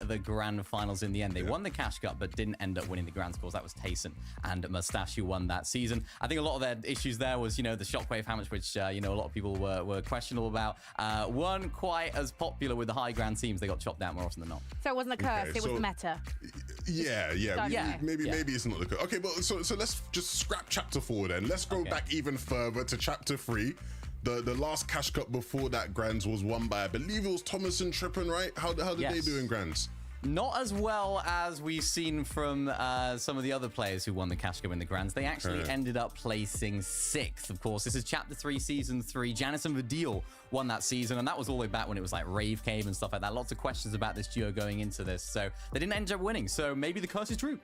the grand finals in the end. They won the Cash Cup, but didn't end up winning the grand scores. That was Tayson and Mustache who won that season. I think a lot of their issues there was, you know, the shockwave hammers, which, you know, a lot of people were questionable about. Weren't quite as popular with the high grand teams. They got chopped out more often than not. So it wasn't a curse, it was the meta. Maybe it's not the curse. Okay, but so let's just scrap chapter 4 then. Let's go back even further to chapter 3. The last Cash Cup before that Grands was won by, I believe it was Thomas and Trippin, right? How did they do in Grands? Not as well as we've seen from some of the other players who won the Cash Cup in the Grands. They actually ended up placing 6th. Of course, this is Chapter 3, Season 3. Janice and Vidil won that season, and that was all the way back when it was like Rave Cave and stuff like that. Lots of questions about this duo going into this. So they didn't end up winning. So maybe the curse is true.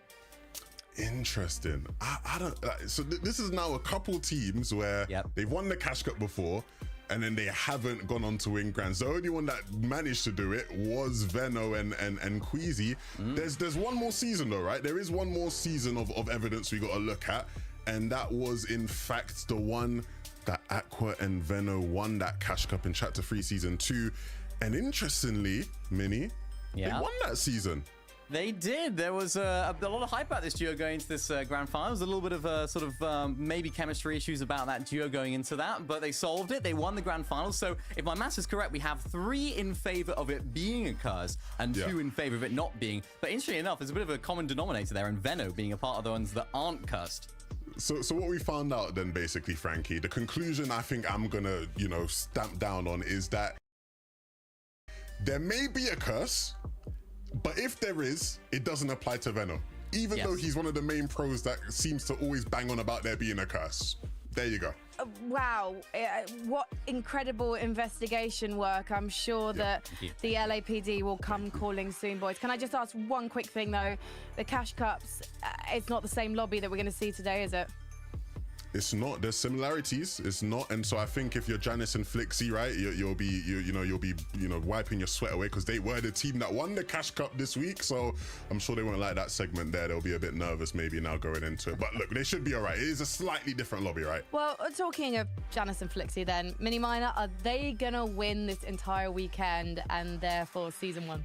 Interesting. I don't. So this is now a couple teams where they've won the Cash Cup before, and then they haven't gone on to win Grands. The only one that managed to do it was Veno and Queasy. There's one more season though, right? There is one more season of evidence we got to look at, and that was in fact the one that Aqua and Veno won that Cash Cup in Chapter 3 Season 2. And interestingly, Mini, they won that season. They did. There was a lot of hype about this duo going into this grand final. There was a little bit of sort of maybe chemistry issues about that duo going into that, but they solved it. They won the grand final. So if my maths is correct, we have 3 in favor of it being a curse and 2 in favor of it not being. But interestingly enough, there's a bit of a common denominator there, and Veno being a part of the ones that aren't cursed. So what we found out then, basically, Frankie, the conclusion I think I'm gonna, you know, stamp down on is that there may be a curse, but if there is, it doesn't apply to Veno. Even though he's one of the main pros that seems to always bang on about there being a curse. There you go. Wow, what incredible investigation work. I'm sure that the LAPD will come calling soon, boys. Can I just ask one quick thing, though? The Cash Cups, it's not the same lobby that we're going to see today, is it? It's not. There's similarities. It's not. And so I think if you're Janice and Flixie, right, you'll be wiping your sweat away, because they were the team that won the Cash Cup this week. So I'm sure they won't like that segment there. They'll be a bit nervous maybe now going into it. But look, they should be all right. It is a slightly different lobby, right? Well, talking of Janice and Flixie then, Mini Miner, are they gonna win this entire weekend and therefore Season 1?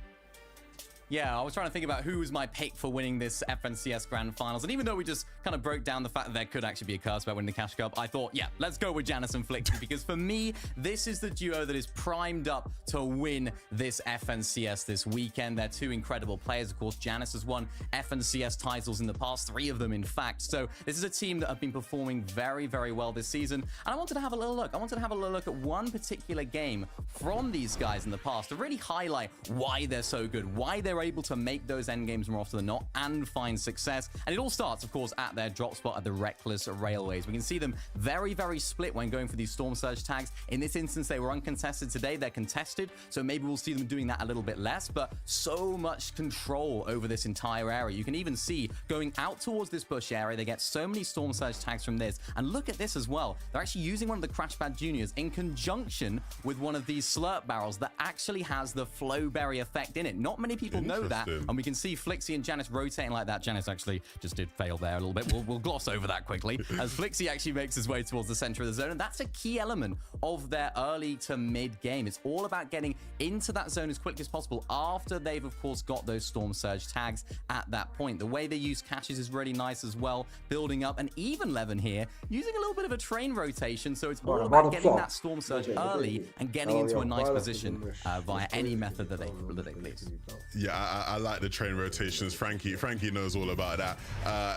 Yeah, I was trying to think about who was my pick for winning this FNCS Grand Finals. And even though we just kind of broke down the fact that there could actually be a curse about winning the Cash Cup, I thought, yeah, let's go with Janice and Flixie, because for me, this is the duo that is primed up to win this FNCS this weekend. They're 2 incredible players. Of course, Janice has won FNCS titles in the past, 3 of them, in fact. So this is a team that have been performing very, very well this season. And I wanted to have a little look. I wanted to have a little look at one particular game from these guys in the past to really highlight why they're so good, why they're able to make those end games more often than not and find success. And it all starts, of course, at their drop spot at the Reckless Railways. We can see them very, very split when going for these Storm Surge tags. In this instance, they were uncontested today. They're contested, so maybe we'll see them doing that a little bit less, but so much control over this entire area. You can even see going out towards this bush area, they get so many Storm Surge tags from this. And look at this as well. They're actually using one of the Crash Pad Juniors in conjunction with one of these slurp barrels that actually has the Flowberry effect in it. Not many people know that. And we can see Flixie and Janice rotating like that. Janice actually just did fail there a little bit. We'll gloss over that quickly as Flixie actually makes his way towards the center of the zone. And that's a key element of their early to mid game. It's all about getting into that zone as quickly as possible after they've, of course, got those Storm Surge tags at that point. The way they use caches is really nice as well, building up. And even Levin here using a little bit of a train rotation. So it's all about getting that Storm Surge early and getting into a nice position via any method that they please. Yeah, I like the train rotations. Frankie knows all about that.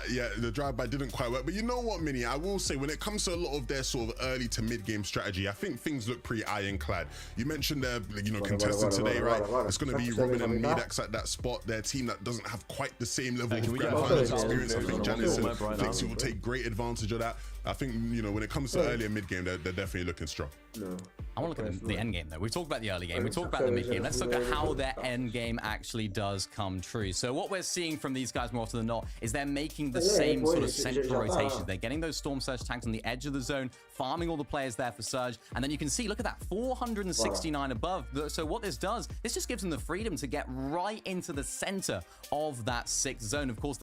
Yeah, the drive-by didn't quite work, but you know what, Mini, I will say when it comes to a lot of their sort of early to mid-game strategy, I think things look pretty ironclad. You mentioned their contestant today, right? It's going to be Robin and Medax at that spot. Their team that doesn't have quite the same level of grand finals experience. I think Janice and Flixie will take great advantage of that. I think, when it comes to early and mid-game, they're definitely looking strong. I want to look at the end game, though. We've talked about the early game. We talked about the mid game. Let's look at how their end game actually does come true. So what we're seeing from these guys more often than not is they're making the same sort of central rotations. They're getting those Storm Surge tanks on the edge of the zone, farming all the players there for Surge. And then you can see, look at that, 469 above. So what this does, this just gives them the freedom to get right into the center of that 6th zone. Of course,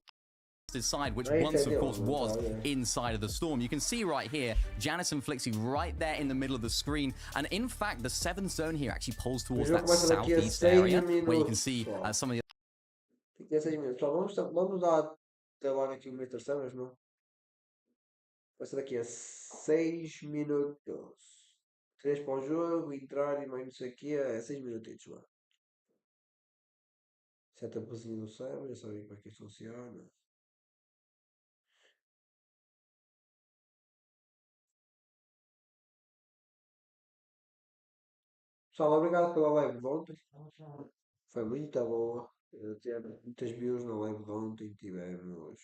side, which once, of course, was inside of the Storm. You can see right here, Janice and Flixie right there in the middle of the screen. And in fact, the 7th zone here actually pulls towards that southeast area where you can see some of the Tinha 6 minutos. Só vamos lá trabalhar aqui uma terceira, não? Vai ser daqui a 6 minutos. 3 para o jogo, entrar e mais não sei o que é 6 minutitos lá. Setup-zinho do server, já sabem como é que isto funciona. Pessoal, obrigado pela live de ontem. Foi muito boa. Tivemos muitas views na live de ontem. Tivemos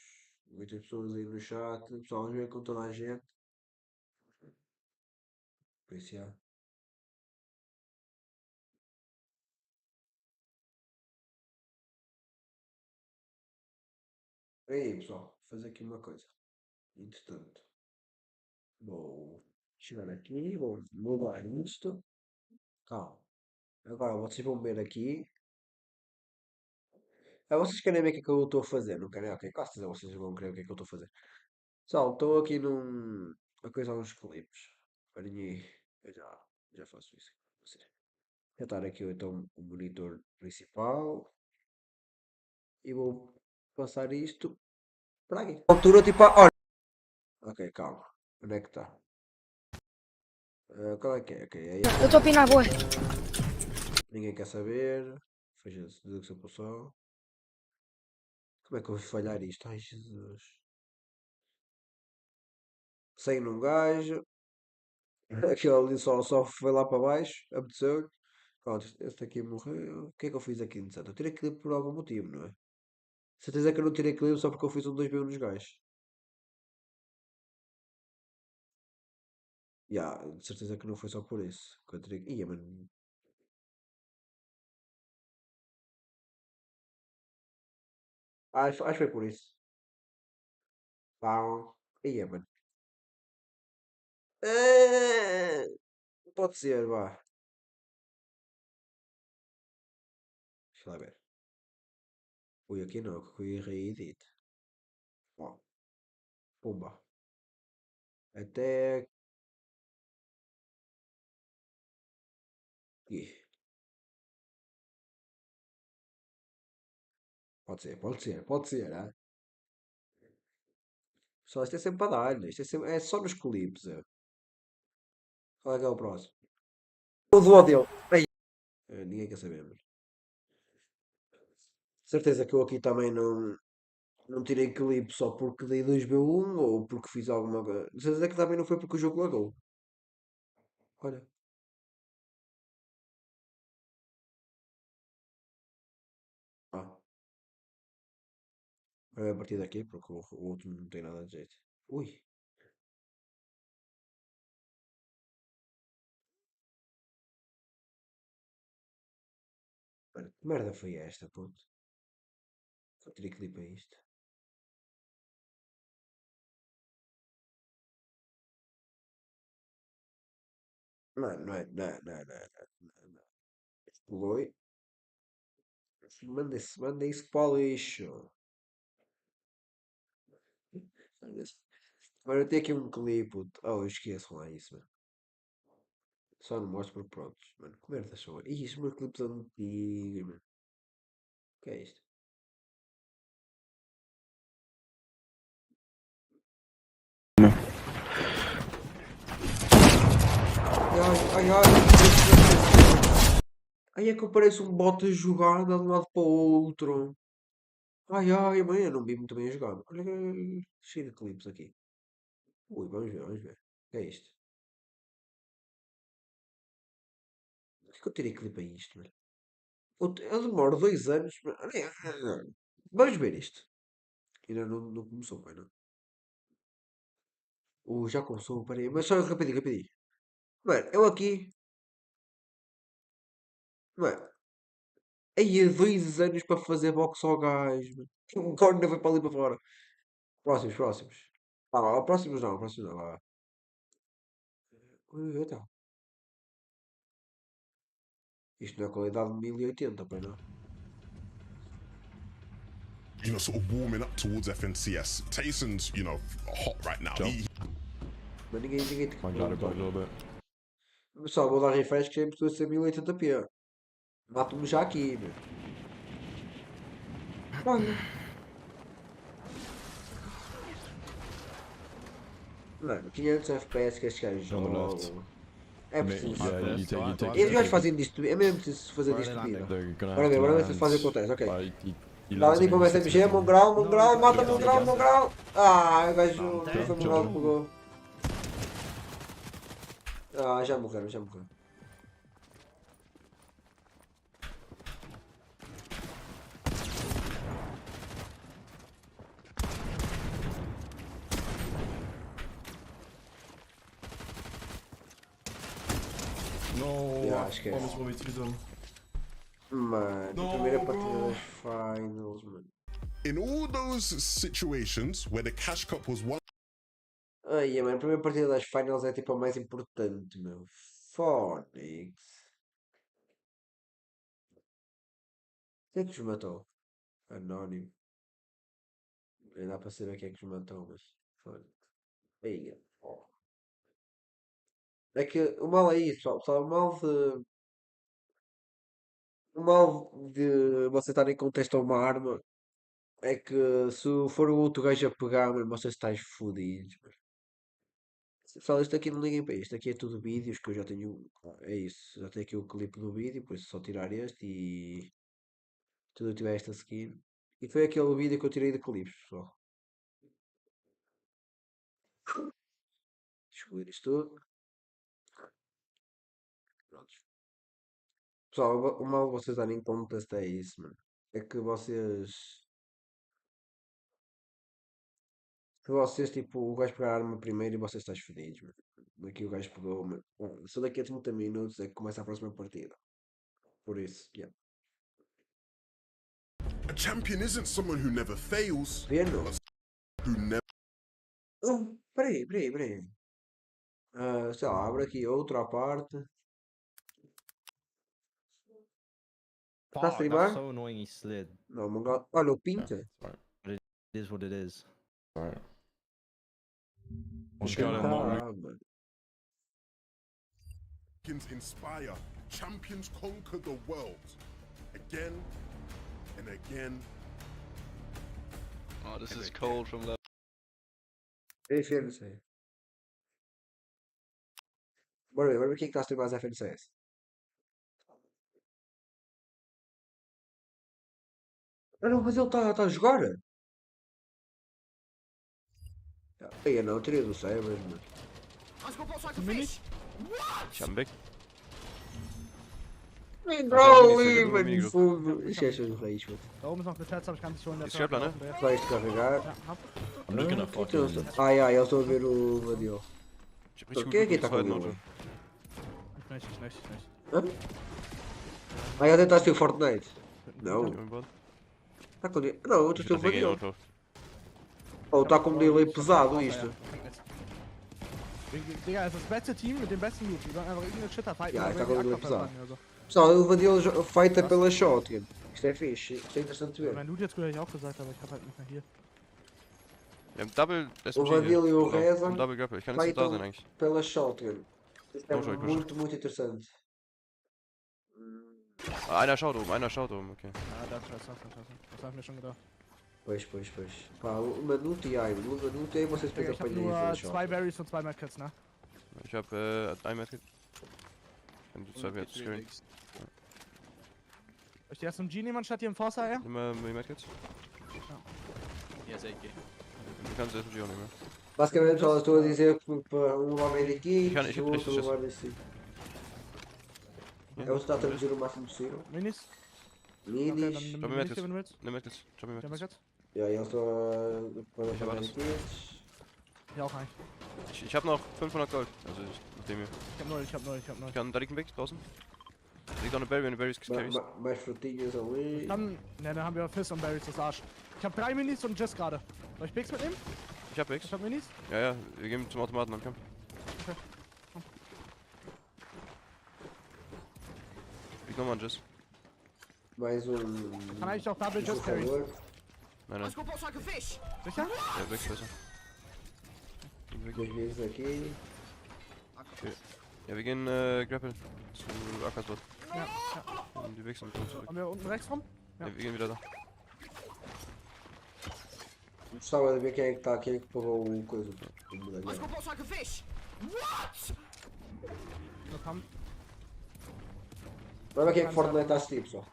muitas pessoas aí no chat. Pessoal, ver com toda a gente. Por isso, já. E aí, pessoal, vou fazer aqui uma coisa. Entretanto, vou chegar aqui, vou mudar isto. Calma. Agora vocês vão ver aqui. Vocês querem ver o que é que eu estou a fazer? Não querem? Ok, quase certeza vocês vão querer o que é que eu estou a fazer. Pessoal, estou aqui a coisar uns clipes. Parem aí. Eu já faço isso. Vou estar aqui então o monitor principal. E vou passar isto para aqui. Altura tipo. Olha. Ok, calma. Onde é que está? Qual é que é? Ok, é este. Eu estou a pinar, boa. Ninguém quer saber. Fecha-se de que se passou. Como é que eu vou falhar isto? Ai, Jesus. Sem num gajo. Aquele ali só foi lá para baixo. Apeteceu. Pronto, este aqui morreu. O que é que eu fiz aqui, interessante? Eu tirei clipe por algum motivo, não é? Certeza que eu não tirei clipe só porque eu fiz um 2B nos gajos. Ya, de certeza que não foi só por isso. Que eu tirei... Ia, mano. Acho que foi por isso. Pá. Ia, mano. Ah, pode ser, vá. Deixa lá ver. Fui aqui não, que fui reedit. Ó, pumba. Até aqui. Pode ser, ah. Só isto é sempre para dar, né? Isto é, sempre, é só nos clipes, é. Qual é que é o próximo? O do dele. Ai. Ninguém quer saber, mano. Certeza que eu aqui também não tirei clipe só porque dei 2B1 ou porque fiz alguma coisa. Certeza que também não foi porque o jogo lagou. Olha. Ah, é a partir daqui porque o outro não tem nada de jeito. Ui. Mano, que merda foi esta, puto? Só tirei clipe a isto. Não. Foi. Manda isso para o lixo. Agora eu tenho aqui um clipe, puto. Oh, eu esqueço lá isso, mano. Só não mostro por prontos, mano. Que merda são? Ih, os meus clipes antigos, mano. O que é isto? Ai. Ai, é que eu pareço um bote a jogar de um lado para o outro. Ai, mãe, eu não vi muito bem a jogar. Olha, cheio de clipes aqui. Ui, vamos ver. O que é isto? Por que eu tirei clipe a isto, mano? Eu demoro 2 anos. Vamos ver isto. Ainda não começou, pai, não. Já começou, peraí. Mas só rapidinho. Mano, eu aqui. Mano, aí há 2 anos para fazer boxe ao gajo, mano. O corno foi para ali para fora. Próximos. Próximos não. Vá. Então. Isto não é qualidade de 1080, pai, não. Sort of warming up towards FNCS. Tayson's, hot right now. Mas ninguém te Mangiare poi a little bit. Pessoal, vou dar refresh que sempre estou a ser 1080p. Mato-me já aqui, meu. Olha. Mano, 500 FPS que estes gajos jogam. É preciso. Yeah, you take E os gajos fazem disto. É mesmo preciso fazer disto vida. Bora ver se fazem o que acontece, ok. Dá ali para o SMG, Mongrão, mata Mongrão. Ah, o gajo não foi Mongrão que pegou. Ah, já morreram. No, esquece. alles wat iets gedaan. Mano, primeira partida das finals, mano. In all those situations where the cash cup was won. Ai, mano, a primeira partida das finals é tipo a mais importante, meu. Phonics. Quem é que os matou? Anónimo. Nem dá para saber quem é que os matou, mas. Foda. Aí, ó. É que o mal é isso, pessoal. O mal de você estar em contexto a uma arma é que se for o outro gajo a pegar, mano, vocês estáis fodidos. Pessoal, isto aqui não liguem para isto. Isto aqui é tudo vídeos que eu já tenho. É isso. Já tenho aqui o clipe do vídeo, por isso só tirar este e tudo eu tiver esta skin. E foi aquele vídeo que eu tirei de clipes, pessoal. Excluir isto tudo. Prontos. Pessoal, o mal de vocês darem conta é isso, mano. É que vocês. Se vocês, tipo, o gajo pegar a arma primeiro e vocês estão fodidos, mano. Daqui o gajo pegou, mano. Bom, só daqui a 30 minutos é que começa a próxima partida. Por isso, yeah. A champion isn't someone who never fails. Vendo? Who never. Oh, peraí. Sei lá, abre aqui outra parte. Está a Fuck, streamar? that's so annoying he slid. Não, Mongal. Olha, o Pinta. It is what it is. Alright. Just got gotta Mano. Champions inspire. Champions conquer the world. Again and again. Oh, this is cold from left. FNC. Bora ver quem é que está a streamar as FNCS. Ah não, mas ele está a jogar. Aí não, tirei do Sabres, mano. Ich hab ihn weg. Entrou ali, mano, no fundo. Esquece os reis, mano. Da oben ist noch Besetzer, aber ich kann nicht holen. Ist Schöpler, ne? Vai descarregar. Ja, hab. I'm looking at fucking. Eu estou a ver o Vadil. Ich hab richtig Quem é gut que está com gefreut, o Auto. Ich nicht. Hã? Já tentaste o Fortnite? Não. Mein Bot. Está com... Não, eu Ich estou a bin ver gegen o Auto. Ou está com um delay pesado isto. Digga, es ist das beste Team mit dem besten Loot. Die sollen einfach irgendeinen Shitter fighten. Ja, oder ich sag wenn auch, die du Aqua bist verbrennen oder so. Pessoal, o Vadil feita pela shotgun. Isto é fixe, isto é interessante de ver. Mein Loot jetzt hätte ich auch gesagt, aber ich hab halt nicht mehr hier. Wir haben Double O SMG. Vadil e o Genau. Wir Reza haben Double Grapple. Ich kann jetzt da sein feitam eigentlich. pela shotgun. Isto é Puxa, puxa. muito interessante. Ah, einer schaut oben, okay. Ja, das hab ich mir schon gedacht. Pois. Pá, uma Nut e Iron. Uma Nut e vocês depois Digga, ich hab apanhem nur pela 2 shotgun. Berries und 2 Medkits, ne? Ich hab ein Medkit. Wenn du zwei jetzt skillen. Soll ich die SMG nehmen anstatt die Enforcer, ja? Nimm mal die Medkits. Ja, sehr okay. Du kannst SMG auch nehmen. Basicamente, pessoal, estou a dizer que para um levar medikits, Ich hab o outro richtig levar assim. Eu estou a traduzir o máximo possível. Minis? Minis. Okay, dann nimm Drop mir Minis, Medkits. wenn du willst. Nimm Medkits. Drop mir Der Medkits. Medkit? Ja, eu estou a Ich hab levar alles. medikits. Ich auch eigentlich. Ich hab noch 500 Gold. Also mit dem hier. Ich hab 0. Ich kann, da liegt ein Weg draußen. Da liegt auch eine Berry, wenn du Berries carries. Mais frutinhas ali. Dann, ne, dann haben wir Fizz und Berries, das Arsch. Ich hab 3 Minis und Jizz gerade. Soll ich Bigs mitnehmen? Ich hab Bigs. Ich hab Minis? Ja, wir gehen zum Automaten dann, komm. Okay. Ich nochmal einen Jizz. Mais Kann eigentlich auch Double Jizz carry. Nein. Sicher? Ja, Bigs besser. Dois vezes aqui. Ja, wir gehen Grapple zu Ackersbot. Ja. Die Bigs und kommen zurück. Haben wir unten rechts rum? Ja, wir gehen wieder da. Gostava de ver quem é que pagou o coisa. O medalhão. Da kommen. Vai ver quem é que Fortnite está a assistir, pessoal.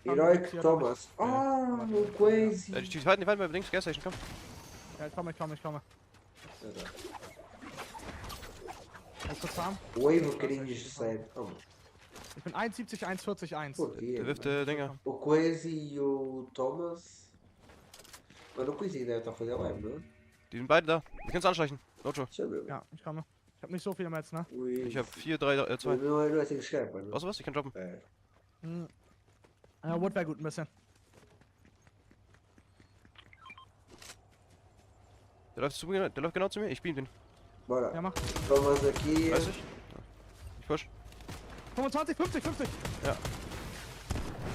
Heroic Thomas. Ah, o Crazy. Die halten bei links, Gas Station, komm. Ja, ich komme. Ich kurz warm. Wave bocadinhos de sério. Oh, Ich bin 1,70, 1,40, 1. porquê? Der wirft Dinger. O Crazy e o Thomas. Mano, o Crazy deve estar a fazer live, não é? Die sind beide da. Wir können es anschleichen. Lojo. Deixa eu ver. Ja, ich komme. Ich hab nicht so viele Mets, ne? Ui. Ich hab 4, 3, 2. Não é assim que escreve, mano. Was, was? Ich kann droppen. É. Ja, Wood wäre gut ein bisschen. Der läuft genau zu mir. Ich beam den. Bora. Ja, mach. Thomas aqui. Weiß ich? Ich push. 25, 50, 50. Ja.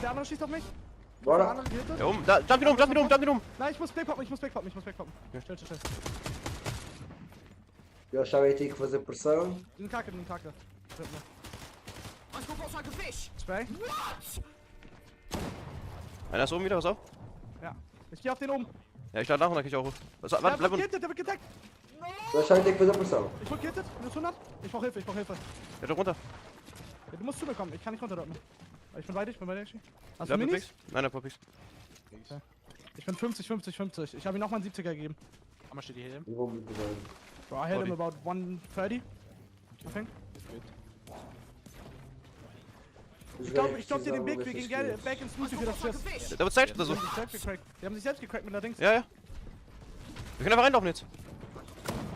Der andere schießt auf mich. Der Bora. andere geht Ja, da, jump ihn um. Nein, ich muss backpoppen. Ja. Still. Eu achava que tinha que fazer pressão. Den Kacke. Spray. Einer ist oben wieder, pass auf. Ja. Ich geh auf den oben. Ja, ich lade nach und dann krieg ich auch hoch. Was, Der warte, bleib wird unten. gehittet, der wird gedeckt. Eu achava que tinha que fazer pressão. Ich wurde gehittet. Minus 100. Ich brauch Hilfe. Der drückt runter. Ja, du musst zu mir kommen. Ich kann nicht runter dort. Ich bin bei dir. Hast du Bleib mit Minis? Pix? Nein, der Pix. Ich bin 50. Ich habe ihm nochmal einen 70er gegeben. How much did he hit him? Eu vou muito bem. Bro, I hit him 40. about 130. I think. Ich glaub dir den Big, wir gehen back ins Smoothie für das Schiff. Der wird Stage oder so. Die haben sich selbst gecrackt mit der Dings. Ja, ja. Wir können einfach reinlaufen jetzt.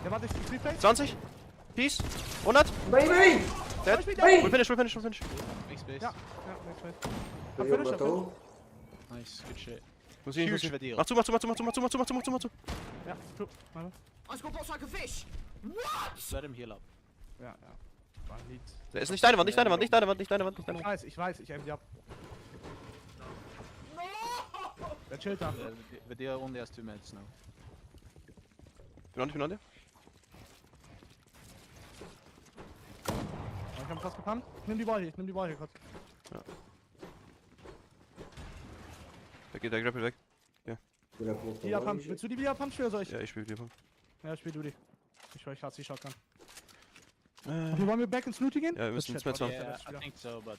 Der war sich Replay. 20. Peace. 100. Bem! Dead. Bem! Full finish. Big space. Ja, next phase. Hab Ele finish, matou. Nice, good shit. Muss ich Huge Video. Mach zu. Ja, true. Just let him heal up. Ja. War Lead. Der ist nicht deine Wand. Ich weiß, ich aim die ab. Der chillt da. Video only has 2 minutes now. Ich bin an dir. Ich hab fast gepannt. Nimm die Ball hier kurz. Der grappelt weg. Via Punch. Willst du die Via Punch oder soll ich? Ja, ich spiel dir. Ja, spiel du die. Ich höre die Shotgun. Okay, wollen wir back ins Looting gehen? Ja, wir müssen Das ins Chat. Metz Yeah, I think so, but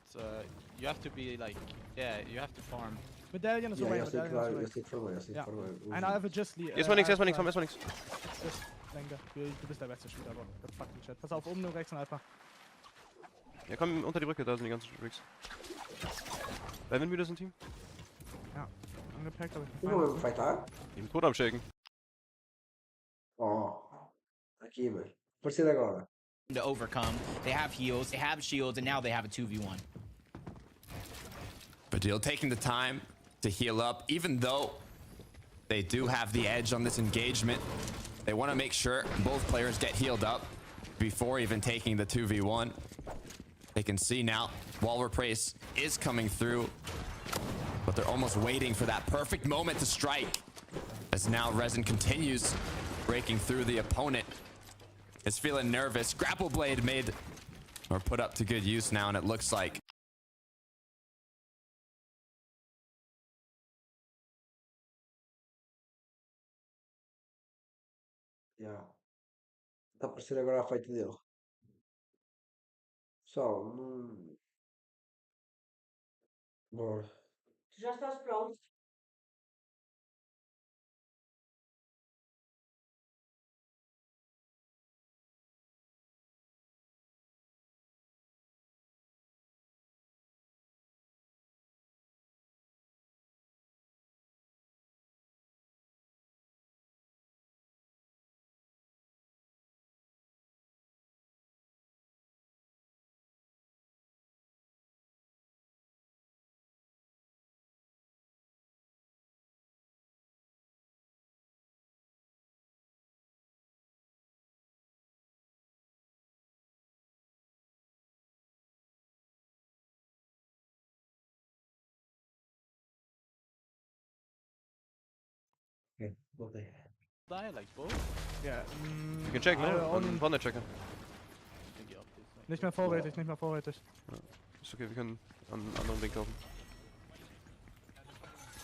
you have to be like, you have to farm. Medallion ist Yeah, away. eu sei que Medallion vai, eu ist sei que formei, eu sei que Ja. formei. away. Einer einfach just lead. Erstmal nichts. Denke, du bist der beste Spieler, aber fuck den Chat. Pass auf, oben nur rechts und Alpha. Ja, komm unter die Brücke, da sind die ganzen Rigs. Wer will wieder so ein Team? Angepackt, aber ich Eu vou mesmo fightar? Ich bin tot am Shaken. Oh, aqui, velho. Aparecer agora. To overcome. They have heals, they have shields, and now they have a 2v1. Badil taking the time to heal up, even though they do have the edge on this engagement. They want to make sure both players get healed up before even taking the 2v1. They can see now Walrus Praise is coming through, but they're almost waiting for that perfect moment to strike. As now Resin continues breaking through the opponent. Is feeling nervous. Grapple Blade made or put up to good use now, and it looks like Yeah. Está a aparecer agora a fight dele. Pessoal, não. Bora. Tu já estás pronto? Okay, voltei. Die like both? Ja, Wir können checken, ne? Alle Und on. Wandel checken. I think you up this like nicht mehr vorrätig. Ist okay, wir können an einen anderen Weg laufen.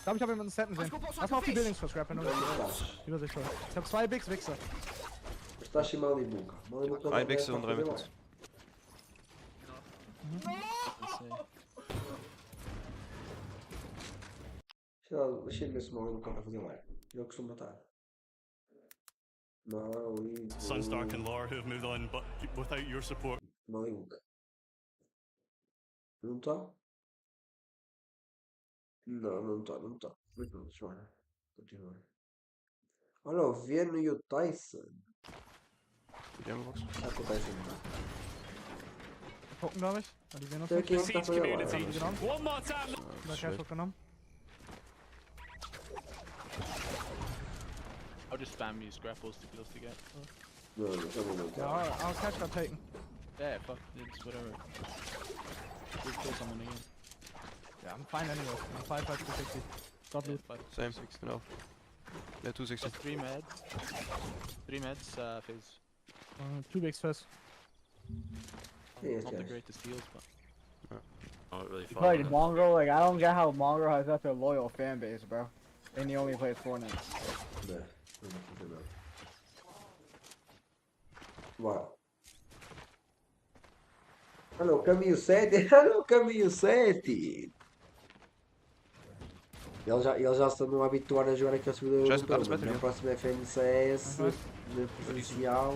glaube, ich habe jemanden Setten gesehen. Lass mal auf die Buildings verschrappen. Übersicht. Ich habe 2 Bigs Wichser. Estás em Malibuca. Malibuca Ein Wechsel und 3 Mittels. Deixa eu ver se o Malibuca vai fazer live. Ele costuma matar. Sunstark and Lore who have moved on, but without your support. Malibuca. Não está? Não está. Muito bom, deixa eu ver. Continua. Olha, o Vieno e o Tyson. Será que o Tyson não está? Gucken, glaube ich. Ja, die sehen uns Der nicht. King está para lá. One more time. Der Cash wird genommen. I'll just spam use grapples to close to get. Não, não. Ja, our Cash got taken. Yeah, fuck, it's whatever. We'll kill someone again. Yeah, I'm fine anyway. I'm 5 260. Got loot. Same, genau. Yeah, 260. 3 meds. 3 meds, phase. 2 bigs first. Yes, Not the yes. greatest deals, but. Not really fun. Like Mongrel, like I don't get how Mongrel has such a loyal fan base, bro. And he only plays Fortnite. Não fazer nada. Bora. Olha o caminho 7. Olha o caminho 7. Eles já se estão a habituar a jogar aqui ao servidor europeu. Na próxima FNCS, na presencial,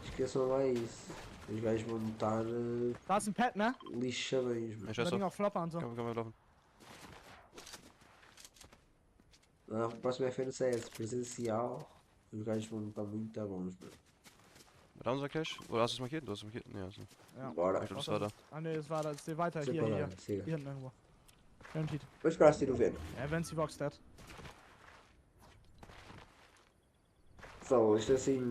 esqueçam lá isso. Os gajos vão estar Da ist ein Pet, ne? lixadões. Ich scheiß Ding auf. auf Flopper und so. Kann man laufen. Na próxima FNCS presencial, os gajos vão estar muito bons. Da unser Cash? Oder hast du es markiert? Du hast es markiert? Nee, hast du. Ja. Bora. Ich glaube, das war da. Ah ne, es war da. Seh weiter. Hier, Separado, hier. siga. Hier hinten irgendwo. Guaranteed. Vou esperar se tiro o Veno. Ja, wenn sie Box dead. Pessoal, isto assim,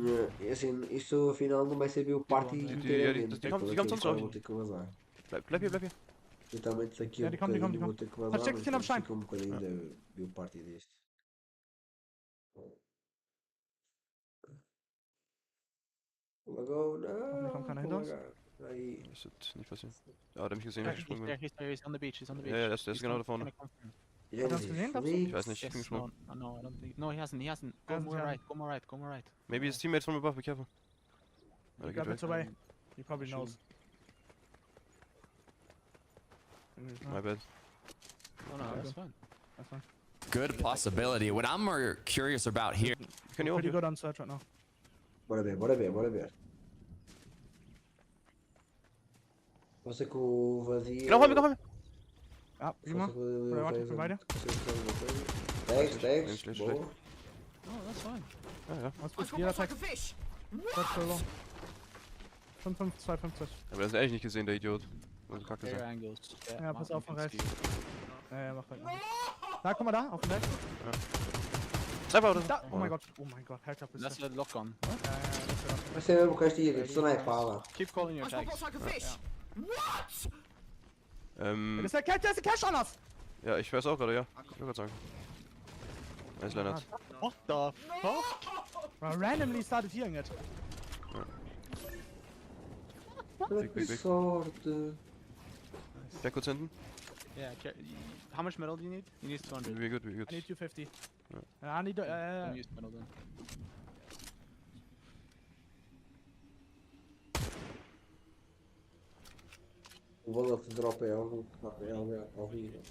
isto afinal não vai ser ViewParty inteiramente. Die kommt sonst Vou auch. ter que vazar. Bleib hier. Totalmente daqui a Ja, die kommen. vou ter que vazar. Mas checkt hier am Stein. Fica um bocadinho da ViewParty disto. Lago, Hoffentlich kommt keiner hinter uns. Aí. Das wird nicht passieren. Ja, hat er mich gesehen, als ich gesprungen bin. He's on the beach, he's on the beach. Ja, der ist genau da vorne. Já Hat er uns gesehen, glaubst du? Ich weiß nicht, ich bin Yes, gesprungen. no, I don't think. No, he hasn't. Go Hasn't, more yeah. right, go more right. Maybe his teammates from above, be careful. Ja, der Grab geht it weg. away. He probably knows. My bad. Oh no, that's fine. That's fine. Good possibility. What I'm more curious about here. Can you Pretty open? good on search right now. Bora ver. Você com o vazio. Genau, komm. Ja, prima. Oder warte, ich bin bei dir. Tags. Schlecht. Boa. Oh, that's fine. Ja. Alles gut, jeder Tag. Search so long. 5-5, 2-50. Aber das ist ehrlich nicht gesehen, der Idiot. Also kacke Clear sein. angles. Ja, pass auf, von Martin rechts. can see. Ja, mach halt. Da, guck mal da, auf dem Deck. Sniper oder so? Da, oh mein Gott, Hellcap ist That's a lock on. Vai ser mesmo com este Igor, tu não é pala. Keep calling your tags. Das ist der Cash on us! Ja, ich weiß auch gerade, ja. Ich wollte gerade sagen. Nice, Leonard. What the fuck? Randomly started hearing it. Que sorte. Der kurz hinten. Yeah, how much metal do you need? You need 200. We're good. I need 250. Ja. I need... Don't use metal then. O valor de drop é algo horrível.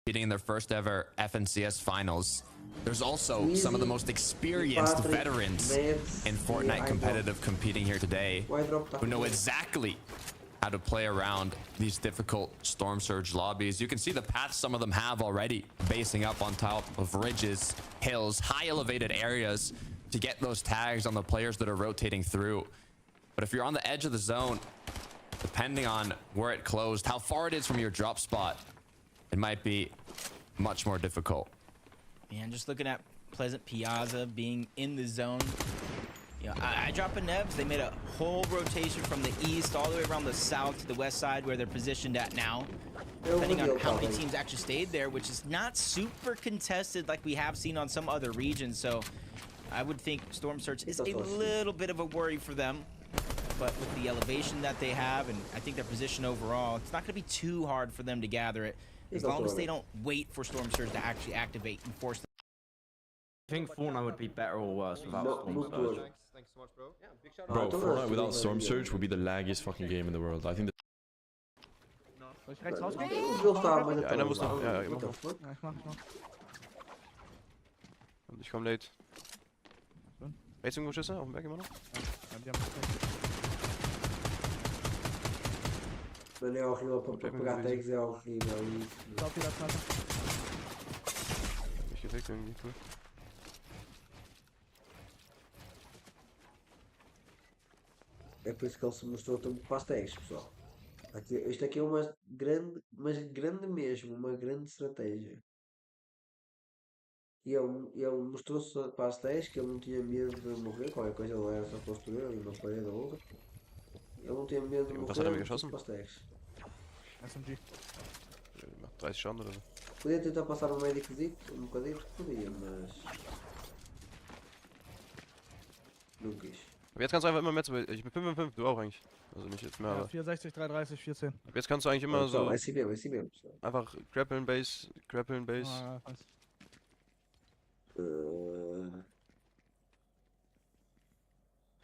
Competing in their first ever FNCS finals. There's also some of the most experienced veterans in Fortnite competitive competing here today who know exactly how to play around these difficult Storm Surge lobbies. You can see the paths some of them have already, basing up on top of ridges, hills, high elevated areas to get those tags on the players that are rotating through. But if you're on the edge of the zone, depending on where it closed, how far it is from your drop spot, it might be much more difficult. Man, just looking at Pleasant Piazza being in the zone. You know, I drop a Nevs. They made a whole rotation from the east all the way around the south to the west side where they're positioned at now. Depending on how many teams actually stayed there, which is not super contested like we have seen on some other regions. So I would think Storm Surge is a little bit of a worry for them. but with the elevation that they have, and I think their position overall, it's not going to be too hard for them to gather it, as long as they don't wait for Storm Surge to actually activate and force them. I think Fortnite would be better or worse without Storm Surge. Thanks so much, bro. Bro, Fortnite without Storm Surge would be the laggiest fucking game in the world. I think Soll ich rechts rausgehen? Ja, einer muss noch. Ja, immer noch. Ja, ich mach. Und ich komm late. Rechts irgendwo Schüsse? Auf dem Berg immer noch? Ja, die haben Mano, é horrível para pegar tags, é horrível isso. Só tirar a casa. Mich gefällt irgendwie, cool. É por isso que ele se mostrou tanto para as tags, pessoal. Isto aqui é uma grande, mas grande mesmo, uma grande estratégia. E ele mostrou-se para as tags que ele não tinha medo de morrer, qualquer coisa ele era só postura e uma parede ou outra. Ele não tinha medo de morrer, para as tags. SMG. Macht 30 Schaden oder so. Podia tentar passar um mediczito, um bocadinho, podia, mas... Não quis. Aber jetzt kannst du einfach immer mehr zu... Ich bin 5 5, du auch eigentlich. Also nicht jetzt mehr, Ja, aber... 64, 330, 14. Jetzt kannst du eigentlich immer so... Vai se mesmo. Einfach grappeln, Base, grappeln, Base. Ah,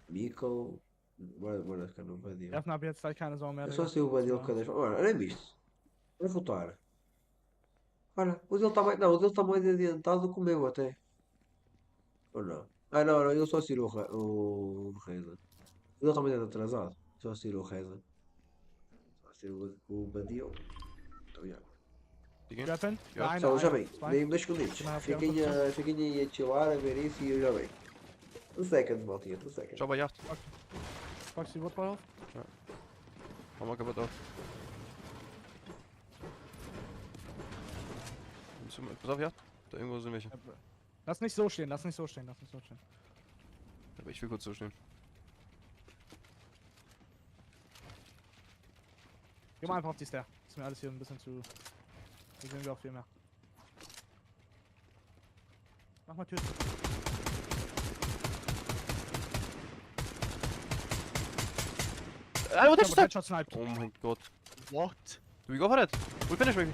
Miko... Bora ficar no Badil. Treffen ab jetzt gleich keine Sau mehr. Eu só sei o Badil cada vez... Olha isto. Vai voltar. Olha, o dele está mais... Não, o dele está mais adiantado do que o meu até. Ou não? Ah, não, eu só tiro o Reza. O dele está mais atrasado. Só tiro o Reza. Só tiro o Badil. Então, já. Treffen? Só, já vem. Dei-me 2 segunditos. Fiquem aí a chillar, a ver isso e eu já venho. 2 seconds, maltinha. 2 seconds. Schau bei Yacht. Packst du die Woodball auf? Ja. Hau mal kaputt auf. Pass auf, Yacht. Da irgendwo sind welche. Lass nicht so stehen, lass nicht so stehen. Aber ich will kurz so stehen. Geh mal einfach auf die Stair. Ist mir alles hier ein bisschen zu... Hier sehen wir auch viel mehr. Mach mal Tür. What is that? Headshot sniped. Oh mein Gott. What? Do we go for that? We finish maybe.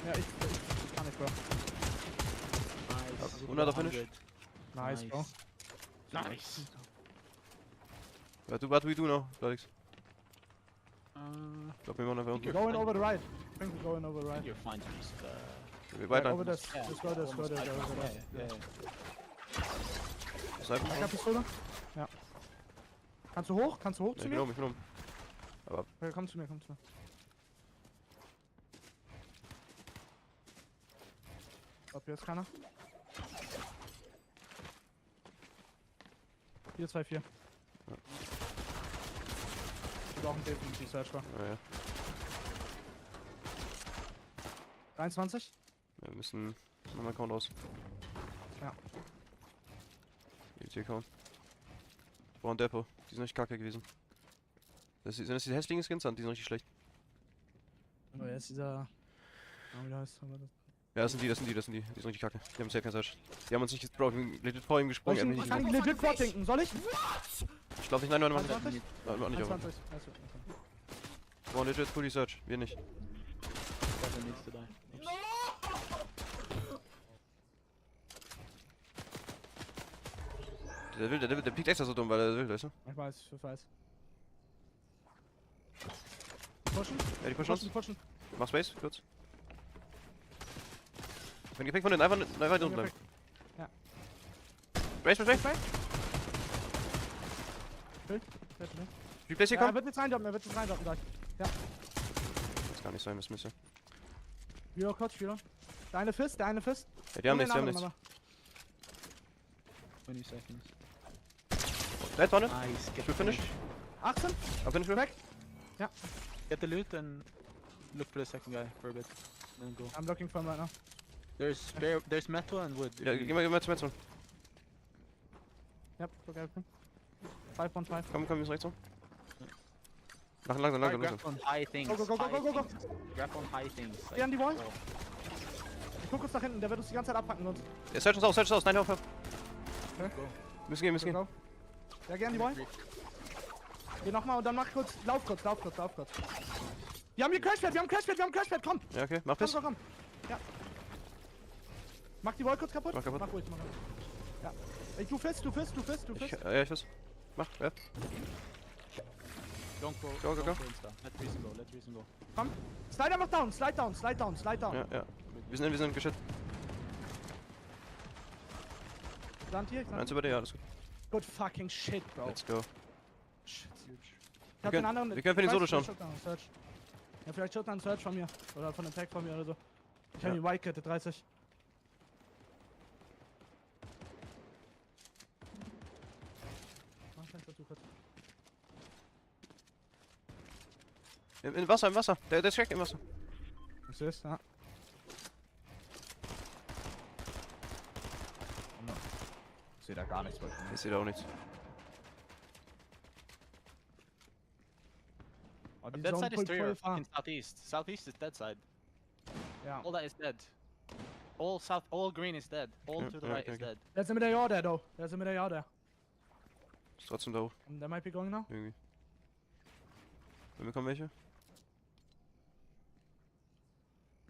Ja, ich kann nicht, Bro. Nice. 100er Finish. Nice, Bro. Nice. What do we do now, Alex? Drop me one of You're going over the right. I think we're going over the right. You're fine to just Weiter. Over this. Yeah. Just go this. Yeah. Pistole? Ja. Kannst du hoch? Kannst du hoch zu mir? Ich bin um. Aber... Okay, komm zu mir. Ich glaube, hier ist keiner. 4, 2, 4. Ja. Ich brauche einen definitiv Search war. Ja. 23? Ja, wir müssen nochmal Count raus. Ja. ET-Count. Ich brauche ein Depot. Die sind richtig kacke gewesen. Sind das die hässlichen Skins? Die sind richtig schlecht. Oh, er ist dieser... wie der heißt, aber das... Ja, das sind die. Die sind richtig kacke. Die haben safe kein Search. Die haben uns nicht... Bro, ich bin legit vor ihm gesprungen. Ich kann legit vordenken. Soll ich? Ich glaube nicht, nein, nicht. 20? Nein, nicht, aber. 20. Wir brauchen legit Fully Search. Wir nicht. Devil needs to die. Der piekt extra so dumm, weil er will, weißt du? Ich weiß. Pushen? Ja, die pushen uns. Pushen. Mach Space, kurz. Wenn gepickt von denen, einfach unten bleiben. Ja. Space. Wie Place hier Er kommen? wird jetzt reindroppen gleich. Ja. Das kann nicht sein, das müsste. Wieder kurz, wieder. Der eine Fist. Ja, die haben nichts. 20 seconds. Dead vorne. Nice. Ich will finish. 18. I'll finish Weg. Ja. Get the loot and look for the second guy for a bit. Then go. I'm looking for him right now. There's metal and wood. Ja, geh mal zum Metzel. Yep, okay. 5-1-5. Komm, wir müssen rechts rum. Langsam. Grab on high things. Go. Grab on high things. Geh an die Wall. Ich guck kurz nach hinten, der wird uns die ganze Zeit abpacken sonst. Ja, search uns aus. Nein, hör auf. Okay. Müssen gehen. Ja, geh an die Wall. Geh nochmal und dann mach kurz. Lauf kurz. Wir haben hier Crashpad, komm! Ja, okay, mach das. Komm. Ja. Mach die Wall kurz kaputt. Mach kaputt. Mach ruhig. Ja. Ey, du fest. Ja, ich weiß. Mach, ja. Don't go. Go. Let Reason go. Komm. Slide einfach down. Slide down. Ja. Wir sind geschützt. Land hier. Eins über dir, ja, alles gut. Good fucking shit, bro. Let's go. Shit, huge. Wir können für den Solo schauen. Ja, vielleicht schaut einen Search von mir. Oder von dem Tag von mir oder so. Ich habe die White-Kette, 30. Im Wasser. Der schreckt im Wasser. Was ist, ja. Ich sehe da gar nichts bei. Ich sehe da auch nichts. That side is 3 or fucking southeast. Southeast is dead side. Yeah. All that is dead. All green is dead. All to the right is dead. There's a middle there though. Ist trotzdem da hoch. There might be going now. Irgendwie. Bei mir kommen welche.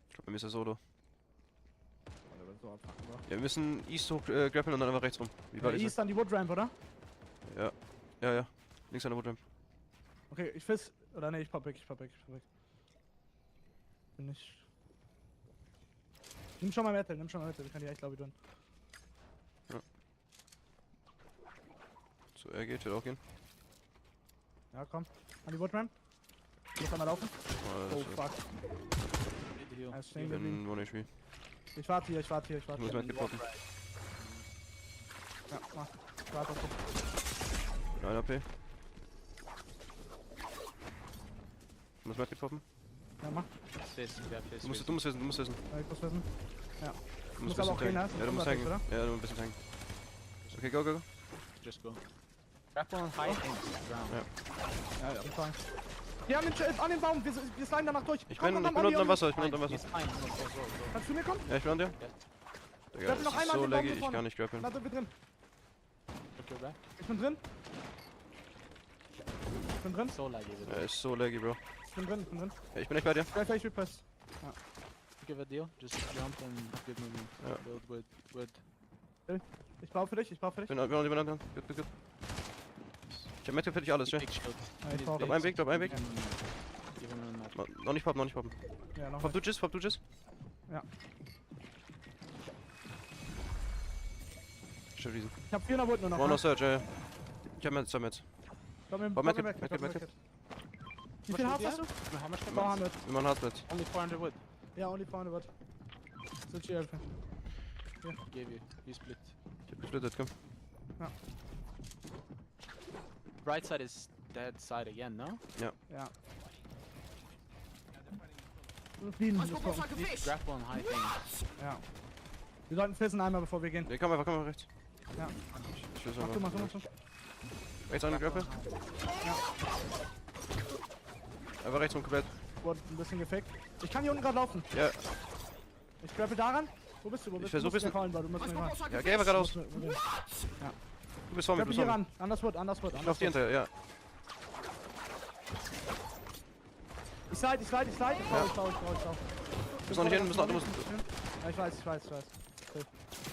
Ich glaube, bei mir ist er Solo. Ja, wir müssen East hoch grappeln und dann einfach rechts rum. Wie weit ist East an die Wood Ramp, oder? Ja. Links an der Wood Ramp. Okay, ich fiss. Oder ne, ich pop weg. Bin ich. Nimm schon mal Metal. Wir können die echt, glaube ich, tun. Ja. So, er geht, wird auch gehen. Ja, komm. An die Wood Ramp. Ich muss einmal laufen. Oh, fuck. Ich bin 1 HP. Ich warte hier. Ich muss mal getroffen. Ja, mach. Ich warte und guck. 9 AP. Du musst getroffen. Ja, mach. Du musst wissen. Ja, ich muss wissen. Ja. Du musst aber auch gehen, ne? Ja, du musst hängen. Ja, du musst ein bisschen hängen. Okay, go. Just go. Grapple on high and ground. Ja, ich fang. Wir haben den an den Baum, wir sliden danach durch. Ich bin unter dem Wasser, Kannst du mir kommen? Ja, ich bin an dir. Digga, das ist so laggy, ich kann nicht grappeln. Da sind wir drin. Ich bin drin. So laggy. Ja, ist so laggy, Bro. Ich bin drin. Ja, ich bin echt bei dir. Gleich repress. Ja. Give a deal. Just jump and give me build with. Ich baue für dich. Ich bin an dir. Gut. Ich hab Metal für dich alles, ja. Drop einen Weg. Noch nicht poppen. Ja, noch Pop du Jizz. Ja. Stimmt, diesen. Ich hab 400 Wood nur noch. One noch Search, ja. Ich hab Medkit, Medkit. Wie viel hast du? How much 400. Immer ein Hardbit. Only 400 wood. Ja, only 400 Wood. So chill. Gave you. You split. Ich hab gesplittet, komm. Ja. Right side is dead side again, no? Ja. Grapple on high thing. Ja. Wir sollten fissen einmal bevor wir gehen. Nee, komm einfach rechts. Ja. Ich will Mach du. Rechts an den Grapple. Ja. Einfach rechts rum komplett. Wurde ein bisschen gefickt. Ich kann hier unten gerade laufen. Ja. Ich grapple daran. Wo bist du? Ich versuch bisschen. Du musst mir Ja, geh einfach geradeaus. Ja. Du bist vor mir, hier ran. Anders Wood. Ich lauf dir hinterher, ja. Ich slide. Ich baue. Du musst noch nicht hin, du musst. Ja, ich weiß. Okay.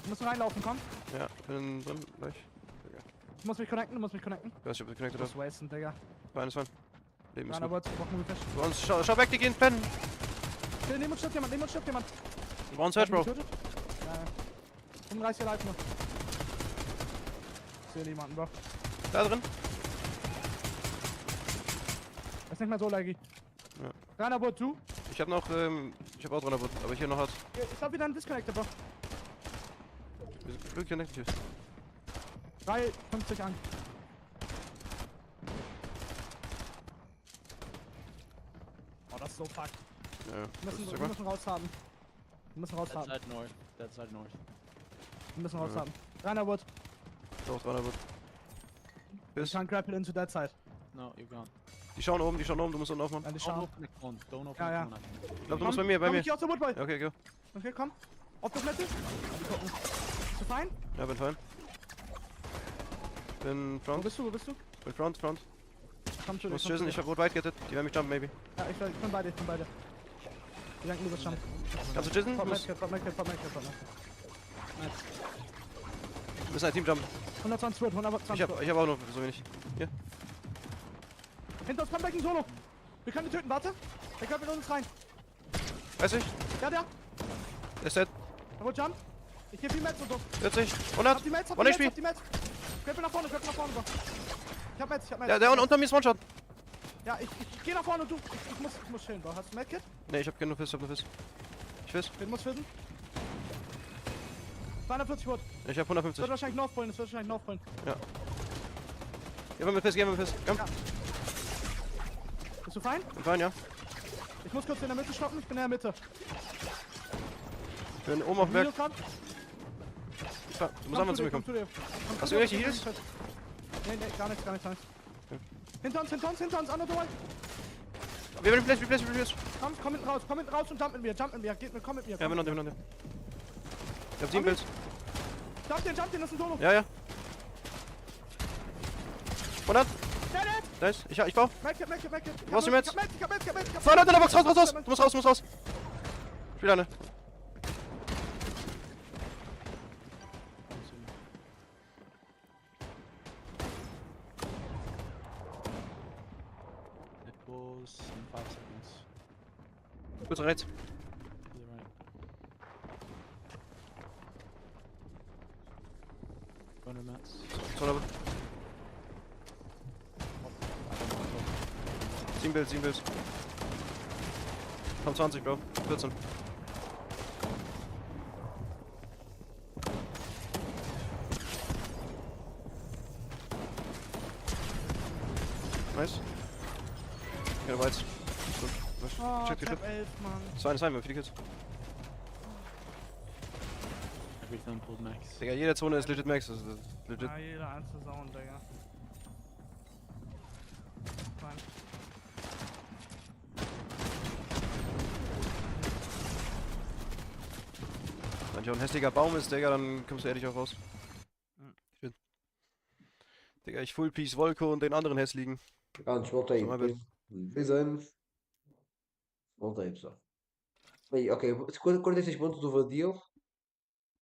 Du musst reinlaufen, komm. Ja, ich bin drin, gleich. Du musst mich connecten. Ich weiß nicht, ob ich connected Du musst wasten, Digga. Fein. Leben ist Einer gut. Wood, brauchen wir fest. Bei uns, schau weg, die gehen pennen. Okay, neben uns stirbt jemand. Wir brauchen Search, Bro. Ja. 35 Life noch. Ich sehe niemanden, Bro. Da drin. Das ist nicht mehr so laggy. Ja. 300 Wood, du? Ich hab noch, ich hab auch 300 Wood, aber hier noch hat. Ich hab wieder einen Disconnector, Bro. Wir sind glücklich connected. 3,50 an. Oh, das ist so fucked. Ja, Wir müssen raushaben. That side north. Wir müssen raushaben. 300 Wood. Doch, 300 Wood. You can't grapple into that side. No, you can't. Die schauen oben, du musst unten aufmachen. Ja, die Don't schauen. open the cone. Don't open Ja. the cone. Ich glaub, du musst bei mir. Ich geh aus der Woodboy. Okay, go. Okay, komm. Auf das Metal. Die gucken. Bist du fein? Ja, bin fein. Bin Wo front. bist du? Bin front. Komm zu Ich dir, muss komm zu schießen, dir. ich hab rot weit gerettet. Die werden mich jumpen, maybe. Ja, ich bin beide, ich bin beide. Die denken, du bist Jump. Kannst du schießen? Pop Wir Medkit. müssen ein Team jumpen. 120 Wood, 120 Wood. Ich hab auch noch so wenig. Hier. Hinter uns kommt gleich ein Solo. Wir können ihn töten, warte. Der kommt mit uns rein. Weiß ich. Ja, der. Der ist dead. Er wird Jump. Ich geb die Mets und so. 40. 100. Hab die Mets, One HP. hab die Mets. Köpfe nach vorne, bro. Ich hab Mets. Ja, der unter mir ist One-Shot. Ja, ich geh nach vorne und du. Ich muss chillen, Bro. Hast du Medkit? Ne, ich hab nur Fist, Ich Fist. Den muss fissen. 240 Wood. Ich hab 150. Wird wahrscheinlich Northpullen, Ja. Geh mal mit Fist, Komm. Ja. Bist du fein? Bin fein, ja. Ich muss kurz in der Mitte stoppen, ich bin in der Mitte. Ich bin oben auf dem Berg. Minus dran. Du musst einmal zu mir kommen. Hast du irgendwelche Heals? Nee, gar nichts. Hinter uns, andere Door. Wir replace. Komm hinten raus und jump mit mir. Komm mit mir. Ja, bin on dir. Ich hab 7 Builds. Jump den, das ist ein Solo. Ja. 100. Dead. Nice. Ich bau. Medkit. Wo hast du Mets? Ich hab Mets. 200 in der Box, raus. Du musst raus. Spiel eine. It was in 5 seconds. Kurz rechts. To the right. Corner mats. 200. 7 Builds. Komm 20, Bro. 14. Nice. Ja, weiter. Gut. Oh, Check die Tab Clip. 11, Mann. 2, wie viele Kills? Everything pulled max. Digga, jede Zone ist legit Max. Das ist legit. Ja, jeder einzelne Zone, Digga. Fein. Wenn hier ein hässlicher Baum ist, Digga, dann kommst du ehrlich auch raus. Shit. Digga, ich Full Piece Volko und den anderen hässlichen. Antes, voltei. Só uma vez. 2 anos. Voltei, pessoal. Aí, ok. 46 pontos do Vadio.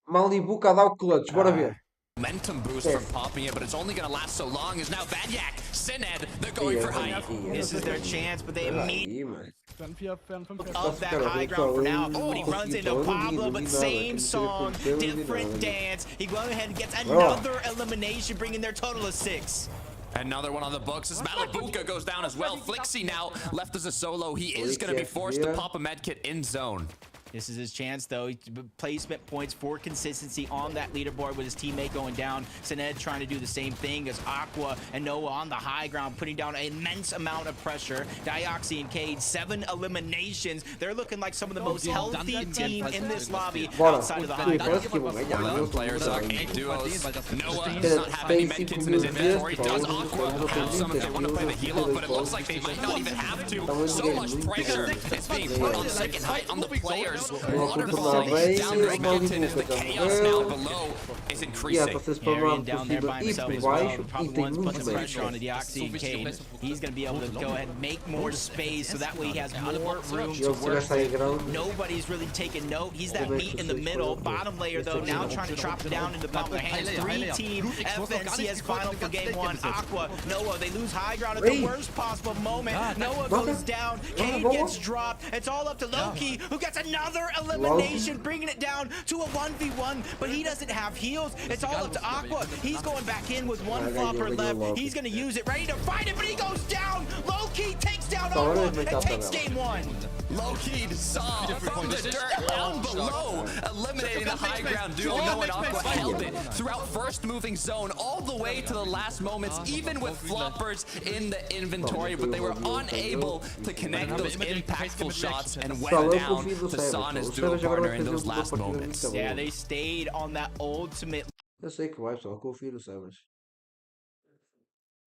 Malibu a dar o clutch. Bora ver. Momentum boost from popping it, but it's only going to last so long. Is now Banyak, Sined, they're going for height. This is their chance, but they immediately of that high ground for now. When he runs into Pablo, but same song, different dance. He goes ahead and gets another elimination, bringing their total of 6. Another one on the books as Malibuka goes down as well. Flixie now left as a solo. He is going to be forced to pop a medkit in zone. This is his chance, though. Placement points for consistency on that leaderboard with his teammate going down. Sined trying to do the same thing as Aqua and Noah on the high ground, putting down an immense amount of pressure. Dioxy and Cade, 7 eliminations. They're looking like some of the most healthy team in this lobby outside of the high ground. One of the players are 8 duos. Noah does not have any medkits in his inventory. Does Aqua have some if they want to play the heal up, but it looks like they might not even have to. So much pressure is being put on second height on the players. Waterfalling down Remington as the chaos now below is increasing. Arian down there by himself as well. Probably one's putting the pressure on the Dioxy and Cade. He's going to be able to go ahead and make more space so that way he has more room to work with. Nobody's really taking note. He's that meat in the middle. Bottom layer, though, now trying to chop it down in the palm of their hands. 3-team FNCS final for game 1. Aqua, Noah, they lose high ground at the worst possible moment. Noah goes down. Cade gets dropped. It's all up to Loki, who gets another elimination, bringing it down to a 1v1, but he doesn't have heals. It's all up to Aqua. He's going back in with one flopper left. He's going to use it, ready to fight it, but he goes down. Low-key takes down Aqua and takes game 1. Low-key saw from the dirt down below, eliminating the high ground duo. Noah and Aqua held it throughout first moving zone all the way to the last moments, even with floppers in the inventory, but they were unable to connect those impactful shots and went down to Sana's duo partner in those last moments. Yeah, they stayed on that ultimate. Eu sei que vai, pessoal. Confio no Sebas.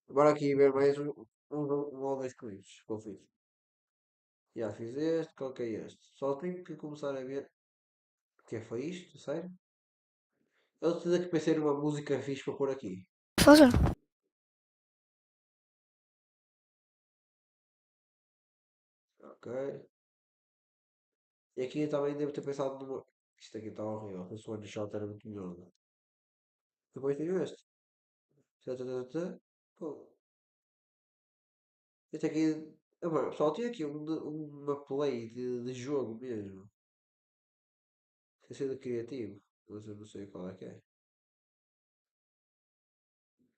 Bora aqui ver mais um ou dois clipes. Confio. Já fiz este, qual que é este? Só tenho que começar a ver. O que foi isto? Sério? Eu preciso que pensei numa música fixe para pôr aqui. Ok. E aqui eu também devo ter pensado numa. Isto aqui está horrível. Esse one shot era muito melhor. Não é? Depois tenho este. Pô. Este aqui. Mano, pessoal, tinha aqui uma play de jogo mesmo. Tem sido criativo. Mas eu não sei qual é que é. O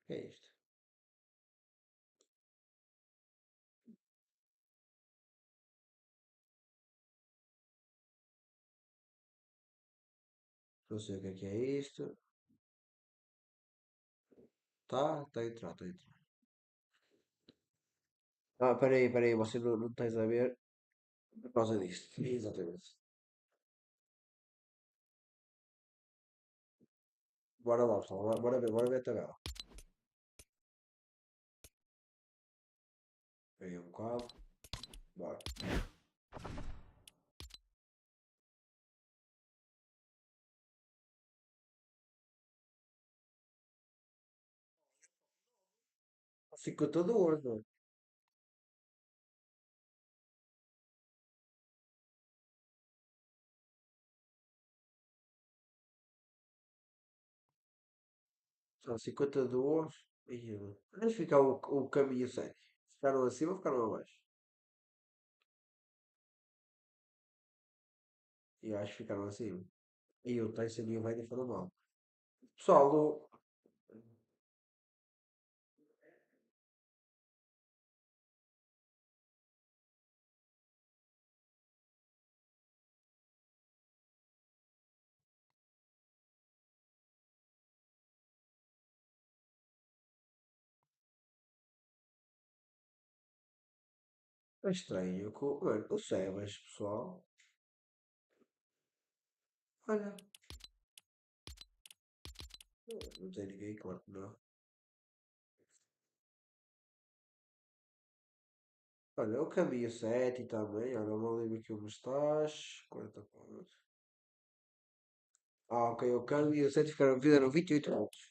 que é isto? Não sei o que é isto. Tá a entrar, está a entrar. Ah, peraí, você não tens a ver por causa disto. Exatamente. Bora lá, pessoal, bora ver a tabela. Peguei um bocado. Bora. Ficou todo ordo. São 52. Onde ficar o caminho sério? Ficaram acima ou ficaram abaixo? E eu acho que ficaram acima. E o Tyson e o Vader foram mal. Pessoal, é estranho. Mano, o Sebas, pessoal. Olha. Não tem ninguém, claro que não. Olha, o caminho 7 também. Olha, vou ler aqui o moustache. 40 pontos. Ah, ok. O caminho 7 fizeram 28 pontos.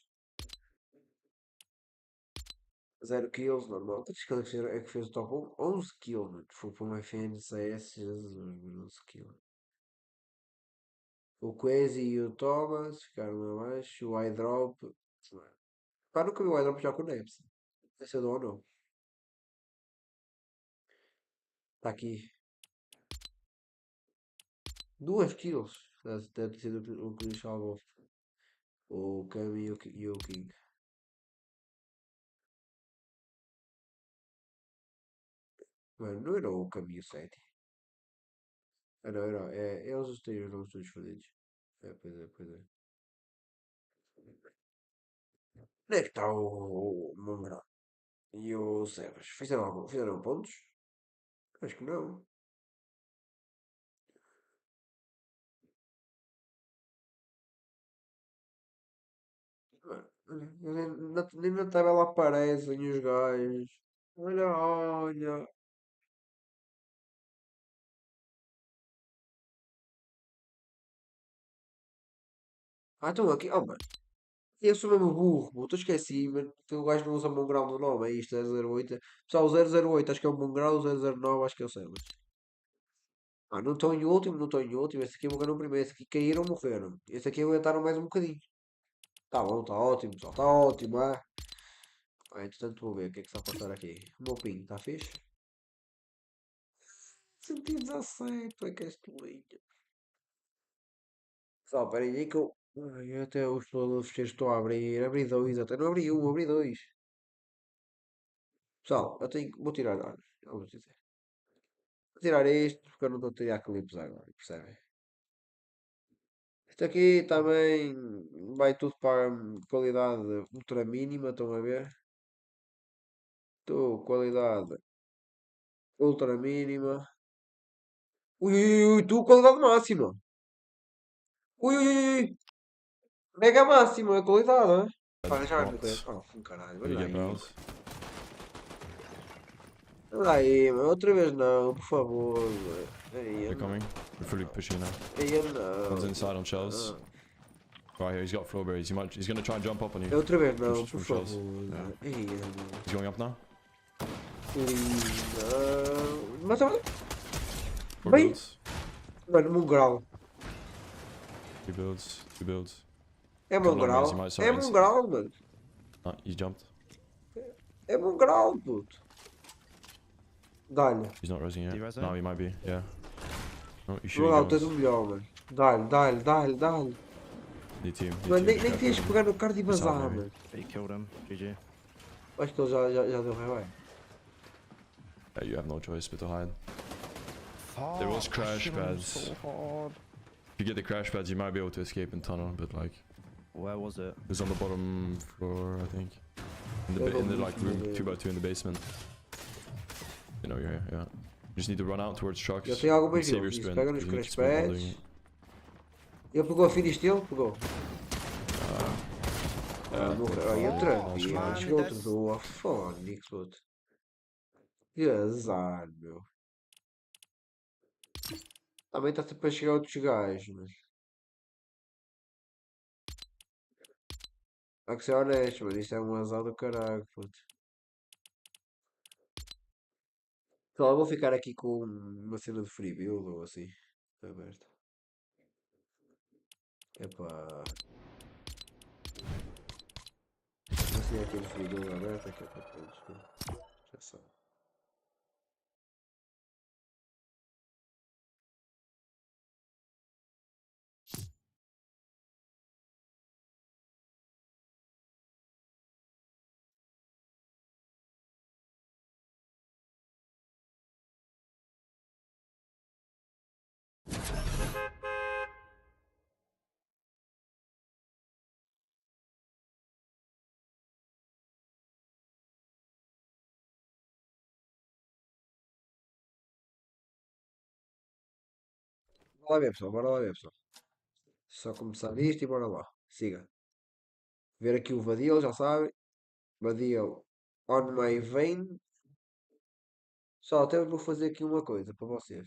0 kills, normal. Quantos kills é que fez o top 1? 11 kills, mano. Foi para uma FNCS, Jesus, 11 kills. O Quasi e o Thomas ficaram abaixo. O iDrop. Pá, nunca vi o iDrop já com o Neps. Esse é do ou não? Está aqui. 2 kills. Deve ter sido o que lhe salvou. O Kami e o King. Mano, não era o Kami e o 7. Ah, não, era. Eles têm os nomes todos fodidos. É, pois é, pois é. Onde é que está o Mongrel? E o Sebas? Fizeram pontos? Acho que não. Nem na tabela aparecem os gajos. Olha, olha. Ah, estão aqui. Oh, mano. Eu sou mesmo burro, puto. Eu esqueci, mano. O gajo não usa Mongrel no nome. É isto, é 08. Pessoal, o 008 acho que é o Mongrel, o 009 acho que é o Sebas. Ah, não estou em último, não estou em último. Esse aqui morreram primeiro. Esse aqui caíram, morreram. Esse aqui aguentaram mais um bocadinho. Tá bom, tá ótimo, pessoal. Tá ótimo, ah. Ah, entretanto, vou ver o que é que está a passar aqui. O meu ping, está fixe? 117, é que és tolinho. Só, peraí, aí que eu. Ai, até os fecheiros estou a abrir. Abri dois, até não abri um, abri dois. Pessoal, eu tenho. Vou tirar. Olha, vamos dizer. Vou tirar isto porque eu não estou a tirar clipes agora, percebem? Isto aqui também vai tudo para qualidade ultra mínima, estão a ver? Estou, qualidade ultra mínima. Ui, ui, ui, tu, qualidade máxima. Ui, ui, ui, ui. Mega máxima, qualidade, hein? Olha, já vai meter. Oh, caralho, Did you olha get aí. barrels? Olha aí, mano, outra vez não, por favor. Aí, They're coming. We're fully pushing now. aí não. One's inside on shells. Right here, he's got floor berries. He's gonna try and jump up on you. Outra vez não, Pushes por from shells. favor. Yeah. Aí, não. He's going up now. Não. Mata-me. 4 Bem, builds. mano, Mongrel. 3 builds. 2 builds. É Can't long range, Mongrel. he might É start Mongrel, mano. Ah, he's jumped. É Mongrel, puto. Dá-lhe. He's not resing Did he yet. res No, it? he might be. Yeah. No, he's shooting Mongrel, tens o arrows. melhor, mano. Dá-lhe. D team. Mano, nem tens de pegar no card e vazar, mano. But you killed him. GG. Acho que ele já deu rei, bem. Yeah, you have no choice but to hide. There was crash pads. So hard. If you get the crash pads, you might be able to escape in tunnel, but like, Where was it? it was on the bottom floor, I think. In the like room 2x2 in the basement. You know you're here, yeah. You just need to run out towards trucks. Eu tenho algumas Save your heals. sprint. Pega nos You need to crash sprint while doing pads. it. Ele pegou a finish dele? Pegou. Yeah, Aí eu tranquei. man, Chegou that's- tudo a Fónix, puto. Que azar, meu. Também está sempre a chegar outros gajos, mas. Há que ser honesto, mano. Isto é um azar do caralho, puto. Então, eu vou ficar aqui com uma cena de free build ou assim. Aberta. Epá. Vou assim aqui de free build aberta que é para todos. Né? Já sabe. Bora lá ver, pessoal. Bora lá ver, pessoal. Só começar isto e bora lá. Siga. Ver aqui o Vadil, já sabem. Vadil on my vein. Só até vou fazer aqui uma coisa para vocês.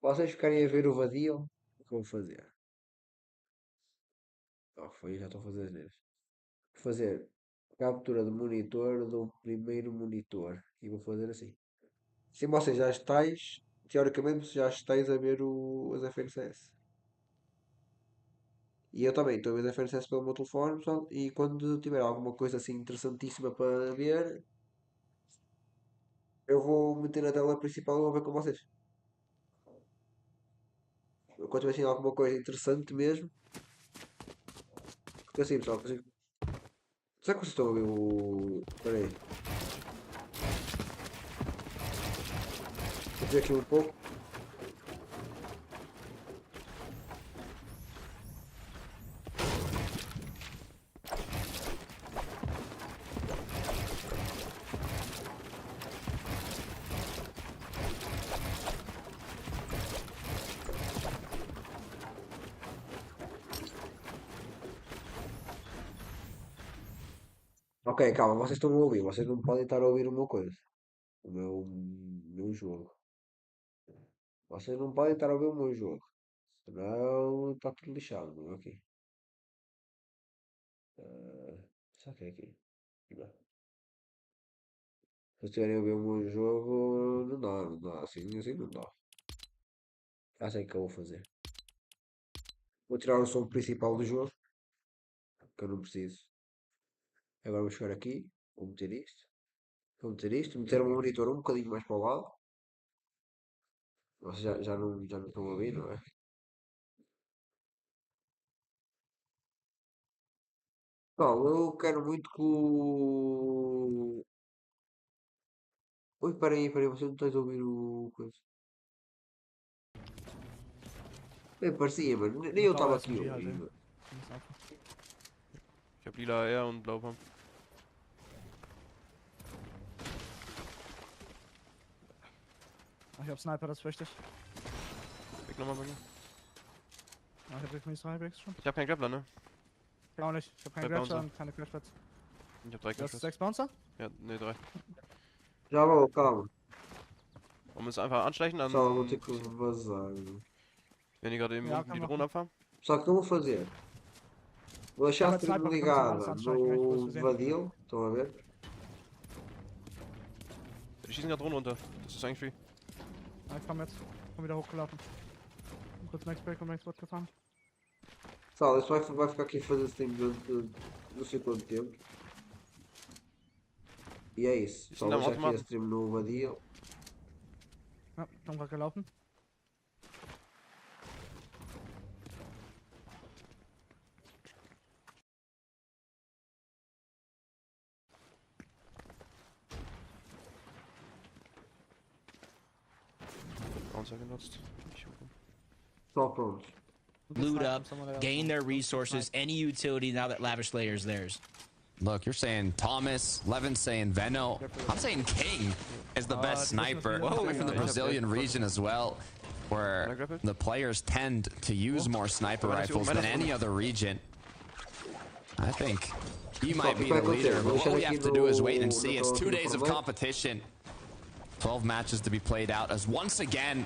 Vocês ficarem a ver o Vadil, o que eu vou fazer? Oh, foi, já estou a fazer neles. Vou fazer captura de monitor do primeiro monitor. E vou fazer assim. Se vocês já estáis, teoricamente já estáis a ver as FNCS. E eu também estou a ver as FNCS pelo meu telefone, pessoal, e quando tiver alguma coisa assim interessantíssima para ver, eu vou meter na tela principal e vou ver com vocês. Quando tiver assim alguma coisa interessante mesmo. Porque assim, pessoal, será que vocês estão a ver o. Espera aí. Vou ver aqui um pouco. Ok, calma, vocês estão a ouvir, vocês não podem estar a ouvir uma coisa. O meu jogo. Vocês não podem estar a ouvir o meu jogo. Senão está tudo lixado, não é aqui. Só que é aqui. Não. Se vocês estiverem a ouvir o meu jogo, não dá. Assim não dá. Já sei o que eu vou fazer. Vou tirar o som principal do jogo. Que eu não preciso. Agora vou chegar aqui. Vou meter isto. Vou meter isto. Meter o monitor um bocadinho mais para o lado. Vocês já não estão a ouvir, não é? Não, eu quero muito que o. Oi, peraí, você não estás a ouvir o coisa. Bem, parecia, mano. Nem eu estava aqui a ouvir, mano. Ich hab lila AR und Blaupump. Ich hab Sniper, das ist wichtig. Weg nochmal bei mir. Ich hab wirklich 2 Breaks schon. Ich hab keinen Grappler, ne? Ich auch nicht. Ich hab keine Bleib Grappler Bouncer. und keine Crashpads. Ich hab 3 Du hast Crashpads. 6 Bouncer? Ja, ne, 3. Já vou, calma. Wollen wir es einfach anschleichen, dann. Só vou ter que vazar. Mano. Wenn die gerade eben Ja, unten die kann Drohnen abfahren. Só que o que eu vou fazer? Vou deixar a Mas stream sniper ligada kannst du alles anstreichen, no ich muss Vadil. Estão a ver? Die schießen gerade Drohnen runter. Das ist eigentlich free. Ich komm jetzt. Komm wieder hochgelaufen. Kurz Max Break und Max Bot gefahren. Pessoal, isto vai ficar aqui a fazer stream durante não sei quanto tempo. E é isso. Só vou deixar aqui a stream no vadio. Ja, haben gerade gelaufen. Só pronto. Loot up, gain their resources, any utility now that Lavish Layer is theirs. Look, you're saying Thomas, Levin's saying Veno. I'm saying King is the best sniper. Coming from the Brazilian region as well, where the players tend to use more sniper rifles than any other region. I think he might be the leader, but what we have to do is wait and see. It's 2 days of competition. 12 matches to be played out as once again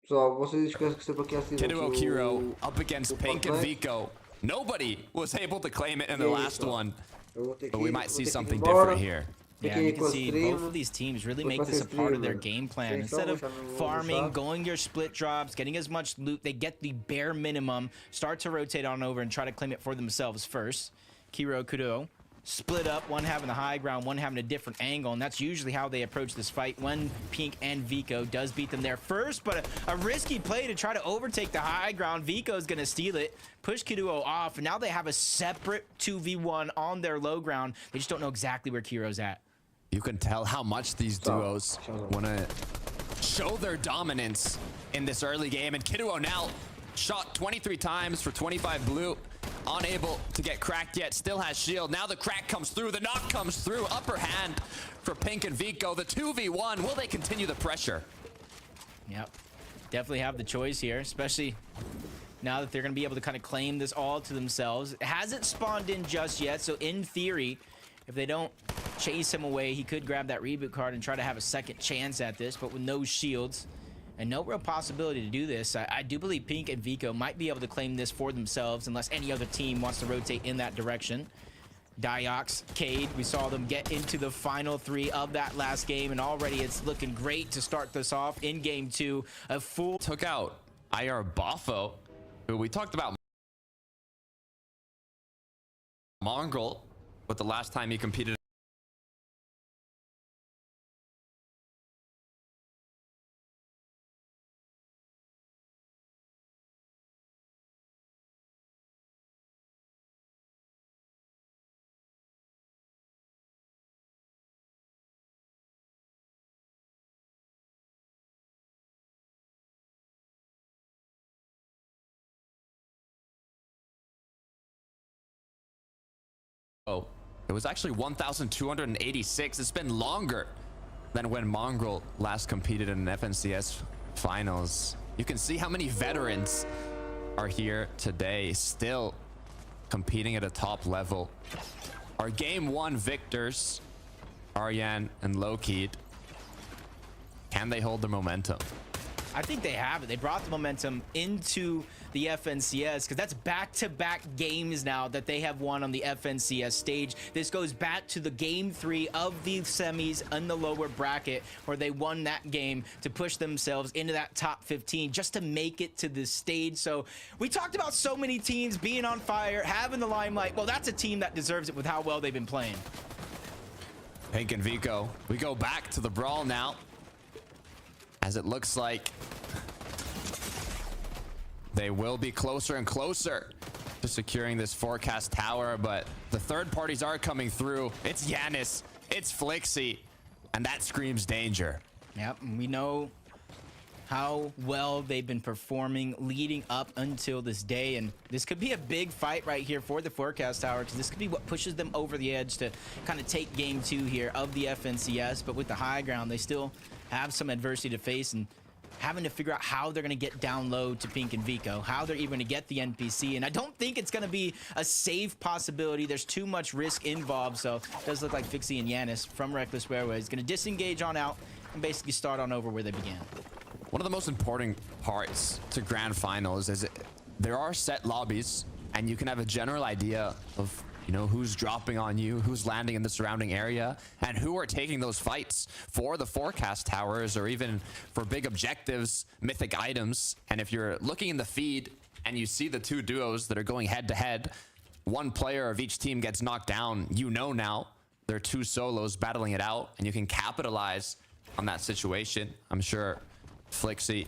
Pessoal, vocês esquecem que sempre aqui é assim. Kiduo Kiro up against Pink and Vico. Nobody was able to claim it in the last one, but we might see something different here. Yeah, you can see both of these teams really make this a part of their game plan. Instead of farming, going your split drops, getting as much loot, they get the bare minimum, start to rotate on over and try to claim it for themselves first. Kiro, Kudo, split up, one having the high ground, one having a different angle, and that's usually how they approach this fight when Pink and Vico does beat them there first, but a risky play to try to overtake the high ground. Vico's gonna steal it, push Kiduo off, and now they have a separate 2v1 on their low ground. They just don't know exactly where Kiro's at. You can tell how much these duos want to show their dominance in this early game, and Kiduo now shot 23 times for 25 blue. Unable to get cracked yet, still has shield. Now the crack comes through, the knock comes through. Upper hand for Pink and Vico. The 2v1, will they continue the pressure? Yep, definitely have the choice here, especially now that they're going to be able to kind of claim this all to themselves. It hasn't spawned in just yet, so in theory, if they don't chase him away, he could grab that reboot card and try to have a second chance at this, but with no shields and no real possibility to do this, I do believe Pink and Vico might be able to claim this for themselves unless any other team wants to rotate in that direction. Diox, Cade, we saw them get into the final 3 of that last game, and already it's looking great to start this off in game 2. A full took out IR Bafo, who we talked about Mongrel, but the last time he competed it was actually 1,286. It's been longer than when Mongrel last competed in an FNCS finals. You can see how many veterans are here today, still competing at a top level. Our game 1 victors, Aryan and Loki, can they hold the momentum? I think they have it. They brought the momentum into the FNCS because that's back-to-back games now that they have won on the FNCS stage. This goes back to the game 3 of the semis in the lower bracket where they won that game to push themselves into that top 15 just to make it to this stage. So we talked about so many teams being on fire, having the limelight. Well, that's a team that deserves it with how well they've been playing. Pink and Vico, we go back to the brawl now, as it looks like they will be closer and closer to securing this forecast tower, but the third parties are coming through. It's Yanis, it's Flixie, and that screams danger. Yep, and we know how well they've been performing leading up until this day, and this could be a big fight right here for the forecast tower because this could be what pushes them over the edge to kind of take game 2 here of the FNCS. But with the high ground, they still have some adversity to face and having to figure out how they're going to get down low to Pink and Vico, how they're even going to get the NPC. And I don't think it's going to be a safe possibility. There's too much risk involved. So it does look like Fixie and Yanis from Reckless Railway is going to disengage on out and basically start on over where they began. One of the most important parts to grand finals is there are set lobbies and you can have a general idea of You know, who's dropping on you, who's landing in the surrounding area, and who are taking those fights for the forecast towers or even for big objectives, mythic items. And if you're looking in the feed and you see the two duos that are going head to head, one player of each team gets knocked down, you know now there are two solos battling it out, and you can capitalize on that situation. I'm sure Flixie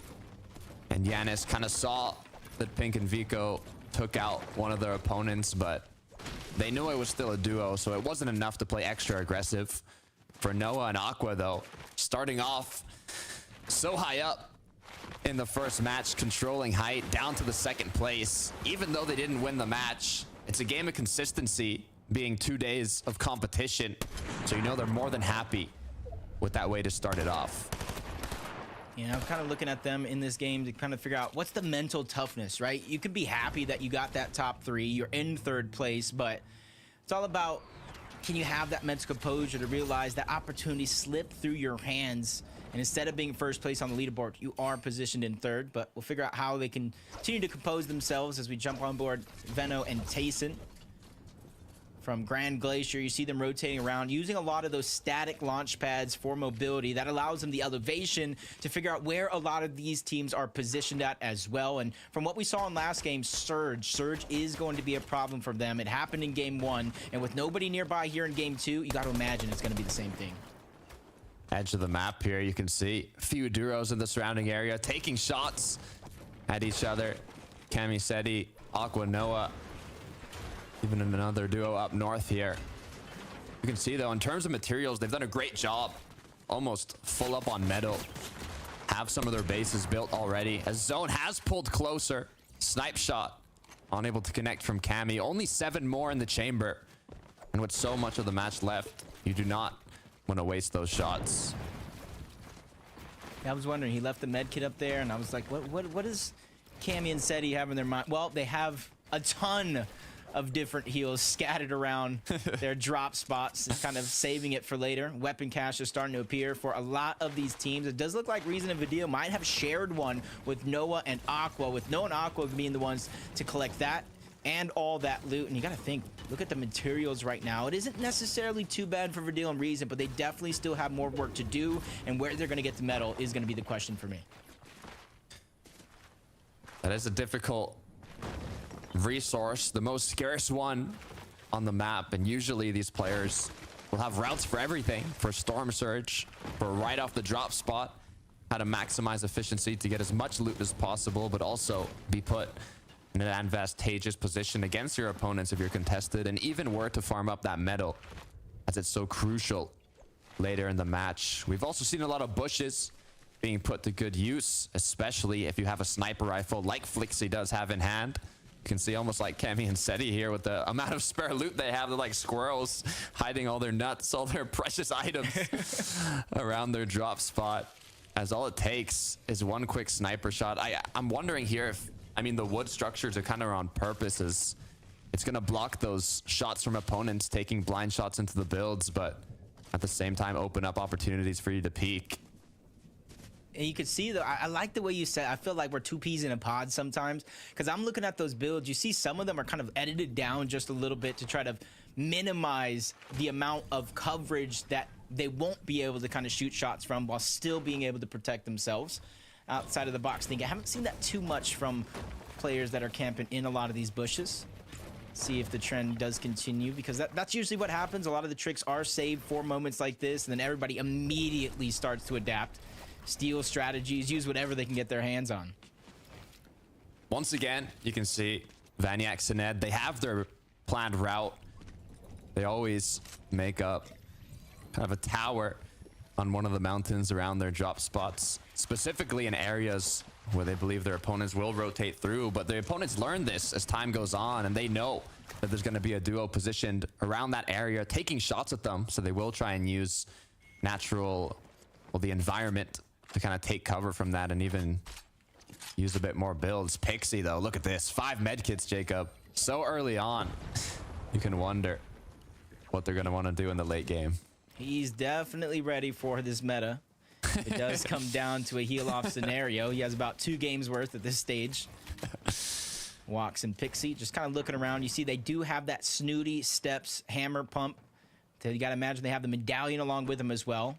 and Yanis kind of saw that Pink and Vico took out one of their opponents, but they knew it was still a duo, so it wasn't enough to play extra aggressive. For Noah and Aqua, though, starting off so high up in the first match, controlling height down to the second place. Even though they didn't win the match, it's a game of consistency, being 2 days of competition. So you know they're more than happy with that way to start it off. Yeah, I'm kind of looking at them in this game to kind of figure out what's the mental toughness, right? You could be happy that you got that top 3, you're in 3rd place, but it's all about, can you have that mental composure to realize that opportunity slipped through your hands, and instead of being 1st place on the leaderboard, you are positioned in 3rd, but we'll figure out how they can continue to compose themselves as we jump on board Veno and Tayson. From Grand Glacier, you see them rotating around, using a lot of those static launch pads for mobility. That allows them the elevation to figure out where a lot of these teams are positioned at as well. And from what we saw in last game, Surge is going to be a problem for them. It happened in game 1, and with nobody nearby here in game 2, you got to imagine it's going to be the same thing. Edge of the map here, you can see a few duos in the surrounding area taking shots at each other. Cami Seti, Aqua Noah, even another duo up north here. You can see, though, in terms of materials, they've done a great job. Almost full up on metal. Have some of their bases built already. As Zone has pulled closer. Snipe shot. Unable to connect from Cami. Only 7 more in the chamber. And with so much of the match left, you do not want to waste those shots. I was wondering, he left the med kit up there, and I was like, what does Cami and Seti have in their mind? Well, they have a ton of different heals scattered around their drop spots, kind of saving it for later. Weapon cache is starting to appear for a lot of these teams. It does look like Reason and Vidil might have shared one with Noah and Aqua, with Noah and Aqua being the ones to collect that and all that loot. And you got to think, look at the materials right now. It isn't necessarily too bad for Vidil and Reason, but they definitely still have more work to do, and where they're going to get the metal is going to be the question for me. That is a difficult resource, the most scarce one on the map, and usually these players will have routes for everything, for Storm Surge, for right off the drop spot, how to maximize efficiency to get as much loot as possible, but also be put in an advantageous position against your opponents if you're contested, and even were to farm up that metal, as it's so crucial later in the match. We've also seen a lot of bushes being put to good use, especially if you have a sniper rifle like Flixie does have in hand. You can see almost like Cami and Seti here with the amount of spare loot they have. They're like squirrels hiding all their nuts, all their precious items around their drop spot, as all it takes is one quick sniper shot. I'm wondering here if, I mean, the wood structures are kind of on purpose, as it's going to block those shots from opponents taking blind shots into the builds, but at the same time open up opportunities for you to peek. And you can see, though, I like the way you said, I feel like we're 2 peas in a pod sometimes, because I'm looking at those builds. You see some of them are kind of edited down just a little bit to try to minimize the amount of coverage that they won't be able to kind of shoot shots from while still being able to protect themselves outside of the box thing. I haven't seen that too much from players that are camping in a lot of these bushes. See if the trend does continue, because that's usually what happens. A lot of the tricks are saved for moments like this, and then everybody immediately starts to adapt. Steal strategies, use whatever they can get their hands on. Once again, you can see Vaniac, Sined, they have their planned route. They always make up kind of a tower on one of the mountains around their drop spots, specifically in areas where they believe their opponents will rotate through. But the opponents learn this as time goes on, and they know that there's going to be a duo positioned around that area taking shots at them, so they will try and use the environment to kind of take cover from that and even use a bit more builds. Pixie, though, look at this. 5 medkits, Jacob. So early on, you can wonder what they're going to want to do in the late game. He's definitely ready for this meta. It does come down to a heal-off scenario. He has about 2 games worth at this stage. Walks and Pixie just kind of looking around. You see they do have that snooty steps hammer pump. So you got to imagine they have the medallion along with them as well.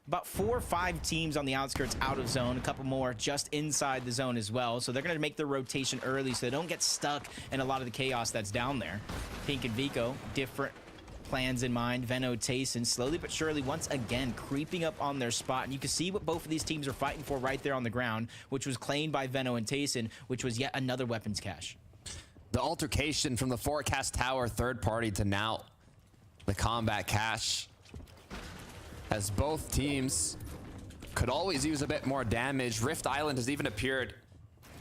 About 4 or 5 teams on the outskirts out of zone, a couple more just inside the zone as well. So they're going to make their rotation early so they don't get stuck in a lot of the chaos that's down there. Pink and Vico, different plans in mind. Venno, Tayson, slowly but surely, once again, creeping up on their spot. And you can see what both of these teams are fighting for right there on the ground, which was claimed by Venno and Tayson, which was yet another weapons cache. The altercation from the forecast tower third party to now the combat cache, as both teams could always use a bit more damage. Rift Island has even appeared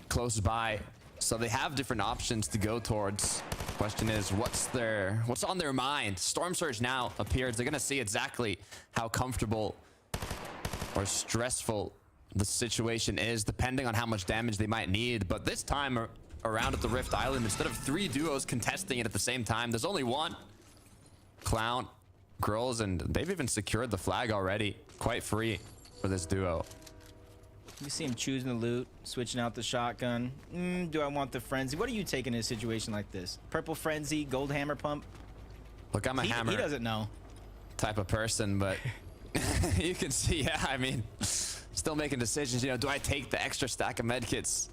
close by, so they have different options to go towards. Question is, what's on their mind? Storm Surge now appears. They're gonna see exactly how comfortable or stressful the situation is, depending on how much damage they might need. But this time around at the Rift Island, instead of 3 duos contesting it at the same time, there's only one. Clown, Girls, and they've even secured the flag already. Quite free for this duo. You see him choosing the loot, switching out the shotgun. Do I want the frenzy? What are you taking in a situation like this? Purple frenzy, gold hammer pump. Look, I'm a hammer. He doesn't know. Type of person, but you can see, yeah, I mean, still making decisions. You know, do I take the extra stack of medkits?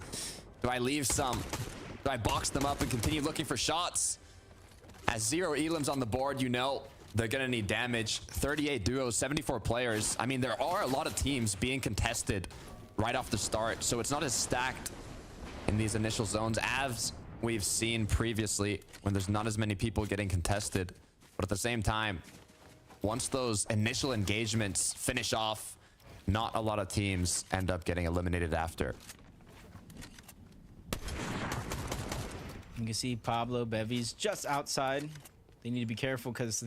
Do I leave some? Do I box them up and continue looking for shots? As 0 elims on the board, you know they're gonna need damage. 38 duos, 74 players. I mean, there are a lot of teams being contested right off the start, so it's not as stacked in these initial zones as we've seen previously when there's not as many people getting contested. But at the same time, once those initial engagements finish off, not a lot of teams end up getting eliminated after. You can see Pablo, Bevies just outside. They need to be careful because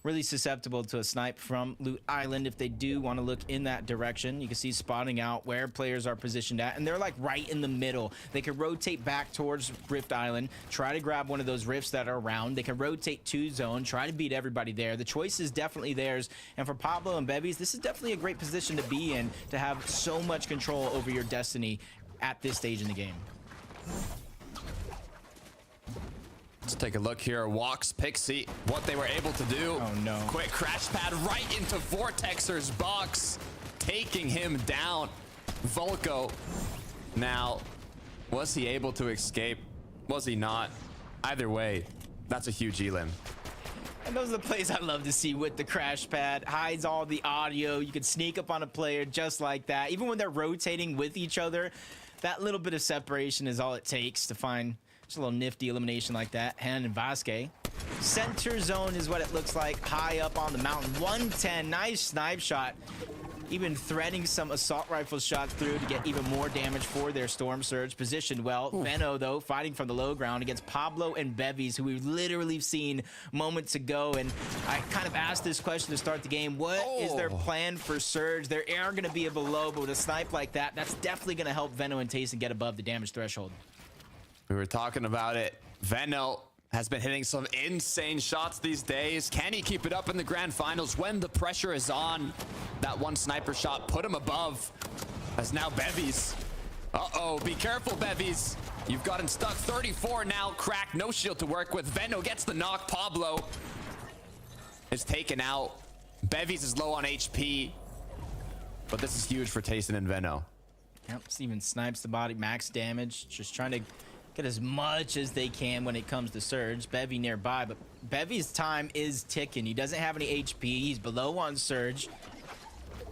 really susceptible to a snipe from Loot Island if they do want to look in that direction. You can see spotting out where players are positioned at, and they're like right in the middle. They could rotate back towards Rift Island, try to grab one of those rifts that are around. They can rotate to zone, try to beat everybody there. The choice is definitely theirs, and for Pablo and Bevies, this is definitely a great position to be in, to have so much control over your destiny at this stage in the game. Let's take a look here. Walks, Pixie, what they were able to do. Oh no. Quick crash pad right into Vortexer's box, taking him down. Volko. Now, was he able to escape? Was he not? Either way, that's a huge elim. And those are the plays I love to see with the crash pad. Hides all the audio. You can sneak up on a player just like that. Even when they're rotating with each other, that little bit of separation is all it takes to find just a little nifty elimination like that. Han and Vasquez. Center zone is what it looks like, high up on the mountain. 110, nice snipe shot. Even threading some assault rifle shots through to get even more damage for their Storm Surge. Positioned well. Venno, though, fighting from the low ground against Pablo and Bevies, who we've literally seen moments ago. And I kind of asked this question to start the game. What is their plan for Surge? There are going to be a below, but with a snipe like that, that's definitely going to help Venno and Tayson get above the damage threshold. We were talking about it. Venno has been hitting some insane shots these days. Can he keep it up in the grand finals when the pressure is on? That one sniper shot put him above. As now Bevies. Uh-oh, be careful, Bevies. You've gotten stuck. 34 now, cracked, no shield to work with. Venno gets the knock. Pablo is taken out. Bevies is low on HP. But this is huge for Tayson and Venno. Yep, Steven snipes the body, max damage. Just trying to get as much as they can when it comes to Surge. Bevy nearby, but Bevy's time is ticking. He doesn't have any HP. He's below on Surge.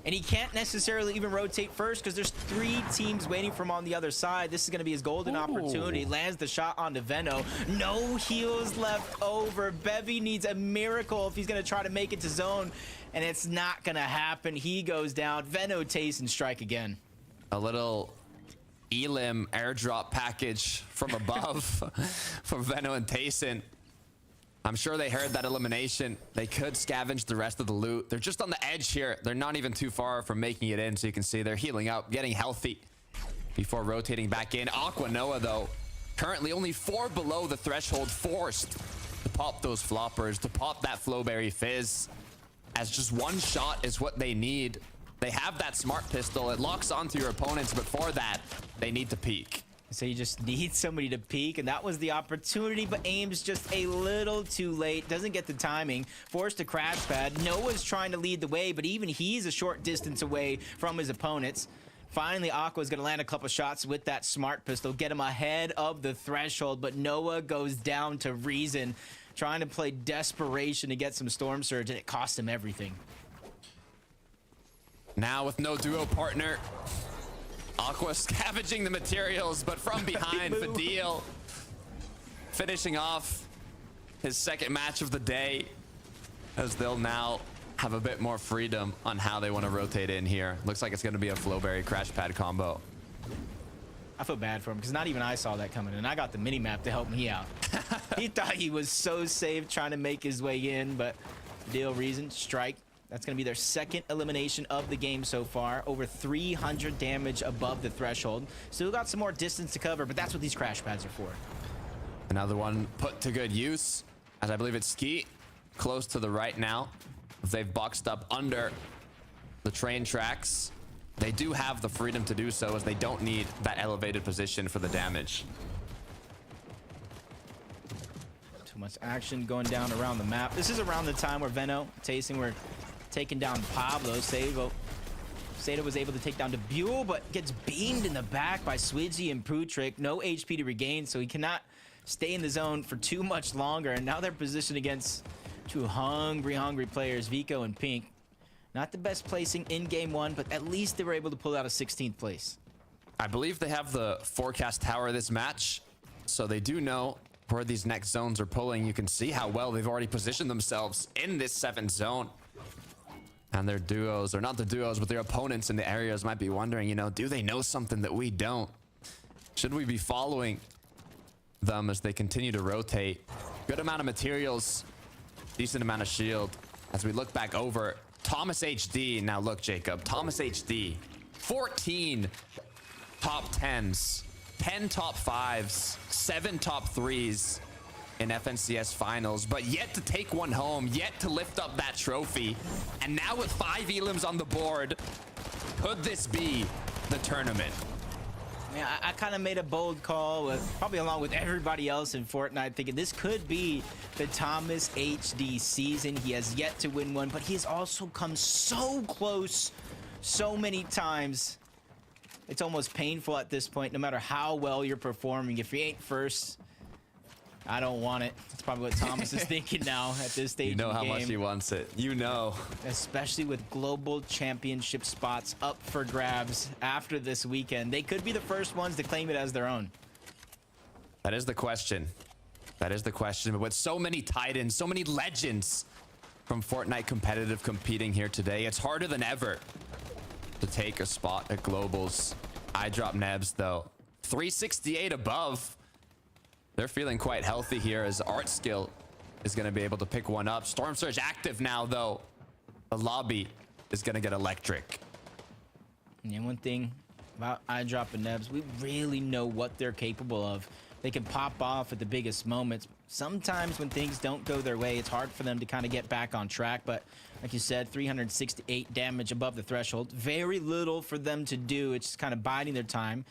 And he can't necessarily even rotate first because there's 3 teams waiting for him on the other side. This is going to be his golden opportunity. Lands the shot onto Venno. No heals left over. Bevy needs a miracle if he's going to try to make it to zone. And it's not going to happen. He goes down. Venno, Tayson strike again. A little elim airdrop package from above for Venno and Tayson. I'm sure they heard that elimination. They could scavenge the rest of the loot. They're just on the edge here. They're not even too far from making it in, so you can see they're healing up, getting healthy before rotating back in. Aqua Noah, though, currently only 4 below the threshold, forced to pop those floppers, to pop that Flowberry Fizz, as just one shot is what they need. They have that smart pistol. It locks onto your opponents, but for that, they need to peek. So you just need somebody to peek, and that was the opportunity, but aims just a little too late. Doesn't get the timing. Forced to crash pad. Noah's trying to lead the way, but even he's a short distance away from his opponents. Finally, Aqua's going to land a couple shots with that smart pistol, get him ahead of the threshold, but Noah goes down to Reason, trying to play desperation to get some Storm Surge, and it cost him everything. Now with no duo partner, Aqua scavenging the materials, but from behind, Fadil finishing off his second match of the day, as they'll now have a bit more freedom on how they want to rotate in here. Looks like it's going to be a Flowberry crash pad combo. I feel bad for him because not even I saw that coming, and I got the mini map to help me out. He thought he was so safe trying to make his way in, but Fadil, Reason, strike. That's going to be their second elimination of the game so far. Over 300 damage above the threshold. Still got some more distance to cover, but that's what these crash pads are for. Another one put to good use, as I believe it's Ski close to the right now. They've boxed up under the train tracks. They do have the freedom to do so, as they don't need that elevated position for the damage. Too much action going down around the map. This is around the time where Veno, Tayson were taking down Pablo. Sado was able to take down Debule, but gets beamed in the back by Swidzy and Pootrick. No HP to regain, so he cannot stay in the zone for too much longer. And now they're positioned against two hungry players, Vico and Pink. Not the best placing in game one, but at least they were able to pull out a 16th place. I believe they have the forecast tower this match, so they do know where these next zones are pulling. You can see how well they've already positioned themselves in this 7th zone. And their duos, or not the duos, but their opponents in the areas might be wondering, you know, do they know something that we don't? Should we be following them as they continue to rotate? Good amount of materials, decent amount of shield. As we look back over, Thomas HD. Now look, Jacob, Thomas HD, 14 top 10s, 10 top 5s, 7 top 3s in FNCS finals, but yet to take one home, yet to lift up that trophy. And now with 5 elims on the board, could this be the tournament? Yeah, I kind of made a bold call, with, probably along with everybody else in Fortnite, thinking this could be the Thomas HD season. He has yet to win one, but he has also come so close so many times. It's almost painful at this point, no matter how well you're performing. If you ain't first, I don't want it. That's probably what Thomas is thinking now at this stage. You know in the how game. much he wants it. You know. Especially with global championship spots up for grabs after this weekend. They could be the first ones to claim it as their own. That is the question. That is the question. But with so many titans, so many legends from Fortnite competitive competing here today, it's harder than ever to take a spot at globals. I drop Nebs though. 368 above. They're feeling quite healthy here, as Art Skill is going to be able to pick one up. Storm Surge active now, though. The lobby is going to get electric. And one thing about iDrop and Nebs, we really know what they're capable of. They can pop off at the biggest moments. Sometimes when things don't go their way, it's hard for them to kind of get back on track. But like you said, 368 damage above the threshold. Very little for them to do. It's just kind of biding their time,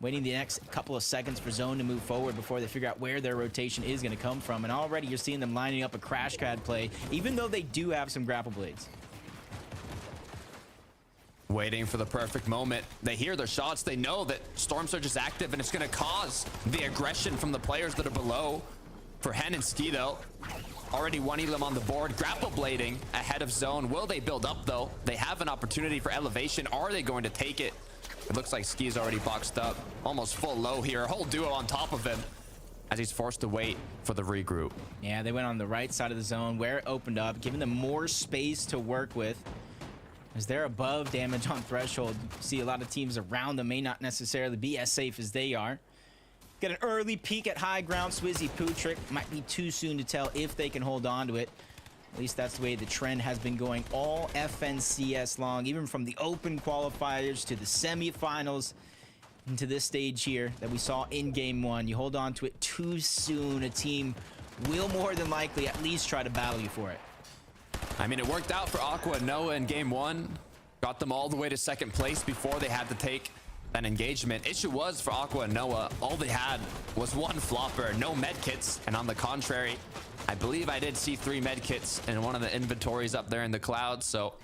waiting the next couple of seconds for Zone to move forward before they figure out where their rotation is going to come from. And already you're seeing them lining up a crash pad play, even though they do have some grapple blades. Waiting for the perfect moment. They hear their shots. They know that Storm Surge is active, and it's going to cause the aggression from the players that are below. For Hen and Ski, though, already one elim on the board. Grapple blading ahead of Zone. Will they build up, though? They have an opportunity for elevation. Are they going to take it? It looks like Ski's already boxed up. Almost full low here. A whole duo on top of him as he's forced to wait for the regroup. Yeah, they went on the right side of the zone where it opened up, giving them more space to work with. As they're above damage on threshold, you see a lot of teams around them may not necessarily be as safe as they are. Get an early peek at high ground. Swizzy Pootrick might be too soon to tell if they can hold on to it. At least that's the way the trend has been going all FNCS long, even from the open qualifiers to the semifinals into this stage here that we saw in game one. You hold on to it too soon, a team will more than likely at least try to battle you for it. I mean, it worked out for Aqua and Noah in game one. Got them all the way to second place before they had to take that engagement. Issue was for Aqua and Noah, all they had was one flopper, no medkits. And on the contrary, I believe I did see 3 medkits in one of the inventories up there in the clouds. So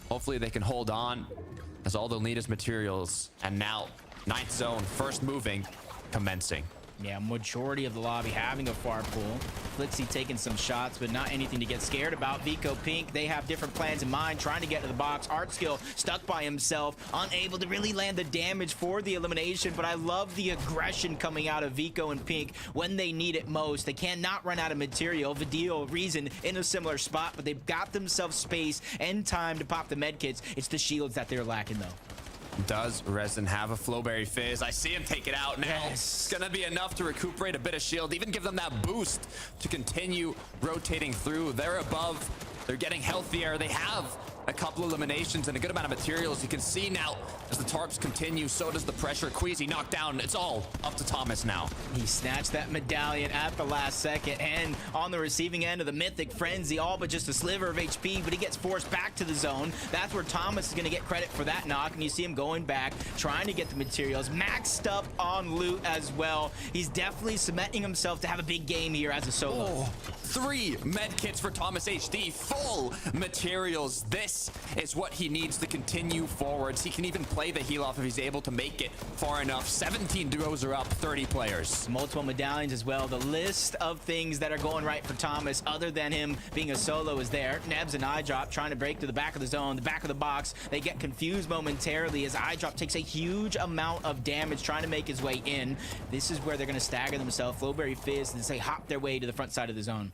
hopefully they can hold on, as all they'll need is materials. And now 9th zone, first moving, commencing. Yeah, majority of the lobby having a far pool. Flixie taking some shots, but not anything to get scared about. Vico, Pink, they have different plans in mind, trying to get to the box. Artskill stuck by himself, unable to really land the damage for the elimination, but I love the aggression coming out of Vico and Pink when they need it most. They cannot run out of material. Vidil, Reason in a similar spot, but they've got themselves space and time to pop the medkits. It's the shields that they're lacking, though. Does Resin have a Flowberry Fizz? I see him take it out now. Yes. It's gonna be enough to recuperate a bit of shield, even give them that boost to continue rotating through. They're above, they're getting healthier. They have a couple eliminations and a good amount of materials. You can see now as the tarps continue, so does the pressure. Queasy knocked down. It's all up to Thomas now. He snatched that medallion at the last second, and on the receiving end of the Mythic Frenzy, all but just a sliver of HP, but he gets forced back to the zone. That's where Thomas is going to get credit for that knock, and you see him going back, trying to get the materials, maxed up on loot as well. He's definitely cementing himself to have a big game here as a solo. Oh, 3 medkits for Thomas HD, full materials. This is what he needs to continue forwards. He can even play the heal off if he's able to make it far enough. 17 duos are up, 30 players. Multiple medallions as well. The list of things that are going right for Thomas, other than him being a solo, is there. Nebs and iDrop trying to break to the back of the zone, the back of the box. They get confused momentarily as iDrop takes a huge amount of damage trying to make his way in. This is where they're going to stagger themselves. Flowberry Fizz, and they hop their way to the front side of the zone.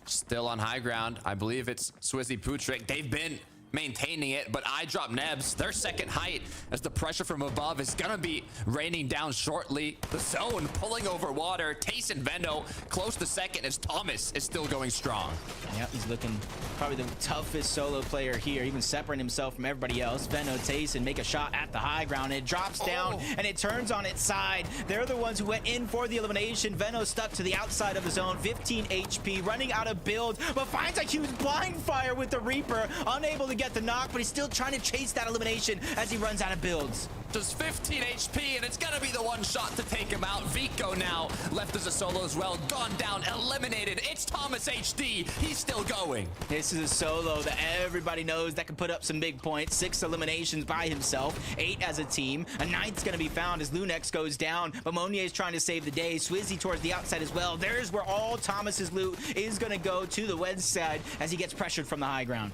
Still on high ground. I believe it's Swizzy Putrick. They've been maintaining it, but iDrop Nebs, their second height, as the pressure from above is gonna be raining down shortly. The zone pulling over water. Tace and Veno close to second as Thomas is still going strong. Yep, he's looking probably the toughest solo player here, even separating himself from everybody else. Veno, Tace, and make a shot at the high ground. It drops down and it turns on its side. They're the ones who went in for the elimination. Veno stuck to the outside of the zone, 15 HP, running out of build, but finds a huge blind fire with the Reaper, unable to get the knock, but he's still trying to chase that elimination as he runs out of builds. Just 15 HP, and it's gonna be the one shot to take him out. Vico now left as a solo as well, gone down, eliminated. It's Thomas HD. He's still going. This is a solo that everybody knows that can put up some big points. 6 eliminations by himself, 8 as a team. A 9th's gonna be found as Lunex goes down, but Monier is trying to save the day. Swizzy towards the outside as well. There's where all Thomas's loot is gonna go, to the west side as he gets pressured from the high ground.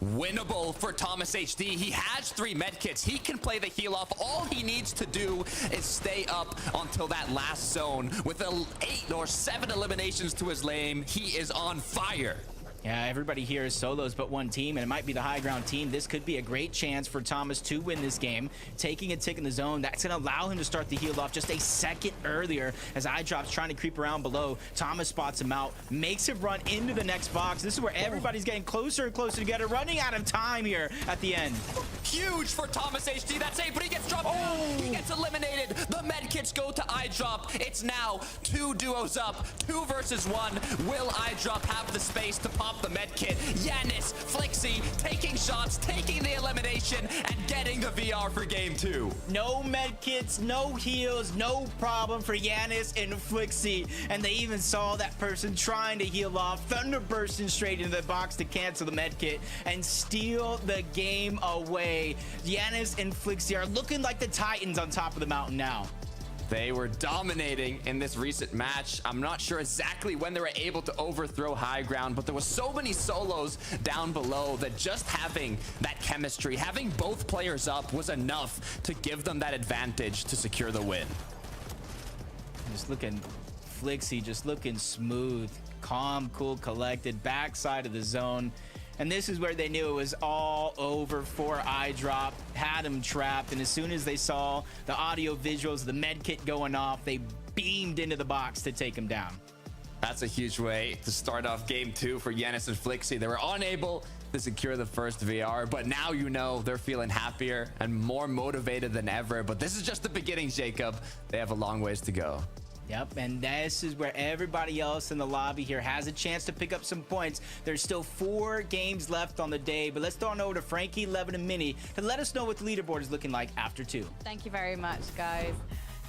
Winnable for Thomas HD. He has 3 medkits. He can play the heal off. All he needs to do is stay up until that last zone. With 8 or 7 eliminations to his lane, he is on fire. Yeah, everybody here is solos but one team, and it might be the high ground team. This could be a great chance for Thomas to win this game. Taking a tick in the zone, that's going to allow him to start the heal off just a second earlier as iDrop's trying to creep around below. Thomas spots him out, makes him run into the next box. This is where everybody's getting closer and closer together, running out of time here at the end. Huge for Thomas HD. That's 8, but he gets dropped down. He gets eliminated. The medkits go to iDrop. It's now 2 duos up, 2 versus 1. Will iDrop have the space to pop the medkit? Yanis, Flixie taking shots, taking the elimination, and getting the VR for game 2. No medkits, no heals, no problem for Yanis and Flixie. And they even saw that person trying to heal off, thunder bursting straight into the box to cancel the medkit and steal the game away. Yanis and Flixie are looking like the Titans on top of the mountain now. They were dominating in this recent match. I'm not sure exactly when they were able to overthrow high ground, but there was so many solos down below that just having that chemistry, having both players up, was enough to give them that advantage to secure the win. Just looking, Flixie just looking smooth, calm, cool, collected, backside of the zone. And this is where they knew it was all over for iDrop. Had him trapped, and as soon as they saw the audio visuals, the medkit going off, they beamed into the box to take him down. That's a huge way to start off game 2 for Yanis and Flixie. They were unable to secure the first VR, but now you know they're feeling happier and more motivated than ever. But this is just the beginning, Jacob. They have a long ways to go. Yep, and this is where everybody else in the lobby here has a chance to pick up some points. There's still 4 games left on the day, but let's throw on over to Frankie, Levin, and Minnie to let us know what the leaderboard is looking like after 2. Thank you very much, guys.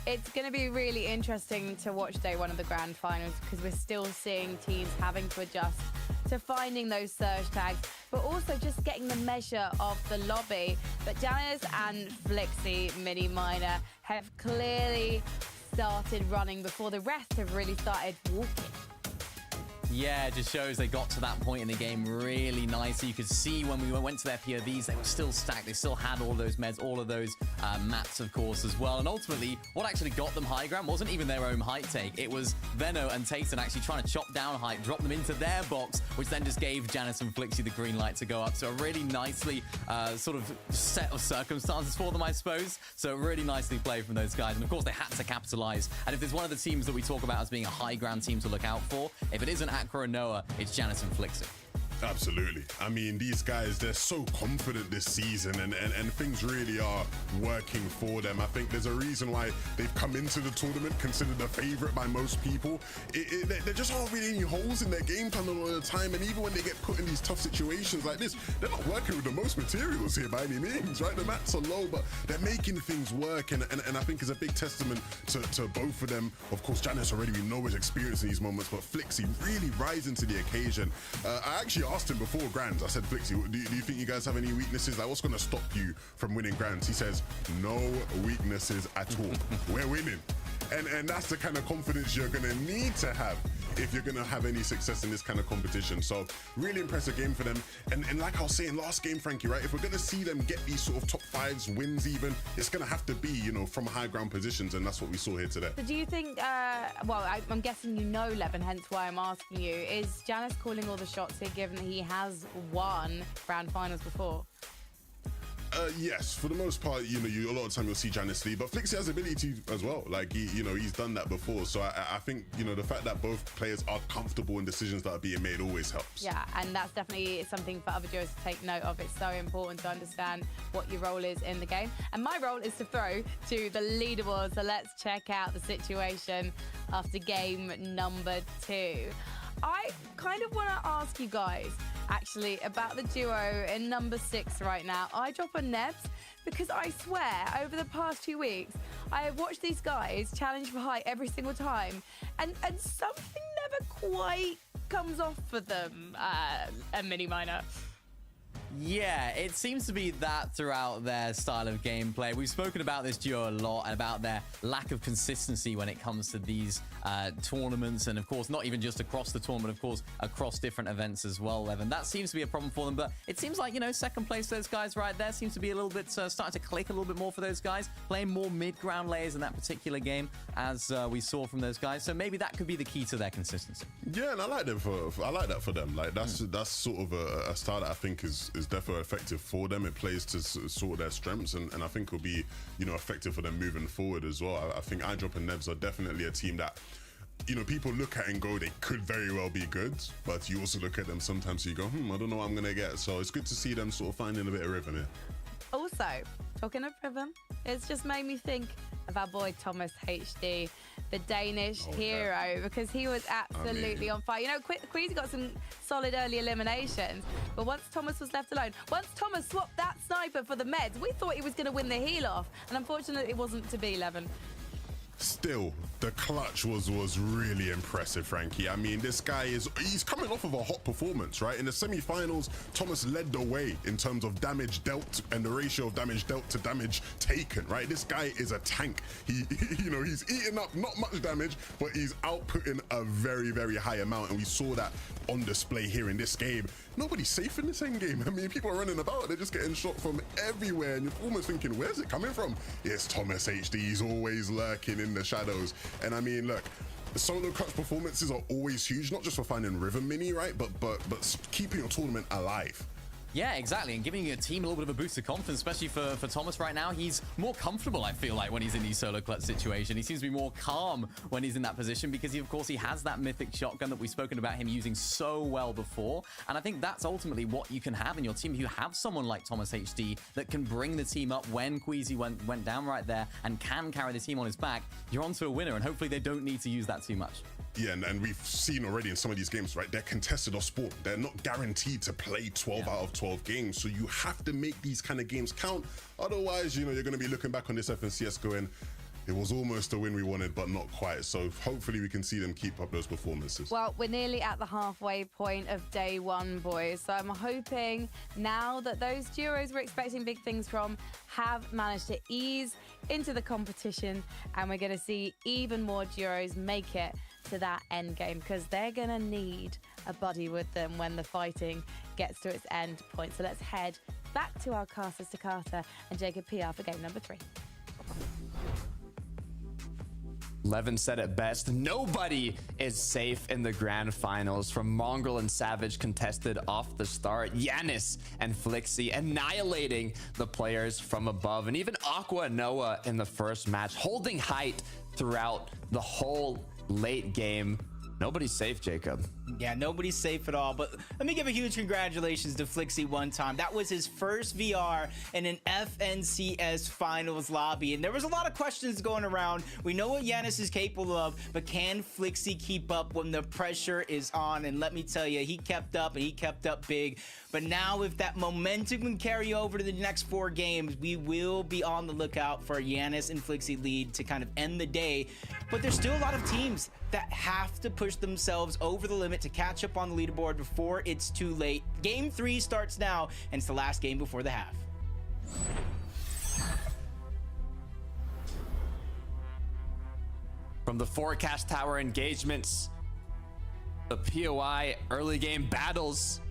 It's going to be really interesting to watch day 1 of the grand finals because we're still seeing teams having to adjust to finding those surge tags, but also just getting the measure of the lobby. But Janice and Flixie Mini Miner have clearly started running before the rest have really started walking. Yeah, it just shows they got to that point in the game really nicely. You could see when we went to their POVs, they were still stacked. They still had all those meds, all of those mats, of course, as well. And ultimately, what actually got them high ground wasn't even their own height take. It was Venno and Tayson actually trying to chop down height, drop them into their box, which then just gave Janice and Flixie the green light to go up. So a really nicely sort of set of circumstances for them, I suppose. So really nicely played from those guys. And of course, they had to capitalize. And if there's one of the teams that we talk about as being a high ground team to look out for, if it isn't Aqua and Noah, it's Janice and Flixie. Absolutely. I mean, these guys, they're so confident this season and things really are working for them. I think there's a reason why they've come into the tournament considered a favorite by most people. There just aren't really any holes in their game plan a lot of the time, and even when they get put in these tough situations like this, they're not working with the most materials here by any means, right? The mats are low, but they're making things work, and I think it's a big testament to both of them. Of course, Janice already, we know his experience in these moments, but Flixie really rising to the occasion. I actually asked him before Grands, I said, Flixie, do you think you guys have any weaknesses? Like, what's going to stop you from winning Grands? He says, no weaknesses at all. We're winning. And that's the kind of confidence you're going to need to have if you're going to have any success in this kind of competition. So really impressive game for them. And like I was saying last game, Frankie, right? If we're going to see them get these sort of top 5s, wins even, it's going to have to be, you know, from high ground positions. And that's what we saw here today. So do you think, well, I'm guessing you know Levin, hence why I'm asking you, is Janice calling all the shots here given that he has won grand finals before? Yes, for the most part, you know, a lot of the time you'll see Janice lead, but Flixie has ability as well. Like, he's done that before. So I think, you know, the fact that both players are comfortable in decisions that are being made always helps. Yeah, and that's definitely something for other viewers to take note of. It's so important to understand what your role is in the game. And my role is to throw to the leaderboard. So let's check out the situation after game number 2. I kind of want to ask you guys, actually, about the duo in number 6 right now. I drop a Nebs because I swear, over the past 2 weeks, I have watched these guys challenge for height every single time, and something never quite comes off for them, a Mini Miner. Yeah, it seems to be that throughout their style of gameplay. We've spoken about this duo a lot and about their lack of consistency when it comes to these tournaments, and of course, not even just across the tournament, of course, across different events as well, Evan. That seems to be a problem for them, but it seems like, you know, second place those guys right there seems to be a little bit starting to click a little bit more for those guys, playing more mid-ground layers in that particular game, as we saw from those guys. So maybe that could be the key to their consistency. Yeah, and I like that for them. Like, that's sort of a style that I think is definitely effective for them. It plays to sort of their strengths, and I think it'll be, you know, effective for them moving forward as well. I think iDrop and Nebs are definitely a team that, you know, people look at and go, they could very well be good, but you also look at them sometimes, you go, I don't know what I'm gonna get. So it's good to see them sort of finding a bit of rhythm here. Also, talking of rhythm, it's just made me think of our boy Thomas HD, the Danish hero, because he was absolutely on fire. You know, Queasy got some solid early eliminations, but once Thomas was left alone, once Thomas swapped that sniper for the meds, we thought he was going to win the heal off, and unfortunately it wasn't to be, Levin. Still, the clutch was really impressive, Frankie. I mean, this guy he's coming off of a hot performance, right? In the semi-finals, Thomas led the way in terms of damage dealt and the ratio of damage dealt to damage taken, right? This guy is a tank. He you know, he's eating up not much damage, but he's outputting a very, very high amount, and we saw that on display here in this game. Nobody's safe in this end game. I mean, people are running about, they're just getting shot from everywhere, and you're almost thinking, where's it coming from? It's Thomas HD, he's always lurking in the shadows. And I mean, look, the solo clutch performances are always huge, not just for finding rhythm, Mini, right? But keeping your tournament alive. Yeah, exactly, and giving your team a little bit of a boost of confidence, especially for Thomas right now. He's more comfortable, I feel like, when he's in these solo clutch situation. He seems to be more calm when he's in that position because, of course, he has that mythic shotgun that we've spoken about him using so well before. And I think that's ultimately what you can have in your team. If you have someone like Thomas HD that can bring the team up when Queasy went down right there and can carry the team on his back, you're onto a winner, and hopefully they don't need to use that too much. Yeah, and we've seen already in some of these games, right? They're contested or spawn. They're not guaranteed to play 12 out of 12 games. So you have to make these kind of games count. Otherwise, you know, you're going to be looking back on this FNCS going, it was almost a win we wanted, but not quite. So hopefully we can see them keep up those performances. Well, we're nearly at the halfway point of day one, boys. So I'm hoping now that those duos we're expecting big things from have managed to ease into the competition, and we're going to see even more duos make it to that end game, because they're going to need a buddy with them when the fighting gets to its end point. So let's head back to our casters to Carter and Jacob PR for game number 3. Levin said it best. Nobody is safe in the grand finals. From Mongrel and Savage contested off the start. Yanis and Flixie annihilating the players from above. And even Aqua and Noah in the first match, holding height throughout the whole late game. Nobody's safe, Jacob. Yeah, nobody's safe at all. But let me give a huge congratulations to Flixie one time. That was his first VR in an FNCS finals lobby. And there was a lot of questions going around. We know what Yanis is capable of, but can Flixie keep up when the pressure is on? And let me tell you, he kept up, and he kept up big. But now if that momentum can carry over to the next 4 games, we will be on the lookout for Yanis and Flixie lead to kind of end the day. But there's still a lot of teams that have to push themselves over the limit to catch up on the leaderboard before it's too late. Game 3 starts now, and it's the last game before the half. From the forecast tower engagements, the POI early game battles,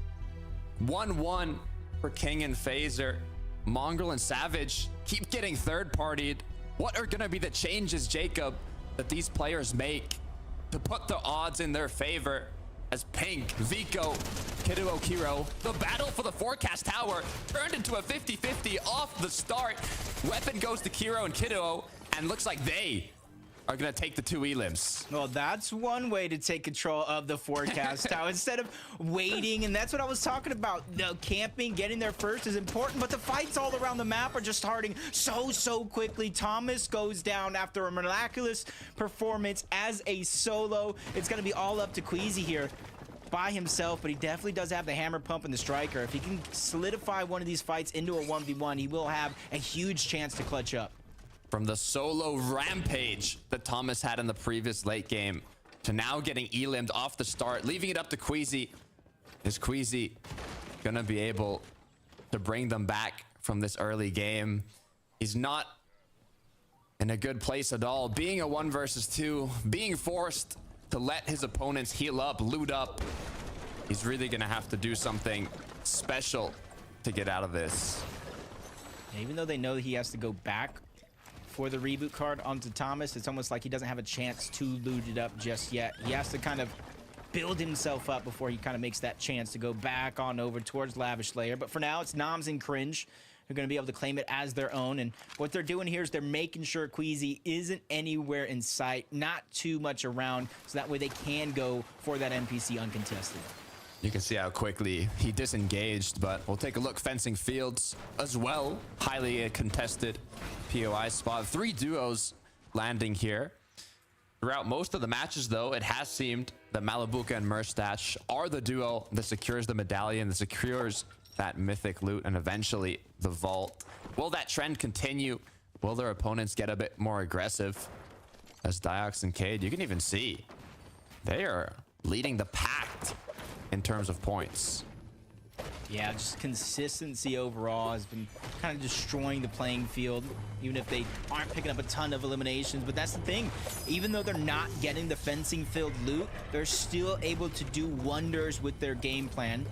1-1 for King and Phaser. Mongrel and Savage keep getting third-partied. What are gonna be the changes, Jacob, that these players make to put the odds in their favor as Pink, Vico, Kiduo, Kiro, the battle for the forecast tower turned into a 50-50 off the start. Weapon goes to Kiro and Kiduo, and looks like they are gonna take the 2 elims. Well, that's one way to take control of the forecast tower instead of waiting. And that's what I was talking about. The camping, getting there first is important, but the fights all around the map are just starting so quickly. Thomas goes down after a miraculous performance as a solo. It's gonna be all up to Queasy here by himself, but he definitely does have the hammer pump and the striker. If he can solidify one of these fights into a 1v1, he will have a huge chance to clutch up. From the solo rampage that Thomas had in the previous late game to now getting elimed off the start, leaving it up to Queasy. Is Queasy gonna be able to bring them back from this early game? He's not in a good place at all. Being a 1 versus 2, being forced to let his opponents heal up, loot up. He's really gonna have to do something special to get out of this. Even though they know he has to go back for the reboot card onto Thomas, it's almost like he doesn't have a chance to loot it up just yet. He has to kind of build himself up before he kind of makes that chance to go back on over towards Lavish Layer. But for now, it's Noms and Cringe who are going to be able to claim it as their own. And what they're doing here is they're making sure Queasy isn't anywhere in sight, not too much around, so that way they can go for that NPC uncontested. You can see how quickly he disengaged, but we'll take a look. Fencing Fields as well. Highly contested POI spot. 3 duos landing here. Throughout most of the matches, though, it has seemed that Malabuka and Murstache are the duo that secures the medallion, that secures that mythic loot, and eventually the vault. Will that trend continue? Will their opponents get a bit more aggressive? As Diox and Cade, you can even see they are leading the pack in terms of points. Yeah, just consistency overall has been kind of destroying the playing field, even if they aren't picking up a ton of eliminations. But that's the thing, even though they're not getting the fencing field loot, they're still able to do wonders with their game plan.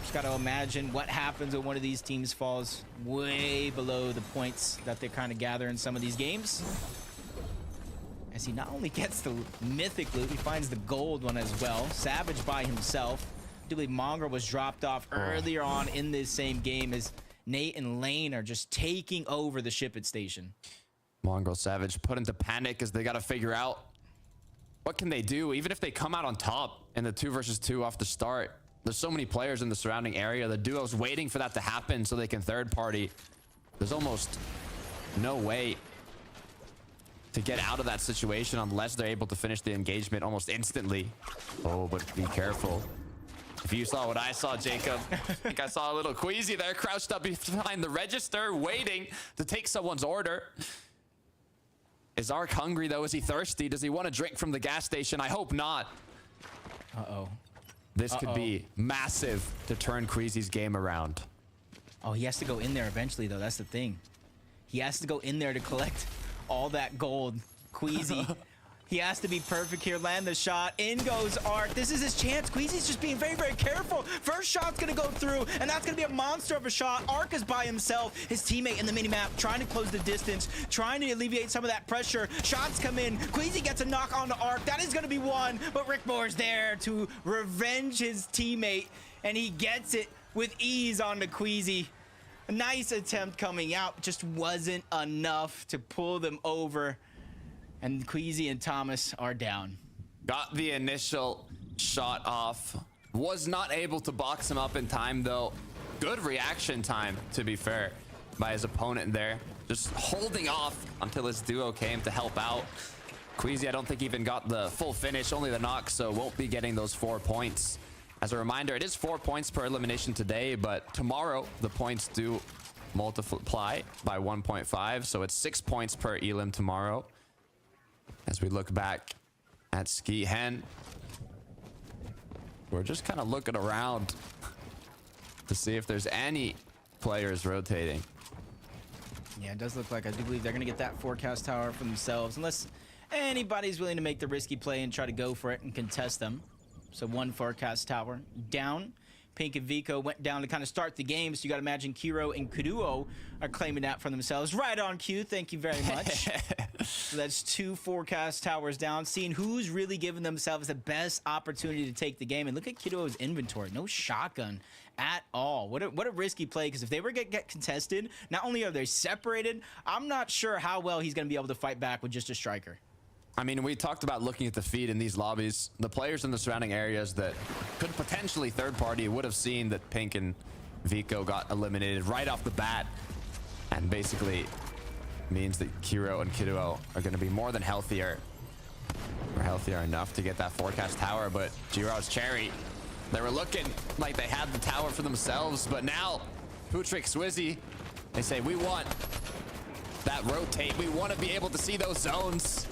Just got to imagine what happens when one of these teams falls way below the points that they kind of gather in some of these games. As he not only gets the mythic loot, he finds the gold one as well. Savage by himself. do believe Mongrel was dropped off earlier on in this same game as Nate and Lane are just taking over the ship at station. Mongrel Savage put into panic as they got to figure out what can they do. Even if they come out on top in the 2 versus 2 off the start, there's so many players in the surrounding area. The duo's waiting for that to happen so they can third party. There's almost no way to get out of that situation unless they're able to finish the engagement almost instantly. Oh, but be careful. If you saw what I saw, Jacob, I think I saw a little Queasy there crouched up behind the register waiting to take someone's order. Is Ark hungry though? Is he thirsty? Does he want to drink from the gas station? I hope not. Uh-oh. This could be massive to turn Queasy's game around. Oh, he has to go in there eventually, though. That's the thing. He has to go in there to collect all that gold. Queasy. He has to be perfect here. Land the shot. In goes Ark. This is his chance. Queasy's just being very, very careful. First shot's going to go through, and that's going to be a monster of a shot. Ark is by himself. His teammate in the minimap trying to close the distance, trying to alleviate some of that pressure. Shots come in. Queasy gets a knock on the Ark. That is going to be one, but Rickmore's there to revenge his teammate, and he gets it with ease on the Queasy. A nice attempt coming out, just wasn't enough to pull them over. And Queasy and Thomas are down. Got the initial shot off. Was not able to box him up in time, though. Good reaction time, to be fair, by his opponent there. Just holding off until his duo came to help out. Queasy, I don't think even got the full finish, only the knock, so won't be getting those 4 points. As a reminder, it is 4 points per elimination today, but tomorrow the points do multiply by 1.5, so it's 6 points per elim tomorrow. As we look back at Ski Hen, we're just kind of looking around to see if there's any players rotating. Yeah, it does look like I do believe they're going to get that forecast tower for themselves, unless anybody's willing to make the risky play and try to go for it and contest them. So 1 forecast tower down. Pink and Vico went down to kind of start the game, so you got to imagine Kiro and Kuduo are claiming that for themselves. Right on cue, thank you very much. So that's 2 forecast towers down, seeing who's really giving themselves the best opportunity to take the game. And look at Kuduo's inventory, no shotgun at all. What a risky play, because if they were to get contested, not only are they separated, I'm not sure how well he's going to be able to fight back with just a striker. I mean, we talked about looking at the feed in these lobbies. The players in the surrounding areas that could potentially third party would have seen that Pink and Vico got eliminated right off the bat. And basically means that Kiro and Kiduo are going to be more than healthier. Or healthier enough to get that forecast tower. But Giro's Cherry, they were looking like they had the tower for themselves. But now, Putrick, Swizzy, they say, we want that rotate. We want to be able to see those zones.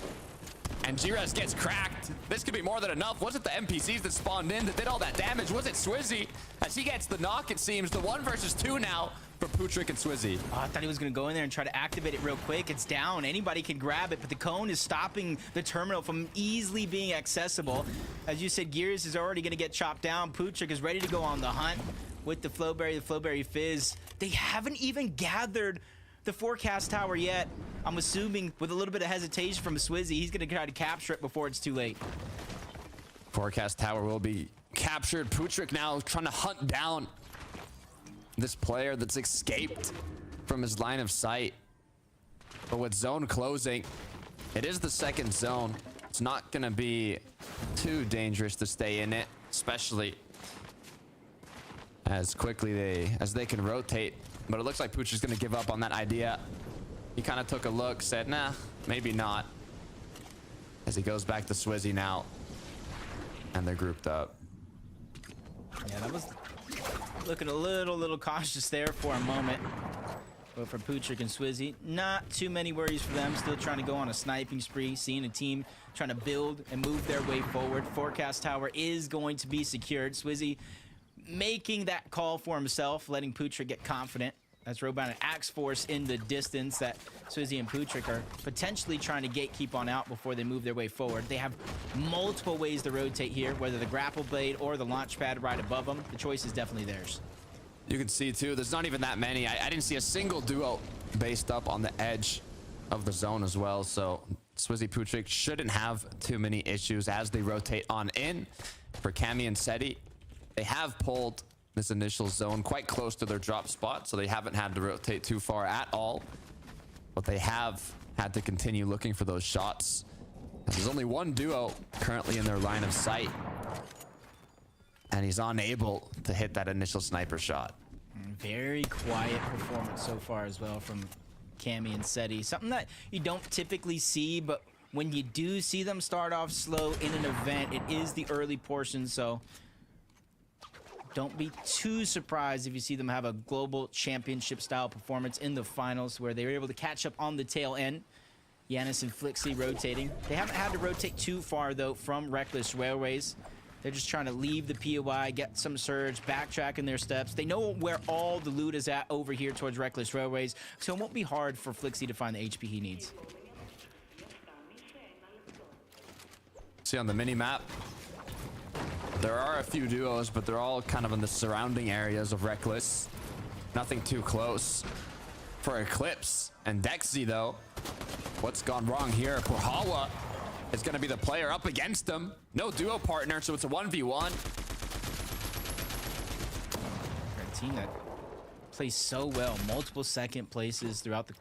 And Giras gets cracked. This could be more than enough. Was it the NPCs that spawned in that did all that damage? Was it Swizzy? As he gets the knock, it seems. The 1 versus 2 now for Putrick and Swizzy. Oh, I thought he was going to go in there and try to activate it real quick. It's down. Anybody can grab it, but the cone is stopping the terminal from easily being accessible. As you said, Gears is already going to get chopped down. Putrick is ready to go on the hunt with the Flowberry Fizz. They haven't even gathered the forecast tower yet. I'm assuming with a little bit of hesitation from Swizzy, he's going to try to capture it before it's too late. Forecast tower will be captured. Putrick now trying to hunt down this player that's escaped from his line of sight. But with zone closing, it is the second zone. It's not going to be too dangerous to stay in it, especially as quickly as they can rotate. But it looks like Putrick's going to give up on that idea. He kind of took a look, said, nah, maybe not. As he goes back to Swizzy now. And they're grouped up. Yeah, that was looking a little cautious there for a moment. But for Putrick and Swizzy, not too many worries for them. Still trying to go on a sniping spree, seeing a team trying to build and move their way forward. Forecast tower is going to be secured. Swizzy making that call for himself, letting Putrick get confident. That's Robound and Axe Force in the distance that Swizzy and Putrick are potentially trying to gatekeep on out before they move their way forward. They have multiple ways to rotate here, whether the grapple blade or the launch pad right above them. The choice is definitely theirs. You can see too, there's not even that many. I didn't see a single duo based up on the edge of the zone as well. So Swizzy Putrick shouldn't have too many issues as they rotate on in for Cammy and Seti. They have pulled this initial zone quite close to their drop spot, so they haven't had to rotate too far at all. But they have had to continue looking for those shots. There's only one duo currently in their line of sight, and he's unable to hit that initial sniper shot. Very quiet performance so far as well from Cammy and Seti. Something that you don't typically see, but when you do see them start off slow in an event, it is the early portion, so don't be too surprised if you see them have a global championship style performance in the finals where they were able to catch up on the tail end. Yanis and Flixie rotating. They haven't had to rotate too far though from Reckless Railways. They're just trying to leave the POI, get some surge, backtrack in their steps. They know where all the loot is at over here towards Reckless Railways, so it won't be hard for Flixie to find the HP he needs. See on the mini map, there are a few duos, but they're all kind of in the surrounding areas of Reckless. Nothing too close for Eclipse. And Dexy, though, what's gone wrong here? Porhawa is going to be the player up against him. No duo partner, so it's a 1v1. A team that plays so well. Multiple second places throughout the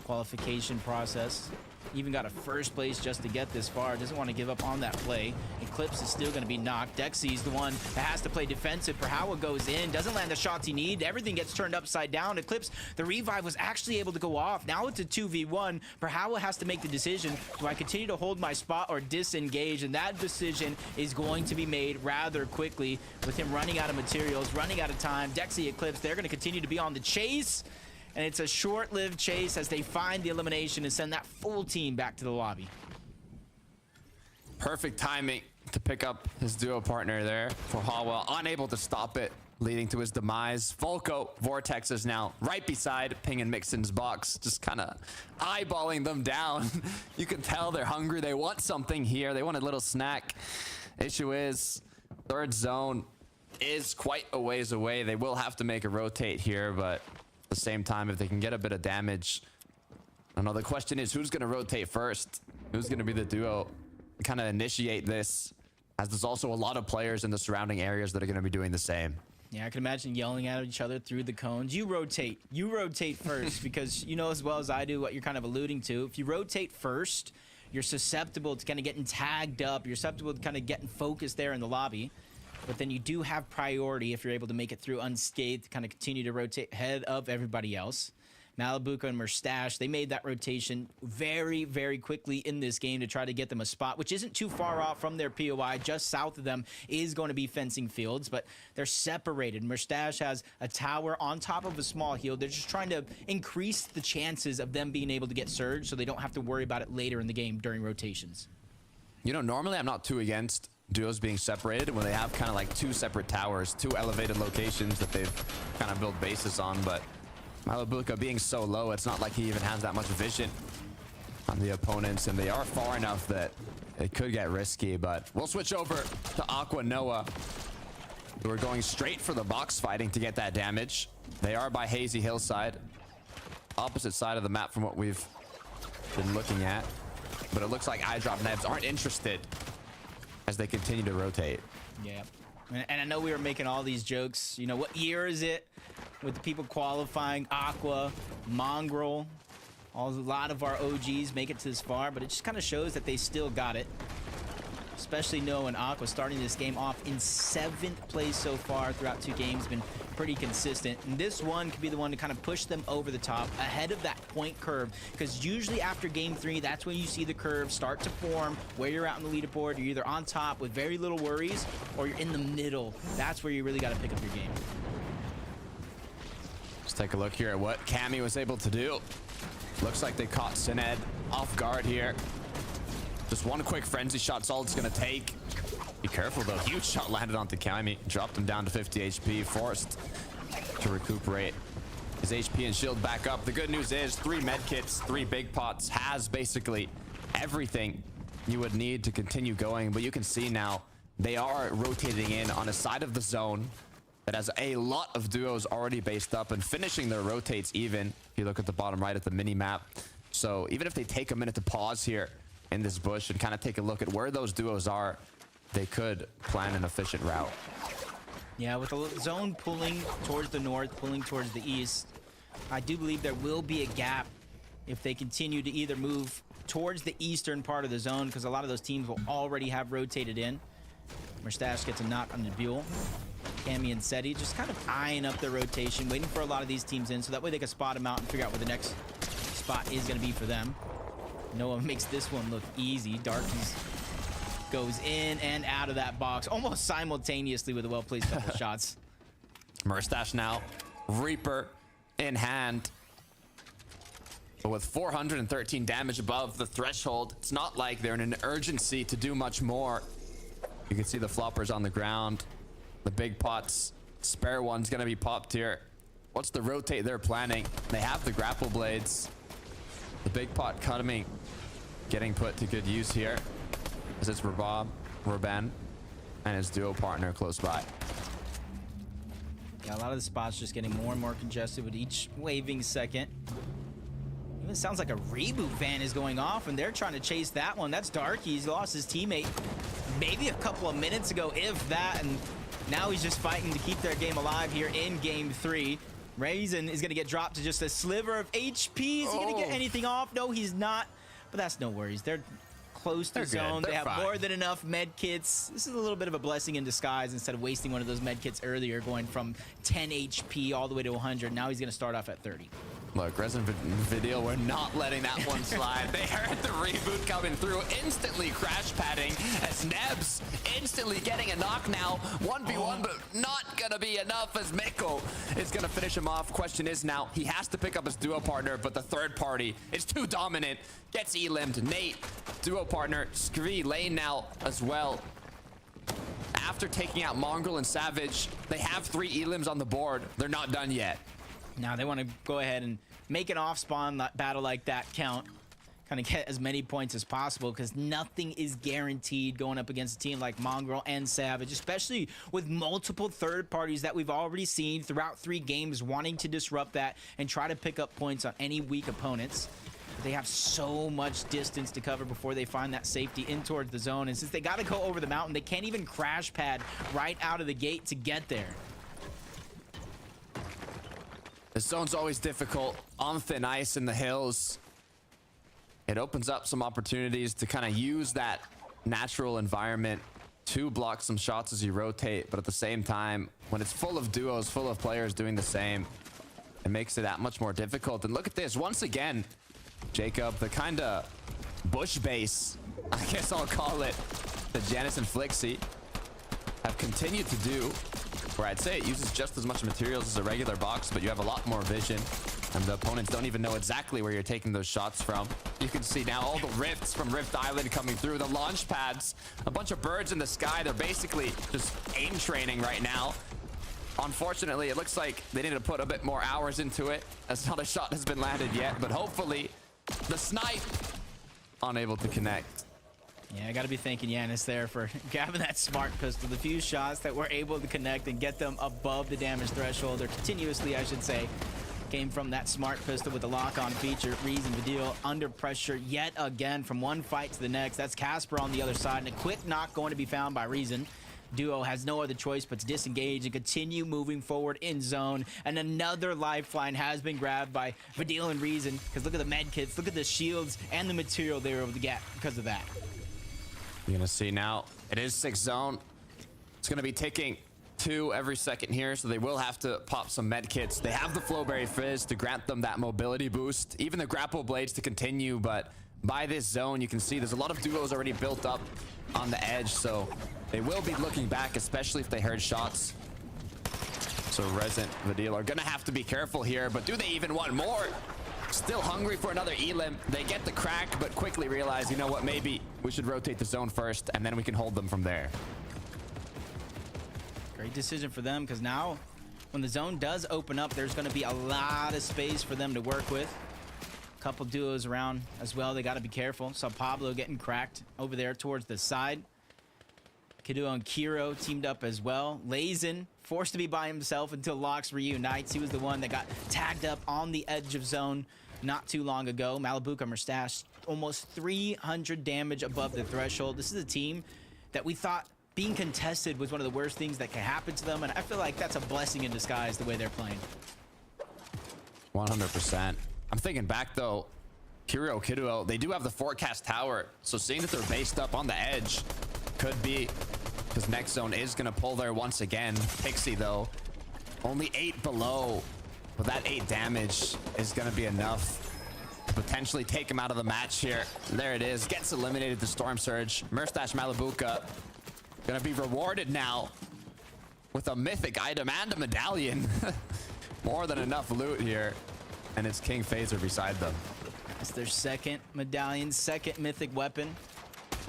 qualification process. Even got a first place just to get this far. Doesn't want to give up on that play. Eclipse is still going to be knocked. Dexy's the one that has to play defensive. Porhawa goes in, doesn't land the shots he needs. Everything gets turned upside down. Eclipse, the revive was actually able to go off. Now it's a 2v1. Porhawa has to make the decision. Do I continue to hold my spot or disengage? And that decision is going to be made rather quickly with him running out of materials, running out of time. Dexy, Eclipse, they're going to continue to be on the chase. And it's a short-lived chase as they find the elimination and send that full team back to the lobby. Perfect timing to pick up his duo partner there. Porhawa unable to stop it, leading to his demise. Volko, Vortex is now right beside Ping and Mixon's box, just kind of eyeballing them down. You can tell they're hungry. They want something here. They want a little snack. Issue is, third zone is quite a ways away. They will have to make a rotate here, but at the same time, if they can get a bit of damage, I don't know. The question is, who's going to rotate first? Who's going to be the duo? Kind of initiate this, as there's also a lot of players in the surrounding areas that are going to be doing the same. Yeah, I can imagine yelling at each other through the cones. You rotate first, because you know as well as I do what you're kind of alluding to. If you rotate first, you're susceptible to kind of getting tagged up. You're susceptible to kind of getting focused there in the lobby. But then you do have priority if you're able to make it through unscathed, to kind of continue to rotate ahead of everybody else. Malibuca and Mustache, they made that rotation very, very quickly in this game to try to get them a spot, which isn't too far off from their POI. Just south of them is going to be fencing fields, but they're separated. Mustache has a tower on top of a small hill. They're just trying to increase the chances of them being able to get surge so they don't have to worry about it later in the game during rotations. You know, normally I'm not too against duos being separated when they have kind of like two separate towers, two elevated locations that they've kind of built bases on, but Malibuca being so low, it's not like he even has that much vision on the opponents, and they are far enough that it could get risky. But we'll switch over to Aqua Noah, who are going straight for the box fighting to get that damage. They are by Hazy Hillside, opposite side of the map from what we've been looking at, but it looks like iDrop Nebs aren't interested as they continue to rotate. Yeah, and I know we were making all these jokes. You know, what year is it with the people qualifying? Aqua, Mongrel, a lot of our OGs make it to this far, but it just kind of shows that they still got it. Especially knowing Aqua starting this game off in 7th place so far throughout 2 games, been pretty consistent. And this one could be the one to kind of push them over the top ahead of that point curve, because usually after game 3, that's when you see the curve start to form where you're out on the leaderboard. You're either on top with very little worries, or you're in the middle. That's where you really got to pick up your game. Let's take a look here at what Cammy was able to do. Looks like they caught Sined off guard here. Just one quick frenzy shot's all it's gonna take. Be careful though, huge shot landed onto Cammy. Dropped him down to 50 HP, forced to recuperate his HP and shield back up. The good news is 3 medkits, 3 big pots, has basically everything you would need to continue going. But you can see now they are rotating in on a side of the zone that has a lot of duos already based up and finishing their rotates even. If you look at the bottom right at the mini map. So even if they take a minute to pause here in this bush and kind of take a look at where those duos are, they could plan an efficient route. Yeah, with the zone pulling towards the north, pulling towards the east, I do believe there will be a gap if they continue to either move towards the eastern part of the zone, because a lot of those teams will already have rotated in. Mustache gets a knock on the duel. Cammy and Seti just kind of eyeing up their rotation, waiting for a lot of these teams in, so that way they can spot them out and figure out where the next spot is going to be for them. Noah makes this one look easy. Darkies goes in and out of that box almost simultaneously with a well-placed couple shots. Mustache now, Reaper in hand. But with 413 damage above the threshold, it's not like they're in an urgency to do much more. You can see the floppers on the ground. The big pots, spare one's gonna be popped here. What's the rotate they're planning? They have the grapple blades. The big pot coming, getting put to good use here. As it's Ruben and his duo partner close by. Yeah, a lot of the spots just getting more and more congested with each waving second. Even sounds like a reboot van is going off, and they're trying to chase that one. That's Dark. He's lost his teammate maybe a couple of minutes ago, if that, and now he's just fighting to keep their game alive here in game 3. Raisin is going to get dropped to just a sliver of HP. Is he going to get anything off? No, he's not, but that's no worries. They're close to zone. They have more than enough med kits. This is a little bit of a blessing in disguise. Instead of wasting one of those med kits earlier, going from 10 HP all the way to 100, now he's going to start off at 30. Look, Resident Vidil, we're not letting that one slide. They heard the reboot coming through, instantly crash padding as Nebs instantly getting a knock now. 1v1, but not gonna be enough as Miko is gonna finish him off. Question is now, he has to pick up his duo partner, but the third party is too dominant. Gets elimed. Nate, duo partner, Scree lane now as well. After taking out Mongrel and Savage, they have 3 elims on the board. They're not done yet. Now they want to go ahead and make an off-spawn battle like that count. Kind of get as many points as possible, because nothing is guaranteed going up against a team like Mongrel and Savage, especially with multiple third parties that we've already seen throughout 3 games wanting to disrupt that and try to pick up points on any weak opponents. They have so much distance to cover before they find that safety in towards the zone, and since they got to go over the mountain, they can't even crash pad right out of the gate to get there. The zone's always difficult on thin ice in the hills. It opens up some opportunities to kind of use that natural environment to block some shots as you rotate, but at the same time, when it's full of duos, full of players doing the same, it makes it that much more difficult. And look at this, once again, Jacob, the kind of bush base, I guess I'll call it, that Janice and Flixie have continued to do, where I'd say it uses just as much materials as a regular box, but you have a lot more vision, and the opponents don't even know exactly where you're taking those shots from. You can see now all the rifts from Rift Island coming through, the launch pads, a bunch of birds in the sky. They're basically just aim training right now. Unfortunately, it looks like they need to put a bit more hours into it, as not a shot has been landed yet, but hopefully the snipe unable to connect. Yeah, I got to be thanking Yanis there for grabbing that smart pistol. The few shots that were able to connect and get them above the damage threshold, or continuously, I should say, came from that smart pistol with the lock-on feature. Reason to deal under pressure yet again from one fight to the next. That's Casper on the other side, and a quick knock going to be found by Reason. Duo has no other choice but to disengage and continue moving forward in zone. And another lifeline has been grabbed by Vidil and Reason, because look at the med kits, look at the shields and the material they were able to get because of that. You're gonna see now, it is 6 zone. It's gonna be ticking 2 every second here, so they will have to pop some med kits. They have the Flowberry Fizz to grant them that mobility boost, even the grapple blades to continue, but by this zone, you can see there's a lot of duos already built up on the edge, so they will be looking back, especially if they heard shots. So Resident Vidil are gonna have to be careful here, but do they even want more? Still hungry for another elim. They get the crack, but quickly realize, you know what, maybe we should rotate the zone first, and then we can hold them from there. Great decision for them, because now when the zone does open up, there's going to be a lot of space for them to work with. A couple duos around as well. They got to be careful. Saw Pablo getting cracked over there towards the side. Kiduo and Kiro teamed up as well. Lazen forced to be by himself until Lox reunites. He was the one that got tagged up on the edge of zone not too long ago. Malibuka Mustache, almost 300 damage above the threshold. This is a team that we thought being contested was one of the worst things that can happen to them, and I feel like that's a blessing in disguise the way they're playing. 100%. I'm thinking back though, Kirio Kiduo, they do have the forecast tower, so seeing that they're based up on the edge could be, because next zone is going to pull there once again. Pixie though, only 8 below, but that 8 damage is going to be enough to potentially take him out of the match here. There it is, gets eliminated the Storm Surge. Merstash Malibuka going to be rewarded now with a mythic item and a medallion. More than enough loot here, and it's King Phaser beside them. It's their second medallion, second mythic weapon.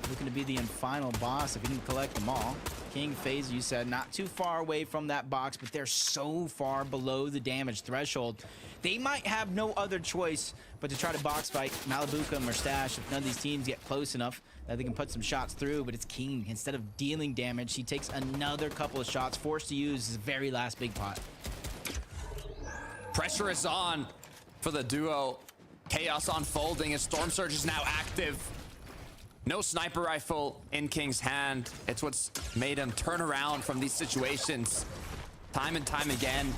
Looking to be the final boss if he didn't collect them all. King Phaser, you said, not too far away from that box, but they're so far below the damage threshold. They might have no other choice but to try to box fight Malibuka and Merstash if none of these teams get close enough that they can put some shots through, but it's King. Instead of dealing damage, he takes another couple of shots, forced to use his very last big pot. Pressure is on for the duo. Chaos unfolding as Storm Surge is now active. No sniper rifle in King's hand. It's what's made him turn around from these situations time and time again.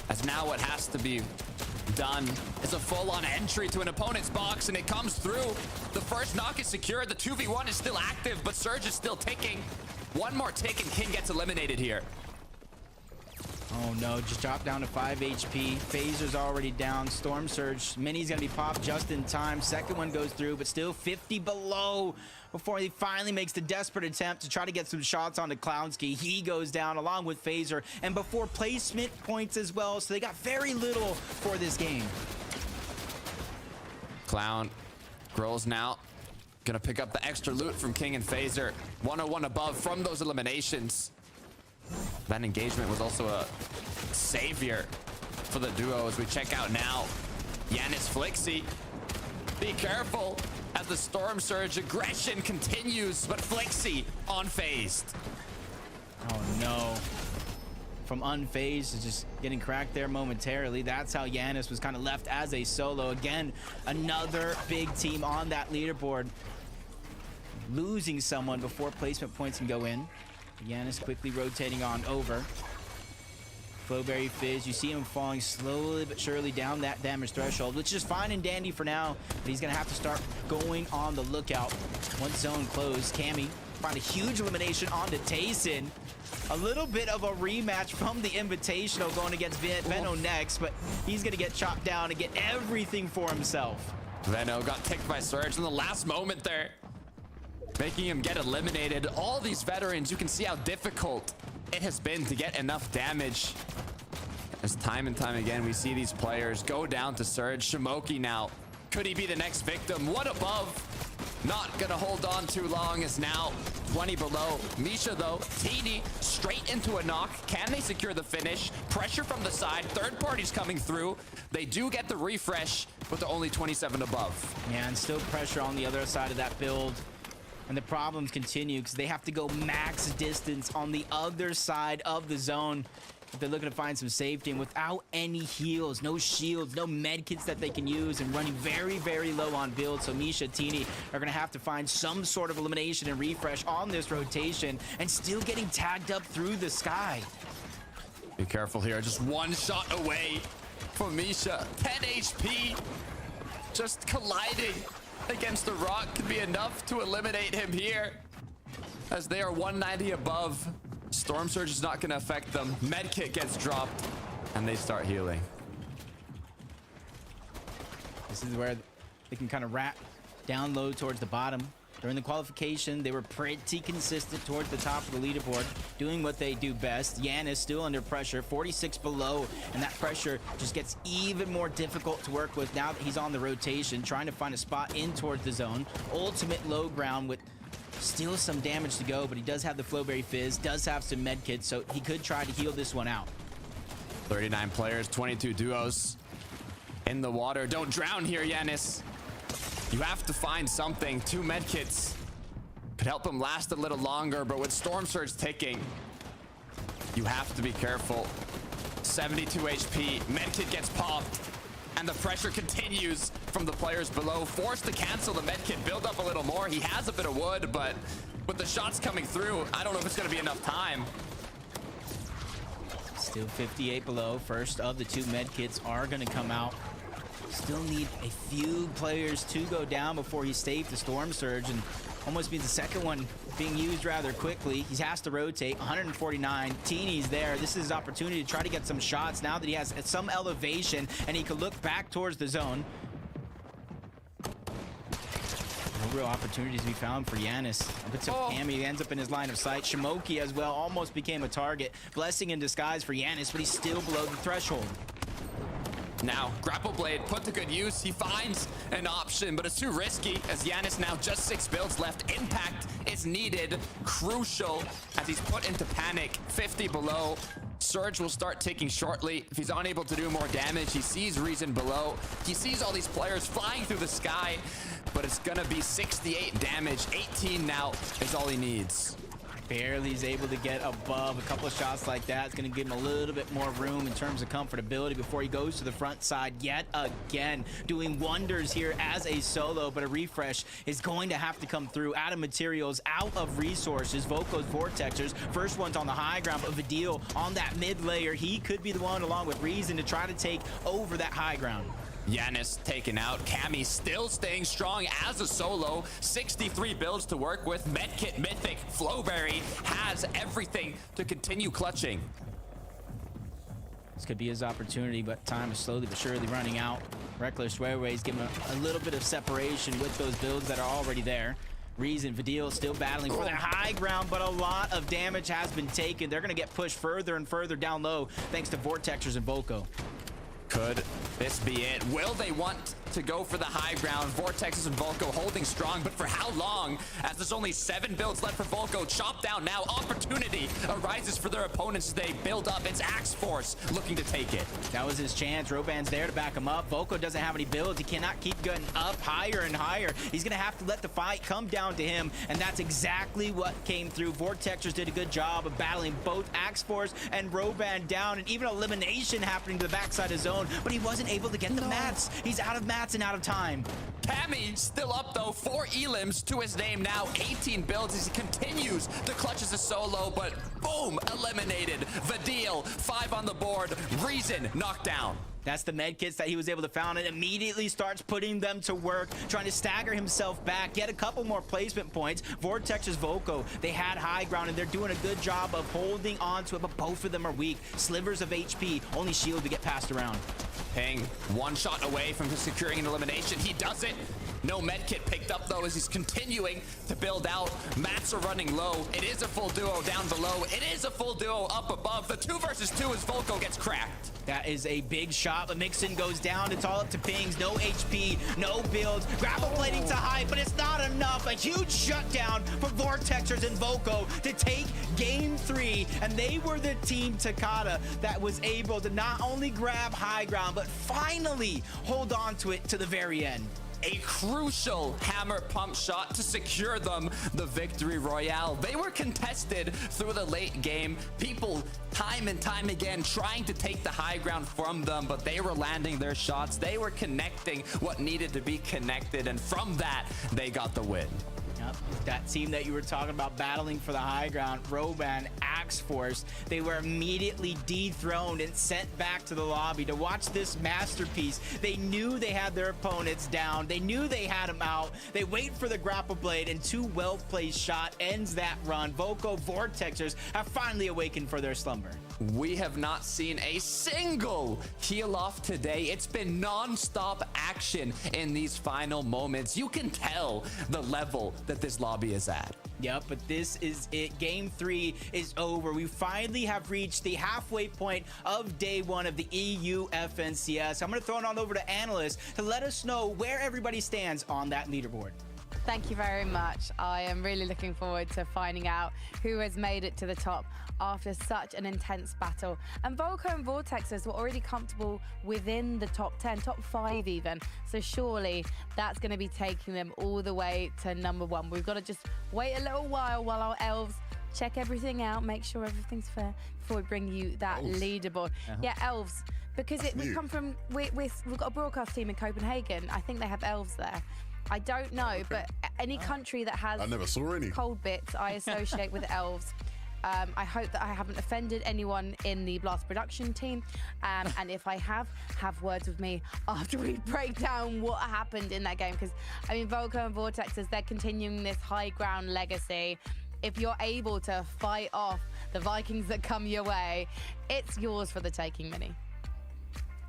As now what has to be done is a full-on entry to an opponent's box, and it comes through. The first knock is secured. The 2v1 is still active, but Surge is still ticking. One more tick and King gets eliminated here. Oh no, just dropped down to 5 HP. Phaser's already down. Storm Surge, Mini's gonna be popped just in time. Second one goes through, but still 50 below before he finally makes the desperate attempt to try to get some shots onto Clownski. He goes down along with Phaser, and before placement points as well, so they got very little for this game. Clown grows now. Gonna pick up the extra loot from King and Phaser. 101 above from those eliminations. That engagement was also a savior for the duo as we check out now. Yanis Flixie, be careful as the Storm Surge aggression continues, but Flixie unfazed. Oh no. From unfazed to just getting cracked there momentarily. That's how Yanis was kind of left as a solo. Again, another big team on that leaderboard. Losing someone before placement points can go in. Yanis quickly rotating on over. Flowberry Fizz, you see him falling slowly but surely down that damage threshold, which is fine and dandy for now, but he's gonna have to start going on the lookout. Once zone closed, Cammy find a huge elimination onto Tayson. A little bit of a rematch from the Invitational going against Venno next, but he's gonna get chopped down and get everything for himself. Venno got ticked by Surge in the last moment there, making him get eliminated. All these veterans, you can see how difficult it has been to get enough damage. As time and time again, we see these players go down to Surge. Shimoki now, could he be the next victim? One above, not gonna hold on too long, is now 20 below. Misha though, Teeny straight into a knock. Can they secure the finish? Pressure from the side, third party's coming through. They do get the refresh, but they're only 27 above. Yeah, and still pressure on the other side of that build. And the problems continue because they have to go max distance on the other side of the zone if they're looking to find some safety. And without any heals, no shields, no med kits that they can use, and running very, very low on build. So Misha, Teeny are going to have to find some sort of elimination and refresh on this rotation, and still getting tagged up through the sky. Be careful here. Just one shot away from Misha. 10 HP. Just colliding against the rock could be enough to eliminate him here, as they are 190 above. Storm Surge is not going to affect them. Medkit gets dropped, and they start healing. This is where they can kind of wrap down low towards the bottom. During the qualification, they were pretty consistent towards the top of the leaderboard, doing what they do best. Yanis still under pressure, 46 below, and that pressure just gets even more difficult to work with now that he's on the rotation, trying to find a spot in towards the zone. Ultimate low ground with still some damage to go, but he does have the Flowberry Fizz, does have some med kits, so he could try to heal this one out. 39 players, 22 duos in the water. Don't drown here, Yanis. You have to find something. 2 medkits could help him last a little longer, but with Storm Surge ticking, you have to be careful. 72 HP, medkit gets popped, and the pressure continues from the players below. Forced to cancel the medkit, build up a little more. He has a bit of wood, but But the shots coming through, I don't know if it's going to be enough time. Still 58 below. First of the 2 med kits are going to come out. Still need a few players to go down before he saved the Storm Surge, and almost means the second one being used rather quickly. He has to rotate. 149. Teeny's there. This is his opportunity to try to get some shots now that he has some elevation and he can look back towards the zone. No real opportunities to be found for Giannis. But so Cammy ends up in his line of sight. Shimoki as well almost became a target. Blessing in disguise for Giannis, but he's still below the threshold. Now, Grapple Blade put to good use. He finds an option, but it's too risky as Giannis now just 6 builds left. Impact is needed, crucial, as he's put into panic. 50 below. Surge will start ticking shortly. If he's unable to do more damage, he sees Reason below. He sees all these players flying through the sky, but it's gonna be 68 damage. 18 now is all he needs. Barely is able to get above. A couple of shots like that is going to give him a little bit more room in terms of comfortability before he goes to the front side yet again. Doing wonders here as a solo, but a refresh is going to have to come through. Out of materials, out of resources. Voko's Vortexers. First one's on the high ground, but Vidil on that mid layer. He could be the one, along with Reason, to try to take over that high ground. Giannis taken out. Cammy still staying strong as a solo. 63 builds to work with. Medkit, Mythic, Flowberry has everything to continue clutching. This could be his opportunity, but time is slowly but surely running out. Reckless Railways give him a little bit of separation with those builds that are already there. Reason, Vidil still battling for that high ground, but a lot of damage has been taken. They're going to get pushed further and further down low thanks to Vortexers and Voko. Could this be it? Will they want to go for the high ground? Vortexes and Volko holding strong, but for how long? As there's only 7 builds left for Volko. Chop down now. Opportunity arises for their opponents as they build up. It's Axe Force looking to take it. That was his chance. Roban's there to back him up. Volko doesn't have any builds. He cannot keep getting up higher and higher. He's going to have to let the fight come down to him, and that's exactly what came through. Vortexers did a good job of battling both Axe Force and Roban down, and even elimination happening to the backside of zone, but he wasn't able to get the mats. He's out of mats and out of time. Cammy still up though. 4 elims to his name now. 18 builds as he continues to clutch as a solo, but boom, eliminated. Vidil, 5 on the board. Reason knocked down. That's the med kits that he was able to found, and immediately starts putting them to work, trying to stagger himself back, get a couple more placement points. Vortex's Voko, they had high ground, and they're doing a good job of holding on to it, but both of them are weak. Slivers of HP, only shield to get passed around. Ping, 1 shot away from securing an elimination. He does it. No medkit picked up though as he's continuing to build out. Mats are running low. It is a full duo down below. It is a full duo up above. The 2 versus 2 as Volko gets cracked. That is a big shot, but Mixon goes down. It's all up to Pings. No HP, no builds. Grapple blading to high, but it's not enough. A huge shutdown for Vortexers and Voko to take game 3, and they were the team Takada that was able to not only grab high ground, but finally hold on to it to the very end. A crucial hammer pump shot to secure them the victory royale. They were contested through the late game. People time and time again trying to take the high ground from them, but they were landing their shots. They were connecting what needed to be connected, and from that, they got the win. Yep, that team that you were talking about battling for the high ground, Roban, Axe Force, they were immediately dethroned and sent back to the lobby to watch this masterpiece. They knew they had their opponents down. They knew they had them out. They wait for the grapple blade, and 2 well-placed shot ends that run. Voko Vortexers have finally awakened for their slumber. We have not seen a single heal off today. It's been non-stop action in these final moments. You can tell the level that this lobby is at. Yep, but this is it. Game 3 is over. We finally have reached the halfway point of day 1 of the EU FNCS. I'm going to throw it on over to analysts to let us know where everybody stands on that leaderboard. Thank you very much. I am really looking forward to finding out who has made it to the top after such an intense battle. And Volko and Vortexers were already comfortable within the top 10, top 5 even. So surely that's going to be taking them all the way to number 1. We've got to just wait a little while our elves check everything out, make sure everything's fair before we bring you that leaderboard. Yeah, elves. Because we come from, we've got a broadcast team in Copenhagen. I think they have elves there. I don't know, but any country that has I never saw any cold bits, I associate with elves. I hope that I haven't offended anyone in the Blast production team. And if I have words with me after we break down what happened in that game. Because, I mean, Volko and Vortexes, they're continuing this high ground legacy. If you're able to fight off the Vikings that come your way, it's yours for the taking, Mini.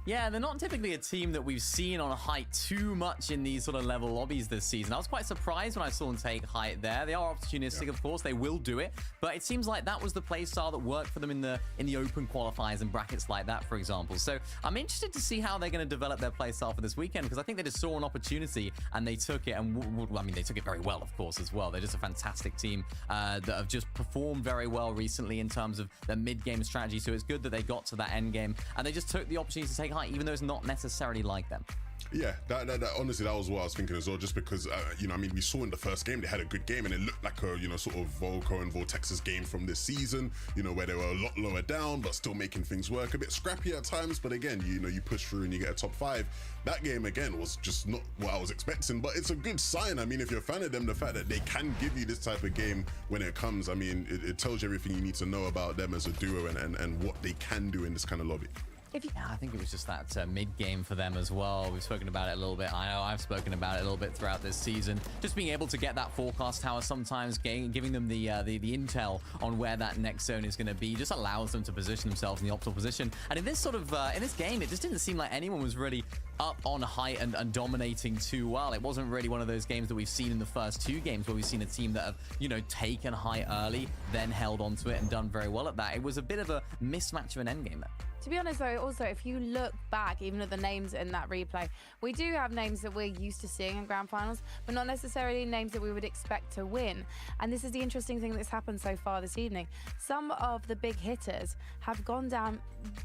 Yeah, they're not typically a team that we've seen on height too much in these sort of level lobbies this season. I was quite surprised when I saw them take height there. They are opportunistic, of course. They will do it. But it seems like that was the play style that worked for them in the open qualifiers and brackets like that, for example. So I'm interested to see how they're going to develop their play style for this weekend, because I think they just saw an opportunity and they took it. And I mean, they took it very well, of course, as well. They're just a fantastic team that have just performed very well recently in terms of their mid-game strategy. So it's good that they got to that end game and they just took the opportunity to take height, even though it's not necessarily like them. Yeah, that honestly, that was what I was thinking as well, just because, you know, I mean, we saw in the first game, they had a good game and it looked like a, you know, sort of Volko and Vortex's game from this season, you know, where they were a lot lower down, but still making things work, a bit scrappy at times, but again, you know, you push through and you get a top 5. That game, again, was just not what I was expecting, but it's a good sign. I mean, if you're a fan of them, the fact that they can give you this type of game when it comes, I mean, it tells you everything you need to know about them as a duo and what they can do in this kind of lobby. Yeah, I think it was just that mid-game for them as well. We've spoken about it a little bit. I know I've spoken about it a little bit throughout this season. Just being able to get that forecast tower sometimes, giving them the intel on where that next zone is going to be, just allows them to position themselves in the optimal position. And in this sort of in this game, it just didn't seem like anyone was really up on height and dominating too well. It wasn't really one of those games that we've seen in the first 2 games where we've seen a team that have, you know, taken height early, then held onto it and done very well at that. It was a bit of a mismatch of an endgame there. To be honest, though, also, if you look back, even at the names in that replay, we do have names that we're used to seeing in grand finals, but not necessarily names that we would expect to win. And this is the interesting thing that's happened so far this evening. Some of the big hitters have gone down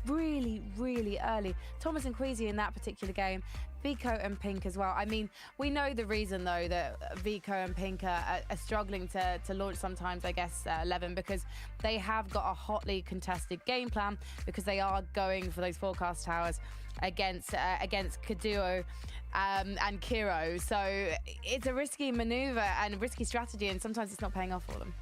really, really early. Thomas and Queasy in that particular game, Vico and Pink as well. I mean, we know the reason, though, that Vico and Pink are struggling to launch sometimes, I guess, Levin, because they have got a hotly contested game plan, because they are going for those forecast towers against Kaduo and Kiro. So it's a risky maneuver and a risky strategy, and sometimes it's not paying off for them.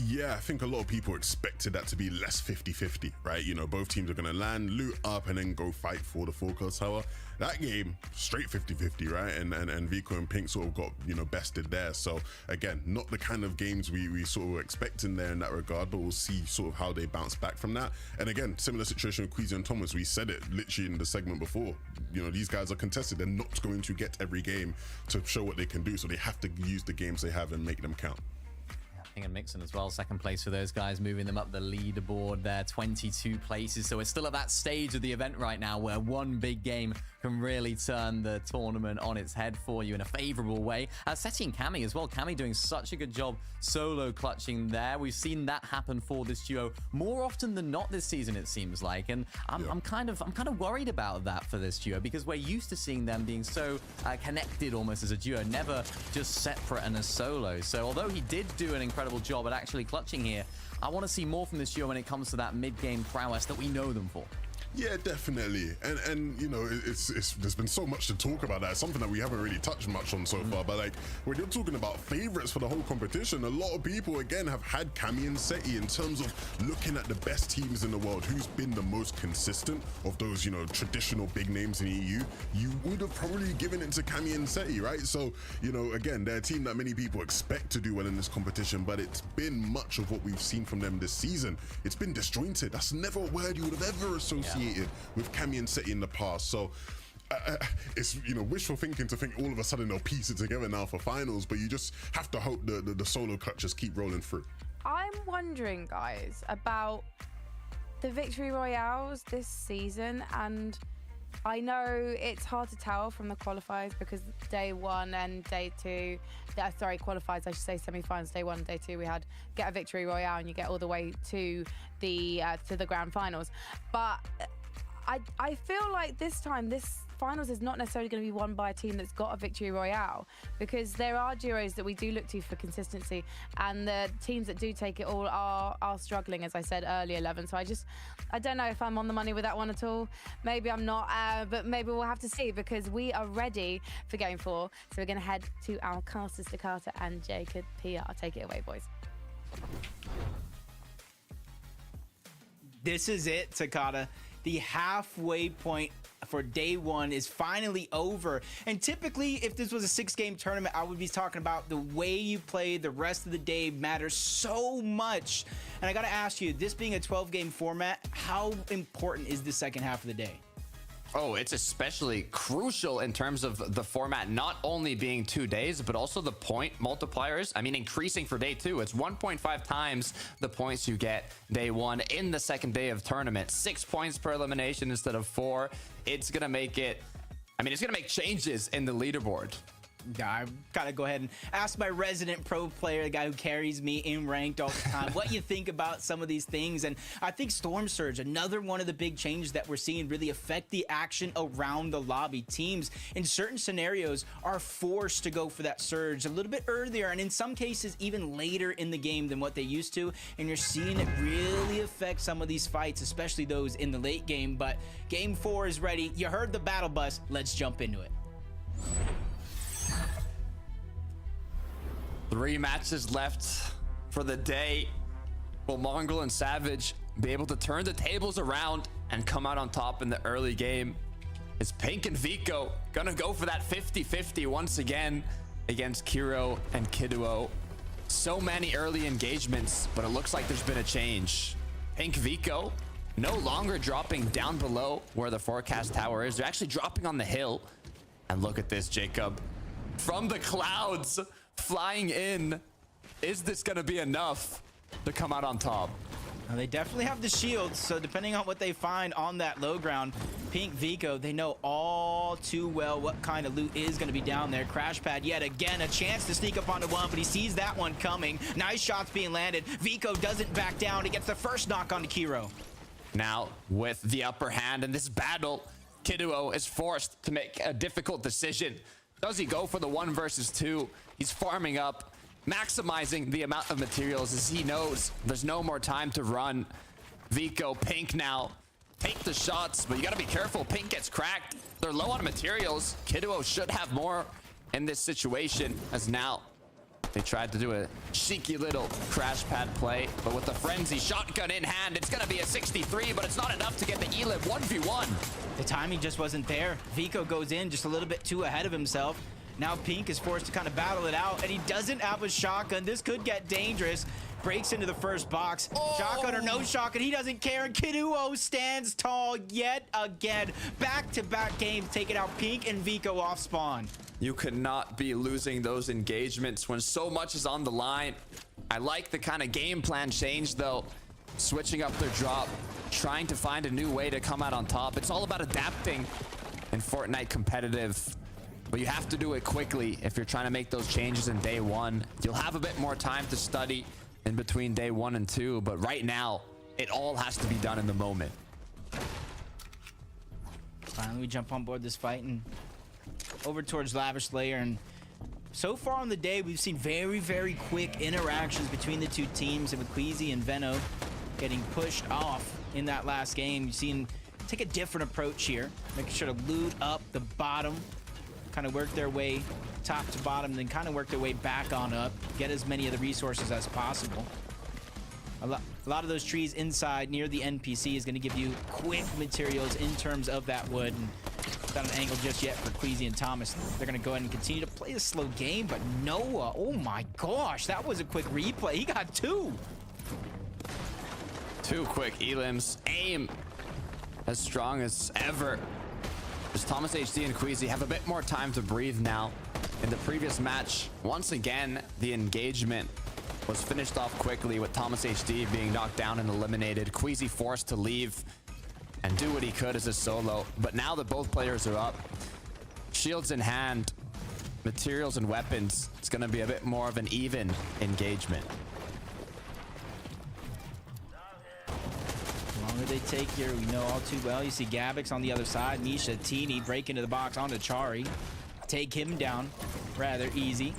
Yeah, I think a lot of people expected that to be less 50-50, right? You know, both teams are going to land, loot up, and then go fight for the forecast tower. That game, straight 50-50, right? And Vico and Pink sort of got, you know, bested there. So, again, not the kind of games we sort of were expecting there in that regard, but we'll see sort of how they bounce back from that. And again, similar situation with Queasy and Thomas. We said it literally in the segment before. You know, these guys are contested. They're not going to get every game to show what they can do. So they have to use the games they have and make them count. And Mixon as well, second place for those guys, moving them up the leaderboard there, 22 places. So we're still at that stage of the event right now where one big game can really turn the tournament on its head for you in a favorable way. Seti and Cammy as well. Cammy doing such a good job solo clutching there. We've seen that happen for this duo more often than not this season, it seems like. And I'm kind of worried about that for this duo, because we're used to seeing them being so connected almost as a duo, never just separate and as solo. So although he did do an incredible job at actually clutching here, I want to see more from this duo when it comes to that mid-game prowess that we know them for. Yeah, definitely. And you know, it's there's been so much to talk about that. It's something that we haven't really touched much on so far. But like, when you're talking about favorites for the whole competition, a lot of people again have had Cammy and Seti in terms of looking at the best teams in the world. Who's been the most consistent of those, you know, traditional big names in the EU? You would have probably given it to Cammy and Seti, right? So, you know, again, they're a team that many people expect to do well in this competition, but it's been much of what we've seen from them this season. It's been disjointed. That's never a word you would have ever associated with Cammy and Seti in the past. So it's, you know, wishful thinking to think all of a sudden they'll piece it together now for finals, but you just have to hope the solo clutches keep rolling through. I'm wondering, guys, about the victory royales this season, and I know it's hard to tell from the qualifiers because day 1 and day 2, qualifiers, I should say, semi-finals, day 1 and day 2, we had get a victory royale and you get all the way to the grand finals. But I feel like this time, this finals is not necessarily going to be won by a team that's got a victory royale, because there are duos that we do look to for consistency, and the teams that do take it all are struggling, as I said earlier, Levin. So I don't know if I'm on the money with that one at all. Maybe I'm not, but maybe we'll have to see, because we are ready for game 4. So we're going to head to our casters, Takata and Jacob PR. Take it away, boys. This is it, Takata. The halfway point for day 1 is finally over. And typically, if this was a 6-game tournament, I would be talking about the way you play the rest of the day matters so much. And I gotta ask you, this being a 12-game format, how important is the second half of the day? Oh, it's especially crucial in terms of the format not only being 2 days, but also the point multipliers. I mean, increasing for day 2. It's 1.5 times the points you get day 1 in the second day of tournament. 6 points per elimination instead of 4. It's going to make it... I mean, it's going to make changes in the leaderboard. Yeah, I've got to go ahead and ask my resident pro player, the guy who carries me in ranked all the time, what you think about some of these things. And I think Storm Surge, another one of the big changes that we're seeing really affect the action around the lobby. Teams in certain scenarios are forced to go for that surge a little bit earlier, and in some cases even later in the game than what they used to. And you're seeing it really affect some of these fights, especially those in the late game. But game 4 is ready. You heard the battle bus. Let's jump into it. 3 matches left for the day. Will Mongrel and Savage be able to turn the tables around and come out on top in the early game? Is Pink and Vico gonna go for that 50-50 once again against Kiro and Kiduo? So many early engagements, but it looks like there's been a change. Pink Vico no longer dropping down below where the forecast tower is. They're actually dropping on the hill. And look at this, Jacob. From the clouds, flying in. Is this gonna be enough to come out on top? Now, they definitely have the shields, so depending on what they find on that low ground, Pink Vico, they know all too well what kind of loot is going to be down there. Crash pad yet again, a chance to sneak up onto one, but he sees that one coming. Nice shots being landed. Vico doesn't back down. He gets the first knock onto Kiro. Now, with the upper hand in this battle, Kiduo is forced to make a difficult decision. Does he go for the 1 versus 2? He's farming up, maximizing the amount of materials as he knows there's no more time to run. Vico, Pink now. Take the shots, but you gotta be careful. Pink gets cracked. They're low on materials. Kiduo should have more in this situation, as now they tried to do a cheeky little crash pad play, but with the frenzy shotgun in hand, it's gonna be a 63, but it's not enough to get the Elib 1v1. The timing just wasn't there. Vico goes in just a little bit too ahead of himself. Now Pink is forced to kind of battle it out, and he doesn't have a shotgun. This could get dangerous. Breaks into the first box. Oh. Shotgun or no shotgun, he doesn't care. And Kiduo stands tall yet again. Back-to-back games taking out Pink and Vico off spawn. You could not be losing those engagements when so much is on the line. I like the kind of game plan change, though. Switching up their drop, trying to find a new way to come out on top. It's all about adapting in Fortnite competitive. But you have to do it quickly if you're trying to make those changes in day 1. You'll have a bit more time to study in between day 1 and 2, but right now, it all has to be done in the moment. Finally, we jump on board this fight and over towards Lavish Layer. And so far on the day, we've seen very, very quick interactions between the two teams, and with Queasy and Veno getting pushed off in that last game. You've seen take a different approach here, making sure to loot up the bottom, kind of work their way top to bottom, then kind of work their way back on up, get as many of the resources as possible. A lot of those trees inside near the NPC is going to give you quick materials in terms of that wood. And not an angle just yet for Queasy and Thomas. They're going to go ahead and continue to play a slow game, but Noah, oh my gosh, that was a quick replay. He got 2. 2 quick elims. Aim as strong as ever. As Thomas HD and Queasy have a bit more time to breathe now. In the previous match, once again, the engagement was finished off quickly with Thomas HD being knocked down and eliminated. Queasy forced to leave and do what he could as a solo. But now that both players are up, shields in hand, materials and weapons, it's going to be a bit more of an even engagement. Long Where they take here, we know all too well. You see Gabix on the other side. Misha Tini break into the box onto Chari. Take him down rather easy.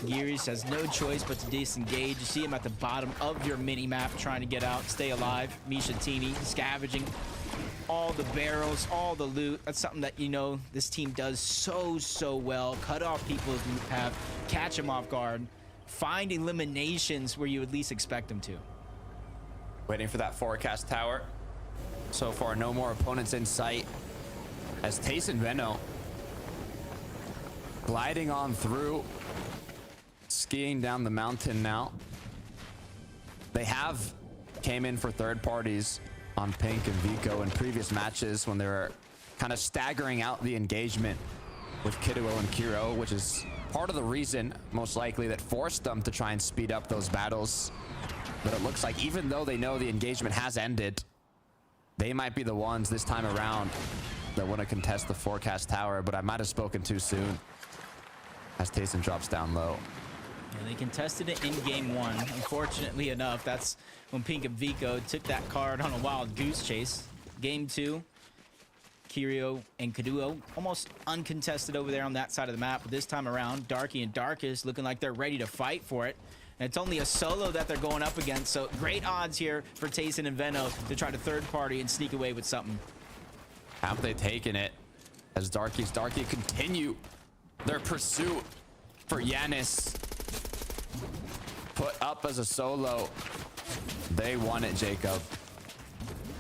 Gears has no choice but to disengage. You see him at the bottom of your mini-map trying to get out, stay alive. Misha Tini scavenging all the barrels, all the loot. That's something that, you know, this team does so well. Cut off people's loot path, catch them off guard, find eliminations where you would least expect them to. Waiting for that forecast tower. So far, no more opponents in sight. As Tace and Venno gliding on through, skiing down the mountain now. They have came in for third parties on Pink and Vico in previous matches when they were kind of staggering out the engagement with Kiduo and Kiro, which is part of the reason, most likely, that forced them to try and speed up those battles. But it looks like even though they know the engagement has ended, they might be the ones this time around that want to contest the forecast tower, but I might have spoken too soon as Tayson drops down low. Yeah, they contested it in game 1. Unfortunately enough, that's when Pink and Vico took that card on a wild goose chase. Game 2, Kirio and Kiduo almost uncontested over there on that side of the map, but this time around, Darky and Darkest looking like they're ready to fight for it. And it's only a solo that they're going up against, so great odds here for Tayson and Venno to try to third party and sneak away with something. Have they taken it as Darky continue their pursuit for Yanis? Put up as a solo. They won it, Jacob.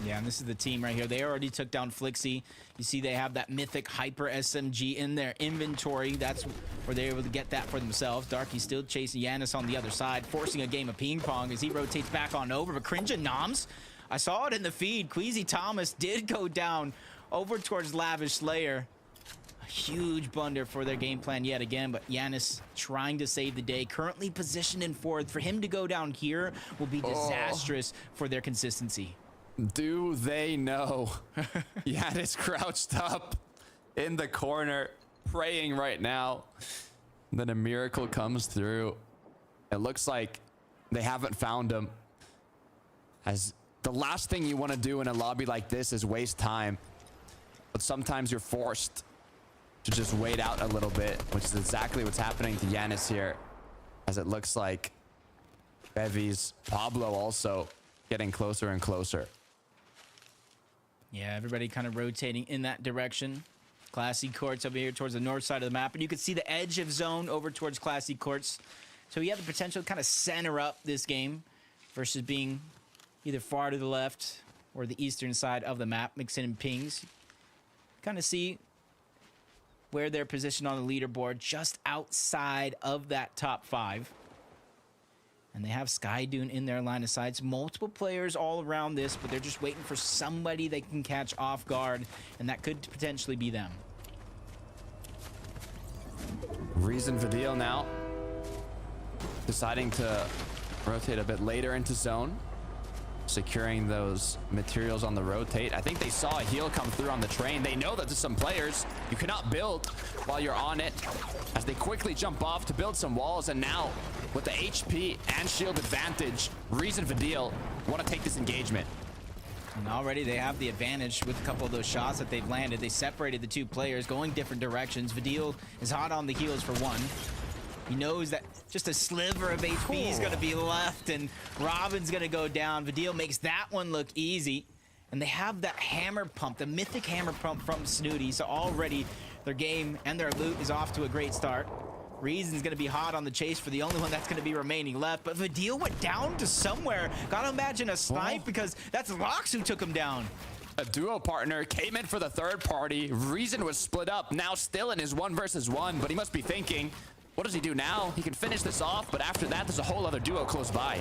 Yeah, and this is the team right here. They already took down Flixie. You see they have that mythic hyper SMG in their inventory. That's where they're able to get that for themselves. Darky still chasing Yanis on the other side, forcing a game of ping pong as he rotates back on over. But Cringe and Noms, I saw it in the feed. Queasy Thomas did go down over towards Lavish Slayer. A huge blunder for their game plan yet again, but Yanis trying to save the day. Currently positioned in fourth. For him to go down here will be disastrous for their consistency. Do they know? Yanis crouched up in the corner, praying right now. Then a miracle comes through. It looks like they haven't found him. As the last thing you want to do in a lobby like this is waste time. But sometimes you're forced to just wait out a little bit, which is exactly what's happening to Yanis here. As it looks like Bevy's Pablo also getting closer and closer. Yeah, everybody kind of rotating in that direction. Classy Courts over here towards the north side of the map. And you can see the edge of zone over towards Classy Courts. So you have the potential to kind of center up this game versus being either far to the left or the eastern side of the map, mixing in pings. Kind of see where they're positioned on the leaderboard, just outside of that top 5. And they have Sky Dune in their line of sights. Multiple players all around this, but they're just waiting for somebody they can catch off guard, and that could potentially be them. Reason for deal now. Deciding to rotate a bit later into zone. Securing those materials on the rotate. I think they saw a heal come through on the train. They know that there's some players. You cannot build while you're on it. As they quickly jump off to build some walls. And now, with the HP and shield advantage, Reason for deal want to take this engagement. And already they have the advantage with a couple of those shots that they've landed. They separated the two players, going different directions. Vidil is hot on the heels for one. He knows that just a sliver of HP is going to be left, and Robin's going to go down. Vidil makes that one look easy. And they have that hammer pump, the mythic hammer pump from Snooty. So already their game and their loot is off to a great start. Reason's going to be hot on the chase for the only one that's going to be remaining left. But Vidil went down to somewhere. Gotta imagine a snipe because that's Lox who took him down. A duo partner came in for the third party. Reason was split up, now still in his 1 versus 1, but he must be thinking, what does he do now? He can finish this off, but after that, there's a whole other duo close by.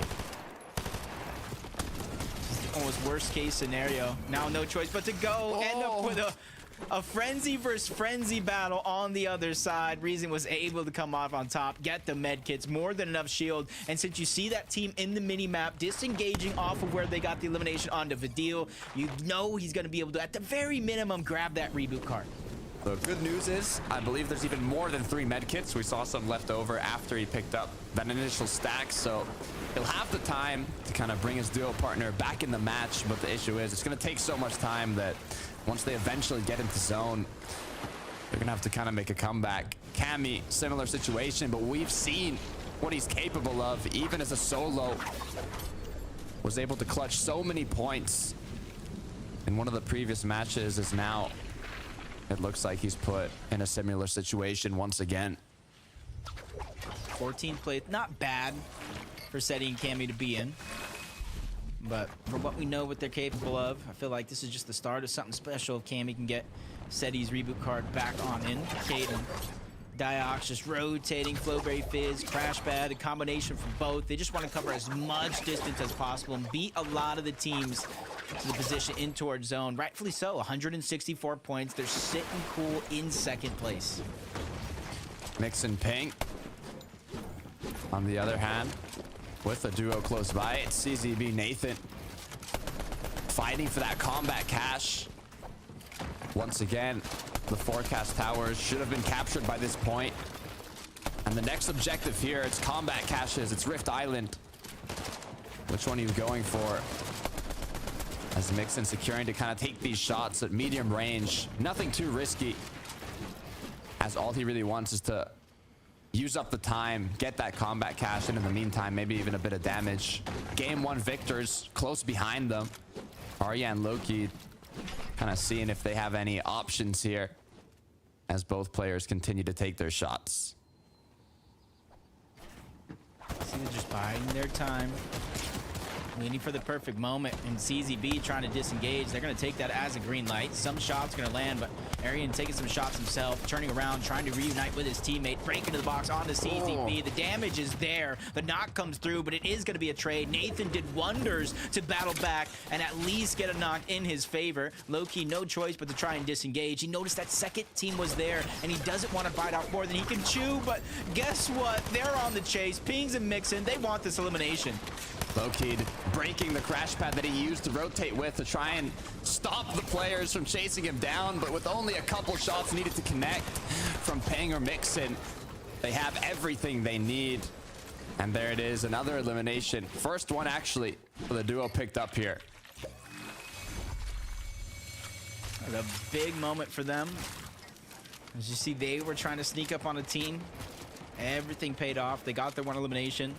Almost worst case scenario. Now no choice but to go. End up with a frenzy versus frenzy battle on the other side. Reason was able to come off on top, get the med kits, more than enough shield. And since you see that team in the mini map disengaging off of where they got the elimination onto Vidil, you know he's going to be able to, at the very minimum, grab that reboot card. The good news is, I believe there's even more than 3 medkits. We saw some left over after he picked up that initial stack, so he'll have the time to kind of bring his duo partner back in the match, but the issue is it's going to take so much time that once they eventually get into zone, they're going to have to kind of make a comeback. Cammy, similar situation, but we've seen what he's capable of, even as a solo. Was able to clutch so many points in one of the previous matches. Is now, it looks like he's put in a similar situation once again. 14th place, not bad for Seti and Cammy to be in. But for what we know what they're capable of, I feel like this is just the start of something special. If Cammy can get Seti's reboot card back on in. Caden, Diox just rotating, Flowberry Fizz, Crash Pad, a combination from both. They just want to cover as much distance as possible and beat a lot of the teams to the position in towards zone. Rightfully so, 164 points. They're sitting cool in 2nd place. Mix and Pink. On the other hand, with a duo close by, it's CZB Nathan fighting for that combat cache. Once again, the forecast towers should have been captured by this point. And the next objective here, it's combat caches, it's Rift Island. Which one are you going for? As Mixon securing to kind of take these shots at medium range. Nothing too risky, as all he really wants is to use up the time, get that combat cache, and in the meantime, maybe even a bit of damage. Game 1 victors close behind them. Arya and Loki kind of seeing if they have any options here as both players continue to take their shots. See, they're just biding their time, waiting for the perfect moment. And CZB trying to disengage. They're going to take that as a green light. Some shots going to land, but Arian taking some shots himself, turning around, trying to reunite with his teammate, break into the box onto CZB. The damage is there. The knock comes through, but it is going to be a trade. Nathan did wonders to battle back and at least get a knock in his favor. Loki, no choice but to try and disengage. He noticed that second team was there, and he doesn't want to bite out more than he can chew, but guess what? They're on the chase. Pings and Mixon, they want this elimination. Loki breaking the crash pad that he used to rotate with to try and stop the players from chasing him down, but with only a couple shots needed to connect from Ping or Mixon, they have everything they need. And there it is, another elimination. First one actually for the duo picked up here. A big moment for them. As you see, they were trying to sneak up on a team. Everything paid off. They got their one elimination.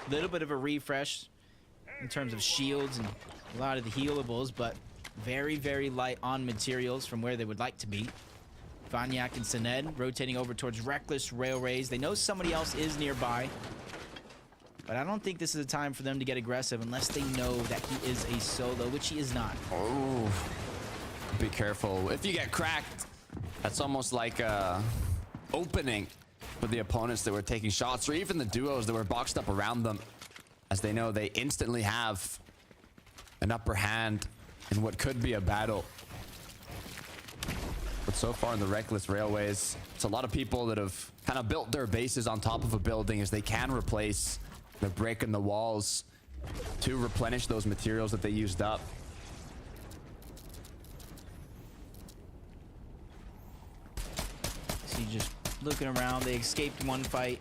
A little bit of a refresh in terms of shields and a lot of the healables, but very, very light on materials from where they would like to be. Vanyak and Sened rotating over towards Reckless Railways. They know somebody else is nearby, but I don't think this is a time for them to get aggressive unless they know that he is a solo, which he is not. Oh, be careful. If you get cracked, that's almost like a opening for the opponents that were taking shots, or even the duos that were boxed up around them, as they know they instantly have an upper hand in what could be a battle. But so far in the Reckless Railways, it's a lot of people that have kind of built their bases on top of a building as they can replace. They're breaking the walls to replenish those materials that they used up. See, just looking around. They escaped one fight,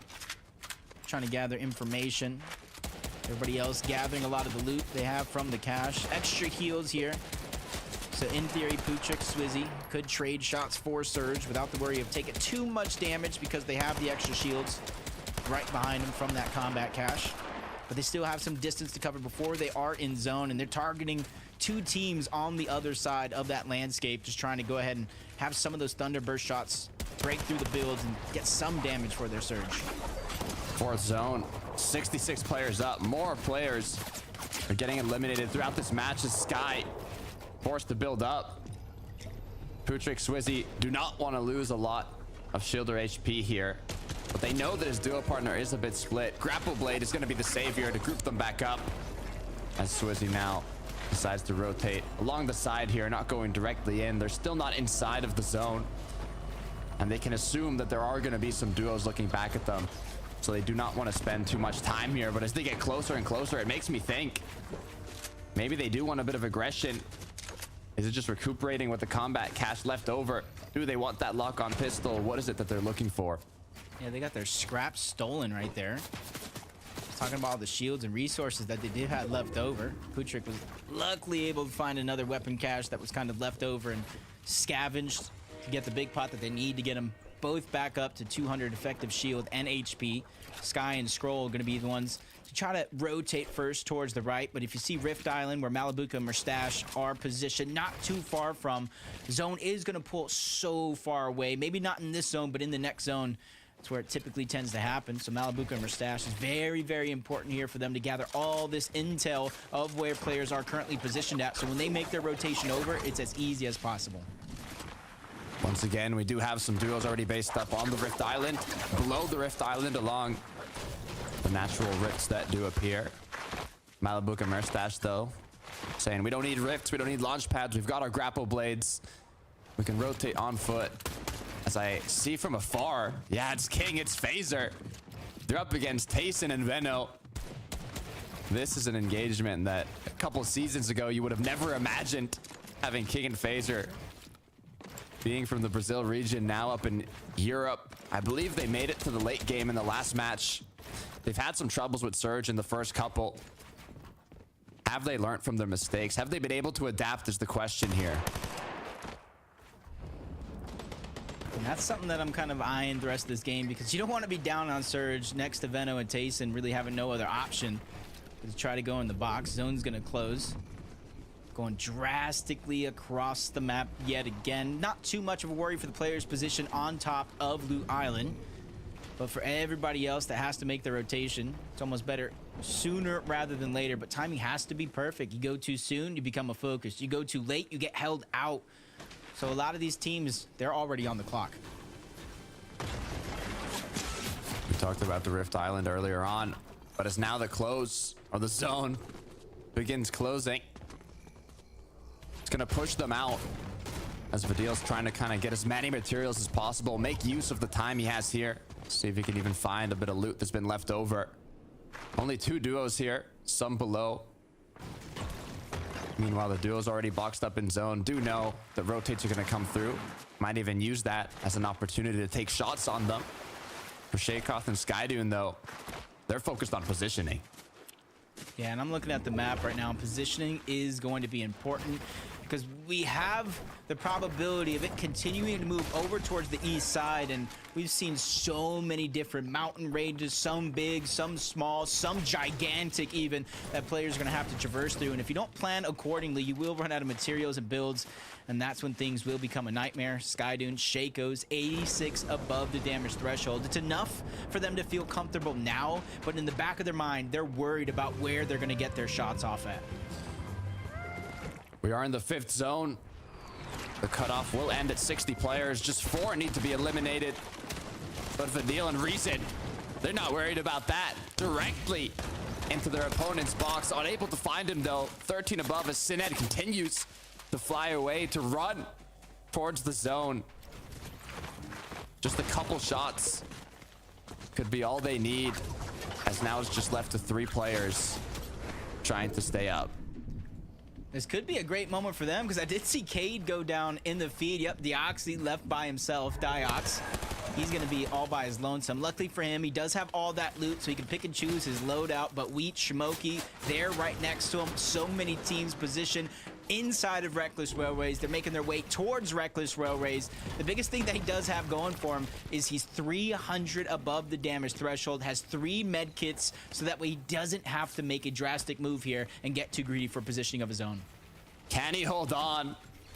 trying to gather information. Everybody else gathering a lot of the loot they have from the cache. Extra heals here. So in theory, Puchik, Swizzy could trade shots for Surge without the worry of taking too much damage because they have the extra shields right behind them from that combat cache. But they still have some distance to cover before they are in zone, and they're targeting two teams on the other side of that landscape, just trying to go ahead and have some of those Thunderburst shots break through the builds and get some damage for their Surge. Fourth zone, 66 players up. More players are getting eliminated throughout this match as Sky forced to build up. Putrick, Swizzy do not want to lose a lot of shield or HP here, but they know that his duo partner is a bit split. Grapple Blade is going to be the savior to group them back up, as Swizzy now decides to rotate along the side here, not going directly in. They're still not inside of the zone, and they can assume that there are going to be some duos looking back at them, so they do not want to spend too much time here. But as they get closer and closer, it makes me think maybe they do want a bit of aggression Is it just recuperating with the combat cash left over? Do they want that lock-on pistol? What is it that they're looking for? Yeah, they got their scraps stolen right there. Talking about all the shields and resources that they did have left over. Putrik was luckily able to find another weapon cache that was kind of left over and scavenged to get the big pot that they need to get them both back up to 200 effective shield and HP. Sky and Scroll are going to be the ones to try to rotate first towards the right. But if you see Rift Island, where Malibuca and Mustache are positioned not too far from, zone is going to pull so far away. Maybe not in this zone, but in the next zone. That's where it typically tends to happen. So Malibuca and Mustache is very, very important here for them to gather all this intel of where players are currently positioned at. So when they make their rotation over, it's as easy as possible. Once again, we do have some duos already based up on the Rift Island, below the Rift Island along the natural rifts that do appear. Malibuca and Mustache, though, saying we don't need rifts, we don't need launch pads, we've got our grapple blades. We can rotate on foot. As I see from afar, yeah, it's King, it's Phaser. They're up against Tayson and Veno. This is an engagement that a couple seasons ago you would have never imagined, having King and Phaser being from the Brazil region, now up in Europe. I believe they made it to the late game in the last match. They've had some troubles with Surge in the first couple. Have they learned from their mistakes? Have they been able to adapt is the question here. And that's something that I'm kind of eyeing the rest of this game, because you don't want to be down on Surge next to Veno and Tayson, really having no other option to try to go in the box. Zone's going to close. Going drastically across the map yet again. Not too much of a worry for the players positioned on top of Loot Island. But for everybody else that has to make the rotation, it's almost better sooner rather than later. But timing has to be perfect. You go too soon, you become a focus. You go too late, you get held out. So a lot of these teams, they're already on the clock. We talked about the Rift Island earlier on, but it's now the close, or the zone begins closing. It's going to push them out as Vidil's trying to kind of get as many materials as possible, make use of the time he has here. See if he can even find a bit of loot that's been left over. Only 2 duos here, some below. Meanwhile, the duo's already boxed up in zone. Do know that rotates are going to come through. Might even use that as an opportunity to take shots on them. For Shakoth and Skydune, though, they're focused on positioning. Yeah, and I'm looking at the map right now, and positioning is going to be important because we have the probability of it continuing to move over towards the east side, and we've seen so many different mountain ranges, some big, some small, some gigantic even, that players are going to have to traverse through. And if you don't plan accordingly, you will run out of materials and builds, and that's when things will become a nightmare. Skydune, Shaco's 86 above the damage threshold. It's enough for them to feel comfortable now, but in the back of their mind, they're worried about where they're going to get their shots off at. We are in the 5th zone. The cutoff will end at 60 players. Just 4 need to be eliminated. But Vidil and Reason, they're not worried about that. Directly into their opponent's box. Unable to find him, though. 13 above as Sined continues to fly away, to run towards the zone. Just a couple shots could be all they need, as now it's just left to 3 players trying to stay up. This could be a great moment for them, because I did see Cade go down in the feed. Yep, Deoxy left by himself. Diox, he's going to be all by his lonesome. Luckily for him, he does have all that loot, so he can pick and choose his loadout. But Wheat, Shmoky, they're right next to him. So many teams positioned inside of Reckless Railways. They're making their way towards Reckless Railways. The biggest thing that he does have going for him is he's 300 above the damage threshold, has 3 med kits, so that way he doesn't have to make a drastic move here and get too greedy for positioning of his own. Can he hold on?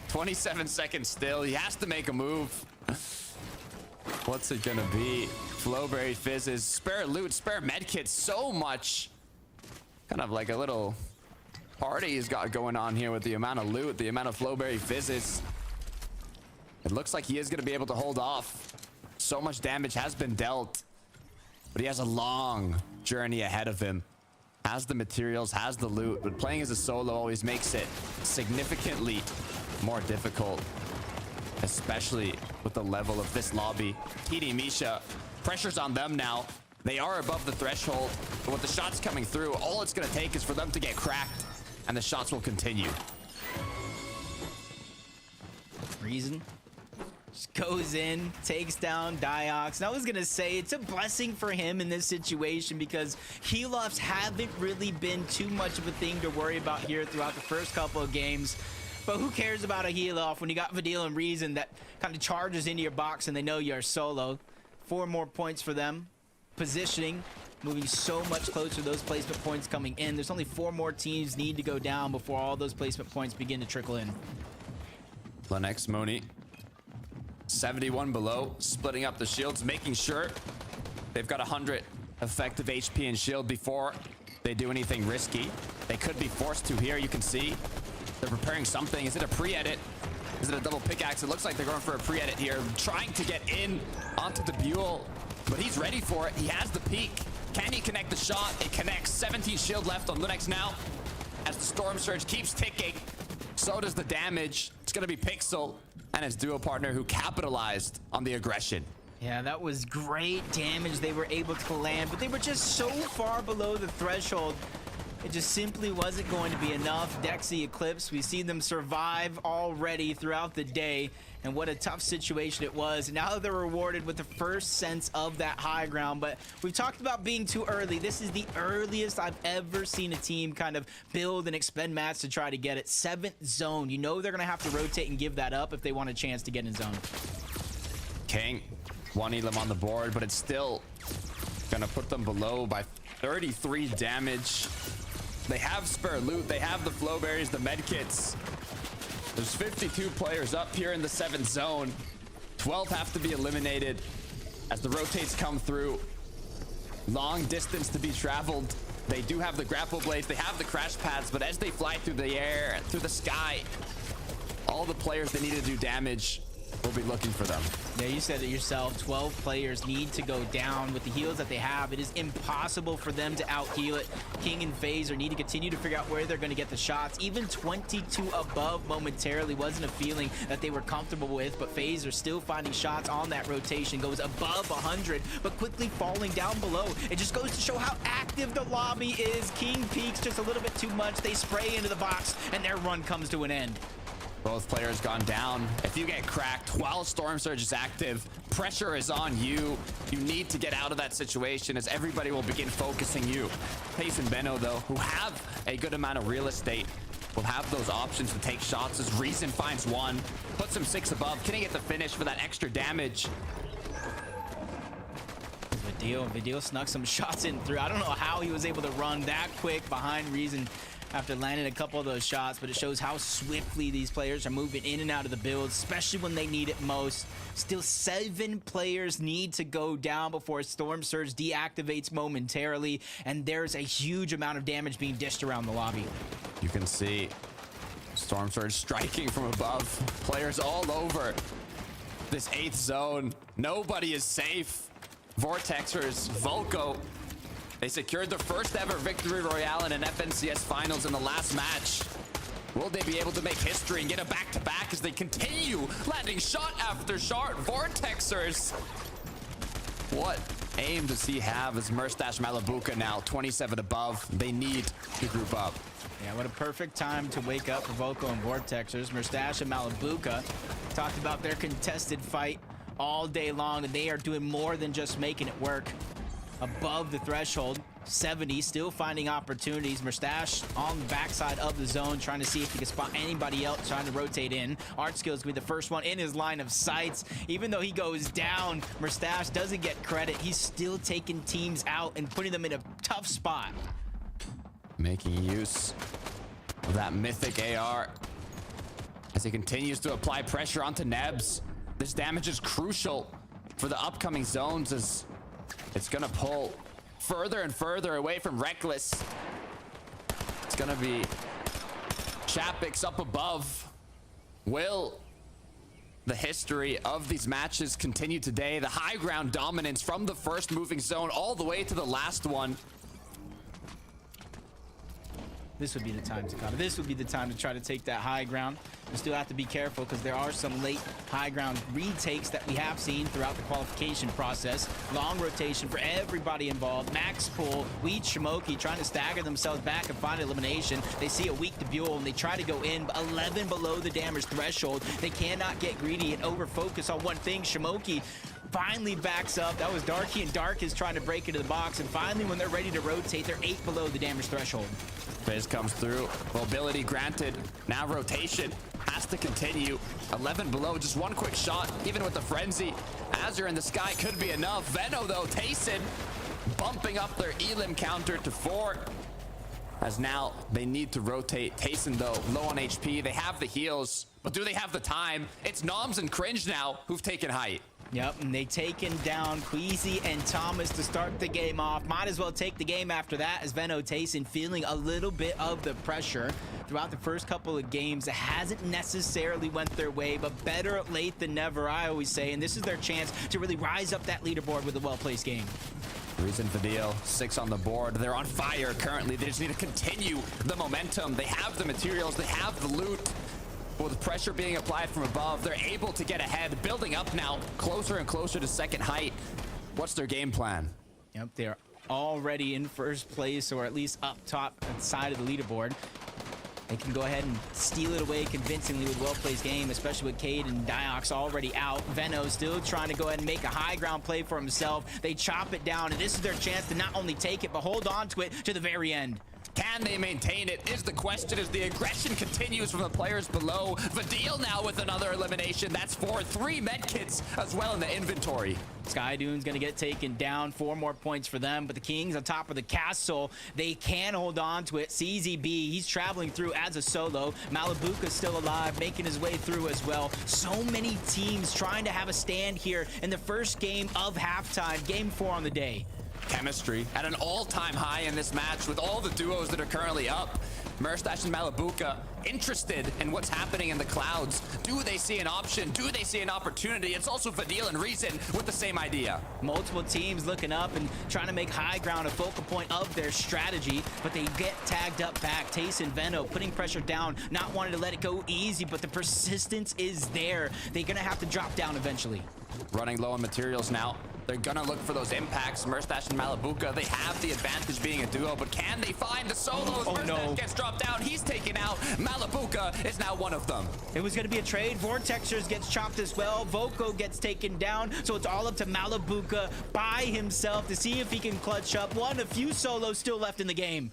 27 seconds still. He has to make a move. What's it gonna be? Flowberry Fizzes, spare loot, spare med kits, so much. Kind of like a little party he's got going on here with the amount of loot, the amount of Flowberry Fizzes. It looks like he is going to be able to hold off. So much damage has been dealt, but he has a long journey ahead of him. Has the materials, has the loot, but playing as a solo always makes it significantly more difficult, especially with the level of this lobby. TD Misha, pressure's on them now. They are above the threshold, but with the shots coming through, all it's going to take is for them to get cracked, and the shots will continue. Reason just goes in, takes down Diox. And I was gonna say it's a blessing for him in this situation because heal-offs haven't really been too much of a thing to worry about here throughout the first couple of games. But who cares about a heal-off when you got Vidil and Reason that kind of charges into your box and they know you're solo. 4 more points for them. Positioning, moving so much closer to those placement points coming in. There's only 4 more teams need to go down before all those placement points begin to trickle in. Lennox, Moni, 71 below, splitting up the shields, making sure they've got 100 effective HP and shield before they do anything risky. They could be forced to here. You can see they're preparing something. Is it a pre-edit? Is it a double pickaxe? It looks like they're going for a pre-edit here, trying to get in onto the Buell, but he's ready for it. He has the peak. Can he connect the shot? It connects. 17 shield left on Linux now. As the Storm Surge keeps ticking, so does the damage. It's going to be Pixel and his duo partner who capitalized on the aggression. Yeah, that was great damage they were able to land, but they were just so far below the threshold. It just simply wasn't going to be enough. Dexy Eclipse, we see them survive already throughout the day, and what a tough situation it was. Now they're rewarded with the first sense of that high ground, but we've talked about being too early. This is the earliest I've ever seen a team kind of build and expend mats to try to get it. 7th zone. You know they're going to have to rotate and give that up if they want a chance to get in zone. King, 1 elim on the board, but it's still going to put them below by 33 damage. They have spare loot. They have the flow berries, the med kits. There's 52 players up here in the 7th zone. 12 have to be eliminated as the rotates come through. Long distance to be traveled. They do have the grapple blades. They have the crash pads, but as they fly through the air, through the sky, all the players that need to do damage will be looking for them. Yeah, you said it yourself. 12 players need to go down with the heals that they have. It is impossible for them to out-heal it. King and FaZe need to continue to figure out where they're going to get the shots. Even 22 above momentarily wasn't a feeling that they were comfortable with, but FaZe are still finding shots on that rotation. Goes above 100, but quickly falling down below. It just goes to show how active the lobby is. King peaks just a little bit too much. They spray into the box, and their run comes to an end. Both players gone down. If you get cracked while Storm Surge is active, pressure is on you. You need to get out of that situation as everybody will begin focusing you. Pace and Benno, though, who have a good amount of real estate, will have those options to take shots as Reason finds one, puts him 6 above. Can he get the finish for that extra damage? Vidil snuck some shots in through. I don't know how he was able to run that quick behind Reason after landing a couple of those shots, but it shows how swiftly these players are moving in and out of the build, especially when they need it most. Still 7 players need to go down before Storm Surge deactivates momentarily, and there's a huge amount of damage being dished around the lobby. You can see Storm Surge striking from above. Players all over this 8th zone. Nobody is safe. Vortexers, Volko, they secured their first ever victory royale in an FNCS finals in the last match. Will they be able to make history and get a back-to-back as they continue landing shot after shot? Vortexers. What aim does he have as Merstash Malabuka now 27 above? They need to group up. Yeah, what a perfect time to wake up for Volko and Vortexers. Merstash and Malabuka talked about their contested fight all day long, and they are doing more than just making it work. Above the threshold, 70, still finding opportunities. Merstash on the backside of the zone, trying to see if he can spot anybody else trying to rotate in. Artskill's gonna be the first one in his line of sights. Even though he goes down, Merstash doesn't get credit. He's still taking teams out and putting them in a tough spot. Making use of that mythic AR as he continues to apply pressure onto Nebs. This damage is crucial for the upcoming zones as it's gonna pull further and further away from Reckless. It's gonna be Chapix up above. Will the history of these matches continue today? The high ground dominance from the first moving zone all the way to the last one. This would be the time to cut it. This would be the time to try to take that high ground. We still have to be careful because there are some late high ground retakes that we have seen throughout the qualification process. Long rotation for everybody involved. Max pull, Weed, Shimoki trying to stagger themselves back and find elimination. They see a weak Debule and they try to go in, but 11 below the damage threshold. They cannot get greedy and over-focus on one thing. Shimoki finally backs up. That was Darky, and Dark is trying to break into the box. And finally, when they're ready to rotate, they're 8 below the damage threshold. Fizz comes through. Mobility granted. Now rotation has to continue. 11 below, just one quick shot, even with the frenzy. Azure in the sky could be enough. Veno, though, Tayson bumping up their Elim counter to 4. As now they need to rotate. Tayson, though, low on HP. They have the heals, but do they have the time? It's Noms and Cringe now who've taken height. Yep, and they taken down Queasy and Thomas to start the game off. Might as well take the game after that, as Veno Tayson feeling a little bit of the pressure throughout the first couple of games. It hasn't necessarily went their way, but better late than never, I always say. And this is their chance to really rise up that leaderboard with a well-placed game. Reason Fadil, 6 on the board. They're on fire currently. They just need to continue the momentum. They have the materials, they have the loot. With pressure being applied from above, they're able to get ahead, building up now, closer and closer to second height. What's their game plan? Yep, they're already in first place, or at least up top side of the leaderboard. They can go ahead and steal it away convincingly with a well-placed game, especially with Cade and Diox already out. Veno still trying to go ahead and make a high ground play for himself. They chop it down, and this is their chance to not only take it, but hold on to it to the very end. Can they maintain it is the question as the aggression continues from the players below. Vadil now with another elimination. That's 4. 3 medkits as well in the inventory. Skydune's gonna get taken down. 4 more points for them, but the Kings on top of the castle, they can hold on to it. CZB, he's traveling through as a solo. Malibuka's still alive, making his way through as well. So many teams trying to have a stand here in the first game of halftime, game 4 on the day. Chemistry at an all-time high in this match with all the duos that are currently up. Merstash and Malibuka interested in what's happening in the clouds. Do they see an option? Do they see an opportunity? It's also Fadil and Reason with the same idea. Multiple teams looking up and trying to make high ground a focal point of their strategy, but they get tagged up back. Tayson, Veno putting pressure down, not wanting to let it go easy, but the persistence is there. They're gonna have to drop down eventually. Running low on materials now. They're gonna look for those impacts. Merstash and Malibuka, they have the advantage being a duo, but can they find the solos? Oh, no. Gets dropped down, he's taken out. Malibuka is now one of them. It was gonna be a trade. Vortexers gets chopped as well. Voco gets taken down, so it's all up to Malibuka by himself to see if he can clutch up. A few solos still left in the game.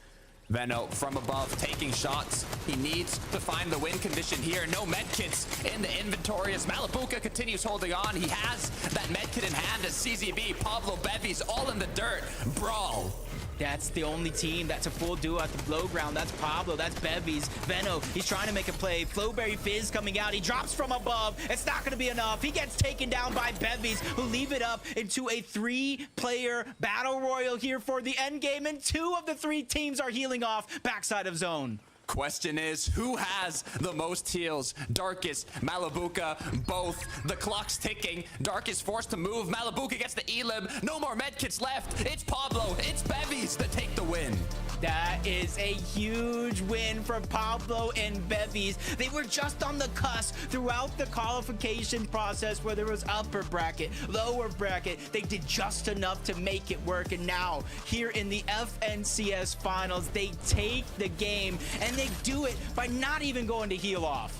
Veno from above taking shots. He needs to find the win condition here. No medkits in the inventory as Malibuka continues holding on. He has that medkit in hand as CZB, Pablo, Bevies all in the dirt. Brawl. That's the only team that's a full duo at the low ground. That's Pablo, that's Bevies. Veno, he's trying to make a play. Flowberry Fizz coming out. He drops from above. It's not going to be enough. He gets taken down by Bevies, who leave it up into a 3-player battle royal here for the end game. And 2 of the 3 teams are healing off backside of zone. Question is, who has the most heals? Darkest, Malibuka, both. The clock's ticking. Dark is forced to move. Malibuka gets the Elim. No more medkits left. It's Pablo. It's Bevies that take the win. That is a huge win for Pablo and Bevies. They were just on the cusp throughout the qualification process where there was upper bracket, lower bracket. They did just enough to make it work. And now here in the FNCS finals, they take the game and they do it by not even going to heal off.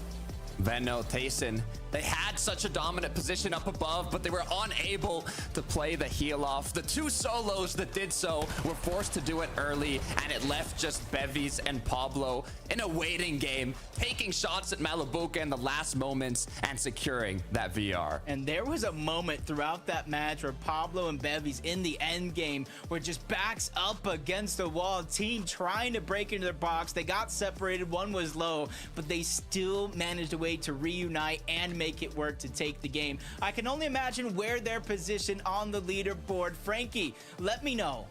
Veno, Tayson, they had such a dominant position up above, but they were unable to play the heal off. The 2 solos that did so were forced to do it early, and it left just Bevies and Pablo in a waiting game, taking shots at Malibuka in the last moments and securing that VR. And there was a moment throughout that match where Pablo and Bevies in the end game were just backs up against the wall, team trying to break into their box. They got separated, one was low, but they still managed a way to reunite and make it work to take the game. I can only imagine where they're positioned on the leaderboard. Frankie, let me know.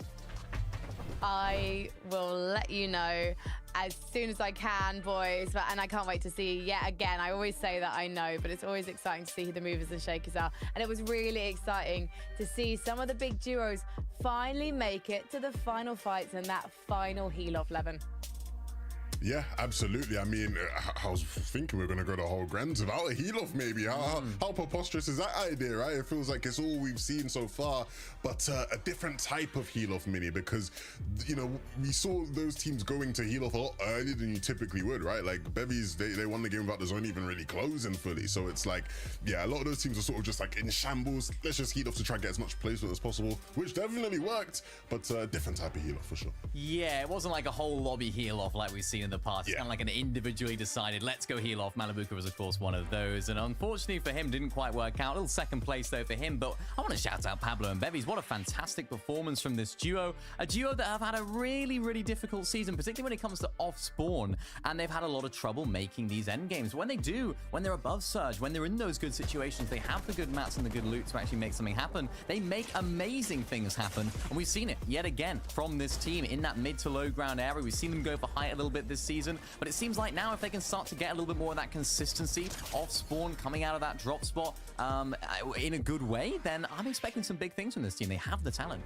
I will let you know as soon as I can, boys. And I can't wait to see yet again. I always say that I know, but it's always exciting to see who the movers and shakers are. And it was really exciting to see some of the big duos finally make it to the final fights and that final heal off, Levin. Yeah, absolutely. I mean, I was thinking we are going to go the whole grand without a heal-off, maybe. How preposterous is that idea, right? It feels like it's all we've seen so far, but a different type of heal-off, Mini, because, you know, we saw those teams going to heal-off a lot earlier than you typically would, right? Like, Bevies, they won the game without the zone even really closing fully, so it's like, yeah, a lot of those teams are sort of just like in shambles. Let's just heal off to try and get as much placement as possible, which definitely worked, but a different type of heal-off for sure. Yeah, it wasn't like a whole lobby heal-off like we've seen in the past. It's kind of like an individually decided, let's go heal off. Malabuka was, of course, one of those. And unfortunately for him, didn't quite work out. A little second place, though, for him. But I want to shout out Pablo and Bevies. What a fantastic performance from this duo. A duo that have had a really, really difficult season, particularly when it comes to off-spawn. And they've had a lot of trouble making these end games. When they do, when they're above Surge, when they're in those good situations, they have the good mats and the good loot to actually make something happen. They make amazing things happen. And we've seen it yet again from this team in that mid to low ground area. We've seen them go for height a little bit this season. But it seems like now if they can start to get a little bit more of that consistency off spawn coming out of that drop spot in a good way, then I'm expecting some big things from this team. They have the talent.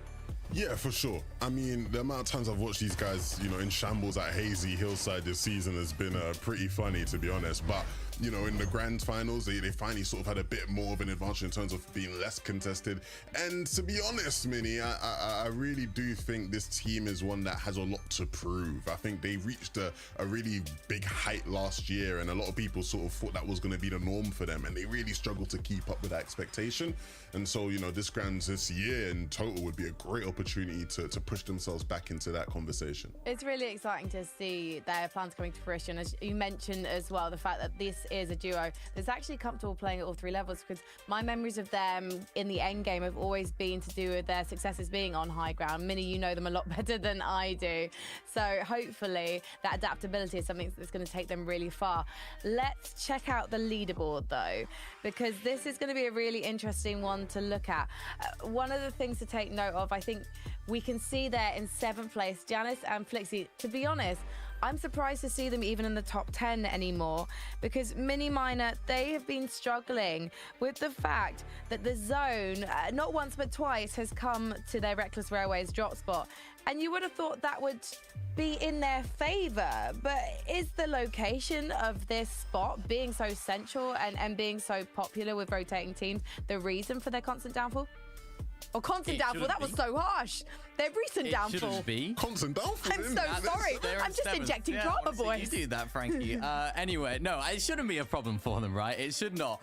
Yeah, for sure. I mean, the amount of times I've watched these guys, you know, in shambles at Hazy Hillside this season has been pretty funny, to be honest. But, you know, in the grand finals, they finally sort of had a bit more of an advantage in terms of being less contested. And to be honest, Minnie, I really do think this team is one that has a lot to prove. I think they reached a really big height last year, and a lot of people sort of thought that was going to be the norm for them, and they really struggled to keep up with that expectation. And so, you know, this grands this year in total would be a great opportunity to push themselves back into that conversation. It's really exciting to see their plans coming to fruition. As you mentioned as well, the fact that this is a duo that's actually comfortable playing at all three levels, because my memories of them in the end game have always been to do with their successes being on high ground. Minnie, you know them a lot better than I do. So hopefully that adaptability is something that's going to take them really far. Let's check out the leaderboard though, because this is going to be a really interesting one to look at. One of the things to take note of, I think we can see there in 7th place, Janice and Flixie. To be honest, I'm surprised to see them even in the top 10 anymore, because Mini Miner, they have been struggling with the fact that the zone, not once but twice, has come to their Reckless Railways drop spot. And you would have thought that would be in their favor, but is the location of this spot being so central and being so popular with rotating teams the reason for their constant downfall? Or constant downfall, that was so harsh. Their recent downfall. Shouldn't be. Constant downfall. I'm so sorry. I'm just injecting drama, boys. You do that, Frankie. Anyway, no, it shouldn't be a problem for them, right? It should not.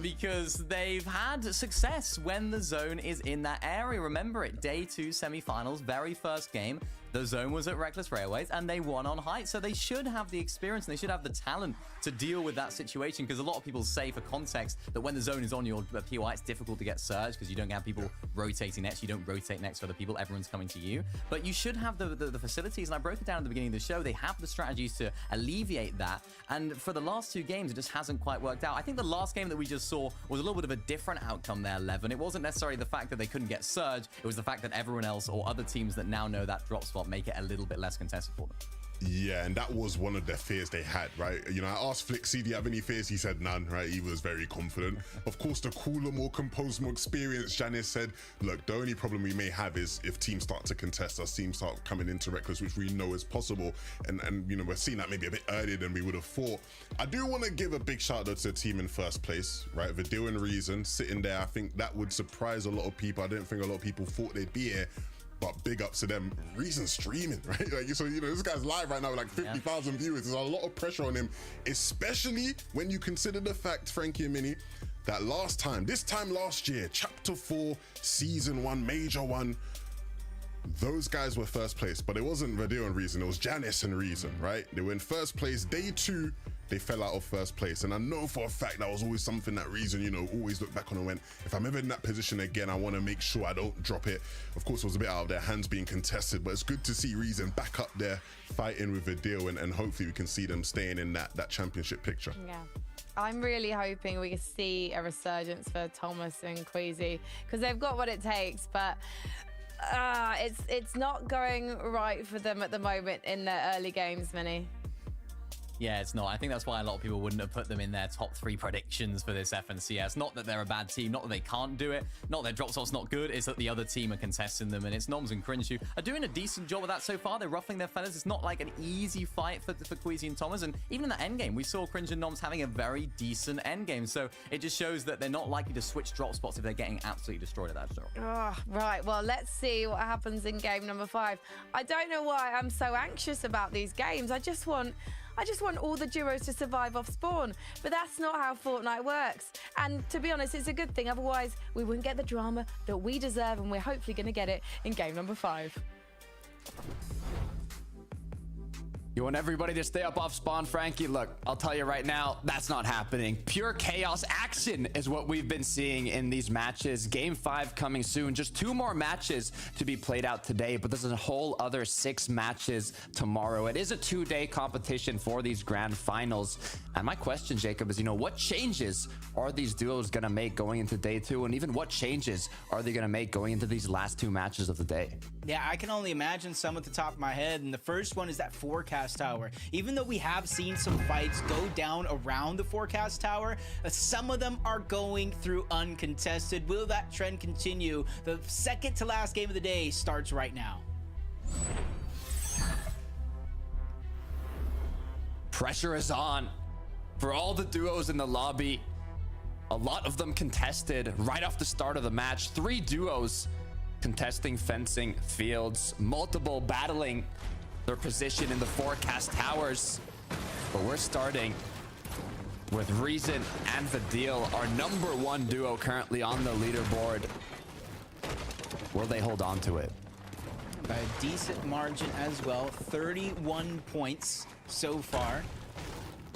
Because they've had success when the zone is in that area. Remember it, day 2 semifinals, very first game. The zone was at Reckless Railways, and they won on height. So they should have the experience, and they should have the talent to deal with that situation, because a lot of people say, for context, that when the zone is on your POI, it's difficult to get surge, because you don't have people rotating next. You don't rotate next to other people. Everyone's coming to you. But you should have the facilities, and I broke it down at the beginning of the show. They have the strategies to alleviate that. And for the last 2 games, it just hasn't quite worked out. I think the last game that we just saw was a little bit of a different outcome there, Levin. It wasn't necessarily the fact that they couldn't get surge. It was the fact that everyone else or other teams that now know that drop spot make it a little bit less contested for them. Yeah, and that was one of the fears they had, right? You know, I asked Flixie, do you have any fears? He said none, right? He was very confident. Of course, the cooler, more composed, more experienced Janice said, look, the only problem we may have is if teams start to contest us, teams start coming into Reckless, which we know is possible. And you know, we're seeing that maybe a bit earlier than we would have thought. I do want to give a big shout out to the team in first place, right? Vidil and Reason sitting there. I think that would surprise a lot of people. I don't think a lot of people thought they'd be here. But big ups to them. Reason streaming, right? Like, so, you know, this guy's live right now with like 50,000 viewers. There's a lot of pressure on him, especially when you consider the fact, Frankie and Minnie, that this time last year, Chapter 4, Season 1, Major 1, those guys were first place, but it wasn't Vidil and Reason, it was Janice and Reason, right? They were in first place. Day 2, they fell out of first place. And I know for a fact that was always something that Reason, you know, always looked back on and went, if I'm ever in that position again, I want to make sure I don't drop it. Of course, it was a bit out of their hands being contested, but it's good to see Reason back up there fighting with Vidil, and hopefully we can see them staying in that championship picture. Yeah. I'm really hoping we can see a resurgence for Thomas and Queasy, because they've got what it takes, but it's not going right for them at the moment in their early games, Minnie. Yeah, it's not. I think that's why a lot of people wouldn't have put them in their top 3 predictions for this FNCS. Not that they're a bad team, not that they can't do it, not that their drop spot's not good, it's that the other team are contesting them, and it's Noms and Cringe who are doing a decent job of that so far. They're ruffling their feathers. It's not like an easy fight for Queasy and Thomas, and even in the end game, we saw Cringe and Noms having a very decent end game, so it just shows that they're not likely to switch drop spots if they're getting absolutely destroyed at that shot. Oh, right, well, let's see what happens in game number 5. I don't know why I'm so anxious about these games. I just want all the duos to survive off spawn, but that's not how Fortnite works. And to be honest, it's a good thing. Otherwise, we wouldn't get the drama that we deserve, and we're hopefully going to get it in game number 5. You want everybody to stay up off spawn, Frankie? Look, I'll tell you right now, that's not happening. Pure chaos action is what we've been seeing in these matches. Game 5 coming soon. Just 2 more matches to be played out today, but there's a whole other 6 matches tomorrow. It is a 2-day competition for these grand finals. And my question, Jacob, is, what changes are these duos going to make going into day 2? And even what changes are they going to make going into these last 2 matches of the day? Yeah, I can only imagine some at the top of my head. And the first one is that forecast tower. Even though we have seen some fights go down around the forecast tower, some of them are going through uncontested. Will that trend continue? The second to last game of the day starts right now. Pressure is on for all the duos in the lobby. A lot of them contested right off the start of the match. 3 duos contesting fencing fields, multiple battling their position in the forecast towers. But we're starting with Reason and the Deal, our #1 duo currently on the leaderboard. Will they hold on to it? By a decent margin as well. 31 points so far,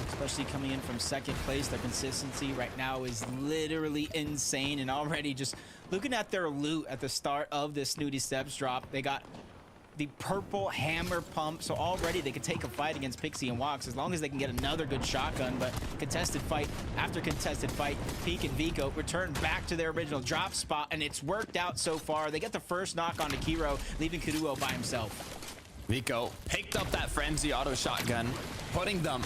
especially coming in from second place. Their consistency right now is literally insane, and already just looking at their loot at the start of this Snooty Steps drop, they got the purple hammer pump, so already they could take a fight against Pixie and Wox as long as they can get another good shotgun. But contested fight after contested fight, Peak and Vico return back to their original drop spot, and it's worked out so far. They get the first knock onto Kiro, leaving Kuduo by himself. Vico picked up that Frenzy auto shotgun, putting them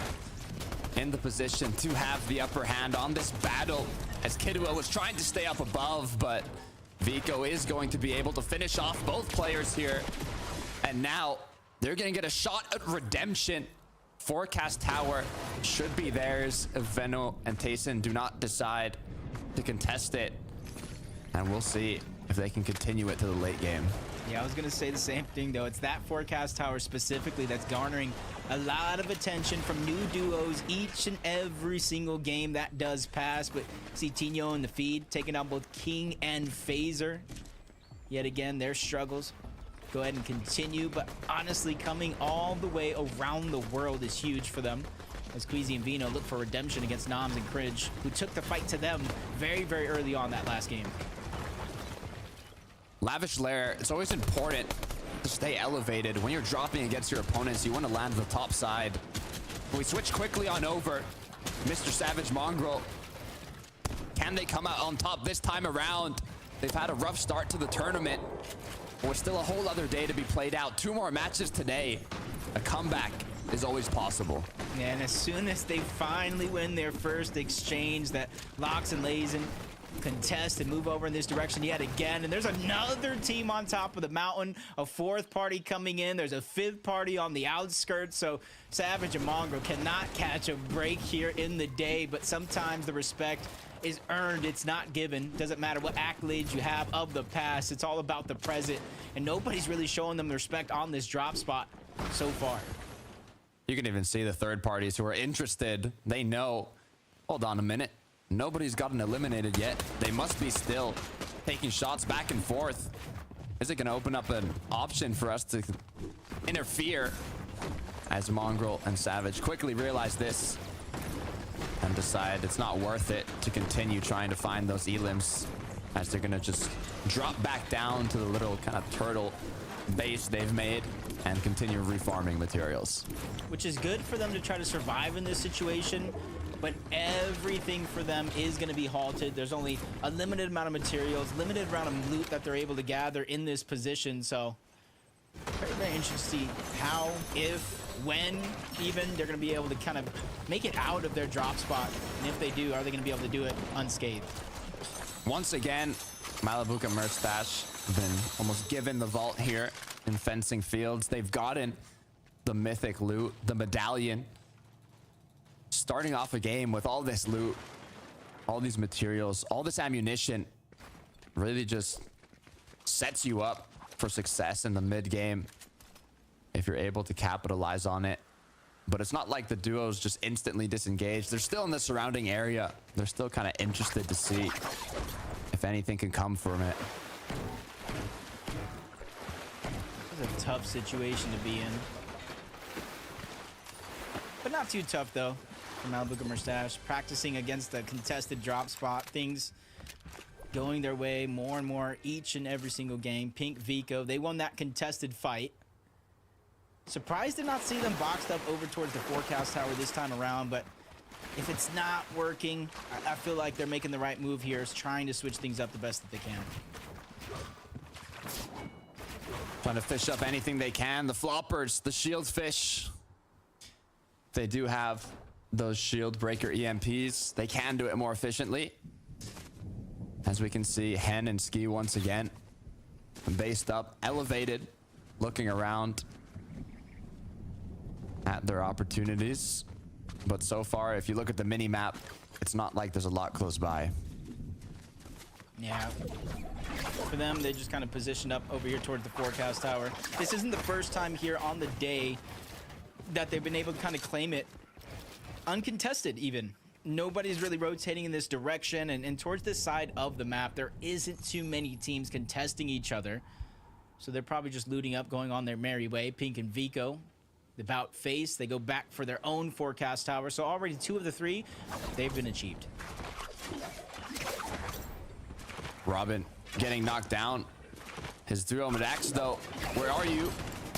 in the position to have the upper hand on this battle, as Kidua was trying to stay up above, but Vico is going to be able to finish off both players here. And now they're going to get a shot at redemption. Forecast tower should be theirs if Veno and Tayson do not decide to contest it. And we'll see if they can continue it to the late game. Yeah, I was going to say the same thing, though. It's that forecast tower specifically that's garnering a lot of attention from new duos each and every single game that does pass. But see Tino in the feed taking out both King and Phaser. Yet again, their struggles go ahead and continue. But honestly, coming all the way around the world is huge for them, as Queasy and Vino look for redemption against Noms and Cridge, who took the fight to them very, very early on that last game. Lavish Lair, it's always important to stay elevated. When you're dropping against your opponents, you want to land the top side. We switch quickly on over. Mr. Savage Mongrel. Can they come out on top this time around? They've had a rough start to the tournament. But still a whole other day to be played out. 2 more matches today. A comeback is always possible. Yeah, and as soon as they finally win their first exchange, that Lox and Lazen contest and move over in this direction yet again, and there's another team on top of the mountain, a 4th party coming in, there's a 5th party on the outskirts, so Savage and Mongrel cannot catch a break here in the day. But sometimes the respect is earned, it's not given. Doesn't matter what accolades you have of the past, it's all about the present, and nobody's really showing them the respect on this drop spot so far. You can even see the 3rd parties who are interested. They know, hold on a minute, nobody's gotten eliminated yet. They must be still taking shots back and forth. Is it going to open up an option for us to interfere? As Mongrel and Savage quickly realize this and decide it's not worth it to continue trying to find those elims, as they're going to just drop back down to the little kind of turtle base they've made and continue refarming materials. Which is good for them to try to survive in this situation, but everything for them is going to be halted. There's only a limited amount of materials, limited amount of loot that they're able to gather in this position. So very, very interesting to see how, if when even they're going to be able to kind of make it out of their drop spot. And if they do, are they going to be able to do it unscathed? Once again, Malibuca Merstash have been almost given the vault here in Fencing Fields. They've gotten the mythic loot, the medallion. Starting off a game with all this loot, all these materials, all this ammunition, really just sets you up for success in the mid game if you're able to capitalize on it. But it's not like the duos just instantly disengage. They're still in the surrounding area. They're still kind of interested to see if anything can come from it. This is a tough situation to be in. But not too tough, though, for Malibuca Merstash. Practicing against the contested drop spot. Things going their way more and more each and every single game. Pink, Vico, they won that contested fight. Surprised to not see them boxed up over towards the forecast tower this time around, but if it's not working, I feel like they're making the right move here, is trying to switch things up the best that they can. Trying to fish up anything they can. The floppers, the shield fish. They do have those shield breaker EMPs. They can do it more efficiently. As we can see, Hen and Ski once again based up, elevated, looking around at their opportunities. But so far, if you look at the mini map, it's not like there's a lot close by. Yeah. For them, they just kind of positioned up over here towards the forecast tower. This isn't the first time here on the day that they've been able to kind of claim it uncontested even. Nobody's really rotating in this direction, and towards this side of the map, there isn't too many teams contesting each other. So they're probably just looting up, going on their merry way. Pink and Vico, the bout face, they go back for their own forecast tower. So already 2 of the 3, they've been achieved. Robin getting knocked down. His duo Madax, though, where are you?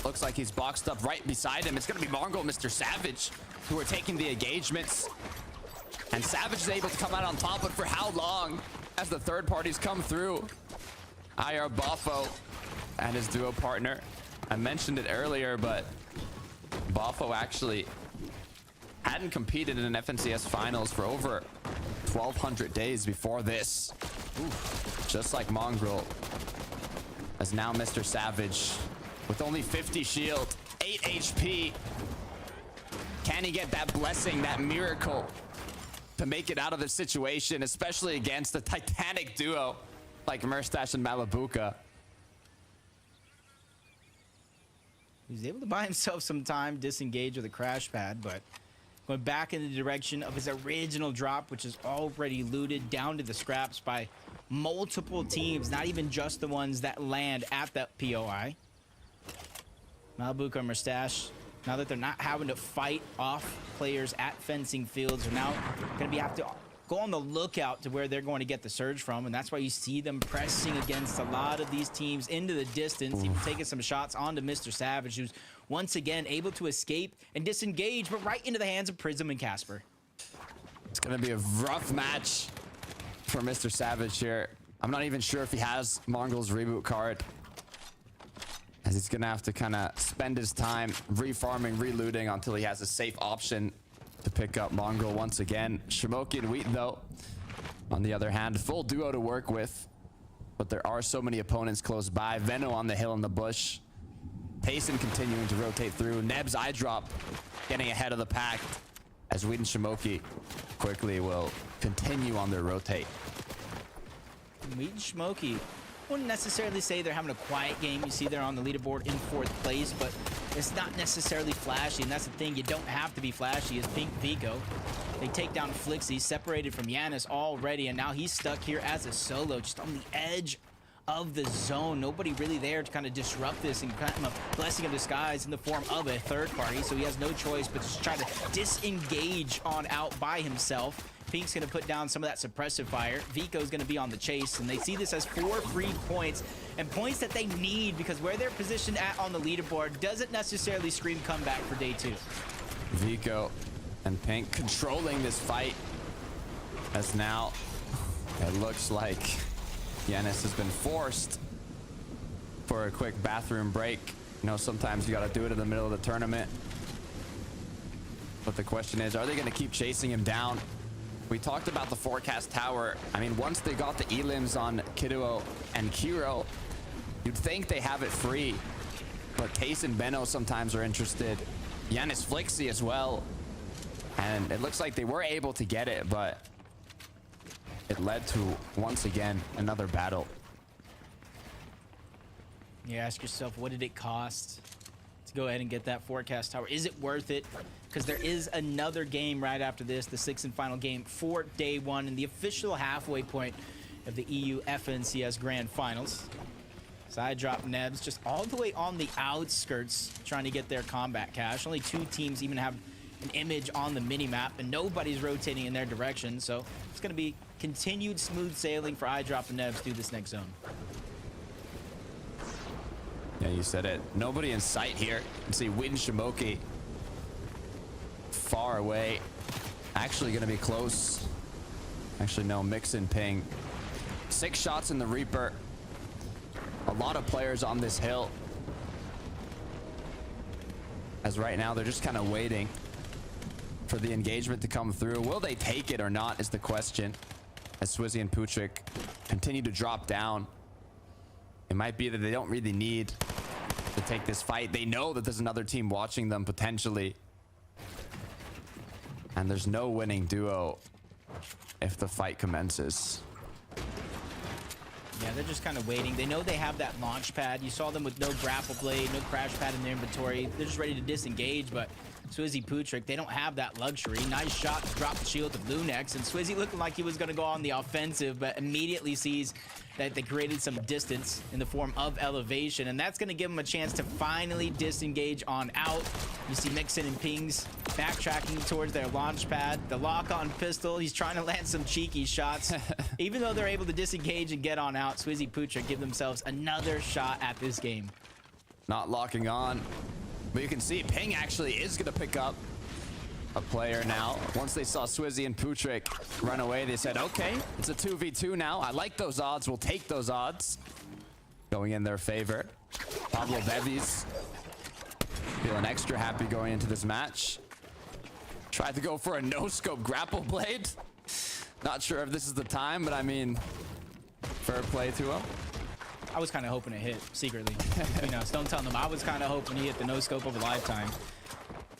Looks like he's boxed up right beside him. It's going to be Mongo and Mr. Savage who are taking the engagements. And Savage is able to come out on top, but for how long as the third parties come through? IR Boffo and his duo partner. I mentioned it earlier, but Boffo actually hadn't competed in an FNCS finals for over 1,200 days before this. Ooh, just like Mongrel. As now Mr. Savage with only 50 shield, 8 HP. Can he get that blessing, that miracle to make it out of this situation, especially against a titanic duo like Merstash and Malibuca? He's able to buy himself some time, disengage with a crash pad, but going back in the direction of his original drop, which is already looted down to the scraps by multiple teams, not even just the ones that land at that POI. Malibuca and Merstash, now that they're not having to fight off players at Fencing Fields, are now going to have to go on the lookout to where they're going to get the surge from, and that's why you see them pressing against a lot of these teams into the distance, even taking some shots onto Mr. Savage, who's once again able to escape and disengage, but right into the hands of Prism and Casper. It's going to be a rough match for Mr. Savage here. I'm not even sure if he has Mongrel's reboot card, as he's going to have to kind of spend his time refarming, relooting until he has a safe option to pick up Mongrel once again. Shimoki and Wheat, though, on the other hand, full duo to work with, but there are so many opponents close by. Veno on the hill in the bush. Payson continuing to rotate through. Neb's eye drop getting ahead of the pack, as Wheat and Shimoki quickly will continue on their rotate. Wheat and Shimoki, wouldn't necessarily say they're having a quiet game. You see they're on the leaderboard in 4th place, but it's not necessarily flashy, and that's the thing. You don't have to be flashy. As Pink Vico, they take down Flixie, separated from Yanis already, and now he's stuck here as a solo, just on the edge of the zone. Nobody really there to kind of disrupt this, and kind of a blessing of disguise in the form of a third party, so he has no choice but just try to disengage on out by himself. Pink's going to put down some of that suppressive fire. Vico's going to be on the chase, and they see this as 4 free points, and points that they need, because where they're positioned at on the leaderboard doesn't necessarily scream comeback for day 2. Vico and Pink controlling this fight, as now it looks like Yanis has been forced for a quick bathroom break. You know, sometimes you got to do it in the middle of the tournament. But the question is, are they going to keep chasing him down? We talked about the forecast tower. I mean, once they got the elims on Kiduo and Kiro, you'd think they have it free. But Case and Benno sometimes are interested. Yanis Flixie as well. And it looks like they were able to get it, but it led to, once again, another battle. You ask yourself, what did it cost to go ahead and get that forecast tower? Is it worth it? Because there is another game right after this, the 6th and final game for day 1 and the official halfway point of the EU FNCS Grand Finals. Side drop Nebs just all the way on the outskirts trying to get their combat cache. Only 2 teams even have an image on the mini-map, and nobody's rotating in their direction, so it's going to be continued smooth sailing for iDrop and Nebs through this next zone. Yeah, you said it. Nobody in sight here. You can see Win Shimoki far away. Actually going to be close. Actually, no. Mixin ping. 6 shots in the Reaper. A lot of players on this hill. As right now, they're just kind of waiting for the engagement to come through. Will they take it or not is the question. As Swizzy and Putrick continue to drop down. It might be that they don't really need to take this fight. They know that there's another team watching them potentially. And there's no winning duo if the fight commences. Yeah, they're just kind of waiting. They know they have that launch pad. You saw them with no grapple blade, no crash pad in their inventory. They're just ready to disengage, but Swizzy Putrick, they don't have that luxury. Nice shot to drop the shield to Bluenex, and Swizzy looking like he was going to go on the offensive, but immediately sees that they created some distance in the form of elevation, and that's going to give him a chance to finally disengage on out. You see Mixin and Pings backtracking towards their launch pad. The lock-on pistol, he's trying to land some cheeky shots. Even though they're able to disengage and get on out, Swizzy Putrick give themselves another shot at this game. Not locking on. But you can see Ping actually is going to pick up a player now. Once they saw Swizzy and Putrick run away, they said, okay, it's a 2v2 now. I like those odds. We'll take those odds. Going in their favor. Pablo Bevis feeling extra happy going into this match. Tried to go for a no-scope grapple blade. Not sure if this is the time, but I mean, fair play to him. I was kind of hoping it hit secretly. You know, don't tell them. I was kind of hoping he hit the no-scope of a lifetime.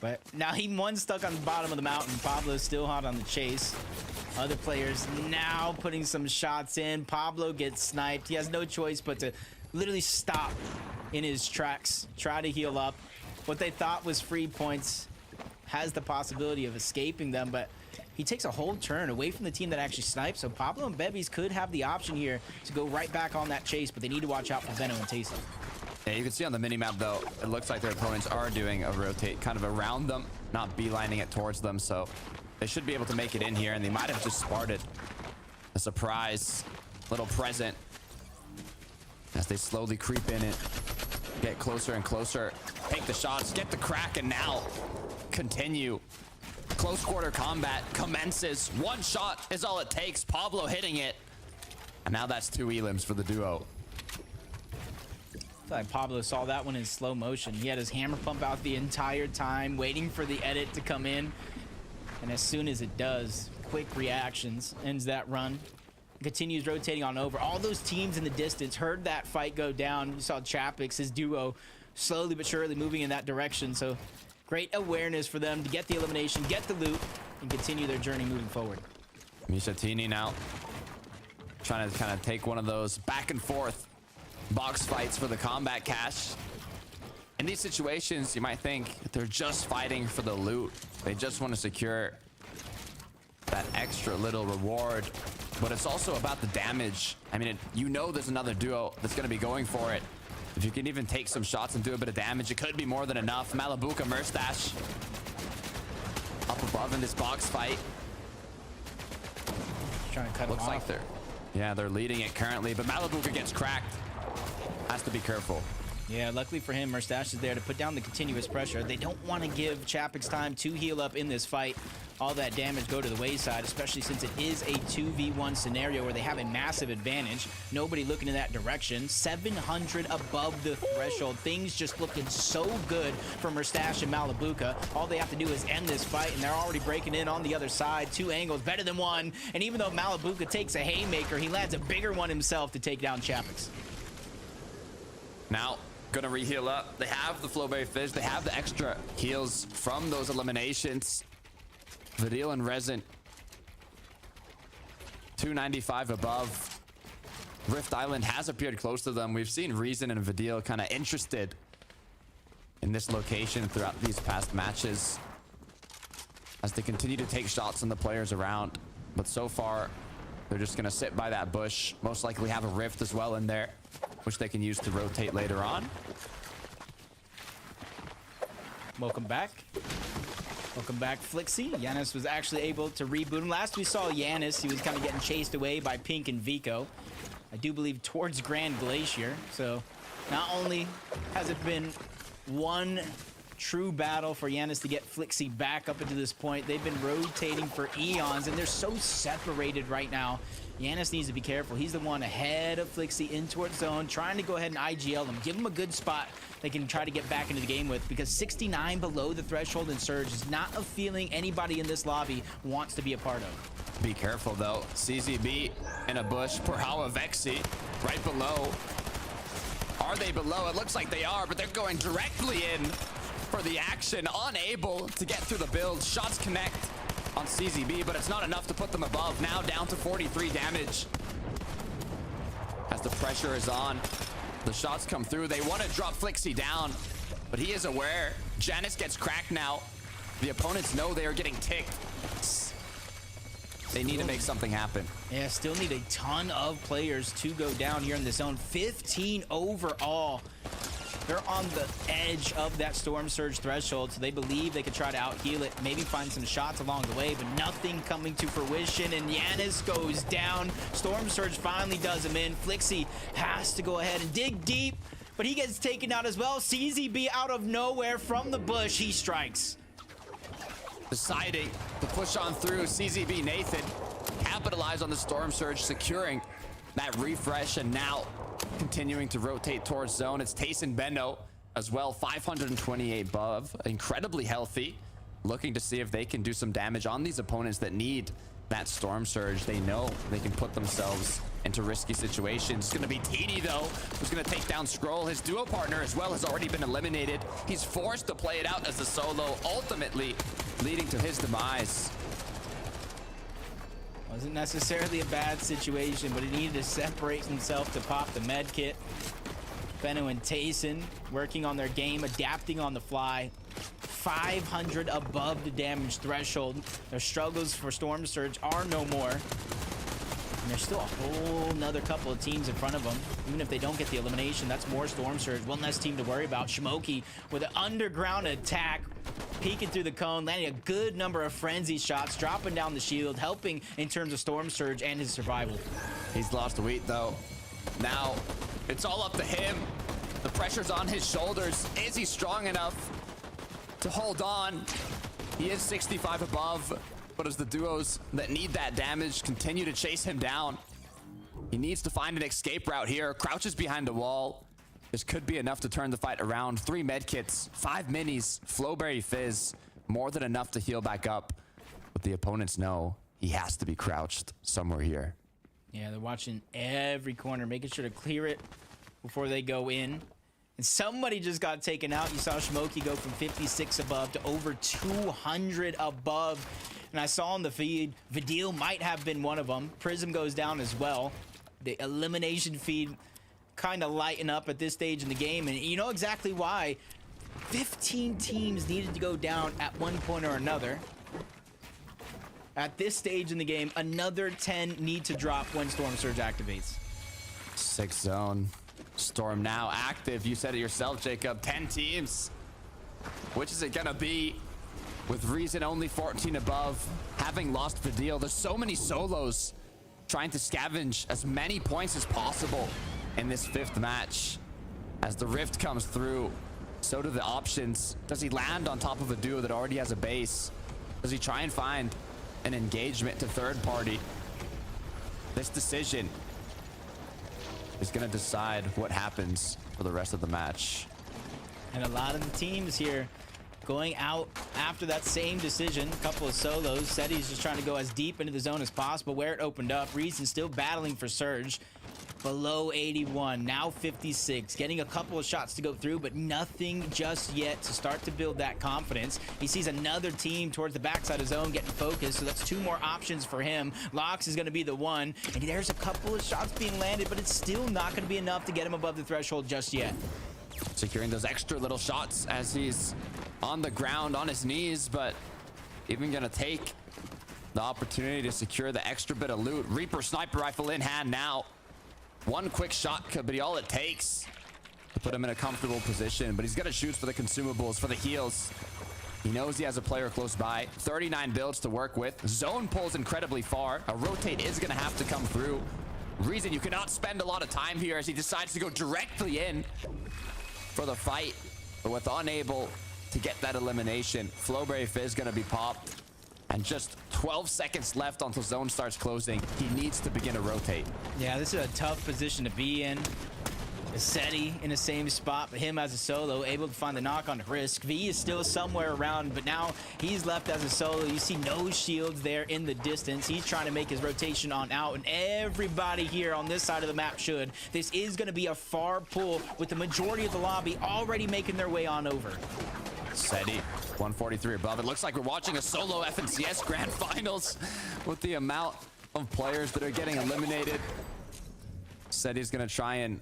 But now he one stuck on the bottom of the mountain. Pablo's still hot on the chase. Other players now putting some shots in. Pablo gets sniped. He has no choice but to literally stop in his tracks, try to heal up. What they thought was free points has the possibility of escaping them, but he takes a whole turn away from the team that actually sniped. So Pablo and Bevis could have the option here to go right back on that chase, but they need to watch out for Benno and Taysom. Yeah, you can see on the minimap, though, it looks like their opponents are doing a rotate kind of around them, not beelining it towards them. So they should be able to make it in here, and they might have just sparted a surprise little present as they slowly creep in it, get closer and closer, take the shots, get the crack, and now continue. Close quarter combat commences. One shot is all it takes. Pablo hitting it. And now that's 2 elims for the duo. I feel like Pablo saw that one in slow motion. He had his hammer pump out the entire time, waiting for the edit to come in. And as soon as it does, quick reactions, ends that run. Continues rotating on over. All those teams in the distance heard that fight go down. You saw Chapix, his duo, slowly but surely moving in that direction. So great awareness for them to get the elimination, get the loot, and continue their journey moving forward. Mishatini now trying to kind of take one of those back and forth box fights for the combat cache. In these situations, you might think they're just fighting for the loot. They just want to secure that extra little reward, but it's also about the damage. I mean, you know there's another duo that's going to be going for it. If you can even take some shots and do a bit of damage, it could be more than enough. Malabuka Murstache up above in this box fight. Trying to cut Looks him like off. they're leading it currently, but Malabuka gets cracked. Has to be careful. Yeah, luckily for him, Merstash is there to put down the continuous pressure. They don't want to give Chapix time to heal up in this fight. All that damage go to the wayside, especially since it is a 2v1 scenario where they have a massive advantage. Nobody looking in that direction. 700 above the threshold. Things just looking so good for Merstash and Malabuka. All they have to do is end this fight, and they're already breaking in on the other side. 2 angles, better than 1. And even though Malabuka takes a haymaker, he lands a bigger one himself to take down Chapix. Now, gonna re-heal up. They have the Flowberry Fizz. They have the extra heals from those eliminations. Vidil and Resin 295 above. Rift Island has appeared close to them. We've seen Reason and Vidil kind of interested in this location throughout these past matches as they continue to take shots on the players around. But so far, they're just going to sit by that bush. Most likely have a Rift as well in there, which they can use to rotate later on. Welcome back. Welcome back, Flixie. Yanis was actually able to reboot him. Last we saw Yanis, he was kind of getting chased away by Pink and Vico. I do believe towards Grand Glacier. So not only has it been one true battle for Yanis to get Flixie back up into this point, they've been rotating for eons, and they're so separated right now. Yanis needs to be careful. He's the one ahead of Flixie in towards zone, trying to go ahead and IGL them. Give him a good spot they can try to get back into the game with, because 69 below the threshold in Surge is not a feeling anybody in this lobby wants to be a part of. Be careful, though. CZB in a bush. Porhawa Vexi right below. Are they below? It looks like they are, but they're going directly in for the action. Unable to get through the build. Shots connect on CZB, but it's not enough to put them above. Now down to 43 damage. As the pressure is on, the shots come through. They want to drop Flixie down, but he is aware. Janice gets cracked now. The opponents know they are getting ticked. They need to make something happen. Yeah, still need a ton of players to go down here in the zone. 15 overall. They're on the edge of that Storm Surge threshold, so they believe they could try to out-heal it, maybe find some shots along the way, but nothing coming to fruition, and Yanis goes down. Storm Surge finally does him in. Flixie has to go ahead and dig deep, but he gets taken out as well. CZB out of nowhere from the bush, he strikes. Deciding to push on through. CZB Nathan capitalize on the Storm Surge, securing that refresh, and now continuing to rotate towards zone. It's Tayson Beno as well, 528 above, incredibly healthy, looking to see if they can do some damage on these opponents that need that Storm Surge. They know they can put themselves into risky situations. It's going to be Teeny, though, who's going to take down Scroll. His duo partner as well has already been eliminated. He's forced to play it out as a solo, ultimately leading to his demise. Wasn't necessarily a bad situation, but he needed to separate himself to pop the med kit. Benno and Tayson working on their game, adapting on the fly. 500 above the damage threshold. Their struggles for Storm Surge are no more. And there's still a whole nother couple of teams in front of them. Even if they don't get the elimination, that's more Storm Surge. One less team to worry about. Shmoki with an underground attack, peeking through the cone, landing a good number of frenzy shots, dropping down the shield, helping in terms of Storm Surge and his survival. He's lost weight, though. Now, it's all up to him. The pressure's on his shoulders. Is he strong enough to hold on? He is 65 above, but as the duos that need that damage continue to chase him down, he needs to find an escape route here. Crouches behind the wall. This could be enough to turn the fight around. 3 medkits, 5 minis, Flowberry Fizz, more than enough to heal back up. But the opponents know he has to be crouched somewhere here. Yeah, they're watching every corner, making sure to clear it before they go in. And somebody just got taken out. You saw Shmoki go from 56 above to over 200 above. And I saw on the feed, Vidil might have been one of them. Prism goes down as well. The elimination feed kind of lighten up at this stage in the game. And you know exactly why. 15 teams needed to go down at one point or another. At this stage in the game, another 10 need to drop when Storm Surge activates. 6 zone. Storm now active. You said it yourself, Jacob. 10 teams. Which is it gonna be? With Reason only 14 above, having lost Vidil, there's so many solos trying to scavenge as many points as possible in this 5th match. As the rift comes through, so do the options. Does he land on top of a duo that already has a base? Does he try and find an engagement to third party? This decision is going to decide what happens for the rest of the match. And a lot of the teams here going out after that same decision. A couple of solos. Seti's just trying to go as deep into the zone as possible where it opened up. Reason still battling for Surge. Below 81, now 56, getting a couple of shots to go through, but nothing just yet to start to build that confidence. He sees another team towards the backside of zone getting focused, so that's 2 more options for him. Lox is going to be the one, and there's a couple of shots being landed, but it's still not going to be enough to get him above the threshold just yet. Securing those extra little shots as he's on the ground, on his knees, but even going to take the opportunity to secure the extra bit of loot. Reaper sniper rifle in hand now. One quick shot could be all it takes to put him in a comfortable position, but he's going to shoot for the consumables, for the heals. He knows he has a player close by. 39 builds to work with. Zone pulls incredibly far. A rotate is going to have to come through. Reason you cannot spend a lot of time here as he decides to go directly in for the fight, but with unable to get that elimination. Flowberry Fizz going to be popped. And just 12 seconds left until zone starts closing. He needs to begin to rotate. Yeah, this is a tough position to be in. Seti in the same spot, but him as a solo, able to find the knock on Risk. V is still somewhere around, but now he's left as a solo. You see no shields there in the distance. He's trying to make his rotation on out, and everybody here on this side of the map should. This is going to be a far pull with the majority of the lobby already making their way on over. Seti, 143 above. It looks like we're watching a solo FNCS Grand Finals with the amount of players that are getting eliminated. Seti's going to try and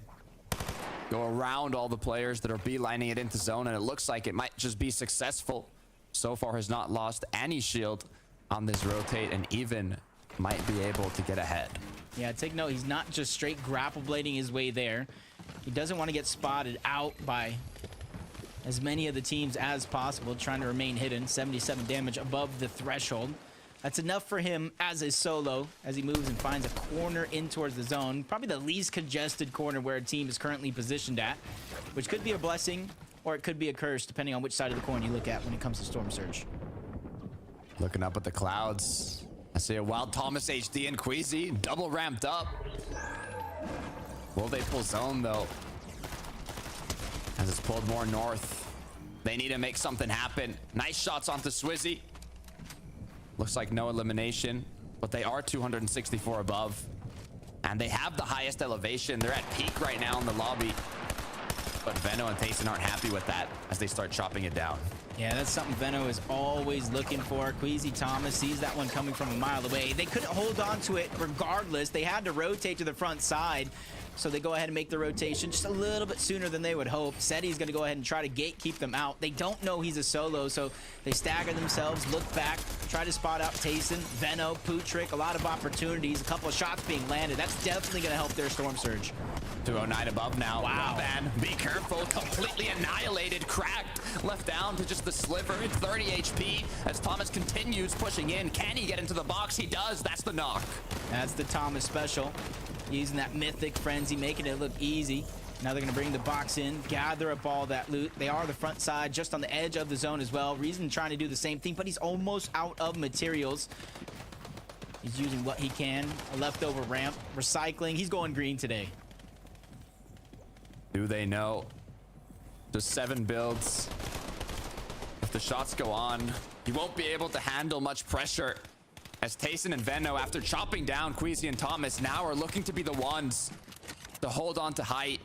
go around all the players that are beelining it into zone, and it looks like it might just be successful. So far has not lost any shield on this rotate, and even might be able to get ahead. Yeah, take note, he's not just straight grapple blading his way there. He doesn't want to get spotted out by as many of the teams as possible, trying to remain hidden. 77 damage above the threshold. That's enough for him as a solo as he moves and finds a corner in towards the zone. Probably the least congested corner where a team is currently positioned at, which could be a blessing or it could be a curse depending on which side of the coin you look at when it comes to Storm Surge. Looking up at the clouds, I see a Wild Thomas HD and Queasy double ramped up. Will they pull zone though? As it's pulled more north, they need to make something happen. Nice shots onto Swizzy. Looks like no elimination, but they are 264 above, and they have the highest elevation. They're at peak right now in the lobby, but Veno and Tayson aren't happy with that as they start chopping it down. Yeah, that's something Veno is always looking for. Queasy Thomas sees that one coming from a mile away. They couldn't hold on to it regardless. They had to rotate to the front side. So they go ahead and make the rotation just a little bit sooner than they would hope. Seti's going to go ahead and try to gatekeep them out. They don't know he's a solo, so they stagger themselves, look back, try to spot out Tayson, Veno, Pootrick. A lot of opportunities, a couple of shots being landed. That's definitely going to help their Storm Surge. 209 above now. Wow. Man, be careful. Completely annihilated, cracked, left down to just the sliver. It's 30 HP as Thomas continues pushing in. Can he get into the box? He does. That's the knock. That's the Thomas special. Using that mythic frenzy, making it look easy. Now they're going to bring the box in, gather up all that loot. They are the front side, just on the edge of the zone as well. Reason trying to do the same thing, but he's almost out of materials. He's using what he can. A leftover ramp, recycling. He's going green today. Do they know? Just 7 builds. If the shots go on, he won't be able to handle much pressure. As Tayson and Veno, after chopping down Queasy and Thomas, now are looking to be the ones to hold on to height.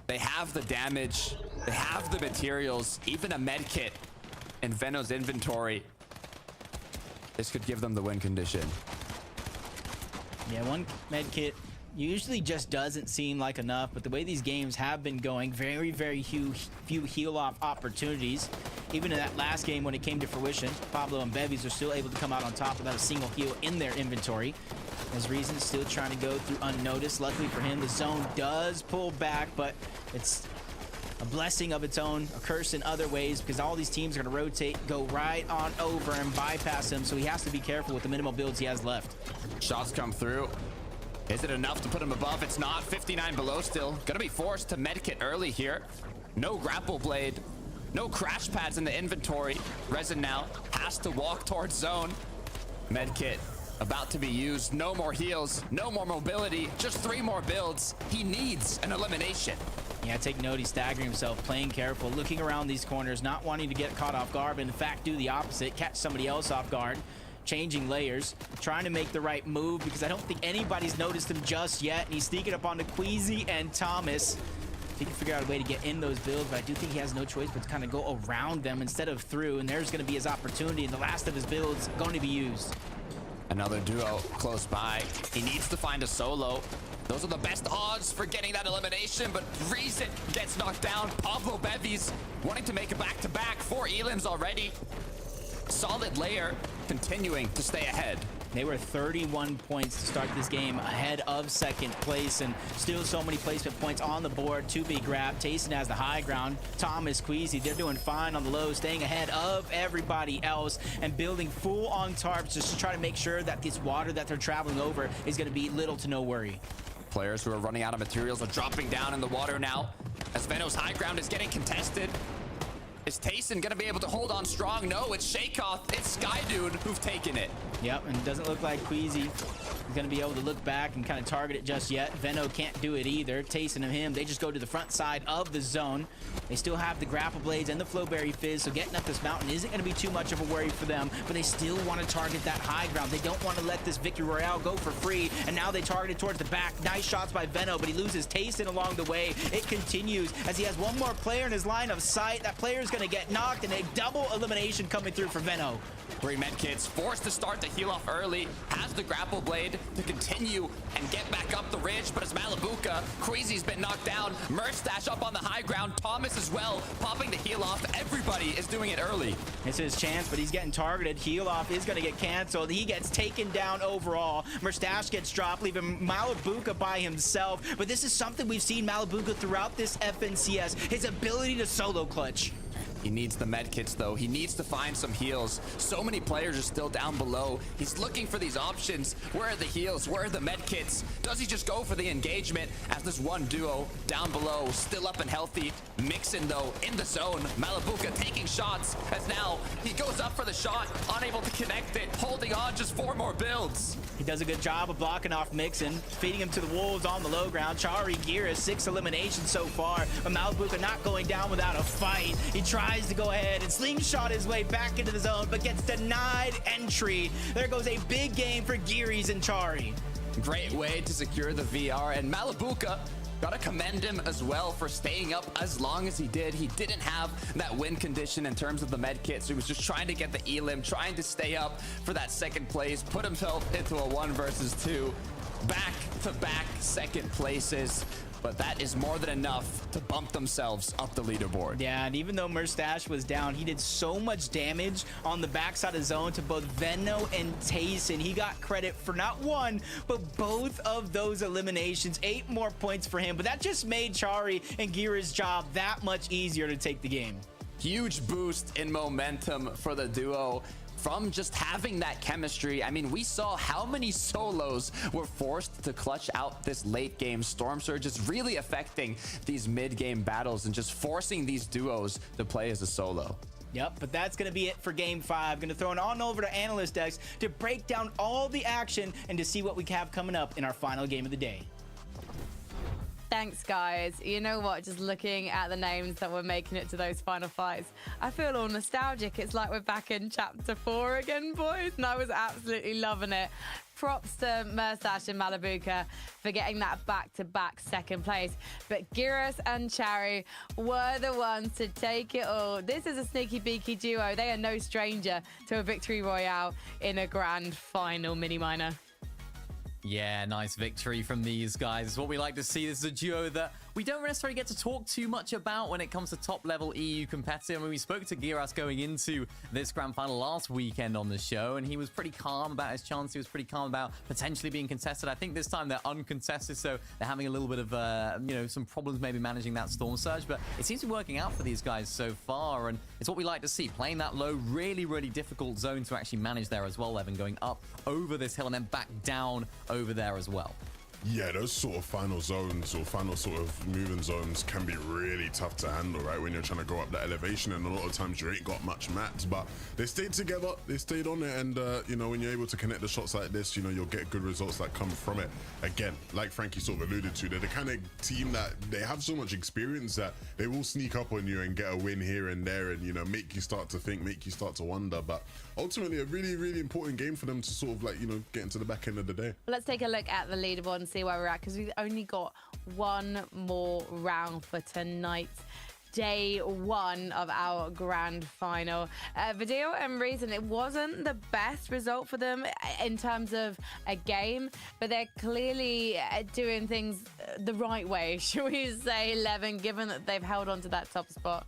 They have the damage. They have the materials. Even a med kit in Veno's inventory. This could give them the win condition. Yeah, one med kit usually just doesn't seem like enough, but the way these games have been going, very few heal-off opportunities. Even in that last game when it came to fruition, Pablo and Bevies are still able to come out on top without a single heal in their inventory. As Reason is still trying to go through unnoticed. Luckily for him, the zone does pull back, but it's a blessing of its own, a curse in other ways, because all these teams are going to rotate, go right on over and bypass him, so he has to be careful with the minimal builds he has left. Shots come through. Is it enough to put him above? It's not. 59 below still. Gonna be forced to medkit early here. No grapple blade. No crash pads in the inventory. Resin now has to walk towards zone. Medkit about to be used. No more heals. No more mobility. Just 3 more builds. He needs an elimination. Yeah, take note. He's staggering himself, playing careful, looking around these corners, not wanting to get caught off guard, but in fact do the opposite, catch somebody else off guard. Changing layers, trying to make the right move because I don't think anybody's noticed him just yet. And he's sneaking up onto Queasy and Thomas. He can figure out a way to get in those builds, but I do think he has no choice but to kind of go around them instead of through. And there's going to be his opportunity, and the last of his builds going to be used. Another duo close by. He needs to find a solo. Those are the best odds for getting that elimination, but Reason gets knocked down. Pablo Bevies wanting to make a back-to-back. 4 elims already. Solid layer continuing to stay ahead. They were 31 points to start this game ahead of second place, and still so many placement points on the board to be grabbed. Tayson has the high ground. Thomas, Queasy, they're doing fine on the low, staying ahead of everybody else and building full on tarps just to try to make sure that this water that they're traveling over is going to be little to no worry. Players who are running out of materials are dropping down in the water now as Veno's high ground is getting contested. Is Tayson gonna be able to hold on strong? No, it's Shakeoff, it's Skydude who've taken it. Yep, and it doesn't look like Queasy is gonna be able to look back and kind of target it just yet. Veno can't do it either. Tayson and him, they just go to the front side of the zone. They still have the grapple blades and the flowberry fizz, so getting up this mountain isn't gonna be too much of a worry for them, but they still want to target that high ground. They don't want to let this Victory Royale go for free, and now they target it towards the back. Nice shots by Veno, but he loses Tayson along the way. It continues as he has one more player in his line of sight. That player is gonna get knocked, and a double elimination coming through for Veno. 3 medkits, forced to start the heal off early, has the grapple blade to continue and get back up the ridge, but it's Malibuka. Queasy's been knocked down. Merstash up on the high ground. Thomas as well, popping the heal off. Everybody is doing it early. It's his chance, but he's getting targeted. Heal off is going to get canceled. He gets taken down overall. Merstash gets dropped, leaving Malibuka by himself. But this is something we've seen Malibuka throughout this FNCS, his ability to solo clutch. He needs the medkits though. He needs to find some heals. So many players are still down below. He's looking for these options. Where are the heals? Where are the medkits? Does he just go for the engagement as this one duo down below, still up and healthy? Mixin though in the zone. Malibuka taking shots as now he goes up for the shot, unable to connect it, holding on, just 4 more builds. He does a good job of blocking off Mixin, feeding him to the wolves on the low ground. Chari Gira, 6 eliminations so far, but Malibuka not going down without a fight. He tries to go ahead and slingshot his way back into the zone, but gets denied entry. There goes a big game for Giris and Chari. Great way to secure the VR, and Malibuka, gotta commend him as well for staying up as long as he did. He didn't have that win condition in terms of the med kit, so he was just trying to get the elim, trying to stay up for that second place, put himself into a 1 versus 2, back-to-back second places. But that is more than enough to bump themselves up the leaderboard. Yeah, and even though Merstash was down, he did so much damage on the backside of zone to both Veno and Tayson. He got credit for not one, but both of those eliminations. 8 more points for him, but that just made Chari and Gira's job that much easier to take the game. Huge boost in momentum for the duo. From just having that chemistry. I mean, we saw how many solos were forced to clutch out this late game. Storm Surge is really affecting these mid game battles and just forcing these duos to play as a solo. Yep, but that's going to be it for Game 5. Going to throw it on over to Analyst Dex to break down all the action and to see what we have coming up in our final game of the day. Thanks, guys. You know what? Just looking at the names that were making it to those final fights, I feel all nostalgic. It's like we're back in Chapter 4 again, boys. And I was absolutely loving it. Props to Merstash and Malibuka for getting that back-to-back second place. But Giras and Chari were the ones to take it all. This is a sneaky beaky duo. They are no stranger to a victory royale in a grand final mini-minor. Yeah, nice victory from these guys. It's what we like to see. This is a duo that we don't necessarily get to talk too much about when it comes to top-level EU competitive. I mean, we spoke to Giras going into this grand final last weekend on the show, and he was pretty calm about his chance. He was pretty calm about potentially being contested. I think this time they're uncontested, so they're having a little bit of, some problems maybe managing that Storm Surge, but it seems to be working out for these guys so far, and it's what we like to see. Playing that low, really, really difficult zone to actually manage there as well, Evan, going up over this hill and then back down over there as well. Yeah, those sort of final zones or final sort of moving zones can be really tough to handle, right? When you're trying to go up that elevation, and a lot of times you ain't got much mats, but they stayed together, they stayed on it, and you know, when you're able to connect the shots like this, you know, you'll get good results that come from it. Again, like Frankie sort of alluded to, they're the kind of team that they have so much experience that they will sneak up on you and get a win here and there, and you know, make you start to think, make you start to wonder. But ultimately, a really, really important game for them to sort of like, you know, get into the back end of the day. Let's take a look at the leaderboard and see where we're at, because we've only got one more round for tonight. Day one of our grand final. Video and reason, it wasn't the best result for them in terms of a game, but they're clearly doing things the right way, shall we say, 11, given that they've held on to that top spot.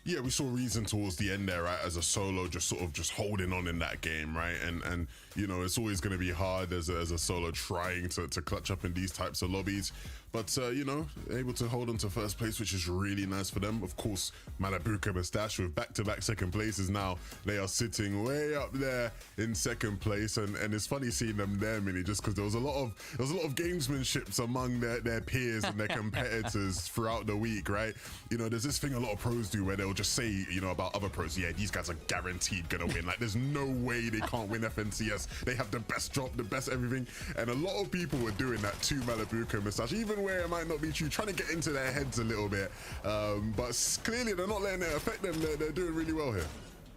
Yeah, we saw reason towards the end there, right, as a solo, just sort of just holding on in that game, right? And you know, it's always going to be hard as a solo trying to clutch up in these types of lobbies. But, you know, able to hold on to first place, which is really nice for them. Of course, Malabuka Mustache with back-to-back second places now. They are sitting way up there in second place. And it's funny seeing them there, Minnie, just because there was a lot of gamesmanships among their peers and their competitors throughout the week, right? You know, there's this thing a lot of pros do where they'll just say, you know, about other pros, yeah, these guys are guaranteed going to win. Like, there's no way they can't win FNCS. They have the best drop, the best everything. And a lot of people were doing that to Malabuka Mustache, even where it might not be true, trying to get into their heads a little bit, but clearly they're not letting it affect them. They're doing really well here.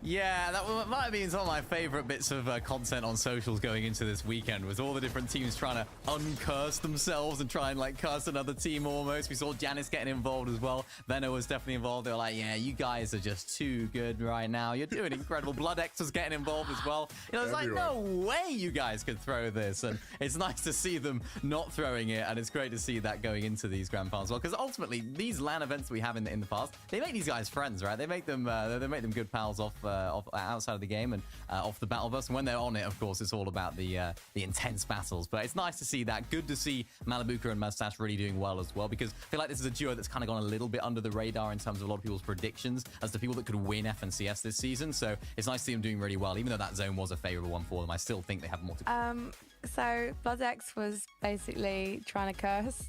Yeah, that might have been some of my favorite bits of content on socials going into this weekend, was all the different teams trying to uncurse themselves and try and like curse another team almost. We saw Janice getting involved as well. Venno was definitely involved. They were like, yeah, you guys are just too good right now. You're doing incredible. BloodX was getting involved as well. You know, it's like, no way you guys could throw this. And it's nice to see them not throwing it. And it's great to see that going into these grand finals as well. Because ultimately, these LAN events we have in the past, they make these guys friends, right? They make them good pals off outside of the game and off the battle bus. And when they're on it, of course, it's all about the intense battles. But it's nice to see that. Good to see Malabuka and Mustache really doing well as well, because I feel like this is a duo that's kind of gone a little bit under the radar in terms of a lot of people's predictions as to people that could win FNCS this season. So it's nice to see them doing really well. Even though that zone was a favorable one for them, I still think they have more to go. So BloodX was basically trying to curse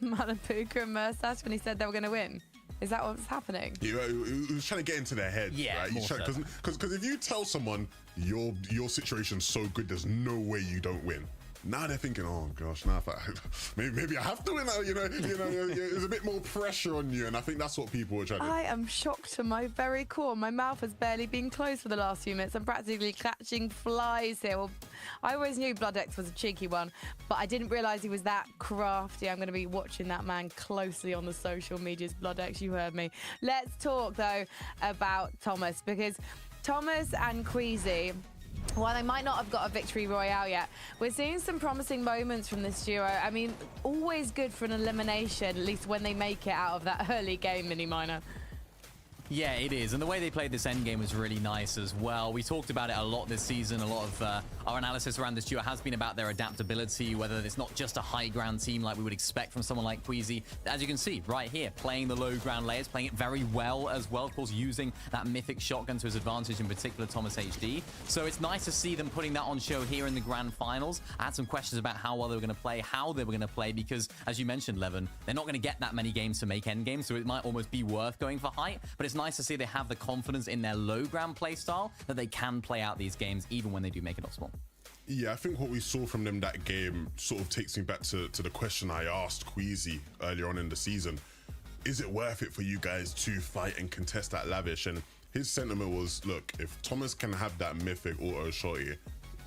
Malabuka and Mustache when he said they were going to win. Is that what's happening? He was trying to get into their head, yeah, right? Because if you tell someone your situation's so good, there's no way you don't win. Now they're thinking, oh gosh, now maybe I have to win. You know, there's a bit more pressure on you, and I think that's what people are trying to do. I am shocked to my very core. My mouth has barely been closed for the last few minutes. I'm practically catching flies here. Well, I always knew BloodX was a cheeky one, but I didn't realise he was that crafty. I'm going to be watching that man closely on the social medias. BloodX, you heard me. Let's talk though about Thomas, because Thomas and Queasy, while they might not have got a victory royale yet, we're seeing some promising moments from this duo. I mean, always good for an elimination, at least when they make it out of that early game, Mini Miner. Yeah, it is. And the way they played this endgame was really nice as well. We talked about it a lot this season. A lot of our analysis around this duo has been about their adaptability, whether it's not just a high ground team like we would expect from someone like Queasy. As you can see right here, playing the low ground layers, playing it very well as well, of course, using that mythic shotgun to his advantage, in particular Thomas HD. So it's nice to see them putting that on show here in the grand finals. I had some questions about how well they were going to play, how they were going to play, because as you mentioned, Levin, they're not going to get that many games to make endgame, so it might almost be worth going for height. But it's nice to see they have the confidence in their low ground play style that they can play out these games even when they do make it optimal. Yeah, I think what we saw from them that game sort of takes me back to the question I asked Queasy earlier on in the season. Is it worth it for you guys to fight and contest that Lavish? And his sentiment was, look, if Thomas can have that mythic auto shotty,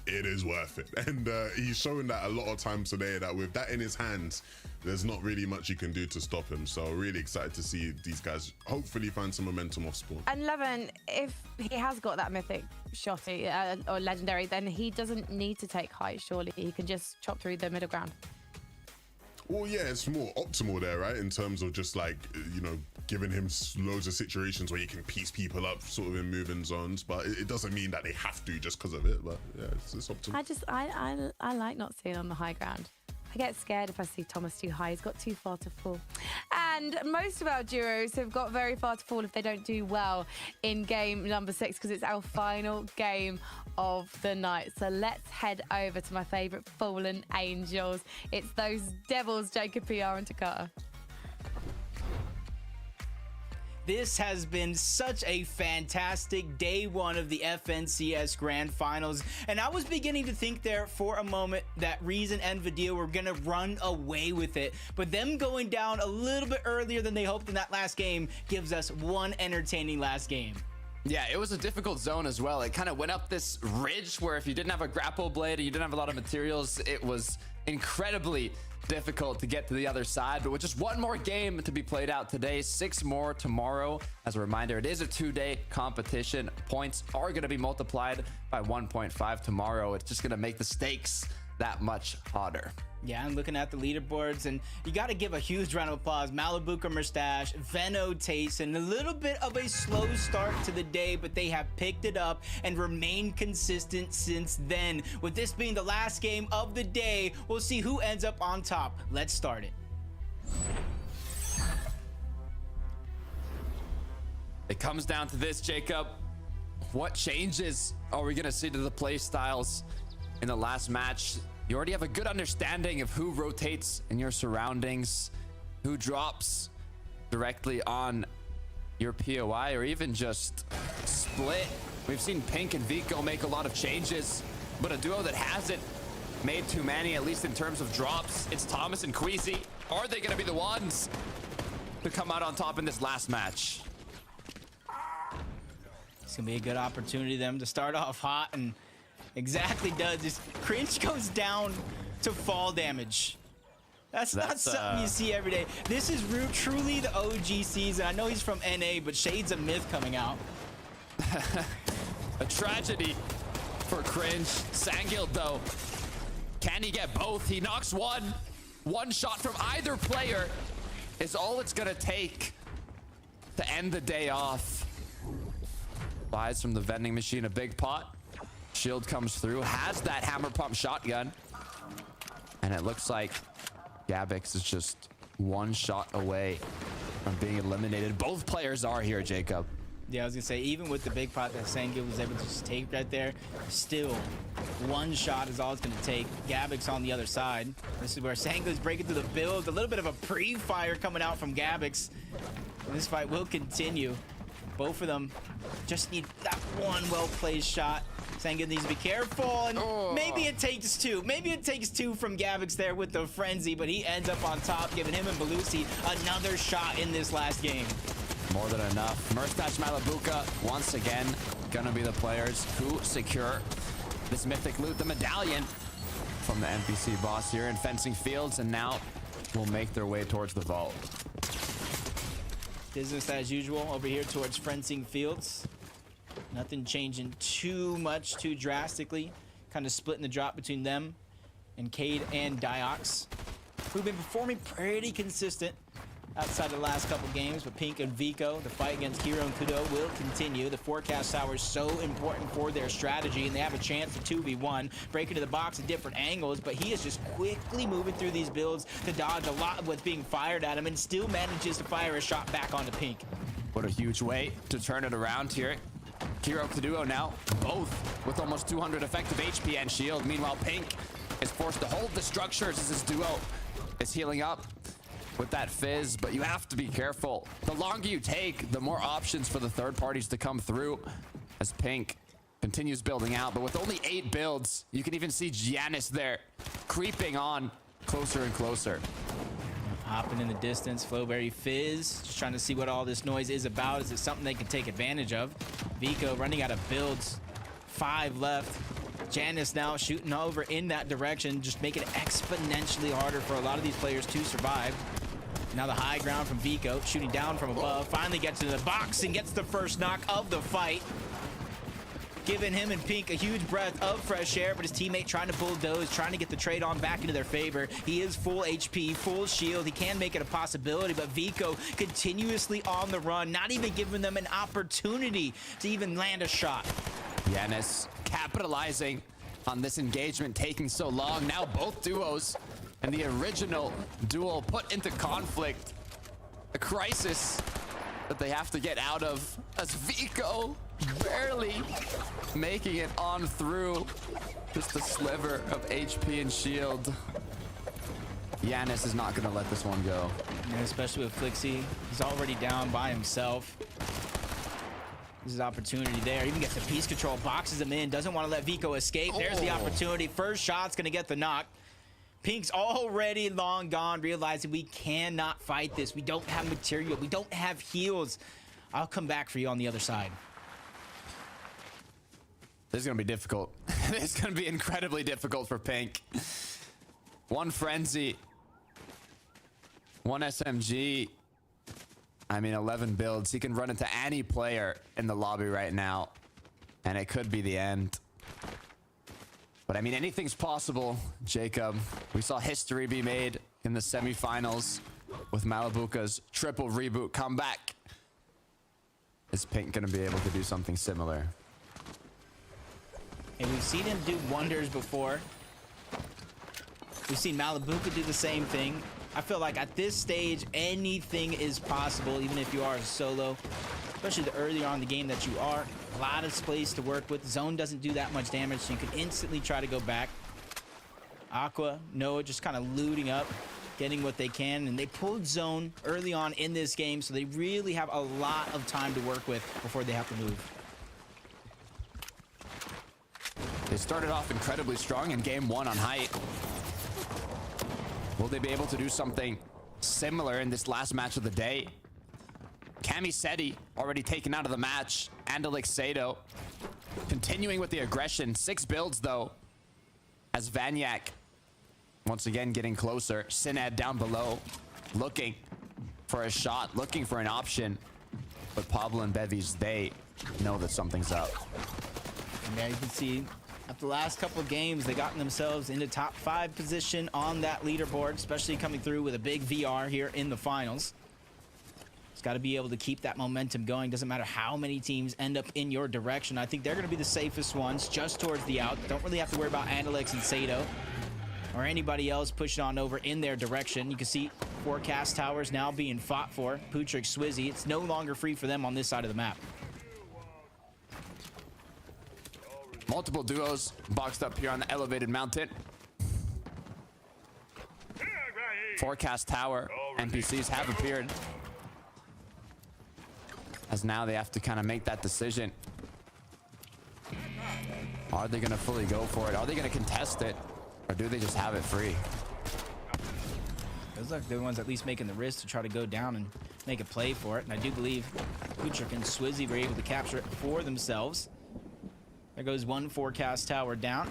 it is worth it. And he's showing that a lot of times today, that with that in his hands, there's not really much you can do to stop him. So really excited to see these guys hopefully find some momentum off spawn. And Levin, if he has got that mythic shotty or legendary, then he doesn't need to take height, surely. He can just chop through the middle ground. Well, yeah, it's more optimal there, right? In terms of just like, you know, giving him loads of situations where you can piece people up sort of in moving zones. But it doesn't mean that they have to just because of it. But yeah, it's optimal. I like not seeing on the high ground. I get scared if I see Thomas too high. He's got too far to fall. And most of our duos have got very far to fall if they don't do well in game number 6, because it's our final game of the night. So let's head over to my favourite fallen angels. It's those devils, Jacob, PR, and Takata. This has been such a fantastic day one of the FNCS Grand Finals, and I was beginning to think there for a moment that Reason and Vidya were gonna run away with it, but them going down a little bit earlier than they hoped in that last game gives us one entertaining last game. Yeah, it was a difficult zone as well. It kind of went up this ridge where if you didn't have a grapple blade and you didn't have a lot of materials, it was incredibly difficult to get to the other side. But with just one more game to be played out today, 6 more tomorrow. As a reminder, it is a 2-day competition. Points are going to be multiplied by 1.5 tomorrow. It's just going to make the stakes that much hotter. Yeah, I'm looking at the leaderboards, and you got to give a huge round of applause. Malibuca Mustache, Veno Tayson, a little bit of a slow start to the day, but they have picked it up and remained consistent since then. With this being the last game of the day, we'll see who ends up on top. Let's start it. It comes down to this, Jacob. What changes are we going to see to the play styles in the last match? You already have a good understanding of who rotates in your surroundings, who drops directly on your POI, or even just split. We've seen Pink and Vico make a lot of changes, but a duo that hasn't made too many, at least in terms of drops, it's Thomas and Queasy. Are they going to be the ones to come out on top in this last match? It's going to be a good opportunity for them to start off hot, and exactly does. This Cringe goes down to fall damage. That's not something you see every day. This is truly the OG season. I know he's from NA, but Shades of Myth coming out. A tragedy for Cringe. Sangil, though, can he get both? He knocks one. One shot from either player is all it's gonna take to end the day off. Buys from the vending machine a big pot. Shield comes through, has that hammer pump shotgun, and it looks like Gabix is just one shot away from being eliminated. Both players are here, Jacob. Yeah, I was gonna say, even with the big pot that Sangil was able to just take right there, still one shot is all it's gonna take. Gabix on the other side. This is where Sangil's breaking through the build. A little bit of a pre-fire coming out from Gabix. And this fight will continue. Both of them just need that one well-placed shot. Sangil needs to be careful, and maybe it takes 2. Maybe it takes 2 from Gabix there with the frenzy, but he ends up on top, giving him and Belusi another shot in this last game. More than enough. Mustache Malibuca, once again, gonna be the players who secure this mythic loot, the medallion from the NPC boss here in Fencing Fields, and now will make their way towards the vault. Business as usual over here towards Fencing Fields. Nothing changing too much, too drastically. Kind of splitting the drop between them and Cade and Diox, who've been performing pretty consistent outside the last couple games. But Pink and Vico, the fight against Hero and Kudo will continue. The forecast tower is so important for their strategy, and they have a chance to 2v1, break into the box at different angles, but he is just quickly moving through these builds to dodge a lot of what's being fired at him, and still manages to fire a shot back onto Pink. What a huge way to turn it around here. Hero Kuduo now, both with almost 200 effective HP and shield. Meanwhile, Pink is forced to hold the structures as his duo is healing up with that fizz, but you have to be careful. The longer you take, the more options for the third parties to come through as Pink continues building out. But with only 8 builds, you can even see Giannis there creeping on closer and closer. Hopping in the distance, Flowberry Fizz, just trying to see what all this noise is about. Is it something they can take advantage of? Vico running out of builds, 5 left. Janice now shooting over in that direction, just making it exponentially harder for a lot of these players to survive. Now the high ground from Vico, shooting down from above, finally gets into the box and gets the first knock of the fight, giving him and Pink a huge breath of fresh air, but his teammate trying to bulldoze, trying to get the trade on back into their favor. He is full HP, full shield. He can make it a possibility, but Vico continuously on the run, not even giving them an opportunity to even land a shot. Giannis capitalizing on this engagement taking so long. Now both duos and the original duel put into conflict. A crisis that they have to get out of, as Vico barely making it on through. Just a sliver of HP and shield. Giannis is not gonna let this one go. Yeah, especially with Flixie. He's already down by himself. This is opportunity there. Even gets the piece control, boxes him in, doesn't want to let Vico escape. There's the opportunity. First shot's gonna get the knock. Pink's already long gone, realizing we cannot fight this. We don't have material. We don't have heals. I'll come back for you on the other side. This is gonna be difficult. This is gonna be incredibly difficult for Pink. One frenzy. One SMG. I mean, 11 builds. He can run into any player in the lobby right now, and it could be the end. But I mean, anything's possible, Jacob. We saw history be made in the semifinals with Malabuka's triple reboot comeback. Is Pink gonna be able to do something similar? And we've seen him do wonders before. We've seen Malabuka do the same thing. I feel like at this stage, anything is possible, even if you are a solo, especially the earlier on in the game that you are. A lot of space to work with. Zone doesn't do that much damage, so you can instantly try to go back. Aqua, Noah just kind of looting up, getting what they can, and they pulled zone early on in this game, so they really have a lot of time to work with before they have to move. They started off incredibly strong in game 1 on height. Will they be able to do something similar in this last match of the day? Camiseti already taken out of the match. And Alexado continuing with the aggression. 6 builds though, as Vanyak once again getting closer. Sinad down below, looking for a shot, looking for an option. But Pablo and Bevies, they know that something's up. And there you can see, after the last couple of games, they gotten themselves into top 5 position on that leaderboard, especially coming through with a big VR here in the finals. It's got to be able to keep that momentum going. Doesn't matter how many teams end up in your direction. I think they're going to be the safest ones, just towards the out. Don't really have to worry about Andalix and Sado or anybody else pushing on over in their direction. You can see forecast towers now being fought for. Putrick, Swizzy, it's no longer free for them on this side of the map. Multiple duos boxed up here on the elevated mountain. Forecast tower. NPCs have appeared. As now they have to kind of make that decision. Are they going to fully go for it? Are they going to contest it? Or do they just have it free? Those like they're the ones at least making the risk to try to go down and make a play for it. And I do believe Putrick and Swizzy were able to capture it for themselves. There goes one forecast tower down.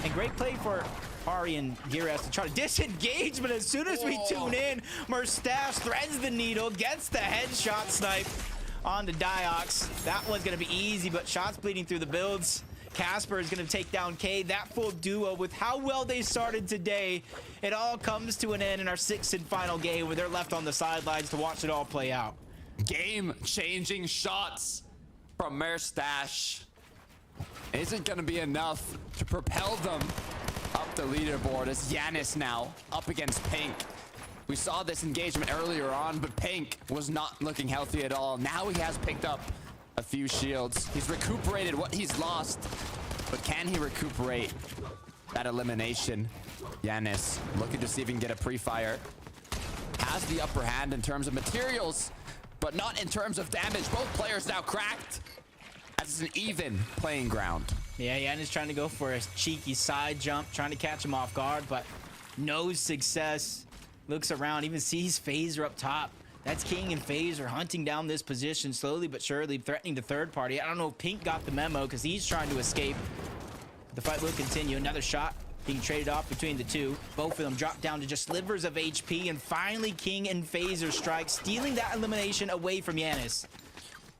And great play for Ari and Giras to try to disengage, but as soon as we tune in, Merstash threads the needle, gets the headshot snipe onto Diox. That one's gonna be easy, but shots bleeding through the builds. Casper is gonna take down K. That full duo, with how well they started today, it all comes to an end in our 6th and final game where they're left on the sidelines to watch it all play out. Game-changing shots from Merstash. Isn't gonna be enough to propel them up the leaderboard, as Giannis now up against Pink. We saw this engagement earlier on, but Pink was not looking healthy at all. Now he has picked up a few shields. He's recuperated what he's lost, but can he recuperate that elimination? Giannis looking to see if he can get a pre-fire. Has the upper hand in terms of materials, but not in terms of damage. Both players now cracked. As it's an even playing ground. Yeah, Giannis trying to go for a cheeky side jump, trying to catch him off guard, but no success. Looks around, even sees Phaser up top. That's King and Phaser hunting down this position slowly but surely, threatening the third party. I don't know if Pink got the memo because he's trying to escape. The fight will continue. Another shot being traded off between the two. Both of them drop down to just slivers of HP, and finally King and Phaser strike, stealing that elimination away from Giannis.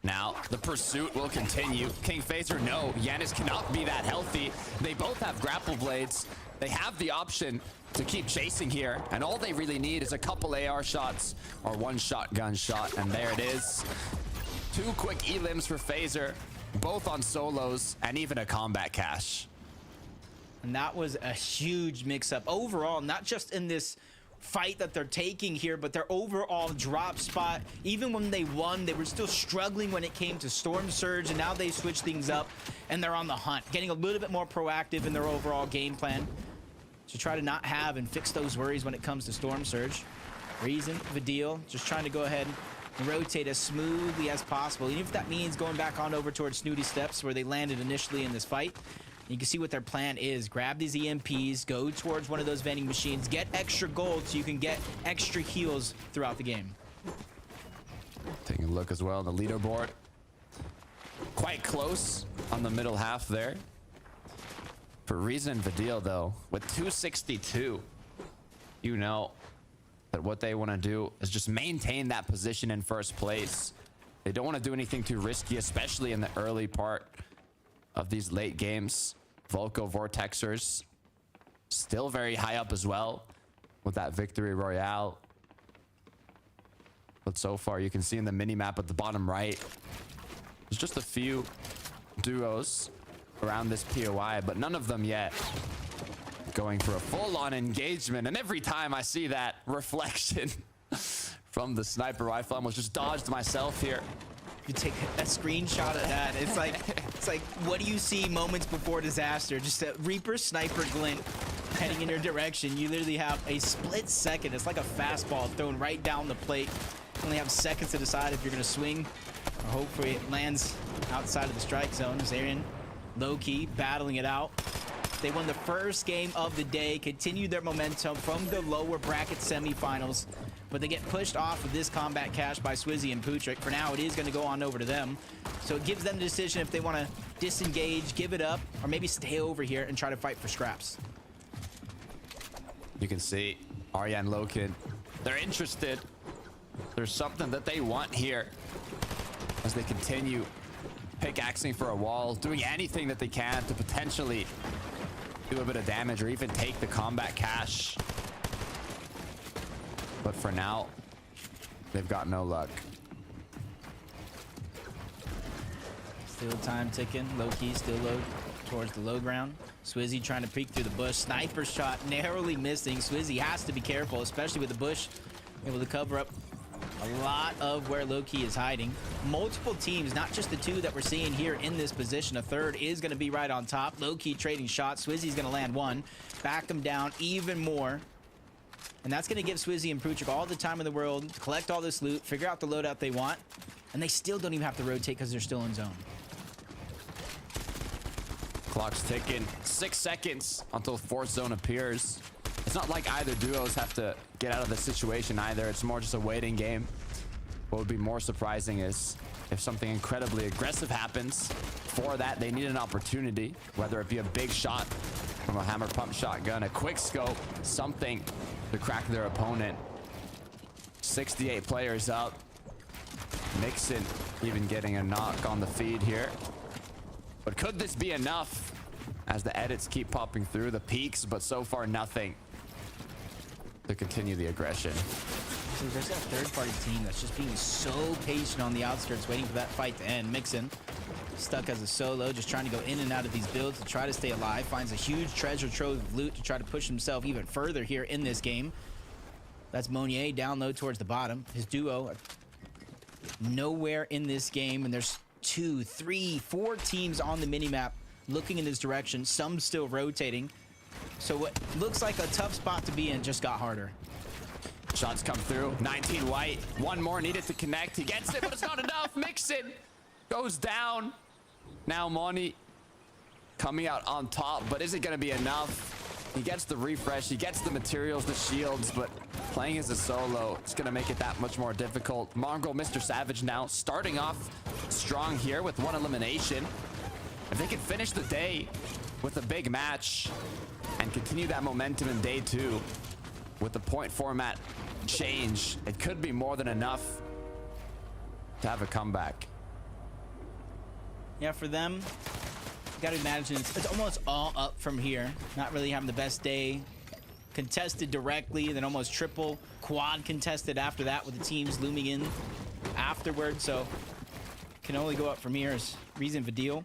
Now, the pursuit will continue. King Phaser, no, Giannis cannot be that healthy. They both have grapple blades. They have the option to keep chasing here, and all they really need is a couple AR shots or one shotgun shot, and there it is. 2 quick elims for Phaser, both on solos, and even a combat cache. And that was a huge mix-up overall, not just in this fight that they're taking here, but their overall drop spot. Even when they won, they were still struggling when it came to Storm Surge, and now they switch things up and they're on the hunt, getting a little bit more proactive in their overall game plan to try to not have and fix those worries when it comes to Storm Surge. Reason, Vidil, just trying to go ahead and rotate as smoothly as possible, even if that means going back on over towards Snooty Steps where they landed initially in this fight. You can see what their plan is. Grab these EMPs, go towards one of those vending machines, get extra gold so you can get extra heals throughout the game. Taking a look as well on the leaderboard. Quite close on the middle half there. For Reason and Vidil, though, with 262, you know that what they want to do is just maintain that position in first place. They don't want to do anything too risky, especially in the early part of these late games. Volko Vortexers still very high up as well with that victory royale. But so far, you can see in the mini-map at the bottom right, there's just a few duos around this POI, but none of them yet going for a full-on engagement. And every time I see that reflection from the sniper rifle, I almost just dodged myself here. You take a screenshot of that. It's like, what do you see moments before disaster? Just a Reaper sniper glint heading in your direction. You literally have a split second. It's like a fastball thrown right down the plate. You only have seconds to decide if you're going to swing, or hopefully it lands outside of the strike zone. Zarian, low-key, battling it out. They won the first game of the day, continued their momentum from the lower bracket semifinals, but they get pushed off of this combat cache by Swizzy and Putrick. For now, it is going to go on over to them. So it gives them the decision if they want to disengage, give it up, or maybe stay over here and try to fight for scraps. You can see Arya and Lokin, they're interested. There's something that they want here as they continue pickaxing for a wall, doing anything that they can to potentially do a bit of damage or even take the combat cache. But for now, they've got no luck. Still time ticking. Low-key, still low towards the low ground. Swizzy trying to peek through the bush. Sniper shot narrowly missing. Swizzy has to be careful, especially with the bush able to cover up a lot of where Low-key is hiding. Multiple teams, not just the two that we're seeing here in this position. A third is going to be right on top. Low-key trading shots. Swizzy's going to land one. Back him down even more. And that's going to give Swizzy and Putrick all the time in the world to collect all this loot, figure out the loadout they want, and they still don't even have to rotate because they're still in zone. Clock's ticking. 6 seconds until fourth zone appears. It's not like either duos have to get out of the situation either. It's more just a waiting game. What would be more surprising is if something incredibly aggressive happens. For that, they need an opportunity, whether it be a big shot from a hammer pump shotgun, a quick scope, something to crack their opponent. 68 players up. Mixon even getting a knock on the feed here. But could this be enough as the edits keep popping through the peaks, but so far nothing to continue the aggression. So there's that third-party team that's just being so patient on the outskirts, waiting for that fight to end. Mixon stuck as a solo, just trying to go in and out of these builds to try to stay alive. Finds a huge treasure trove of loot to try to push himself even further here in this game. That's Monier down low towards the bottom. His duo nowhere in this game, and there's 2, 3, 4 teams on the minimap looking in this direction, some still rotating. So what looks like a tough spot to be in just got harder. Shots come through. 19 white. One more needed to connect. He gets it, but it's not enough. Mixon goes down. Now Moni coming out on top, but is it going to be enough? He gets the refresh. He gets the materials, the shields, but playing as a solo, it's going to make it that much more difficult. Mongrel, Mr. Savage now starting off strong here with 1 elimination. If they can finish the day with a big match and continue that momentum in day 2 with the point format change, it could be more than enough to have a comeback. Yeah, for them, you got to imagine it's almost all up from here. Not really having the best day. Contested directly, then almost triple, quad contested after that with the teams looming in afterward. So can only go up from here as Reason Vidil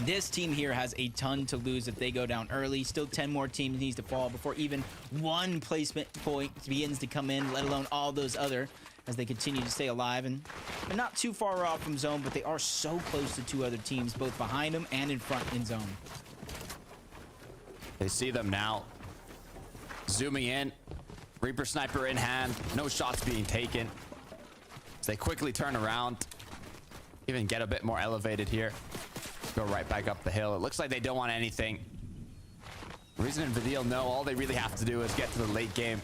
This team here has a ton to lose if they go down early. Still 10 more teams needs to fall before even one placement point begins to come in, let alone all those other, as they continue to stay alive. And they're not too far off from zone, but they are so close to 2 other teams, both behind them and in front in zone. They see them now. Zooming in. Reaper Sniper in hand. No shots being taken. As they quickly turn around. Even get a bit more elevated here. Go right back up the hill. It looks like they don't want anything. Reason and Vidil know all they really have to do is get to the late game.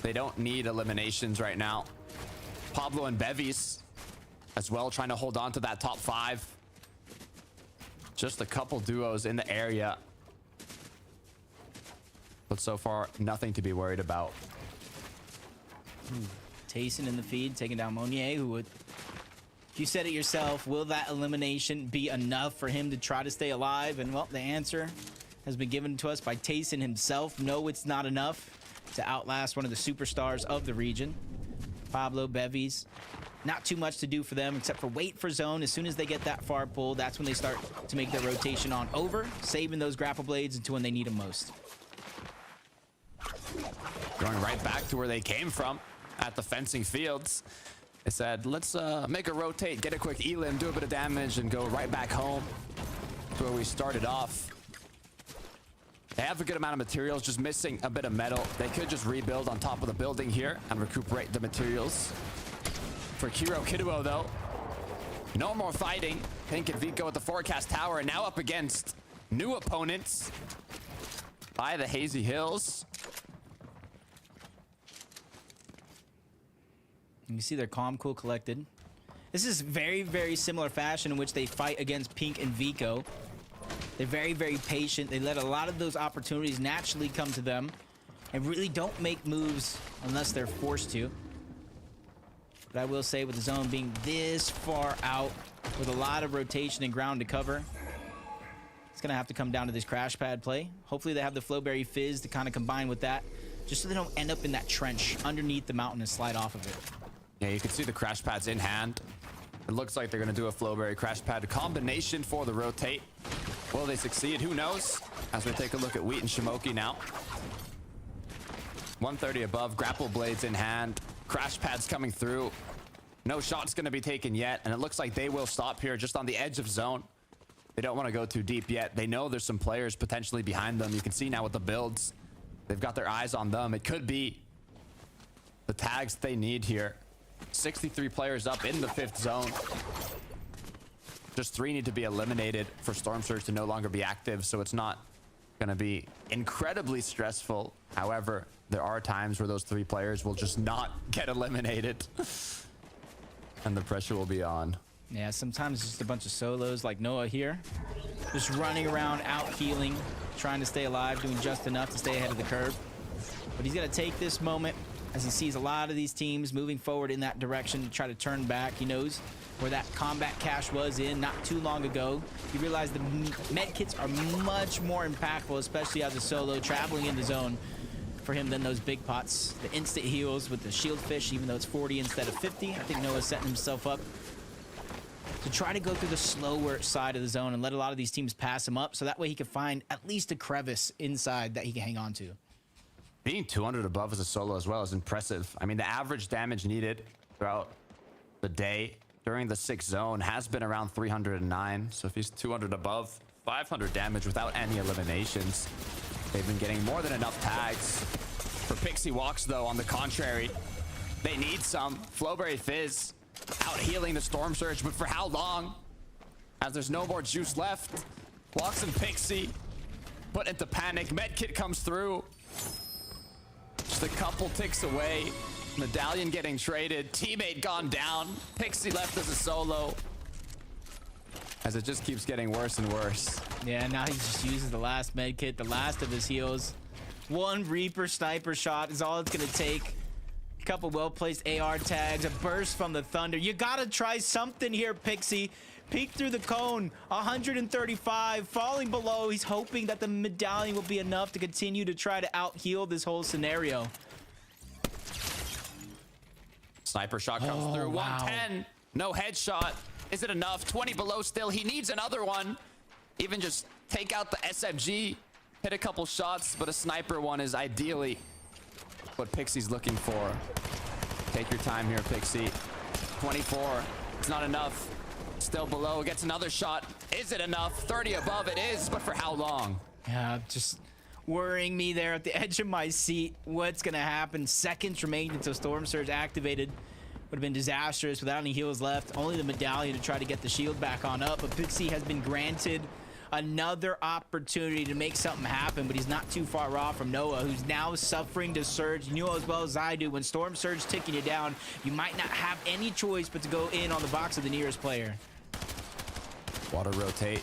They don't need eliminations right now. Pablo and Bevies as well, trying to hold on to that top 5. Just a couple duos in the area. But so far, nothing to be worried about. Tayson in the feed, taking down Monier, who would... You said it yourself, will that elimination be enough for him to try to stay alive? And, well, the answer has been given to us by Tayson himself. No, it's not enough to outlast one of the superstars of the region. Pablo, Bevies, not too much to do for them except for wait for zone. As soon as they get that far pull, that's when they start to make their rotation on over, saving those grapple blades until when they need them most. Going right back to where they came from at the fencing fields. They said, let's make a rotate, get a quick elim, do a bit of damage, and go right back home to where we started off. They have a good amount of materials, just missing a bit of metal. They could just rebuild on top of the building here and recuperate the materials. For Kiro Kiduo, though, no more fighting. Pink and Vico at the forecast tower, and now up against new opponents by the Hazy Hills. You can see they're calm, cool, collected. This is very, very similar fashion in which they fight against Pink and Vico. They're very, very patient. They let a lot of those opportunities naturally come to them and really don't make moves unless they're forced to. But I will say, with the zone being this far out with a lot of rotation and ground to cover, it's going to have to come down to this crash pad play. Hopefully they have the Flowberry Fizz to kind of combine with that, just so they don't end up in that trench underneath the mountain and slide off of it. Yeah, you can see the crash pads in hand. It looks like they're going to do a Flowberry crash pad combination for the rotate. Will they succeed? Who knows? As we take a look at Wheat and Shimoki now. 130 above, grapple blades in hand. Crash pads coming through. No shots going to be taken yet, and it looks like they will stop here just on the edge of zone. They don't want to go too deep yet. They know there's some players potentially behind them. You can see now with the builds, they've got their eyes on them. It could be the tags they need here. 63 players up in the 5th zone. Just 3 need to be eliminated for Storm Surge to no longer be active, so it's not going to be incredibly stressful. However, there are times where those 3 players will just not get eliminated. And the pressure will be on. Yeah, sometimes it's just a bunch of solos like Noah here. Just running around, out healing, trying to stay alive, doing just enough to stay ahead of the curve. But he's going to take this moment as he sees a lot of these teams moving forward in that direction to try to turn back. He knows where that combat cache was in not too long ago. He realized the med kits are much more impactful, especially as a solo traveling in the zone for him than those big pots. The instant heals with the shield fish, even though it's 40 instead of 50. I think Noah's setting himself up to try to go through the slower side of the zone and let a lot of these teams pass him up, so that way he can find at least a crevice inside that he can hang on to. Being 200 above as a solo as well is impressive. I mean, the average damage needed throughout the day during the 6th zone has been around 309. So if he's 200 above, 500 damage without any eliminations. They've been getting more than enough tags. For Pixie Walks, though, on the contrary, they need some. Flowberry Fizz out healing the Storm Surge, but for how long? As there's no more juice left. Walks and Pixie put into panic. Medkit comes through. Just a couple ticks away. Medallion getting traded. Teammate gone down. Pixie left as a solo. As it just keeps getting worse and worse. Yeah, now he just uses the last med kit, the last of his heals. One Reaper sniper shot is all it's going to take. A couple well-placed AR tags, a burst from the Thunder. You got to try something here, Pixie. Peek through the cone, 135, falling below. He's hoping that the medallion will be enough to continue to try to out-heal this whole scenario. Sniper shot comes through, 110. No headshot. Is it enough? 20 below still. He needs another one. even just take out the SMG, hit a couple shots, but a sniper one is ideally what Pixie's looking for. Take your time here, Pixie. 24, it's not enough. Still below, gets another shot. Is it enough? 30 above, it is, but for how long? Yeah, just worrying me there at the edge of my seat. What's gonna happen? Seconds remained until Storm Surge activated. Would have been disastrous without any heals left. Only the medallion to try to get the shield back on up, but Pixie has been granted another opportunity to make something happen, but he's not too far off from Noah, who's now suffering to Surge. You know as well as I do, when Storm Surge ticking you down, you might not have any choice but to go in on the box of the nearest player. Water rotate.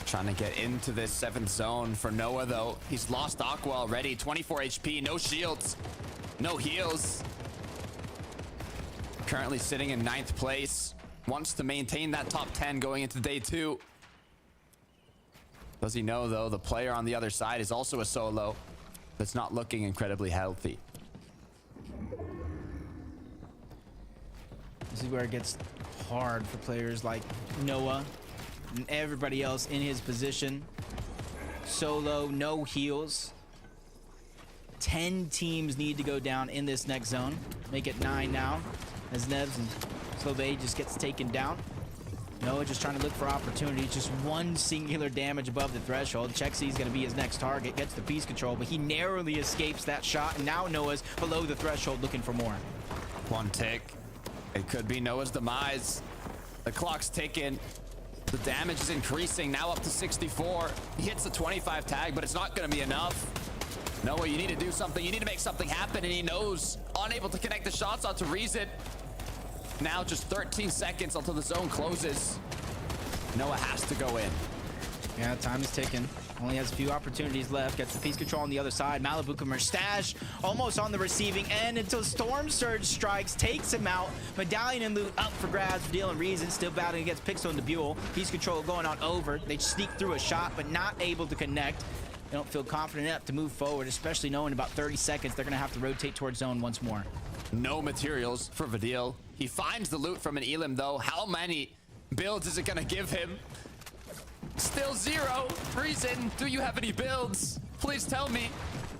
Trying to get into this 7th zone for Noah, though. He's lost Aqua already. 24 HP, no shields, no heals. Currently sitting in 9th place. Wants to maintain that top 10 going into day 2. Does he know, though, the player on the other side is also a solo that's not looking incredibly healthy. This is where it gets hard for players like Noah and everybody else in his position. Solo, no heals. 10 teams need to go down in this next zone. Make it 9 now, as Nevs and Slovey just gets taken down. Noah just trying to look for opportunities. Just one singular damage above the threshold. Chexy's going to be his next target. Gets the piece control, but he narrowly escapes that shot. And now Noah's below the threshold looking for more. One tick. It could be Noah's demise. The clock's ticking. The damage is increasing, now up to 64. He hits the 25 tag, but it's not going to be enough. Noah, you need to do something. You need to make something happen, and he knows. Unable to connect the shots onto Reason. Now just 13 seconds until the zone closes. Noah has to go in. Yeah, time is ticking. Only has a few opportunities left. Gets the piece control on the other side. Malibu Mustache almost on the receiving end until Storm Surge strikes, takes him out. Medallion and loot up for grabs for Deal and Reason. Still battling against Pixel and Debule. Piece control going on over. They sneak through a shot, but not able to connect. They don't feel confident enough to move forward, especially knowing about 30 seconds they're going to have to rotate towards zone once more. No materials for Vidil. He finds the loot from an Elim, though. How many builds is it going to give him? Still 0. Reason, do you have any builds? Please tell me.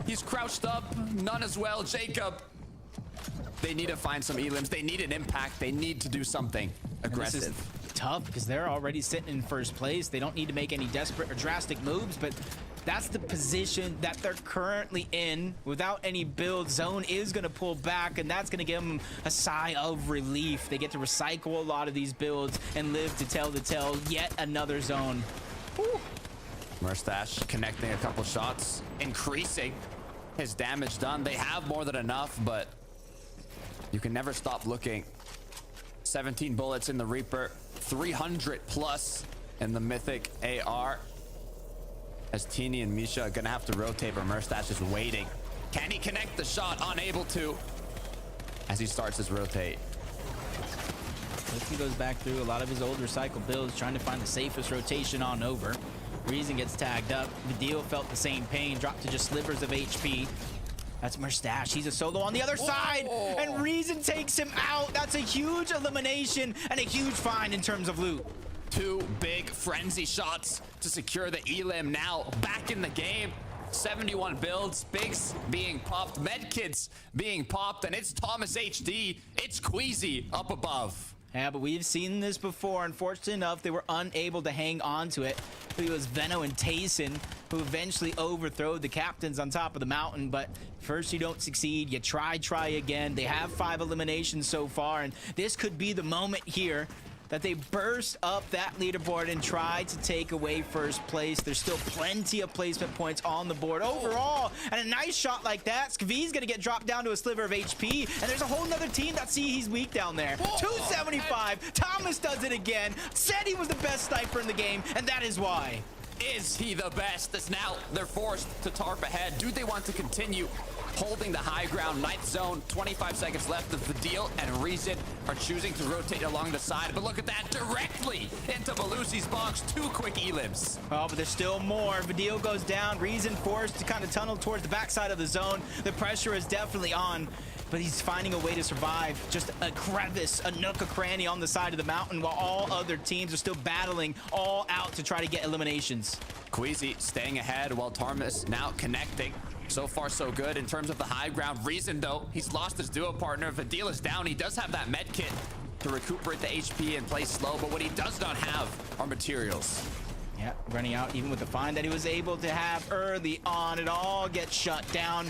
He's crouched up. None as well. Jacob. They need to find some Elims. They need an impact. They need to do something aggressive. And this is tough because they're already sitting in first place. They don't need to make any desperate or drastic moves, but that's the position that they're currently in. Without any build, zone is going to pull back, and that's going to give them a sigh of relief. They get to recycle a lot of these builds and live to tell the tale. Yet another zone. Woo. Mustache connecting a couple shots, increasing his damage done. They have more than enough, but you can never stop looking. 17 bullets in the Reaper, 300 plus in the Mythic AR. As Teeny and Misha are gonna have to rotate, but Mustache is waiting. Can he connect the shot? Unable to, as he starts his rotate. He goes back through a lot of his old recycled builds, trying to find the safest rotation on over. Reason gets tagged up. Vidil felt the same pain, dropped to just slivers of HP. That's Mustache. He's a solo on the other side, and Reason takes him out. That's a huge elimination and a huge find in terms of loot. 2 big frenzy shots to secure the Elim. Now back in the game. 71 builds, bigs being popped, medkits being popped, and it's Thomas HD. It's Queasy up above. Yeah, but we've seen this before. Unfortunately enough, they were unable to hang on to it. It was Veno and Tayson who eventually overthrew the captains on top of the mountain. But first you don't succeed, you try again. They have 5 eliminations so far, and this could be the moment here that they burst up that leaderboard and try to take away first place. There's still plenty of placement points on the board overall. And a nice shot like that, Skvi's gonna get dropped down to a sliver of HP. And there's a whole nother team that see he's weak down there. 275, Thomas does it again. Said he was the best sniper in the game, and that is why. Is he the best? As now they're forced to tarp ahead. Do they want to continue holding the high ground? 9th zone, 25 seconds left of the deal, and Reason are choosing to rotate along the side. But look at that, directly into Belusi's box. 2 quick Elims. Oh, but there's still more. Vidil goes down. Reason forced to kind of tunnel towards the backside of the zone. The pressure is definitely on. but he's finding a way to survive. Just a crevice, a nook, a cranny on the side of the mountain, while all other teams are still battling all out to try to get eliminations. Queasy staying ahead while Thomas now connecting. So far, so good in terms of the high ground. Reason, though, he's lost his duo partner. Vadil is down. He does have that med kit to recuperate the HP and play slow, but what he does not have are materials. Yeah, running out even with the find that he was able to have early on. It all gets shut down.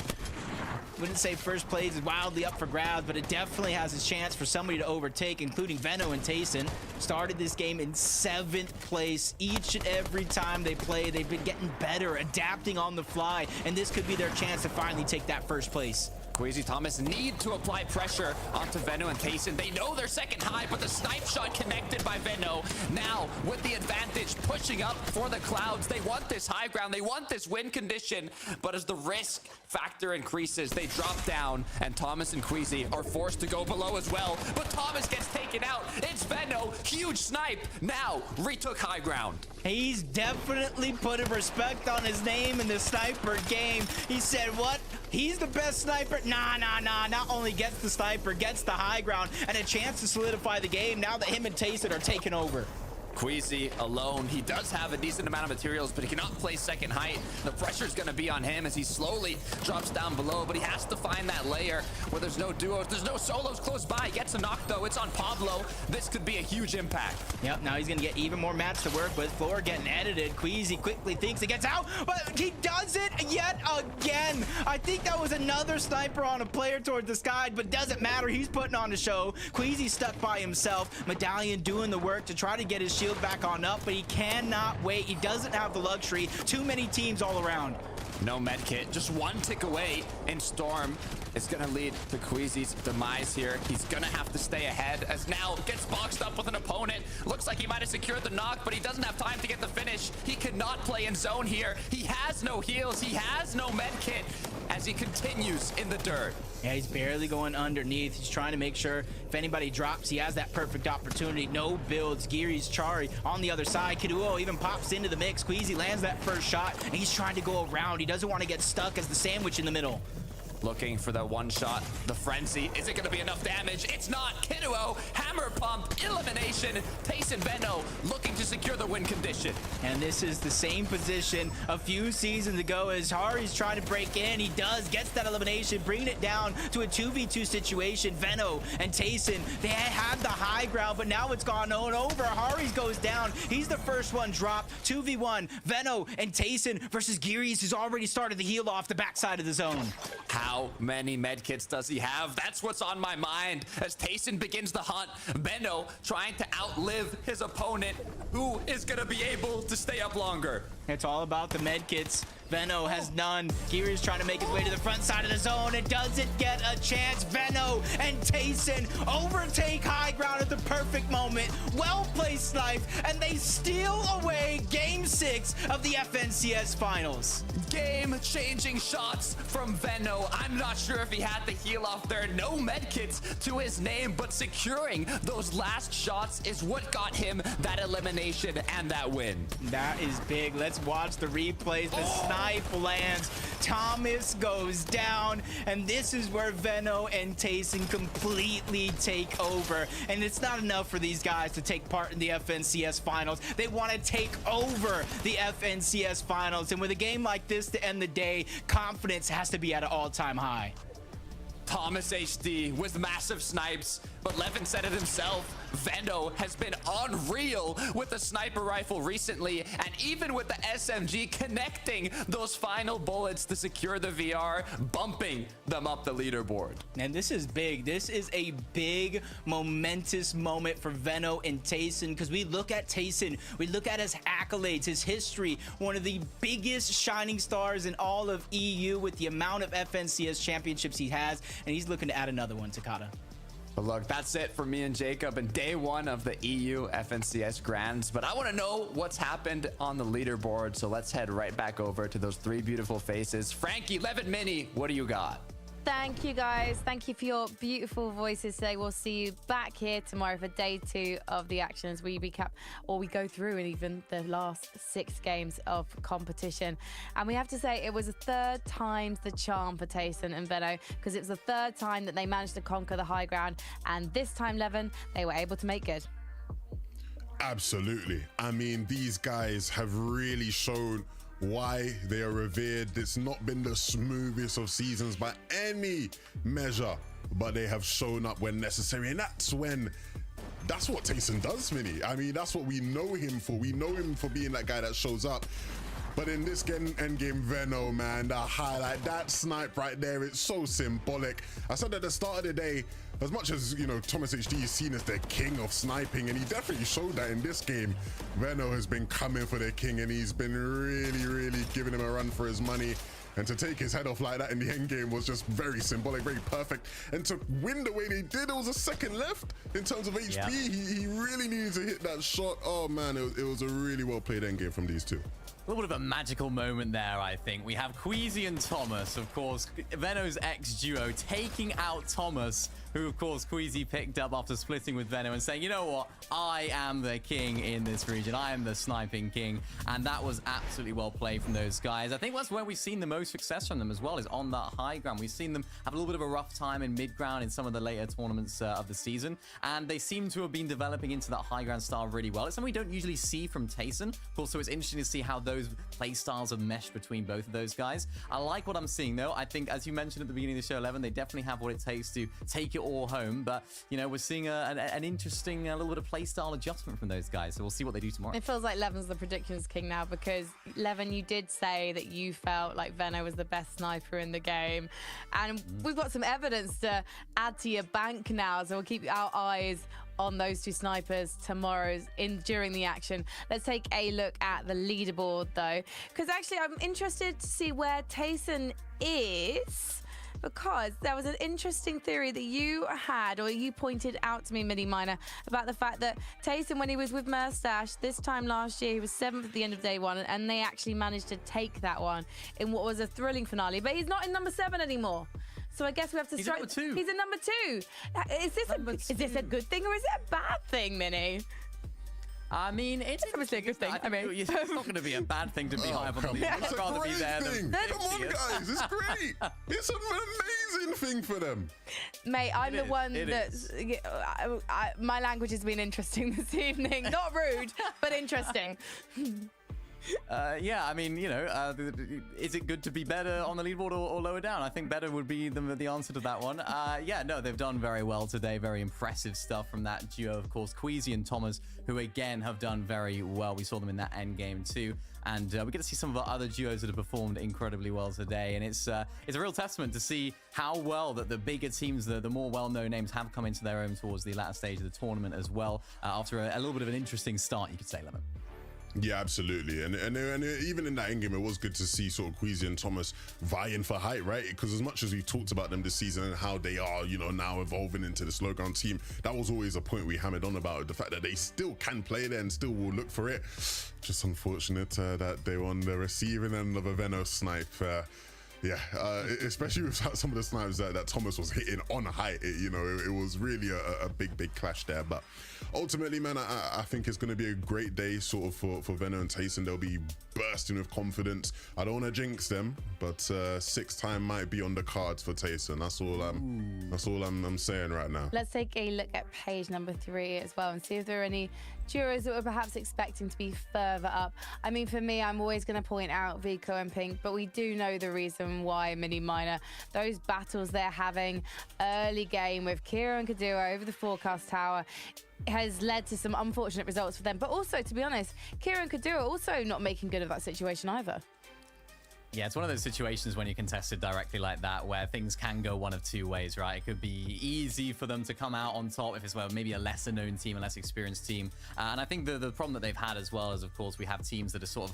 Wouldn't say first place is wildly up for grabs, but it definitely has a chance for somebody to overtake, including Veno and Tayson. Started this game in 7th place. Each and every time they play, they've been getting better, adapting on the fly, and this could be their chance to finally take that first place. Queasy Thomas need to apply pressure onto Veno and Tayson. They know they're second high, but the snipe shot connected by Veno. Now, with the advantage, pushing up for the Clouds. They want this high ground. They want this win condition. But as the risk factor increases, they drop down, and Thomas and Queasy are forced to go below as well. But Thomas gets taken out. It's Veno. Huge snipe. Now, retook high ground. He's definitely put a respect on his name in the sniper game. He said, what? He's the best sniper? Nah. Not only gets the sniper, gets the high ground, and a chance to solidify the game now that him and Tayson are taking over. Queasy alone. He does have a decent amount of materials, but he cannot play second height. The pressure's going to be on him as he slowly drops down below, but he has to find that layer where there's no duos, there's no solos close by. He gets a knock, though. It's on Pablo. This could be a huge impact. Yep, now he's going to get even more mats to work with. Floor getting edited. Queasy quickly thinks he gets out, but he does it yet again. I think that was another sniper on a player towards the sky, but doesn't matter. He's putting on the show. Queasy stuck by himself. Medallion doing the work to try to get his shield back on up, but he cannot wait. He doesn't have the luxury. Too many teams all around. No med kit, just one tick away in Storm. It's gonna lead to Queasy's demise here. He's gonna have to stay ahead as now gets boxed up with an opponent. Looks like he might have secured the knock, but he doesn't have time to get the finish. He cannot play in zone here. He has no heals. He has no med kit as he continues in the dirt. Yeah, he's barely going underneath. He's trying to make sure if anybody drops, he has that perfect opportunity. No builds. Giri's Chari on the other side. Kiduo even pops into the mix. Queasy lands that first shot, and he's trying to go around. He doesn't want to get stuck as the sandwich in the middle. Looking for the one shot, the frenzy. Is it going to be enough damage? It's not. Kiduo, hammer pump, elimination. Tayson Veno looking to secure the win condition. And this is the same position a few seasons ago as Hari's trying to break in. He does, gets that elimination, bringing it down to a 2v2 situation. Veno and Tayson, they had the high ground, but now it's gone on over. Hari's goes down. He's the first one dropped. 2v1, Veno and Tayson versus Giri's, who's already started to heal off the backside of the zone. How many medkits does he have? That's what's on my mind as Tayson begins the hunt. Veno trying to outlive his opponent. Who is going to be able to stay up longer? It's all about the medkits. Veno has none. Giri's trying to make his way to the front side of the zone and doesn't get a chance. Veno and Tayson overtake high ground at the perfect moment. Well-placed snipe, and they steal away Game 6 of the FNCS Finals. Game-changing shots from Veno. I'm not sure if he had the heal off there. No medkits to his name, but securing those last shots is what got him that elimination and that win. That is big. Let's watch the replays. The snipe lands. Thomas goes down, and this is where Veno and Tayson completely take over. And it's not enough for these guys to take part in the FNCS Finals. They want to take over the FNCS Finals. And with a game like this to end the day, confidence has to be at an all-time high. Thomas HD with massive snipes, but Levin said it himself. Veno has been unreal with the sniper rifle recently, and even with the SMG connecting those final bullets to secure the VR, bumping them up the leaderboard. And this is big. This is a big, momentous moment for Veno and Tayson, because we look at Tayson, we look at his accolades, his history, one of the biggest shining stars in all of EU with the amount of FNCS championships he has, and he's looking to add another one, Takata. But look, that's it for me and Jacob and day one of the EU FNCS Grands. But I want to know what's happened on the leaderboard. So let's head right back over to those three beautiful faces. Frankie, Levin, Mini, what do you got? Thank you, guys. Thank you for your beautiful voices today. We'll see you back here tomorrow for day 2 of the action as we recap, or we go through and even the last 6 games of competition. And we have to say it was a 3rd time's the charm for Tayson and Venno, because it was the 3rd time that they managed to conquer the high ground. And this time, Levin, they were able to make good. Absolutely. I mean, these guys have really shown why they are revered. It's not been the smoothest of seasons by any measure, but they have shown up when necessary. And that's what Tayson does, Vinny. I mean, that's what we know him for. We know him for being that guy that shows up. But in this endgame, Venno, man, the highlight, that snipe right there, it's so symbolic. I said at the start of the day, as much as, you know, Thomas HD is seen as the king of sniping, and he definitely showed that in this game. Venno has been coming for the king, and he's been really, really giving him a run for his money. And to take his head off like that in the end game was just very symbolic, very perfect. And to win the way they did, it was a second left in terms of HP. Yeah. He really needed to hit that shot. Oh, man, it was a really well-played end game from these two. A little bit of a magical moment there, I think. We have Queasy and Thomas, of course, Venno's ex-duo, taking out Thomas, who, of course, Queasy picked up after splitting with Venno and saying, you know what, I am the king in this region. I am the sniping king. And that was absolutely well played from those guys. I think that's where we've seen the most success from them as well, is on that high ground. We've seen them have a little bit of a rough time in mid-ground in some of the later tournaments of the season. And they seem to have been developing into that high ground style really well. It's something we don't usually see from Tayson. Of course, so it's interesting to see how those play styles have meshed between both of those guys. I like what I'm seeing, though. I think, as you mentioned at the beginning of the show, 11, they definitely have what it takes to take it all home. But, you know, we're seeing an interesting little bit of play style adjustment from those guys. So we'll see what they do tomorrow. It feels like Levin's the predictions king now, because, Levin, you did say that you felt like Venno was the best sniper in the game. And we've got some evidence to add to your bank now, so we'll keep our eyes on those 2 snipers during the action. Let's take a look at the leaderboard, though, because actually I'm interested to see where Tayson is, because there was an interesting theory that you had, or you pointed out to me, Mini Miner, about the fact that Tayson, when he was with Merstash this time last year, he was 7th at the end of day 1, and they actually managed to take that one in what was a thrilling finale. But he's not in number 7 anymore. So I guess we have to start. He's number 2. He's in number 2. Is this a good thing or is it a bad thing, Minnie? I mean, it's obviously a good thing. I mean, it's not going to be a bad thing to be high up on the league. It's I'd rather be there than Come on, guys, it's great. It's an amazing thing for them. Mate, I'm the one that's... my language has been interesting this evening. Not rude, but interesting. Yeah, I mean, you know, is it good to be better on the leaderboard or lower down? I think better would be the answer to that one. Yeah, no, they've done very well today. Very impressive stuff from that duo, of course, Queasy and Thomas, who again have done very well. We saw them in that end game too. And we get to see some of our other duos that have performed incredibly well today. And it's a real testament to see how well that the bigger teams, the more well-known names, have come into their own towards the latter stage of the tournament as well. After a little bit of an interesting start, you could say, Lemon. Yeah, absolutely. And even in that endgame, it was good to see sort of Queasy and Thomas vying for height, right? Because as much as we talked about them this season and how they are, you know, now evolving into the slow ground team, that was always a point we hammered on about, the fact that they still can play there and still will look for it. Just unfortunate that they were on the receiving end of a Venno snipe. Yeah, especially with some of the snipes that Thomas was hitting on height. It was really a big clash there. But ultimately, man, I think it's going to be a great day sort of for Venno and Tayson. They'll be bursting with confidence. I don't want to jinx them, but 6th time might be on the cards for Tayson. That's all I'm saying right now. Let's take a look at page number 3 as well and see if there are any duos that we're perhaps expecting to be further up. I mean, for me, I'm always going to point out Vico and Pink, but we do know the reason why, Mini Miner. Those battles they're having early game with Kira and Kadua over the forecast tower has led to some unfortunate results for them. But also, to be honest, Kira and Kadua are also not making good of that situation either. Yeah, it's one of those situations when you're contested directly like that where things can go one of two ways, right? It could be easy for them to come out on top if it's maybe a lesser known team, a less experienced team. And I think the problem that they've had as well is, of course, we have teams that are sort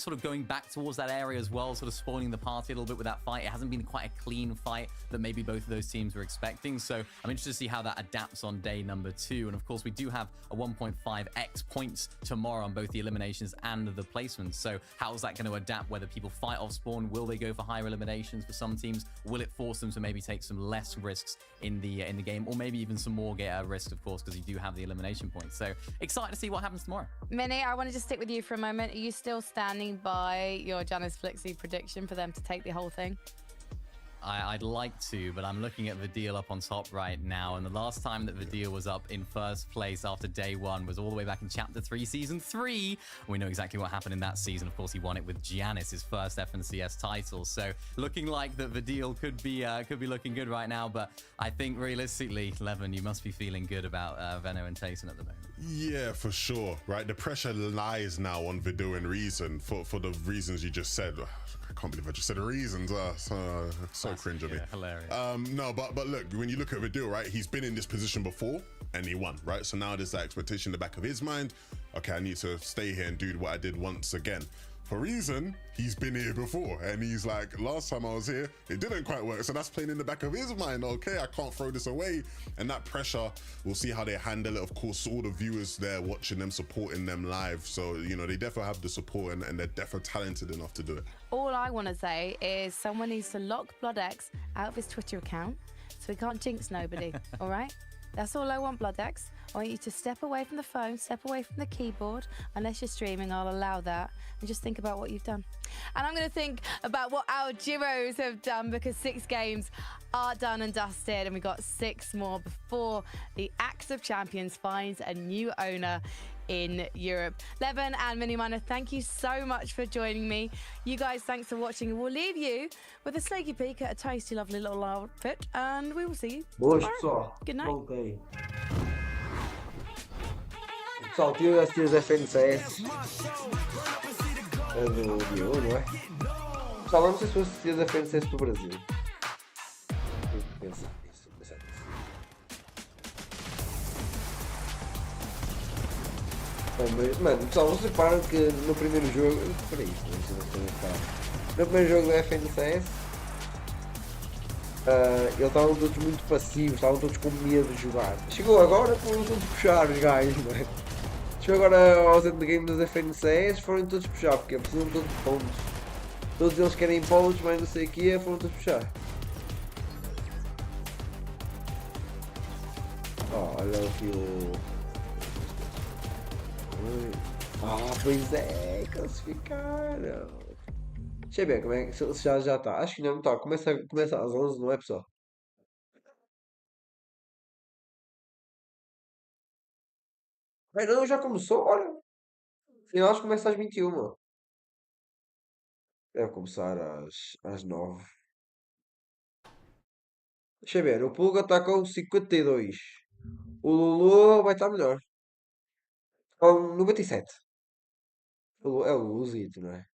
of going back towards that area as well, sort of spoiling the party a little bit with that fight. It hasn't been quite a clean fight that maybe both of those teams were expecting. So I'm interested to see how that adapts on day number 2. And of course, we do have a 1.5x points tomorrow on both the eliminations and the placements. So how is that going to adapt, whether people fight of spawn? Will they go for higher eliminations for some teams? Will it force them to maybe take some less risks in the game, or maybe even some more risks, of course, because you do have the elimination points. So excited to see what happens tomorrow. Minnie, I want to just stick with you for a moment. Are you still standing by your Janice Flixie prediction for them to take the whole thing? I'd like to, but I'm looking at the deal up on top right now, and the last time that the deal was up in first place after day one was all the way back in Chapter 3, Season 3. We know exactly what happened in that season. Of course, he won it with Giannis, his first FNCS title. So looking like that the deal could be looking good right now, but I think realistically, Levin, you must be feeling good about Venno and Tayson at the moment. Yeah, for sure, right? The pressure lies now on Vidu and Reason for the reasons you just said. I can't believe I just said the reasons. So cringe of me. Hilarious. No, but look, when you look at Vidu, right, he's been in this position before and he won, right? So now there's that expectation in the back of his mind. Okay, I need to stay here and do what I did once again. For Reason, he's been here before and he's like, last time I was here, it didn't quite work. So that's playing in the back of his mind. Okay, I can't throw this away. And that pressure, we'll see how they handle it. Of course, all the viewers there watching them, supporting them live. So, you know, they definitely have the support and they're definitely talented enough to do it. All I want to say is someone needs to lock BloodX out of his Twitter account so he can't jinx nobody, all right? That's all I want, BloodX. I want you to step away from the phone, step away from the keyboard. Unless you're streaming, I'll allow that. And just think about what you've done. And I'm going to think about what our Giros have done, because 6 games are done and dusted. And we've got 6 more before the Axe of Champions finds a new owner in Europe. Levin and Miniminer, thank you so much for joining me. You guys, thanks for watching. We'll leave you with a snaky peek at a tasty, lovely little outfit. And we will see you tomorrow. Good night. Voltei. Pessoal, tive as tiras FNCS do Diogo, não é? Pessoal, não sei se fosse tiras FNCS do Brasil. Pensar nisso. Mas, mano, pessoal, vocês reparam que no primeiro jogo. Espera isto, não sei se vocês repararam. No primeiro jogo da FNCS, eles estavam todos muito passivos, estavam todos com medo de jogar. Chegou agora, foram todos puxar os gajos, não é? Chegou agora aos endgames das FNCS, foram todos puxar, porque precisam todos de pontos. Todos eles querem pontos, mas não sei o que, foram todos puxar. Olha aqui o. Pois é, classificaram. Deixa eu ver como é que se já está. Acho que não está. Começa às 11, não é, pessoal? Bem, não, já começou. Olha, afinal acho que começa às 21. Deve começar às 9. Deixa eu ver. O Pulga está com 52. O Lulu vai estar melhor. Com 97. É o Luluzito, não é?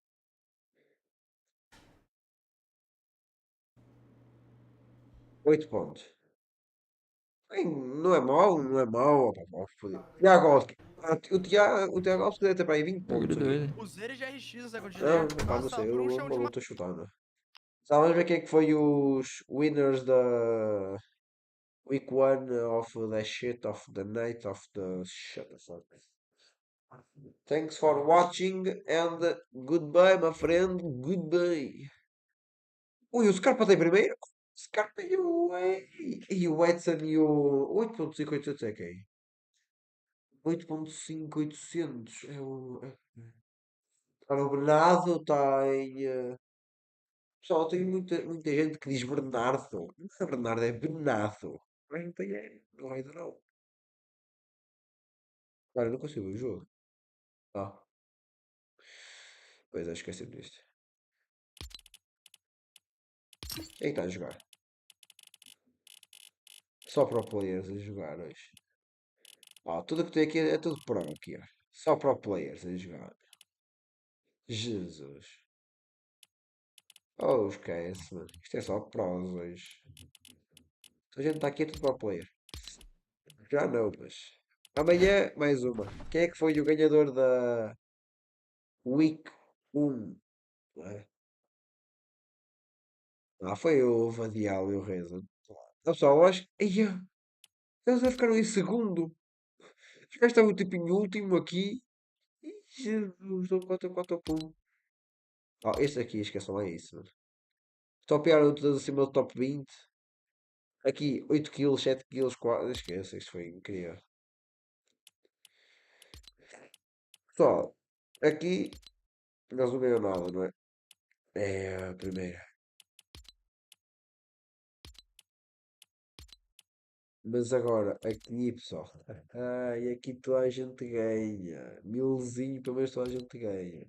8 pontos. Bem, não é mau, não é mau. Tiago Alves. O Tiago Alves deve ter para aí 20 pontos. Usei de RX essa Não, não sei, eu não estou chutando. Vamos ver quem é que foi os winners da Week 1 of the shit of the night of the shit. Thanks for watching and goodbye, my friend. Goodbye. Ui, o Scarpa tem primeiro? Scarpa e o Edson e o 8.5800 é quem? 8.5800 é o. Está no Bernardo, está em. Pessoal, tem muita gente que diz Bernardo. Não é Bernardo, é Bernardo. Mas não tem não ainda não. Cara, eu não consigo ver o jogo. Pois é, esqueci-me disto. Quem está a jogar? Só pro players a jogar hoje. Tudo que tem aqui é tudo pro aqui, ó. Só pro players a jogar. Jesus. Oh, esquece, mano. Isto é só pros hoje. A gente está aqui é tudo pro player. Já não, mas. Amanhã, mais uma. Quem é que foi o ganhador da Week 1? Não é? Foi o Vadial e o Reza. Pessoal, eu acho que. Eles já ficaram em segundo. Os gajos estavam tipo em último aqui. Jesus, dão 4 a 4 a 1. Oh, este aqui, esqueçam lá isso, mano. Top pior todas acima do top 20. Aqui, 8 kills, 7 kills, 4. Esqueça, isto foi incrível. Pessoal, aqui nós não ganhamos nada, não é? É a primeira. Mas agora, aqui, pessoal. Ai, aqui toda a gente ganha. Milzinho, pelo menos toda a gente ganha.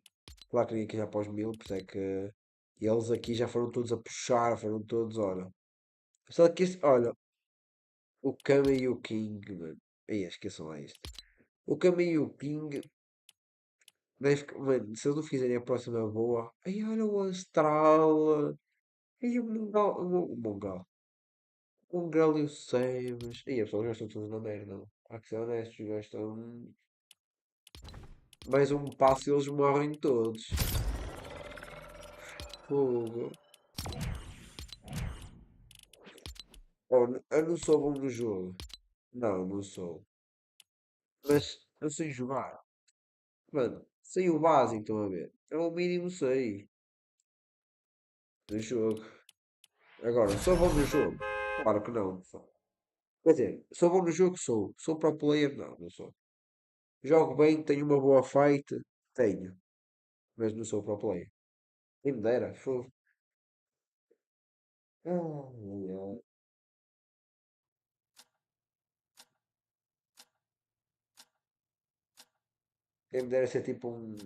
Claro que ninguém aqui já após 1000, por isso é que eles aqui já foram todos a puxar, foram todos, olha. Só que este, olha, o Kama e o King, mano. Aí, esqueçam lá isto. O Kama e o King, mano, se eles não fizerem a próxima boa. Aí, olha o Astral. Aí, o Mongol. O Mongol. O Mongol e o Sebas. Aí, pessoal, já estão todos na merda. Não? Há que ser honestos, já estão. Mais um passo e eles morrem todos. Fogo. Oh, eu não sou bom no jogo. Não, não sou. Mas eu sei jogar. Mano, sei o básico, estão a ver? É o mínimo sei. No jogo. Agora, sou bom no jogo? Claro que não. Quer dizer, sou bom no jogo? Sou. Sou pro player? Não, não sou. Jogo bem, tenho uma boa fight? Tenho. Mas não sou pro player. Quem me dera. Fogo. Ai, ai. Quem me dera ser tipo um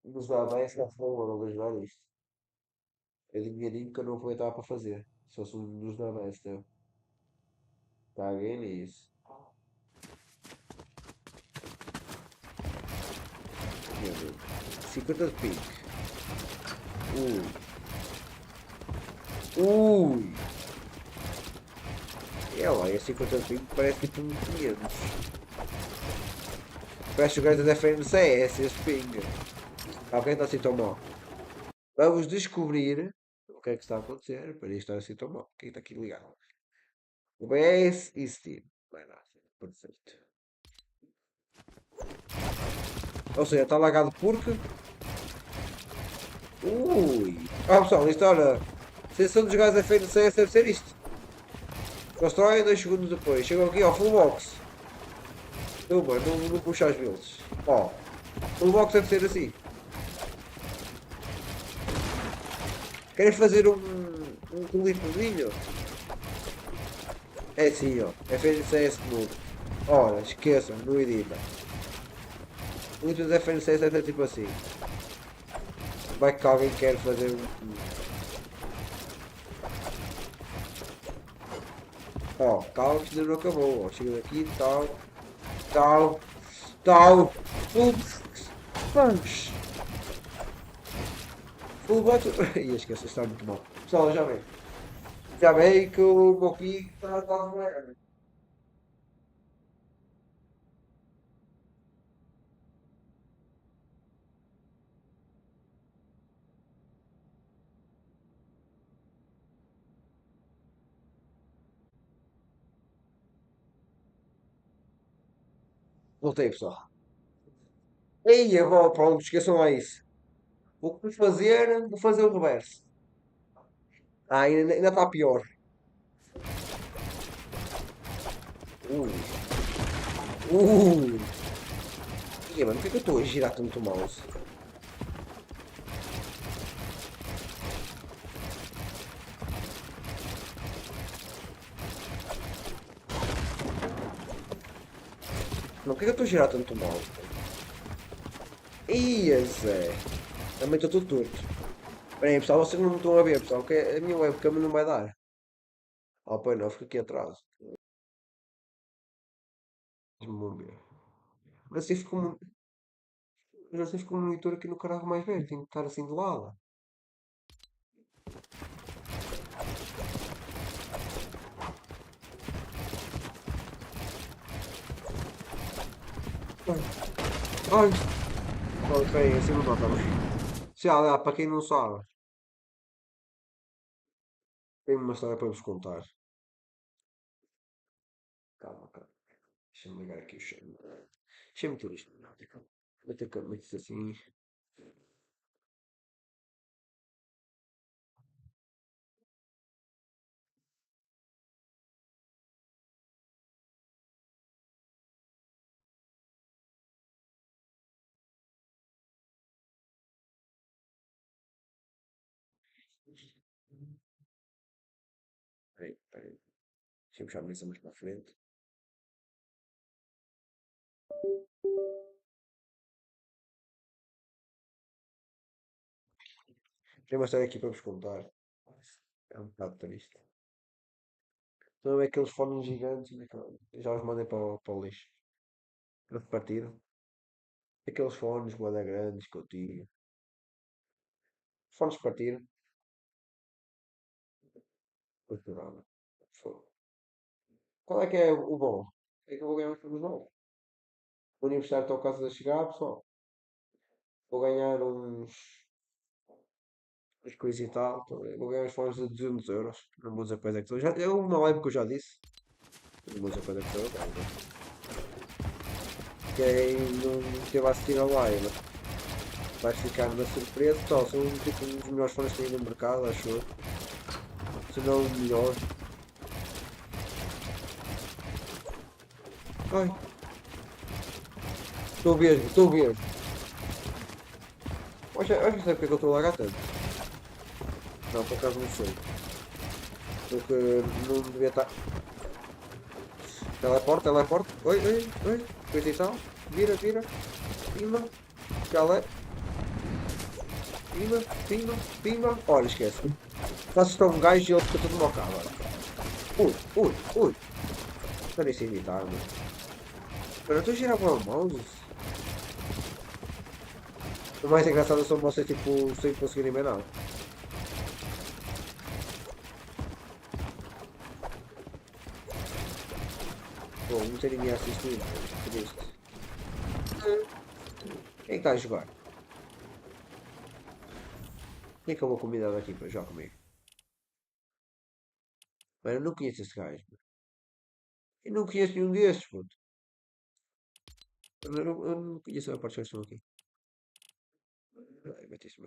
dos da bem, se não for um ajudar isto. É dinheirinho que eu não aproveitava para fazer. Se fosse um dos da bem, então. Caguei nisso. Meu Deus. 50 de pique. Ui. Ui. É lá, e 50 de pique parece tipo um 500. Parece o gajo da FNCS, esse pinga. Alguém está assim tão mal. Vamos descobrir o que é que está a acontecer para isto estar assim tão mal. Quem está aqui ligado? O BS e Steam. Vai lá. Perfeito. Ou seja, está lagado porque. Ui! Ah pessoal, isto olha. Sensação dos gajos da FNCS deve ser isto. Constroem 2 segundos depois. Chegam aqui ao full box. Uma, não puxa as vezes. Ó. Full box deve ser assim. Querem fazer um clipezinho? É assim, ó. FNCS mudo. Ora, esqueçam, não edita. Muitos FNCS deve ser tipo assim. Vai que alguém quer fazer um. Ó, calma que ainda não acabou. Ó. Chega daqui, tal. Tal. Tal. Full. Vamos. Full box. Ih, esqueci, está muito mal. Pessoal, já vem. Já vem que o meu pico está quase merda. Voltei, pessoal. Ei, agora, pronto, esqueçam lá isso. Vou fazer o reverso. Ah, ainda está pior. Ui. Ui. Ih, mano, por que eu estou a girar tanto o mouse? Não, por que eu estou a girar tanto o mouse? Ia, Zé. Também estou tudo torto. Espera aí, pessoal, vocês não me estão a ver, pessoal, que a minha webcam não vai dar. Oh, pois não, fica aqui atrás. Vamos ver. Mas assim fica um, mas assim fica um monitor aqui no caralho mais velho, tem que estar assim de lado. Ai, oh, espera aí, assim não dá também. Já dá, para quem não sabe, tenho uma história para vos contar. Calma, calma. Deixa-me ligar aqui o chão. Deixa-me ter isto. Vou ter que meter assim. Peraí. Deixa eu puxar a munição mais para a frente. Tem uma história aqui para vos contar. É um bocado triste. Então é aqueles fones gigantes, já os mandei para o lixo. Para repartir. Aqueles fones boeda grandes que eu tinha. Os fones partiram. Depois programa. Qual é que é o bom? É que eu vou ganhar uns fones novos. O aniversário está quase a chegar, pessoal. Vou ganhar uns coisas e tal. Vou ganhar uns fones de 200 euros. Não vou dizer quais é que são. Eu uma live que eu já disse. Não vou dizer quais é que são. Quem não esteve a assistir a live vai ficar na surpresa. Pessoal, são tipo os melhores fones que tem no mercado, acho eu. Se não o melhor. Ai. Estou mesmo. Acho que sabe porque é que eu estou a largar tanto. Não, por acaso não sei. Porque não devia estar. Teleporta. Oi. Coisa e tal. Vira. Pimba. Calé. Pimba. Olha, esquece. Faço só um gajo e ele fica todo mocado agora. Ui. Não nem sei imitar, mano. Eu estou a girar para o mouse. O mais engraçado são vocês, tipo, sem conseguirem ver nada. Bom, não tem ninguém a assistir. Triste. Quem está a jogar? Quem é que eu vou convidar aqui para jogar comigo? Mas eu não conheço este gajo. Eu não conheço nenhum destes, puto. Eu não conheço a parte que estão aqui. Ai, mete isto,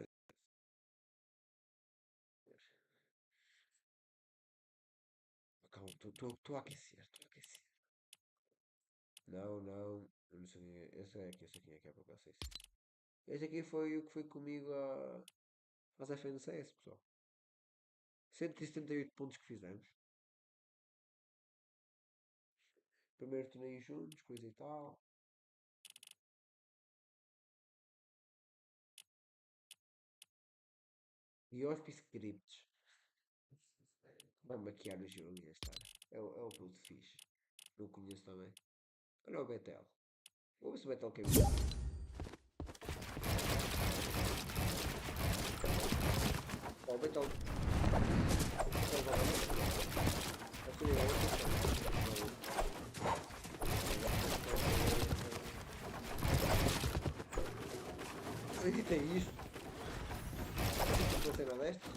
calma, estou a aquecer. Não, eu não sei. Esse aqui é para vocês. Este aqui foi o que foi comigo às FNCS, pessoal. 178 pontos que fizemos. Primeiro torneio juntos, coisa e tal. E aos scripts. Vai maquiar o jogo e esta. É o puto fixe. Não conheço também. Olha o Betel. Vou ver se o Betel quer vir. O Betel. Acreditem isto. Não sei nada desta.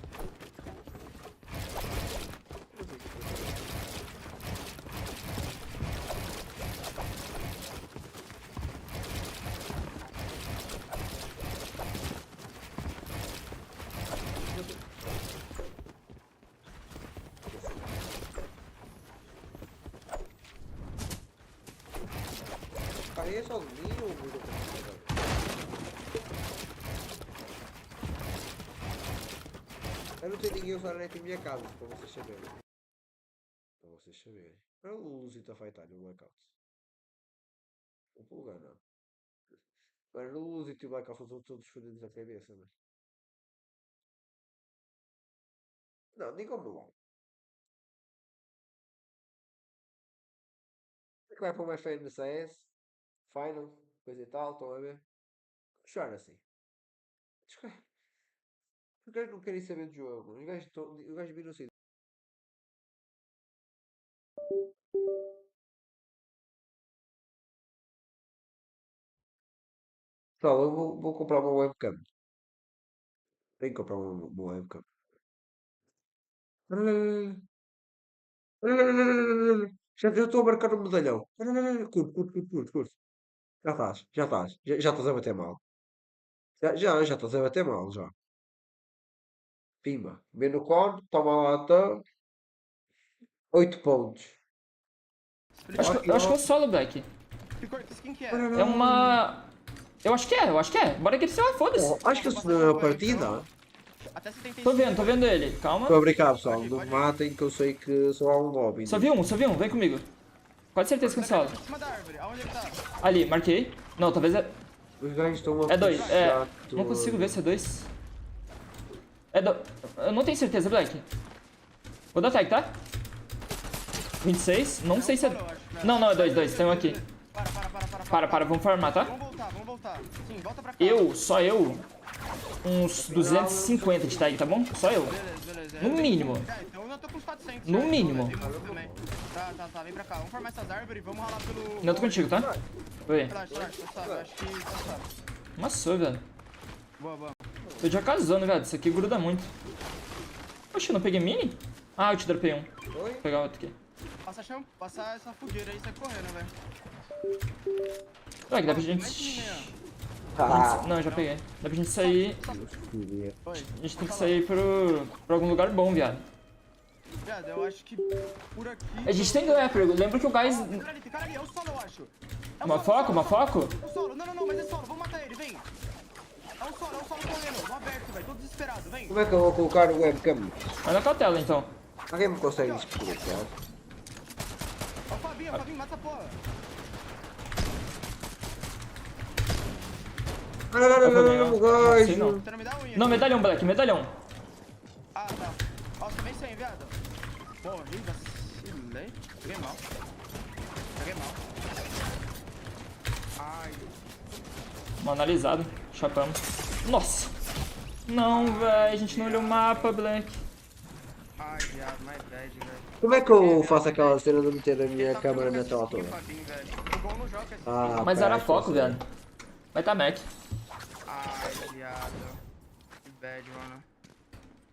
Parei sozinho ou muito complicado? Eu não tenho ninguém usar a net em minha casa, para vocês saberem. Olha o Luzito a fightar no Blackout. O pulgar não. Mas o Luzito e o Blackout estão todos fodidos a cabeça, mas. Não, digam-me lá. É que vai para uma FNCS, Final, coisa e tal, estão a ver? Chora assim. Os gajos não querem saber do jogo. Os gajos viram-se. Pessoal, eu vou comprar uma webcam. Tenho que comprar uma webcam. Já estou a marcar o medalhão. Curto. Já estás a bater mal. Já estás a bater mal, já. Pimba. Vê no cone, toma lá, tá. 8 pontos. Acho que é o solo, Black. É uma... Eu acho que é. Bora que ele se vai, foda-se. Acho que a segunda partida. Até 75. Tô vendo ele. Calma. Estou a brincar, pessoal. Não me matem que eu sei que só há um lobby. Só vi um. Vem comigo. Quase certeza que é um solo. Em cima da árvore. Aonde ele tá? Ali, marquei. Não, talvez é... Os gajos estão a É 2. É... puxar Não consigo tudo. ver se é 2. É do... Eu não tenho certeza, Black. Vou dar tag, tá? 26. Não sei se é... Não, é 2. Tem um aqui. Para. Vamos farmar, tá? Vamos voltar. Sim, volta pra cá. Só eu. Uns 250 de tag, tá bom? Só eu. Beleza. No mínimo. Então eu tô com uns 400. No mínimo. Tá. Vem pra cá. Vamos formar essas árvores e vamos ralar pelo... Não, tô contigo, tá? Oi. Relaxa. Acho que tá. Amassou, velho. Boa. Tô já casando, velho. Isso aqui gruda muito. Oxe, eu não peguei mini? Ah, eu te dropei um. Vou pegar outro aqui. Passar essa fogueira aí e sair correndo, velho. Ué, que dá pra gente... Não, já peguei. Dá pra gente sair... A gente tem que sair pra algum lugar bom, viado. Viado, eu acho que por aqui... A gente tem Glepper. Lembra que o gás... Tem cara ali, é o solo, eu acho. Uma foco? É o solo. Não, mas é solo. Vamos matar ele, vem. É o solo correndo. No aberto, velho. Tô desesperado, vem. Como é que eu vou colocar o webcam? Vai na cautela, então. Alguém me consegue desbloquear? Ó o Fabinho, mata essa porra. Não, gajo. Não, medalhão, Black, medalhão. Ah, tá. Ó, também sem, viado. Porra, vacilei. Peguei mal. Ai. Uma analisada. Chapamos. Nossa. Não, velho. A gente não olhou o mapa, Black. Ai, viado, mais bad, velho. Como é que eu faço aquela cena de meter a minha câmera na tela toda? Mas era foco, velho. Vai tá Mac. Ai, viado. Que bad, mano.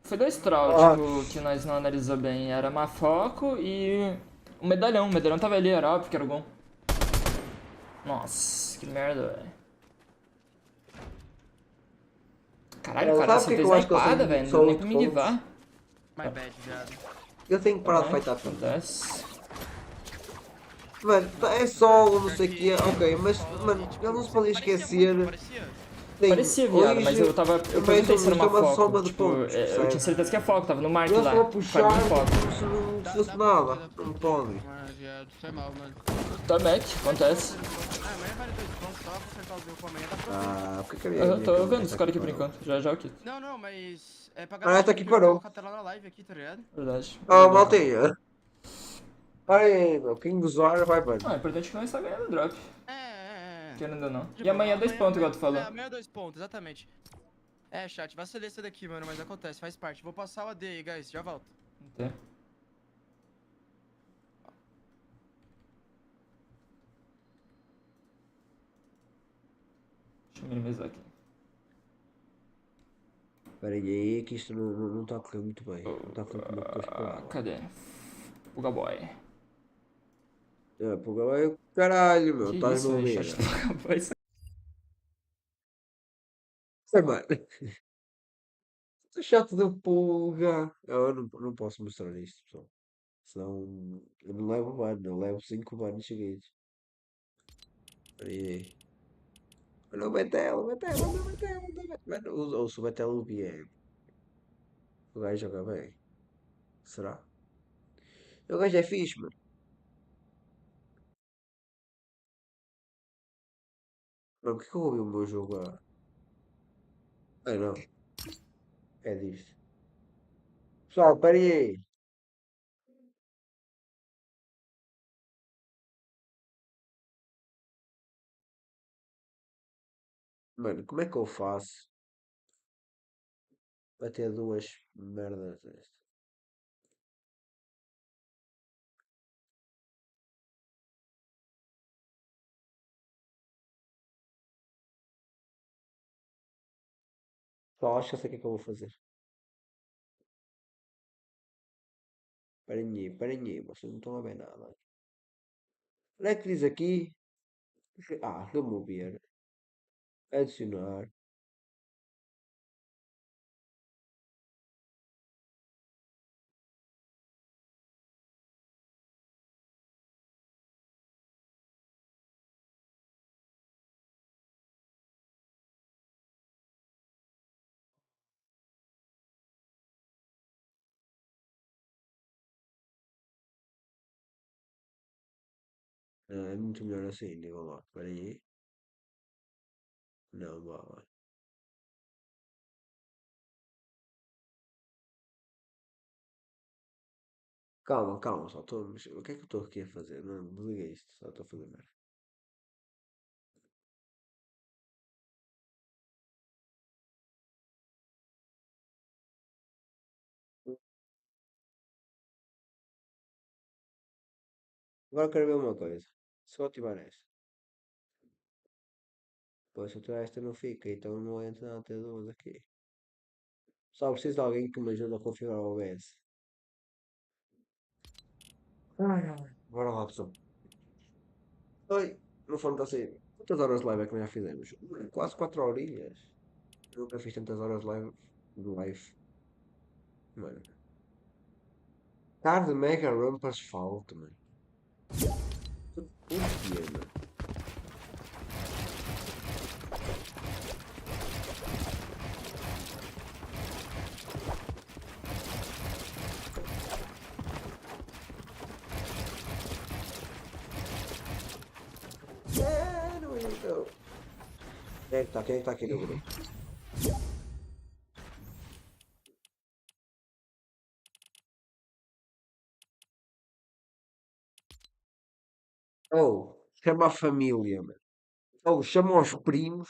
Foi 2 troll, tipo, que nós não analisou bem. Era Mafoco e o medalhão. O medalhão tava ali, era óbvio que era o Gon. Nossa, que merda, velho. Caralho, o cara acertou snipada, velho. Não deu nem pra me guivar. My bad, viado. Eu tenho que parar de fightar tudo. Acontece. Mano, é solo, não sei o que, ok, mas, mano, eu não se pode esquecer. Parecia, viado, mas eu tava. Eu perguntei se era uma foco. Tipo, eu tinha certeza que é foco, tava no mark lá. Eu só puxar foco. como se fosse nada. Não pode. Ah, viado, foi mal, mano. Tá Mac, acontece. Amanhã vale 2 pontos só pra acertar o view com amanhã. Ah, por que Eu tô vendo os caras aqui por enquanto. Já eu quito. Não, mas. É pra tá aqui parou. colocar a tela na live aqui, tá ligado? Verdade. Ah, maltinha. Olha aí, meu, quem gozar vai, mano. Ah, é importante que nós está ganhando drop. É. Querendo ou não. E amanhã 2 pontos, igual tu falou. Amanhã 2 pontos, exatamente. É, chat, vacilei essa daqui, mano, mas acontece, faz parte. Vou passar o AD aí, guys, já volto. Tá. Deixa eu minimizar aqui. Espera aí, que isto não está a correr muito bem. Não está a correr como eu esperava. Cadê? Puga boy. É, Puga Boy, caralho, meu, estás a ver. É, mano. Tô chato do Pulga. Eu não posso mostrar isto, pessoal. Senão eu não levo ban, eu levo 5 bans seguidos. Aí. Olha o Betel, Mano, ou se o Betel vier. O gajo joga bem. Será? O gajo é fixe, mano. Mano, por que eu ouvi o meu jogo a. Ah, não. É disto. Pessoal, parem aí. Mano, como é que eu faço para ter duas merdas destas? Só acho que eu sei o que é que eu vou fazer. Parem aí, vocês não estão a ver nada. Onde é que diz aqui? Ah, remover. Adicionar. Não, é muito melhor assim, diga lá. Espera aí. Não, vá. Calma, calma, só estou. O que é que eu estou aqui a fazer? Não, desliga isto, só estou a fazer merda. Agora quero ver uma coisa. Se eu ativar esta. Pois se eu ativar esta não fica, então não entra na T2 aqui. Só preciso de alguém que me ajude a configurar o OBS. Bora lá, pessoal. Oi, no fundo está a sair. Quantas horas de live é que nós já fizemos? Quase 4 horinhas. Nunca fiz tantas horas de live. Mano. Card Mega Run para asfalto, mano. O quê, mano? Não, então. Quem é que está? Quem é que está aqui no grupo? Oh, chama a família, mano. Oh, chama os primos.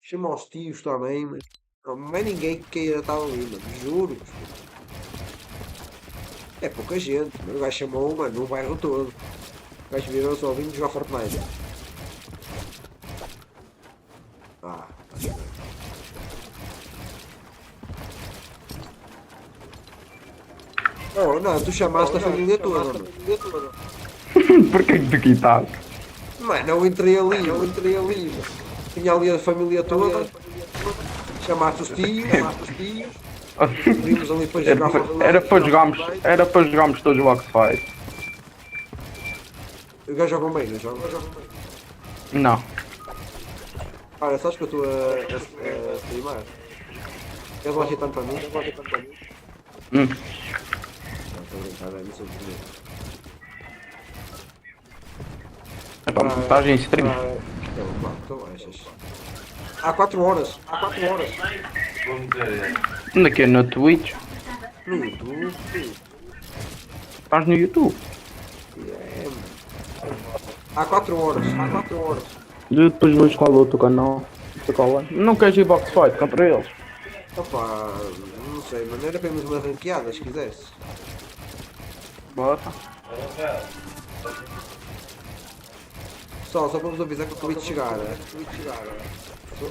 Chama os tios também, mano. Não é ninguém que queira estar ali, mano. Juro-vos. É pouca gente, mano. O gajo chamou, mano, o bairro todo. O gajo virou-se ao vindo jogar Fortnite. Ah, acho que oh, não, tu chamaste a família toda, mano. Porquê que tu quitaste? Mano, eu entrei ali, mano. Tinha ali a família toda. Chamaste os tios. Vimos ali para jogar Era para jogarmos todos o Fight. O gajo joga bem, não joga? Não. Olha, sabes que eu estou a streamar? Queres lá tanto para mim? Não, estou a brincar, é isso primeiro. É para estás em stream. Então achas? Há 4 horas. Onde é que é? Na Twitch? No YouTube? Estás no YouTube? É, há 4 horas. Eu depois vejo qual é o outro canal. Não queres ir box fight contra eles? Opa, não sei, mano. Era para irmos uma ranqueada, se quisesse. Bora. Só para vos avisar que eu acabei de chegar.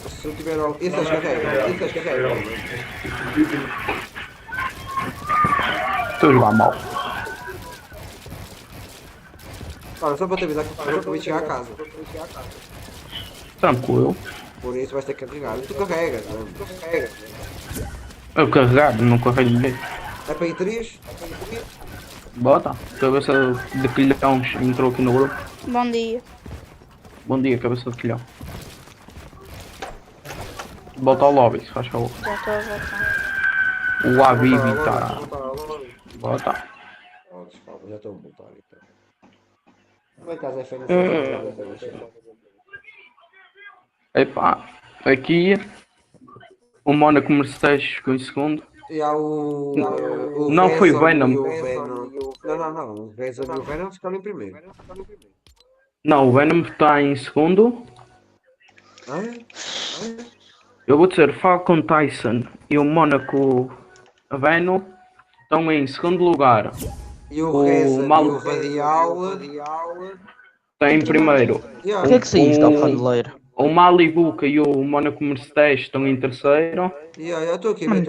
Se eu tiver algo. Isso é carrega. Estou a jogar mal. Olha, só para te avisar que eu acabei de chegar a casa. Tranquilo. Por isso vais ter que carregar. Tu carregas, mano. Eu carregar, não carrego ninguém. É para ir 3? Bota. Cabeça de quilhão entrou aqui no grupo. Bom dia. Bom dia, cabeça de quilhão. Volta ao lobby, se faz favor. Já estou a voltar. O Avivi está. Bota. Oh, desculpa, já estou a voltar então. Como é que estás a FNC? Epá, aqui o Mónaco Mercedes ficou em segundo. E há o não foi o Venom. Não. O Reza e o Venom ficaram em primeiro. Não, o Venom está em segundo. Eu vou dizer, Falcon Tyson e o Mónaco Venom estão em segundo lugar. E o Reza e o Radial está em primeiro. O que é que saíste ao caneleiro? O Malibuca e o Mónaco Mercedes estão em terceiro. Eu estou aqui a ver.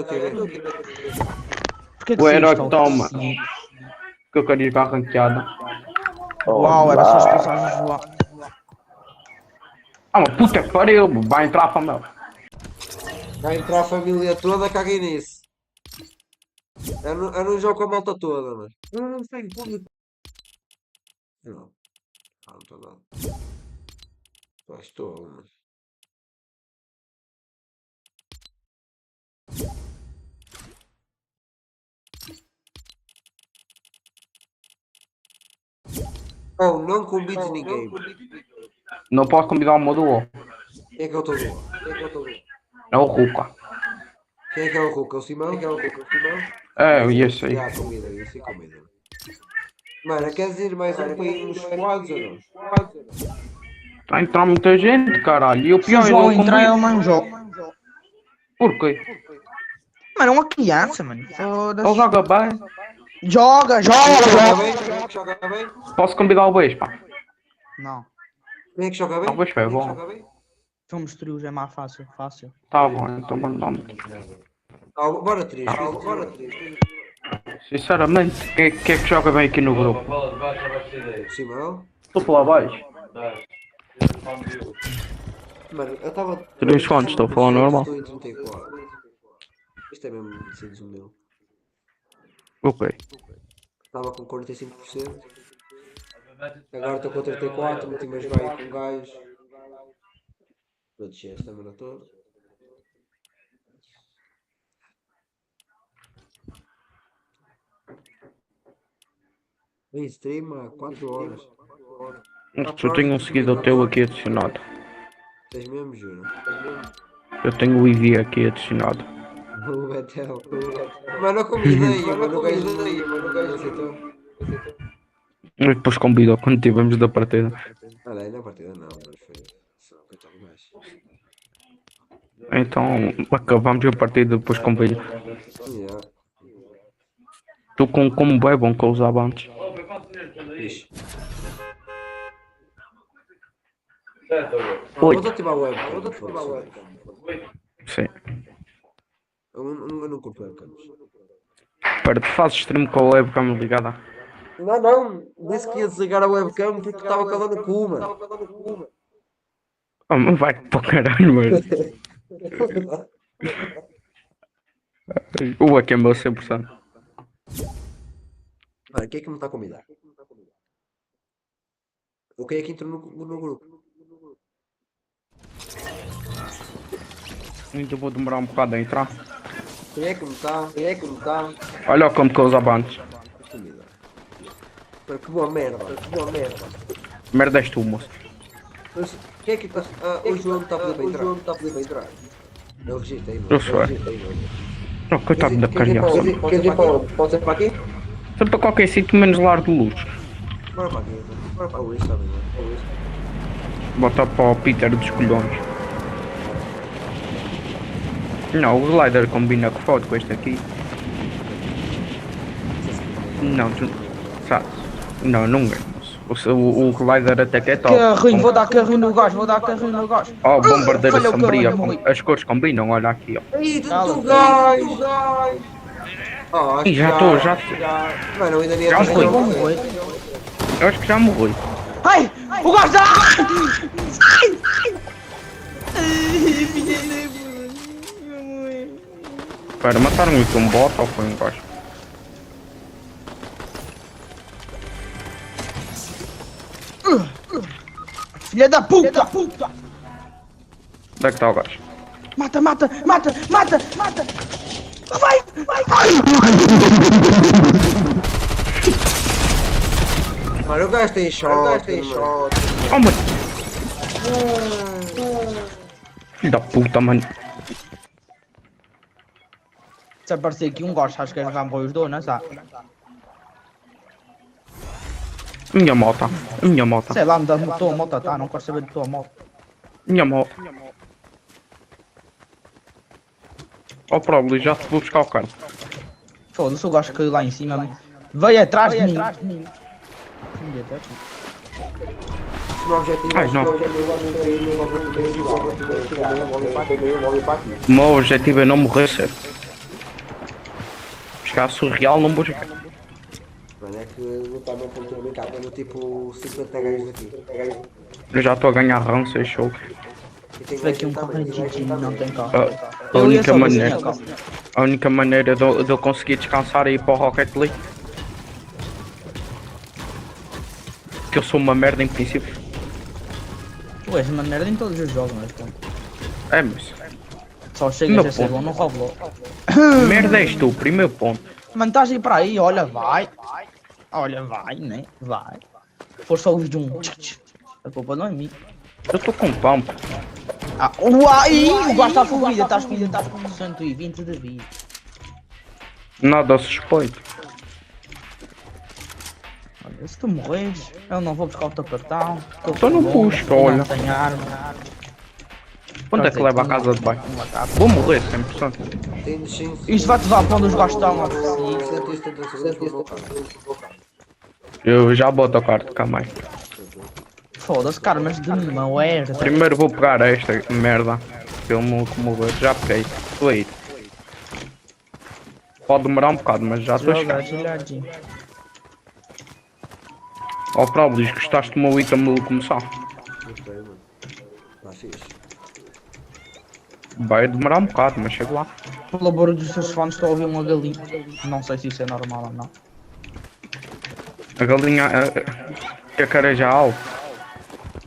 O Herói toma. Que eu quero ir para a ranqueada. Uau, era só as passagens lá. Ah, uma puta que pariu, vai entrar a família. Vai entrar a família toda, caguei nisso. Eu não jogo com a malta toda, mas. Não sei público. Não estou nada. Estou, mas. Oh, não convides ninguém. Não posso convidar o meu duo. Quem é que é o teu duo? É o Ruka. Quem é que é o Ruka? O Simão? É, isso aí. Já, convida, isso e convida. Mano, queres ir mais um para ir nos squads ou não? Está a entrar muita gente, caralho. E o Se pior o é João não entrar, ele convido. não joga. Por quê? Mano, é uma criança, mano. Ele Foda-se. joga bem. Joga! Quem é que joga bem? Posso convidar o beijo, pá. Não. Quem é que joga bem? O beijo é bom. Somos trios, é mais fácil. Tá bom, então mandamos. Bora 3, bora 3. Sinceramente, quem é que joga bem aqui no grupo? Simão? Estou por lá baixo. Mano, eu estava... 3 quantos? Estou a falar normal. Estou em 34. Isto é mesmo de o meu. Ok. Estava com 45%. Agora estou com 34%, meti mais jogar com gajos. Vou descer esta semana toda. Em stream há 4 horas. Eu tenho um seguidor teu aqui adicionado. Tens mesmo, juro? Eu tenho o IV aqui adicionado. O Betel. Mano, eu convidei, mano, o gajo aceitou. E depois convido quando tivemos da partida. Olha, na partida não, mas foi só coitado do gajo. Então acabamos a partida e depois convido. Yeah. Estou com um combo bom que eu usava antes. Ixi. Oito. Vou ativar o webcam. Sim. Eu não curto webcams. Para tu fazes stream com a webcam ligada. Não. Disse que ia desligar a webcam porque estava calando o cu, mano. Oh, mas vai para o caralho, mano. O aqui é meu 100%. Mano, quem é que me está a convidar? O que é que entrou no meu grupo? Ainda vou demorar um bocado a entrar. Quem é que me está? Olha como que eu usava antes. Mano, que boa merda. Merda és tu, moço. Mas, quem é que está... o João está a pedir para entrar. Eu rejeitei, mano. Eu sou. Oh, coitado da criança. Queres ir para onde? Pode ser para aqui? Sempre para qualquer sítio menos lar de luz. Bora para aqui. Bora para o Luís também, mano. Bota para o Peter dos colhões. Não, o glider combina com foto com este aqui. Não, tu... Sabe? Não é. O glider até que é top. Carrinho, vou dar carrinho no gajo. Oh, bombardeira sombria. As cores combinam, olha aqui, ó. Ih, tu gajo! Ih, já estou. Mano, eu ainda nem Já morri. Eu acho que já morri. Ai! O gajo dá! Sai! Espera, mataram aqui um bot ou foi um gajo? Filha da puta! Onde é que está o gajo? Mata! Vai! Mano, o gajo tem shot. Oh, mano! Filho da puta, mano. Se aparecer aqui um gajo, acho que eles vão para os dois, não sabe? Minha moto. Sei lá, onde a tua moto tá, não quero saber da tua moto. Minha moto. Oh, Probably, já te vou buscar o carro. Foda-se, o gajo caiu lá em cima. Veio atrás de mim. Ai, não. O meu objetivo é não morrer cedo. Chegar surreal, não vou jogar. Mano, é que não está mesmo para brincar, tenho tipo 50 gajos aqui. Eu já estou a ganhar ranço, é show. Vê aqui um carro de não tem carro. A única maneira de eu conseguir descansar é ir para o Rocket League. Que eu sou uma merda em princípio. Tu és uma merda em todos os jogos, mas pronto. É, mas... Só chegas a ser bom no Roblox. Merda és tu, primeiro ponto. Mano, estás aí para aí, olha, vai. Olha, vai, né? Vai. for só ouvir de um a culpa não é minha. Eu estou com pump. O gajo está full vida, estás com 120 de vida. Nada suspeito. Olha, se tu morreres, eu não vou buscar o teu cartão. Então não puxo, olha. Tem arma. Quanto é que leva a casa de banho? Vou morrer 100%. Isto vai-te levar para onde os gajos estão. Eu já boto a carta, calma aí. Foda-se, cara, mas de merda. Primeiro vou pegar esta merda. Pelo morrer, já peguei. Estou aí. Pode demorar um bocado, mas já estou a chegar. Ó, Prado, diz que gostaste do meu item de começar. Vai demorar um bocado, mas chego lá. Pelo barulho dos seus fones estou a ouvir uma galinha. Não sei se isso é normal ou não. A galinha que a cara já alto.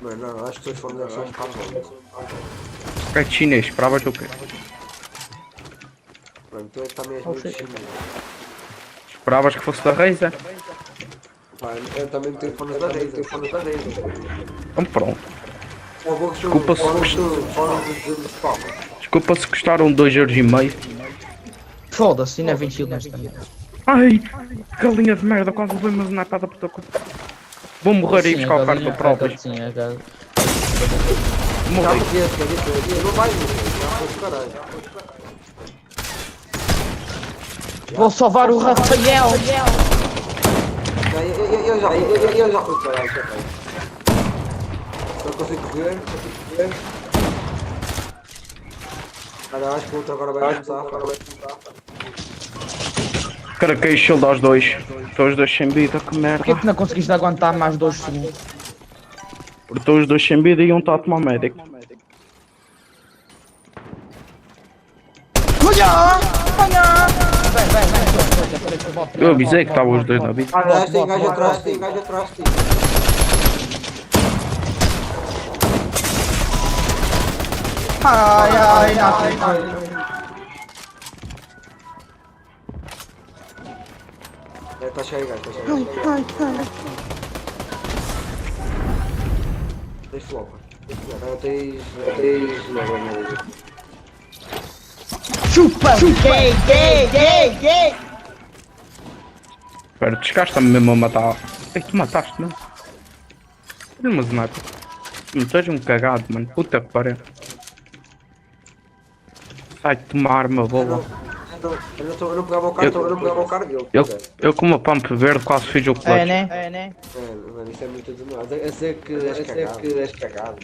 Mano, não, acho que os fones devem ser um bocado altos. É chinês, esperavas o quê? Pronto, tu é que está mesmo muito chinês. Esperavas que fosse da Razer? Eu também tenho fones da Razer. Então pronto. Desculpa se custaram 2,5€. Foda-se, ainda é 20 nesta merda. Ai, galinha de merda, quase levei uma snipada por tua culpa. Vou morrer e buscar o carro do próprio. Morri. Não vai morrer, já foi do caralho. Vou salvar o Rafael. Eu já fui do caralho, já foi. Não consigo correr. Olha, acho que o outro agora vai começar a falar. Caraquei shield aos dois. Estou os dois sem vida, que merda. Porquê que não conseguiste aguentar mais 2 segundos? Porque estou os dois sem vida e um está a tomar médico. Eu avisei que estavam os dois na vida. Tem gajo atrás de ti. Ai. Está cheio, gajo, está cheio. Tens flopper. Agora tens... Chupa! Gay! Espera, desgasta-me mesmo a matar. Ei, tu mataste, não? Olha uma sniper. Não esteja um cagado, mano. Puta que pariu. Sai tomar arma boa. Eu não pegava o carro dele. Eu com uma pump verde quase fiz o clutch. É, né? Mano, isso é muito demais. É ser que és cagado.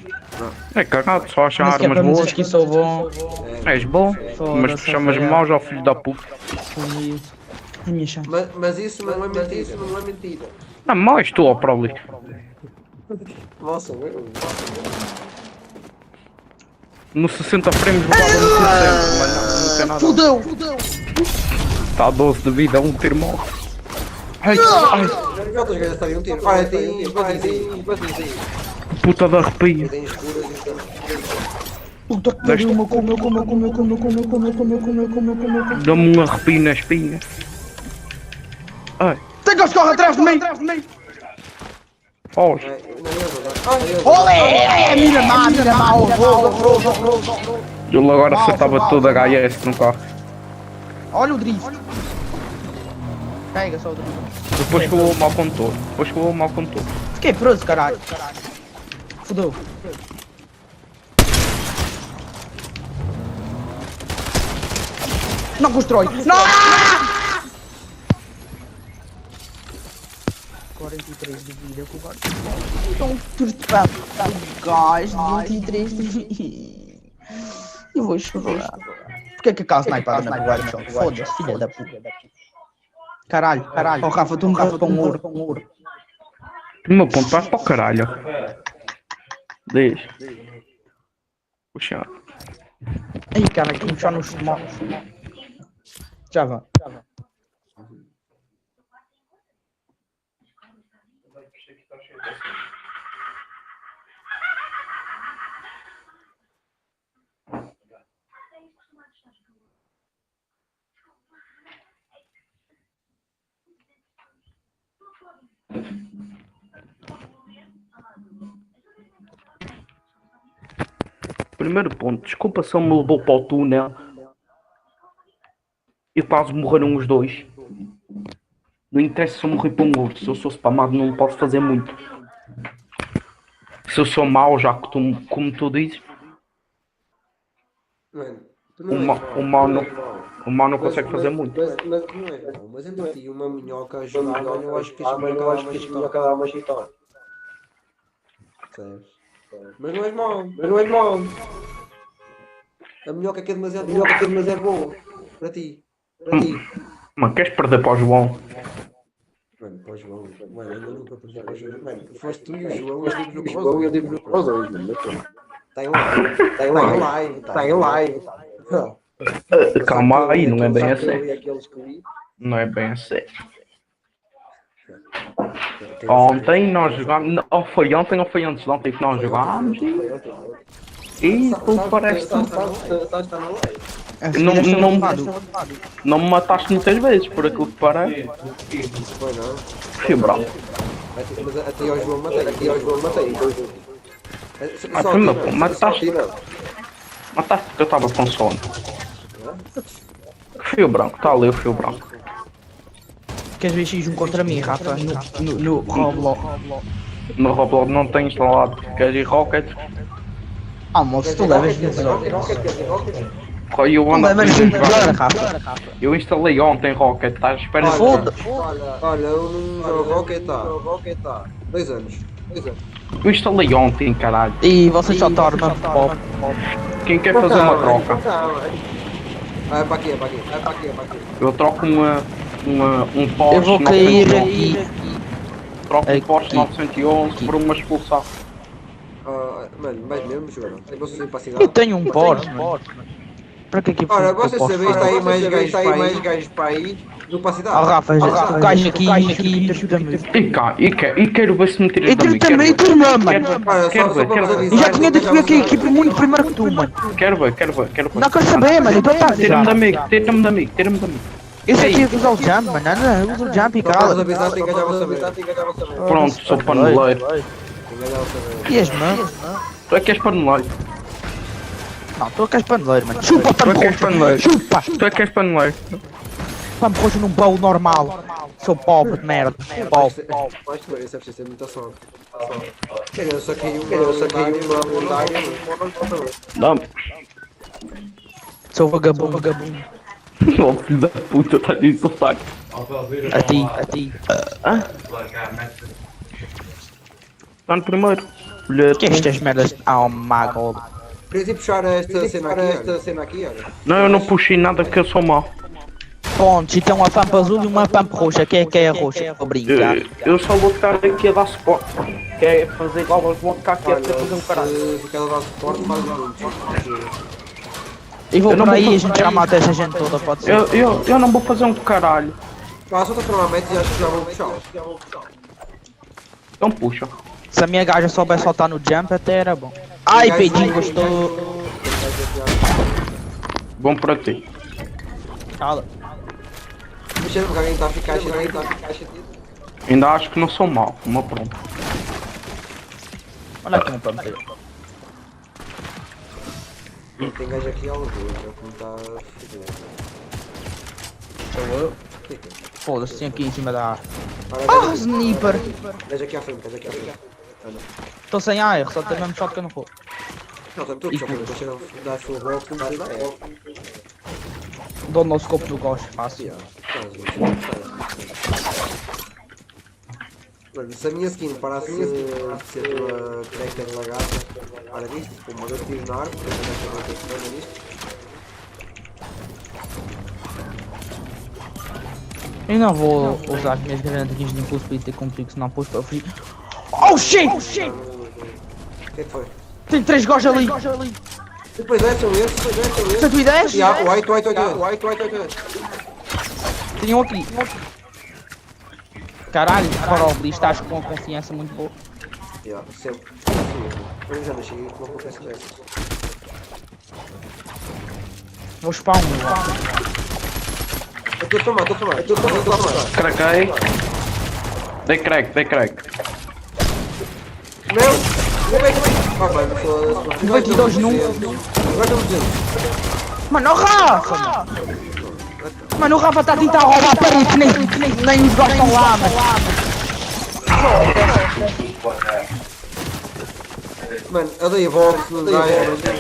É cagado, só achar armas boas. Que sou bom. És bom, mas tu chamas maus ao filho da puta. Mas isso não é mentira. Não, mais tu, ó, Probli. Nossa, meu. No 60 frames levava no 60, mas não tem nada. Fudeu! Está a 12 de vida, um tiro morre. Ai. Já outras vezes estaria um tiro. Olha, tem. Puta da arrepia. Puta que pariu, come. Dá-me um arrepio na espinha. Ai. Tem que correr atrás de mim! Olé! Mira mal! Ele agora acertava todo HS no carro. Olha o drift! Pega só o drift. Depois que eu vou mal com todo. Fiquei preso, caralho! Fudeu! Não constrói! Não! 43 de vida com o gajo. Então, gás, 23 de vida. Eu vou chorar. Porquê que a casa snipada na guarda? Foda-se, filha da puta. Caralho. Oh, Rafa, tu me dás para um ouro. O meu ponto vai para o caralho. Deixa. Puxa. Ai, cara, aqui puxar nos smokes. Já vai. Primeiro ponto, desculpa se ele me levou para o túnel e quase morreram os dois. Não interessa se eu morri para um urso, se eu sou spamado não posso fazer muito. Se eu sou mau, já que tu, como tu dizes, Mano, tu o não és mal mau. não consegue fazer muito. Mas não és mau. Mas entre ti e uma minhoca a jogar, mano, eu acho que este minhoca dá uma chitar. Sabes? Mas não és mau. A minhoca aqui é demasiado boa. Para ti. Mano, queres perder para o João? Mano, para o João. Mano, eu nunca perdi para o João. Mano, foste tu e o João, eu digo para os dois, mano. Está em live. Calma aí, não é bem assim. Não é bem assim. Ontem nós jogámos. Ou foi ontem ou foi antes de ontem que nós jogámos e tudo parece. Não me mataste muitas vezes por aquilo que parece. Foi não? Fio branco. Mas até ao João matei. Mataste porque eu estava com sono. Fio branco, está ali o fio branco. Queres ver X1 contra mim, Rafa? No Roblox. No Roblox não tenho instalado. Queres ir Rocket? Ah, moço, tu levas 20 horas. Eu instalei ontem Rocket, estás à espera de Olha, eu não jogo Rocket há 2 anos. Eu instalei ontem, caralho. E vocês só tornam pop. Quem quer fazer uma troca? É para aqui. Eu troco um Porsche. Eu vou cair aqui. Troco um Porsche 911 por uma expulsão. Mano, vais mesmo, jogador? Eu tenho um Porsche, mano. Para que eu Ora, vocês sabem, está aí mais gajos para aí do que para a cidade. Oh, Rafa, o gajo aqui ajuda-me. E quero ver se me tiras da Eu também, tu não, mano. Eu já tinha dito que a equipe muito primeiro que tu, mano. Quero ver. Não quero saber, mano. Então tá. Tira-me de amigo. Eu sei que ia usar o jump, mano. Não, usa o jump e cala. Pronto, sou paneleiro. E és, mano? Tu é que és paneleiro. Não, tu é que és paneleiro, mano. Chupa, paneleiro. Chupa. Tu é que és paneleiro. Vamos roxo num bowl normal. Sou pobre de merda. Pobre. Isso é preciso ter muita sorte. Eu saquei uma lendária. Não. Sou vagabundo. Oh, filho da puta, tá de insultar. A ti. Tá no primeiro. Que estas merdas? Oh my god. Queres ir puxar esta cena aqui, olha? Não, eu não puxei nada que eu sou mau. Pontos, e tem uma pump azul e uma pump roxa. Quem é a roxa? Vou brincar. Eu só vou ficar aqui a dar suporte. Que é fazer igual aos vou ficar aqui a fazer um caralho. Se cada dar suporte, faz E vou por aí e a gente já mata essa gente toda, pode ser. Eu não vou fazer um caralho. Só te a meta e acho que já vou puxar. Então puxa. Se a minha gaja souber soltar no jump até era bom. Ai, peitinho, gostou. Bom para ti. Cala. Mexendo porque alguém está a ficar Ainda acho que não sou mau, mas pronto. Olha aqui um pump aí. Tem gajo aqui ao lado, como está a foder. Sou eu. Foda-se, tem aqui em cima da árvore. Ah, sniper! Gajo aqui à frente. Estou sem AR, só tem mesmo shot que eu não vou. Não, estou tudo chocando, estou cheio de dar full box, não dá ideia. Dou no scope do gosto, fácil. Mano, se a minha skin parasse de ser uma cracker lagada, olha disto, uma dois tiros na árvore, eu não tenho que fazer disto. Eu não vou usar as minhas garantias de impulso para ir ter contigo, senão pôs para fugir. Oh shit! O que é que foi? Tem 3 gajos ali! Depois é, são esses. 110? White. Tem um aqui. Caralho, Farobli, estás com uma confiança muito boa. Sempre. Eu já nasci com uma confiança dessas. Vou spawn. Eu estou a tomar. Craquei. Dei crack. Meu! Ah, mano, foda-se. 92 num. Agora estamos dentro. Mano, o Rafa! Mano, o Rafa está a tentar roubar para aí que nem os gajos estão lá, mano. Mano, eu dei box no gajo.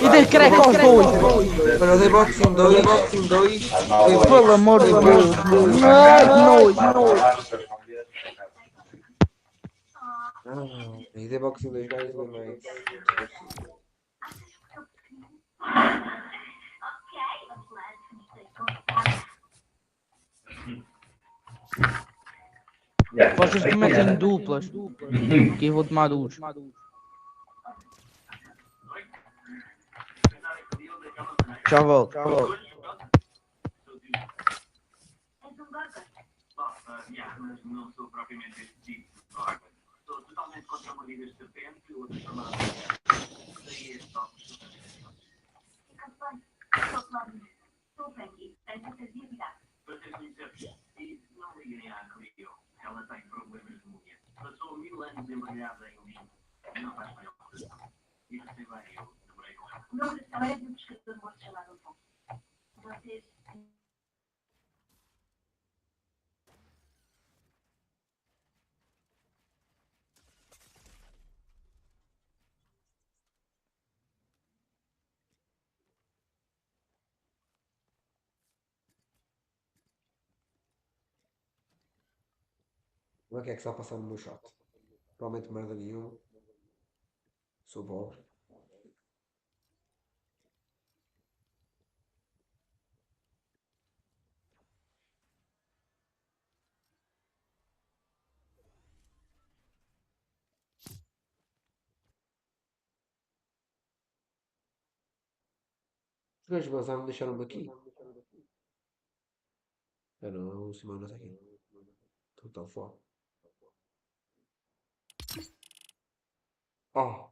E dei crack aos dois. Mano, eu dei box em dois. Pelo amor de Deus. Nojo. E dei box em dois gajos também. Vocês que metem duplas. Que eu vou tomar duas. Já volto. Ela tem problemas de mulher. Passou 1000 anos embrulhada em linho e não faz maior coração. Isso sei bem, eu demorei com ela. O nome dessa é de um pescador morto chamado Tom. Vocês... Não é que está passando no meu chat. Provavelmente merda nenhuma. Sou pobre. Os gajos vazaram e deixaram-me aqui. Não, o Simão não está aqui. Total foda. Oh.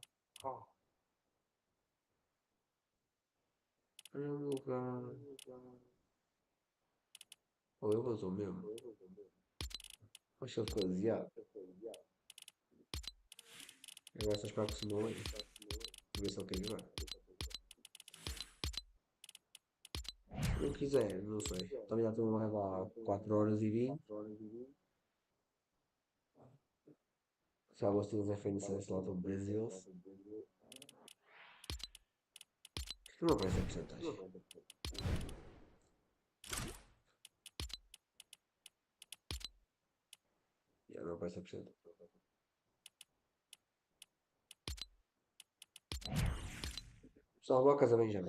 Olha o lugar. Oh, eu vazou mesmo. Acho que ele ficou aziado. Agora só esperar que se molhe. Ver se ele quer jogar. Se não quiser, não sei. Também já estou a levar 4 horas e 20. Já gostei dos FNCS lá do Brasil. Isto não aparece a porcentagem. Já não aparece a porcentagem. Pessoal, boa casa bem já.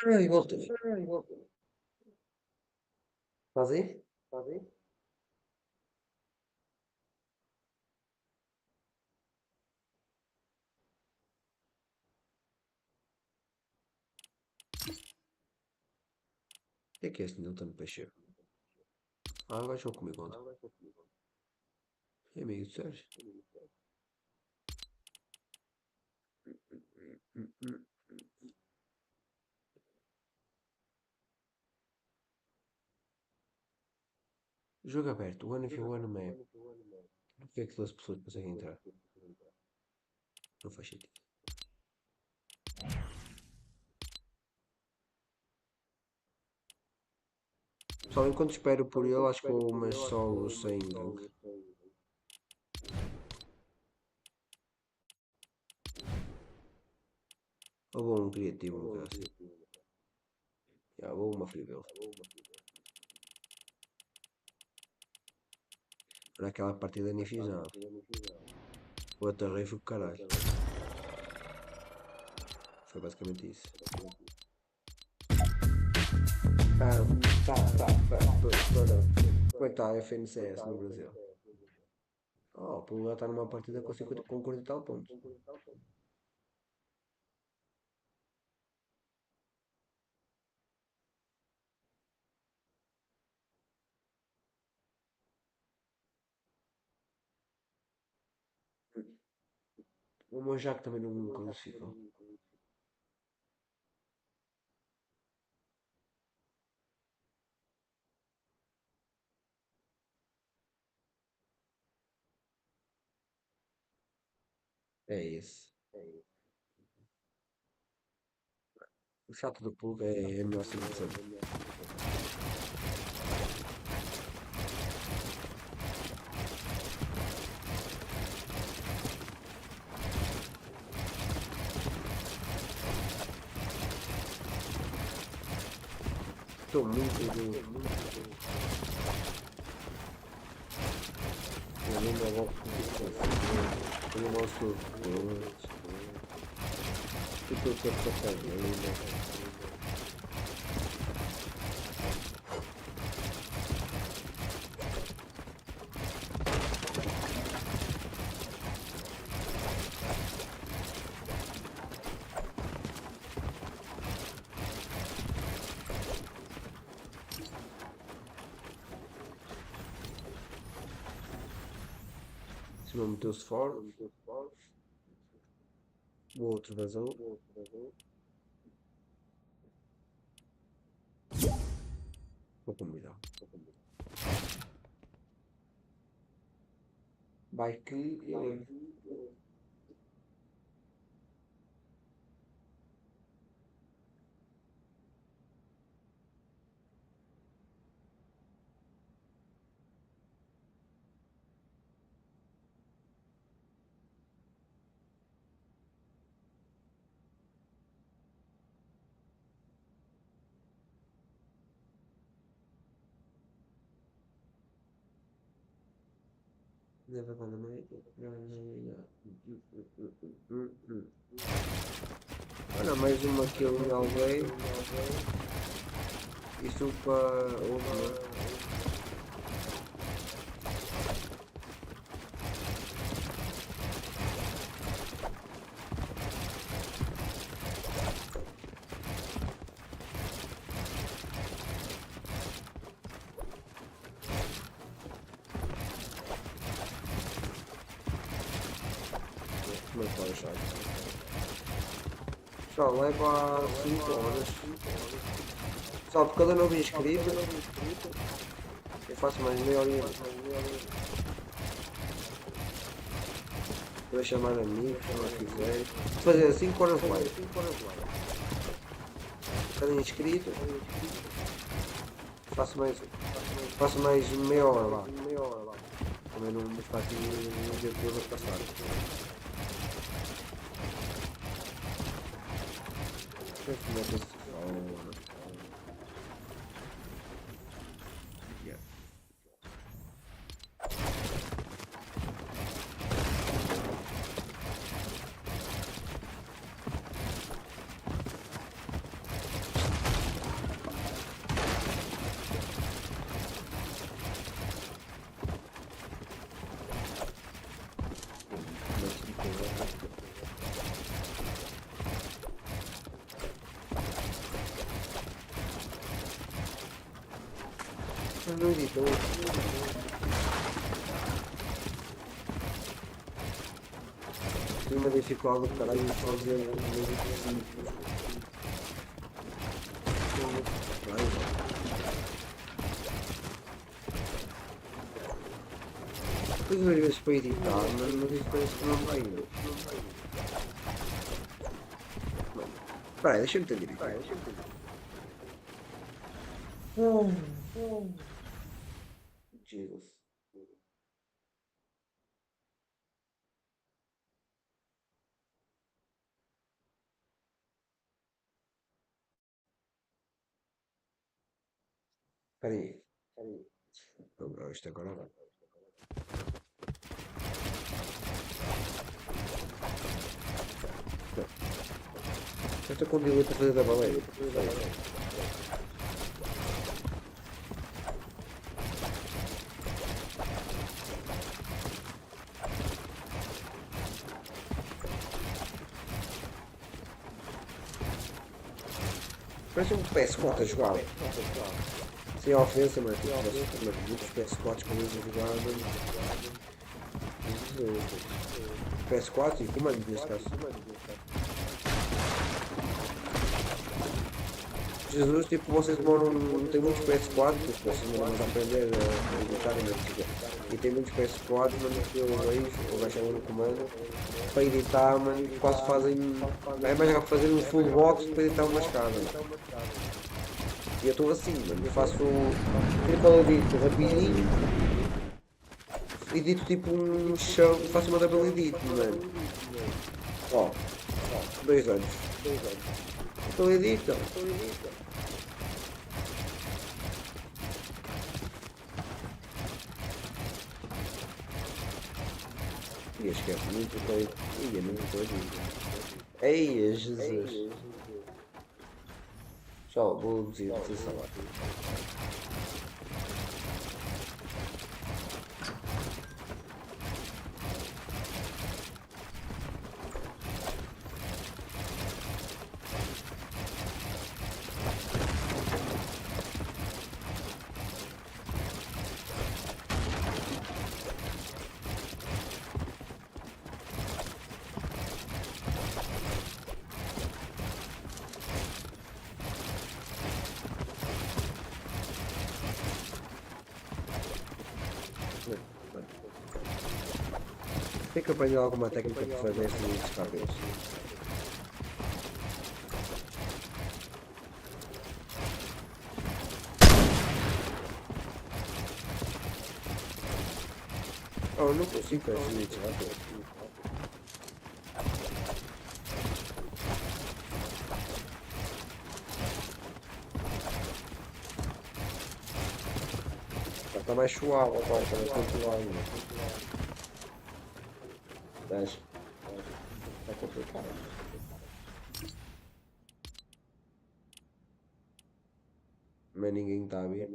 Ai, voltei. Estás aí? Estás aí? O que é este Newton Peixeiro? Ah, vai jogar comigo ontem. É amigo de Sérgio. Jogo aberto, one if you one map. Por que é que 12 pessoas conseguem entrar? Não faz sentido. Só enquanto espero por ele, acho que vou umas solos sem gank. Ou vou um criativo, no caso. Já, vou uma free build. Para aquela partida nem fiz nada. O aterrei foi pro caralho. Foi basicamente isso. Como é que está a FNCS no Brasil? Oh, o Portugal está numa partida com 40 e tal pontos. O meu Jaco também não classificou. É isso. O chato do Pulga é a melhor seleção. Estou muito duro. Eu ainda volto com o nosso. Eu estou sempre a fazer ainda. Não meteu-se fora. O outro vazou. Vou combinar. Vai que ele. Never gonna make it. Olha, mais uma kill em alguém. Isto para outro. Como é que vai o chat? Só leva 5 horas. Só por cada novo inscrito eu faço mais meia horinha. Vou chamar amigos, se não quiser. Fazer 5 horas de live. Cada inscrito faço mais meia hora lá. Também não me faço um dia todo a passar. Não editou. Tem uma dificuldade do caralho de fazer depois às vezes para editar, mas isso parece que não vai. Espera aí, deixa-me ter direito. Jesus. Espera aí. Não, isto agora vai. Eu estou com o delay para fazer da baleia. Parece um PS4 a jogar. Sem ofensa, mas tipo, muitos PS4 com eles a jogar, mano. PS4 e comando neste caso. Jesus, tipo, vocês demoram. Tem muitos PS4, tipo, vocês demoram a aprender a editar e tem muitos PS4, mano, que eu vejo no comando para editar, mano, quase fazem. É mais rápido fazer um full box para editar uma escada. E eu estou assim, mano, eu faço. Eu edito rapidinho, edito tipo um chão, faço uma double edit, mano. Ó, 2 anos. Então edita. E esquece muito bem. Ia, não estou a dizer. Ei, Jesus. Só vou dizer salário. Tem que aprender alguma técnica para fazer esses descargas. Oh, eu não consigo fazer isso rápido. Está mais suave agora, está mais controlado. Tá complicado. Mas ninguém tá a ver.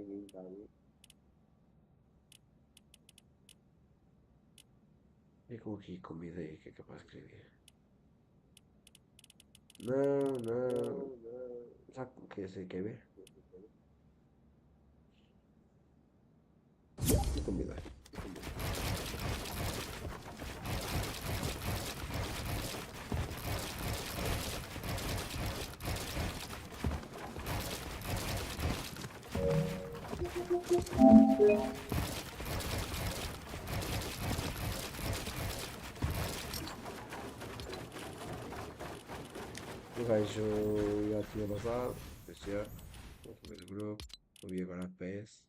E coloquei comida aí que é capaz de escrever. Não. Sabe o que você quer ver? Comida. O gajo já tinha vazado, este já, vou comer o grupo, vou vir agora a PS.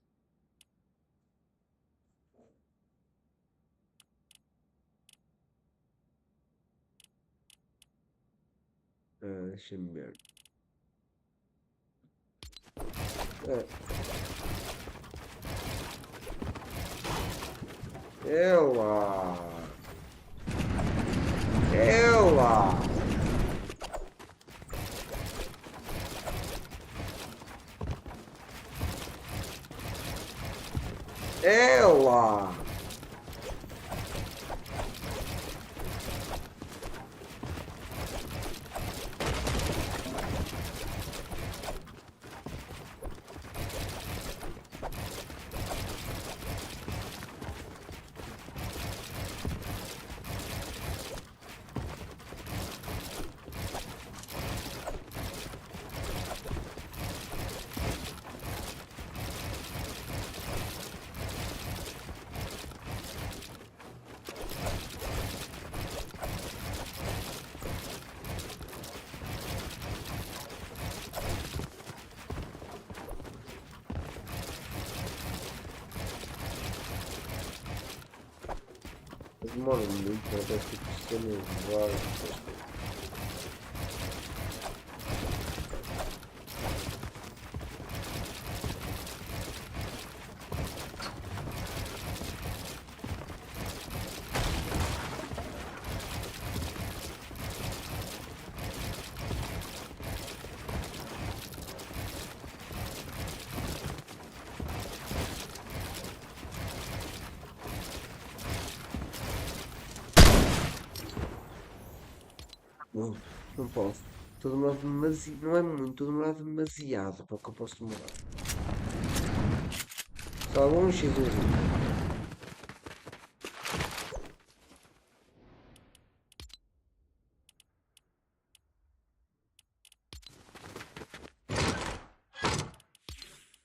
Deixa-me ver. Ela! Demora muito para ter tipo cenas várias. Não posso. Estou a demorar demasiado. Não é muito, estou a demorar demasiado para o que eu posso demorar. Só um X1.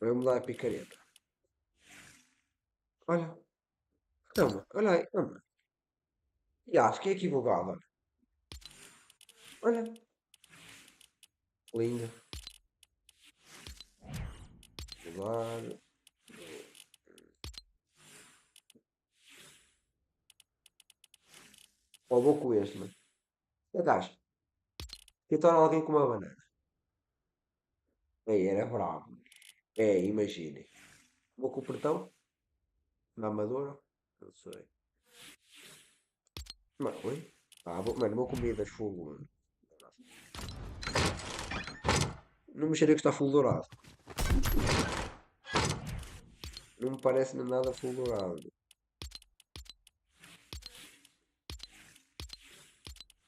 Vai mudar a picareta. Olha. Toma, olha aí, toma. Já, fiquei equivocado, olha. Olha. Linda. Mudar. Ó, vou com este, mano. É gajo. Que torna alguém com uma banana. Aí, era bravo. É, imaginem. Vou com o portão. Na amadora. Não sei. Mano, oi? Mano, vou comer das fogo, mano. Não me cheira que está full dourado. Não me parece nada full dourado.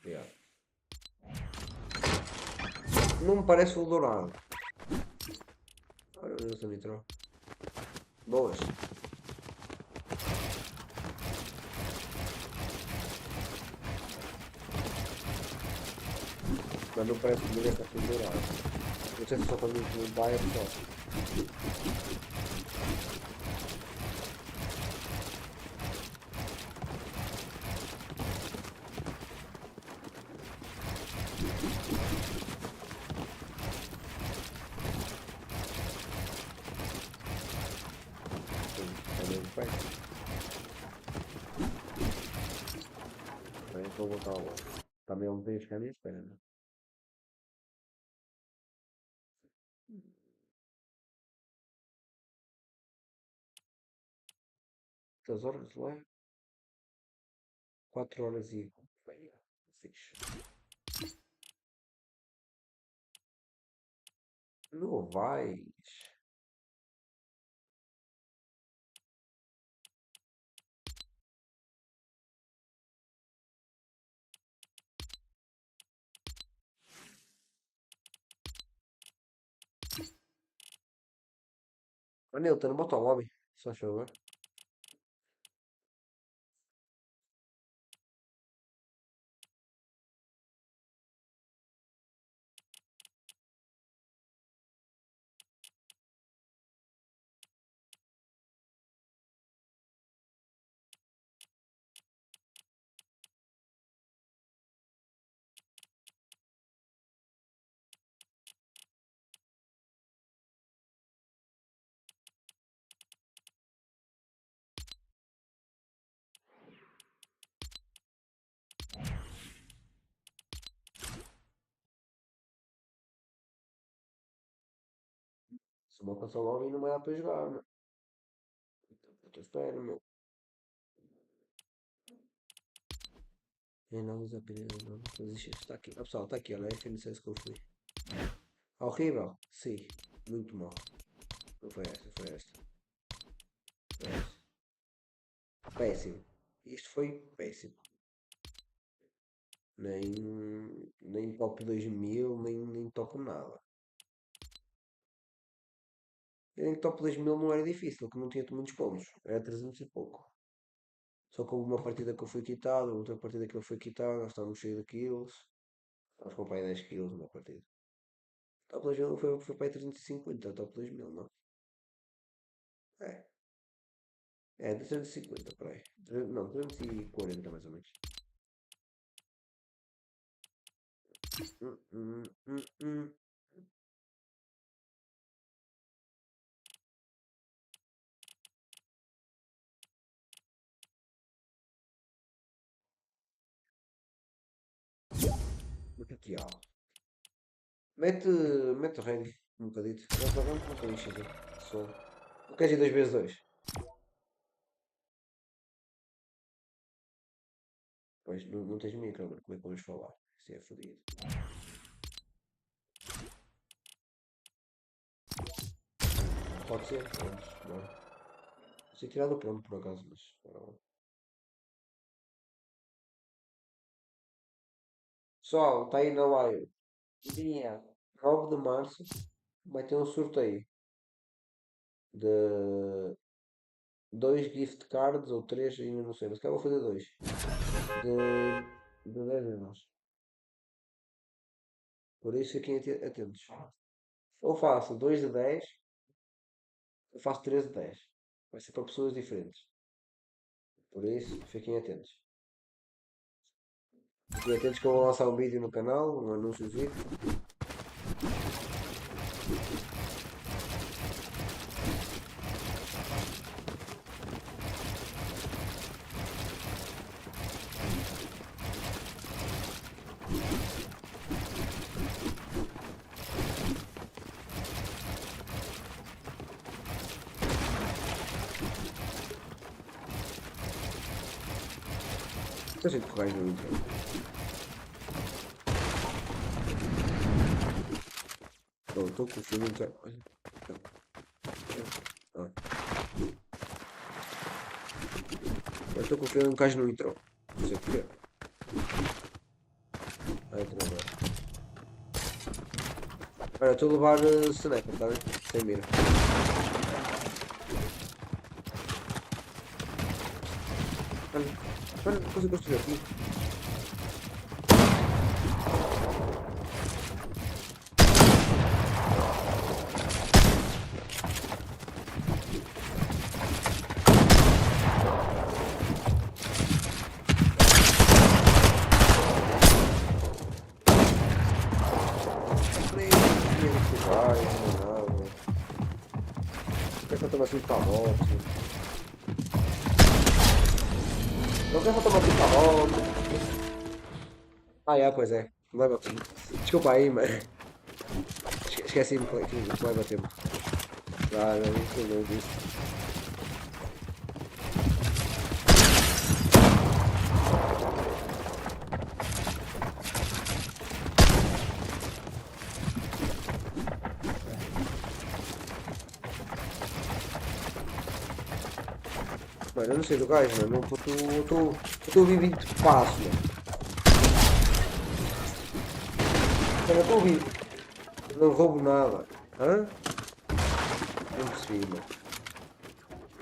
Yeah. Não me parece full dourado. Olha, eu sou nitro. Boas. Mas não parece que ninguém está full dourado. Não sei se só quando não vai é só. Vou botar o também não tem as caminhas, espera, né? Quantas horas lá? 4 horas e. Bem, fixe. Não vais. Nilton, bota o lobby, só favor. Se bota só lobby não vai dar para jogar, meu. Eu espero, meu. Análise apenas não fazer shift. Está aqui. Ah, pessoal, está aqui, olha. FNCS que eu fui. Horrível? Sim. Muito mal. Não foi esta, foi esta. Foi esta. Péssimo. Isto foi péssimo. Nem top 2000, nem top nada. Nem top 2000 não era difícil, que não tinha muitos pontos. Era 300 e pouco. Só que houve uma partida que eu fui quitado, outra partida que ele foi quitado, nós estávamos cheios de kills. Estávamos com pai 10 kills numa partida. Top 2000 foi para aí 350, top 2000, não? É. É, 350 por aí. Não, 340 mais ou menos. Hum, hum, hum, hum. Muito aqui, ó. Mete o ready um bocadito. Vamos um bocadinho, X. Só. Não queres ir 2 vezes 2? Pois, não tens micro, mano. Como é que vamos falar? Isso é fodido. Pode ser, vamos, bora. Sei tirar do pronto por acaso, mas. Pessoal, está aí na live. Dia 9 de março vai ter um sorteio de 2 gift cards ou 3, ainda não sei, mas cá vou fazer 2 de 10€. Por isso fiquem atentos. Ou faço 2 de 10, ou faço 3 de 10. Vai ser para pessoas diferentes. Por isso fiquem atentos. Fiquem atentos que eu vou lançar um vídeo no canal, um anúnciozinho. Estou cheio de correios no intro. Estou com o filme já. Eu estou com o filme um caixa no intro. Não sei porquê. Olha, estou a levar sniper, está bem? Sem mira. Olha, não consigo construir aqui. Quer que eu tome assim de calote? Não quer que eu tome assim de calote? Ah, pois é. Leva tempo. Desculpa aí, mas. Esqueci-me que leva tempo. Ah, não disse. Mano, eu não sei do gajo, mano. Eu estou a viver de passo, mano. Eu estou a viver. Não roubo nada. Hã? Não percebi, mano.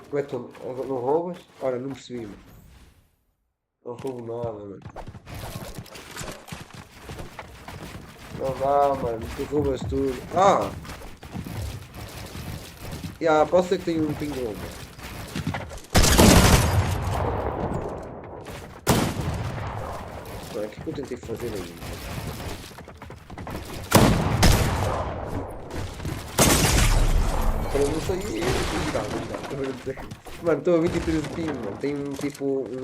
Como é que tu não roubas? Ora, não percebi, mano. Não roubo nada, mano. Não dá, mano. Tu roubas tudo. Ah! Posso ser que tenho um pingo, mano. O que eu tentei fazer aí? Eu não sei. Não dá. Mano, estou a 23 de ping, mano. Tem um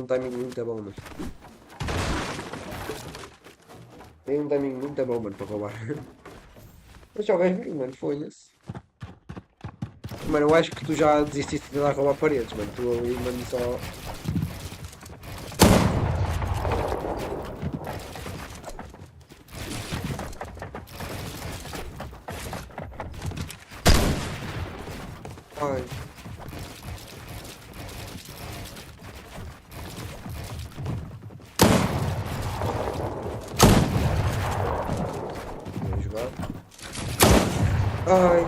timing muito bom, mano. Tem um timing muito bom, mano, para roubar. Mas jogas bem, mano. Foi-se. Mano, eu acho que tu já desististe de tentar roubar paredes, mano. Tu ali, mano, só. Ai. Vou jogar. Ai.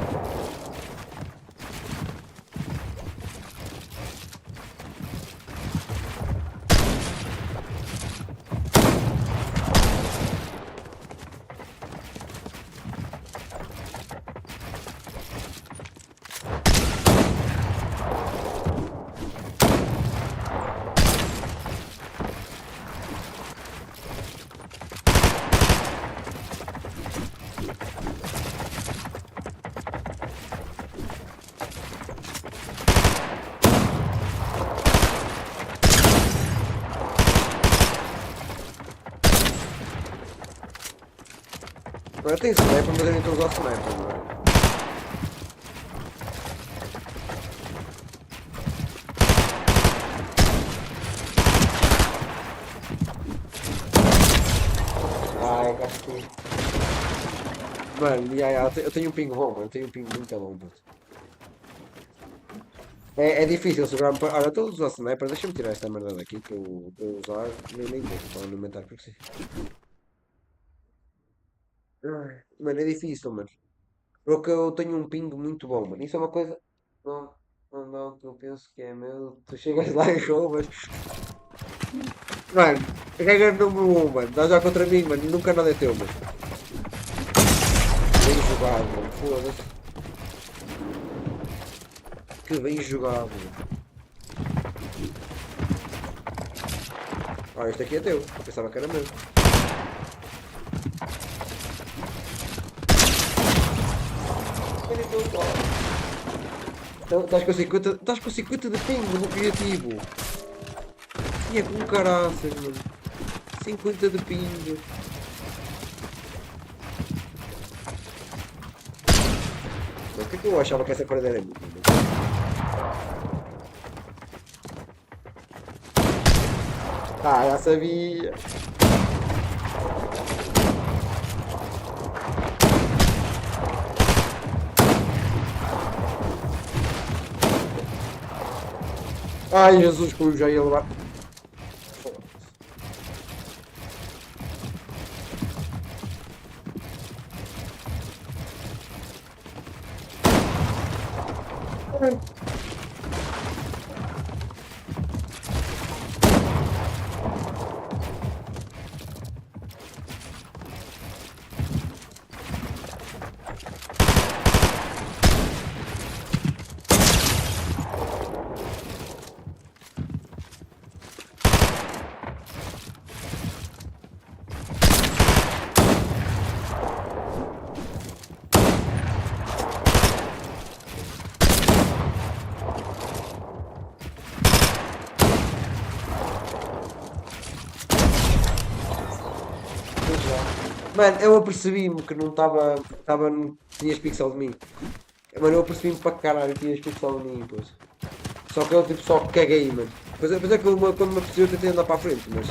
Agora tem sniper, mas eu nem estou a usar sniper agora. Ai, gastei. Mano, eu tenho um ping bom, mano. Eu tenho um ping muito bom, puto. É difícil segurar. Olha, eu estou a usar sniper. Deixa-me tirar esta merda daqui que eu estou a usar. Nem vou para alimentar porque sim. Mano, é difícil, mano. Porque eu tenho um ping muito bom, mano. Isso é uma coisa. Não, não, que eu penso que é meu. Tu chegas lá e roubas. Mano, regra número 1, mano. Dá já contra mim, mano. Nunca nada é teu, mano. Bem jogado, mano. Foda-se. Que bem jogado, mano. Ah, este aqui é teu. Eu pensava que era meu. Então, estás com 50 de ping no criativo. E é com caraças, mano. 50 de ping. Mas o que é que eu achava que essa parede era minha? Ah, já sabia. Ai, Jesus, como eu já ia levar. Mano, eu apercebi-me que não estava. Tinhas pixel de mim. Mano, eu apercebi-me para caralho que tinhas pixel de mim, pois. Só que eu tipo só caguei, mano. Depois é que quando me apercebi eu tentei andar para a frente, mas.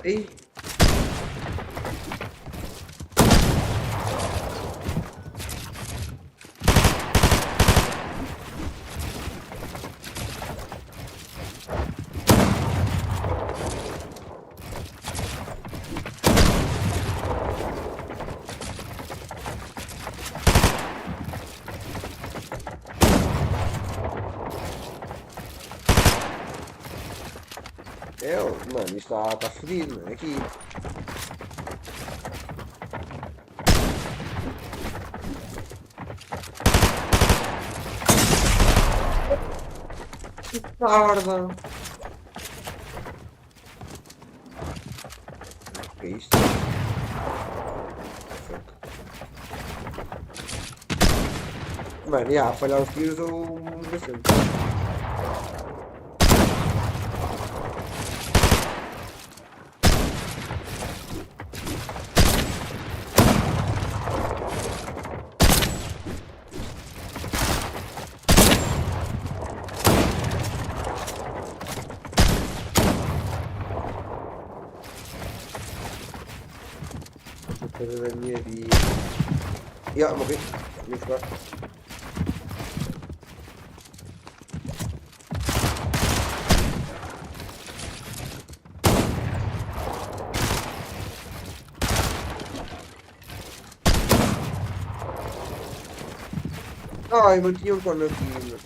Ei! Mano, isto está fodido, mano. Aqui. Que merda! O que é isto? Mano, já, falhar os tiros ou bastante. Coisa da minha vida. Morri. Vou jogar. Ai, mano, tinha um cone aqui, mano.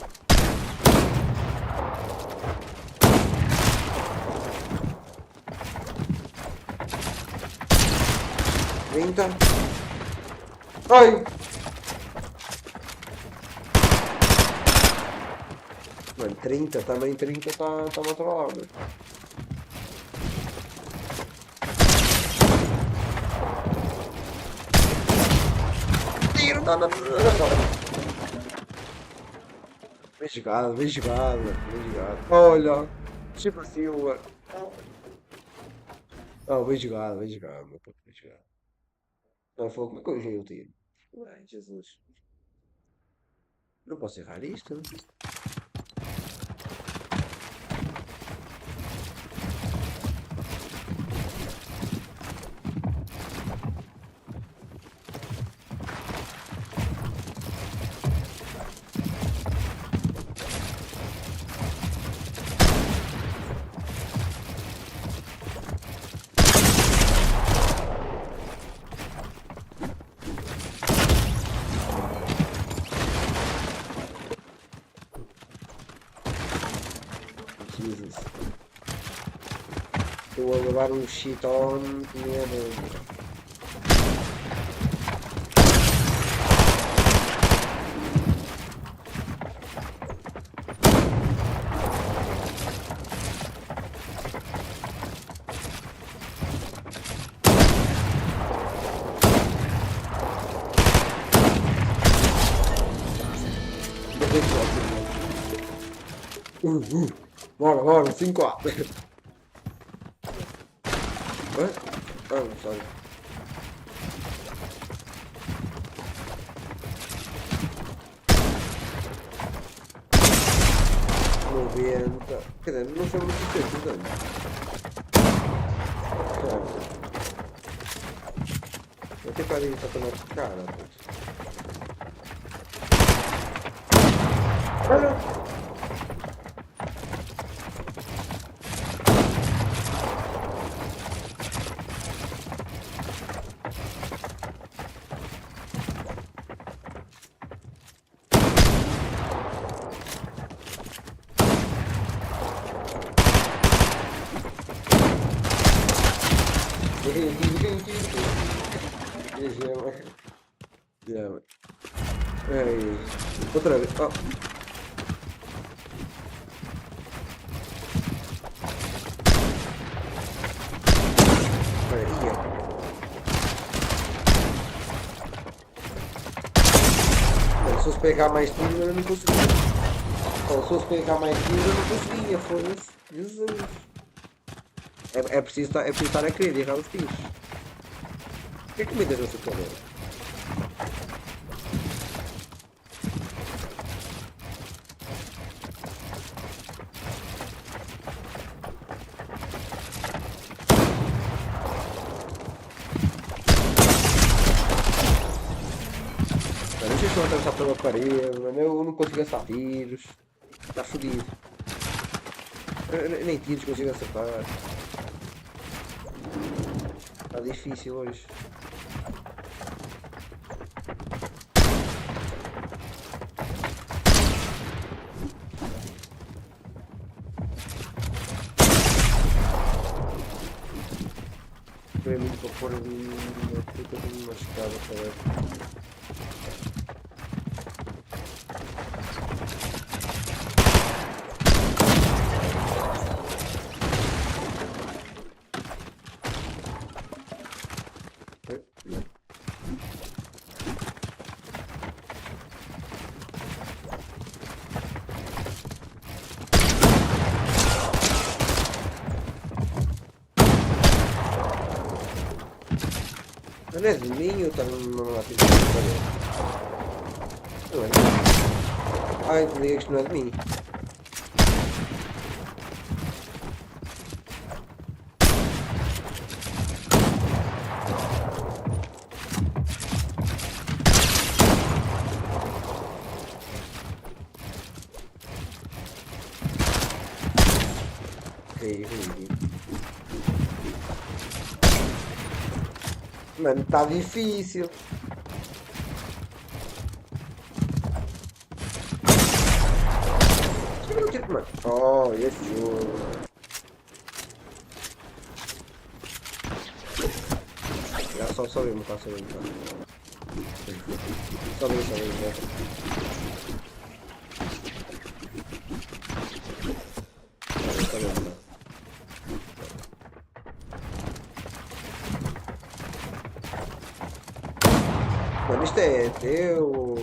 Ai! Mano, 30, também 30 está a trollar, mano. Tiro, não. Bem jogado, bem jogado, bem jogado. Olha, tipo assim, mano. Oh, bem jogado, meu puto, bem jogado. Não, foi como é que eu errei o tiro? Ai, Jesus. Não posso errar isto. Jesus. Estou a levar um shit on que me é bom. Bora, 5-4. Ah, sorry. Quer dizer, não são muito difíceis, não. Vou ter que ir para tomar de cara. Olha! Outra vez. Oh. Se fosse pegar mais tiro eu não conseguia. Se fosse pegar mais tiro eu não conseguia, foda-se. Jesus. É preciso estar a querer errar os tiros. Por que é que me deixou essa câmera? Deixa eu atravessar pela parede, eu não consigo acertar tiros. Está fodido. Nem tiros consigo acertar. Está difícil hoje. Para mim, para pôr ali uma puta de uma escada, parece. Não é de mim ou está numa atitude de parede? Não é de mim. Ah, entendi que isto não é de mim. Ok, mano, tá difícil. Mano. Oh, esse jogo. Já só vimos, tá? Só vimos. Mano, isto é teu.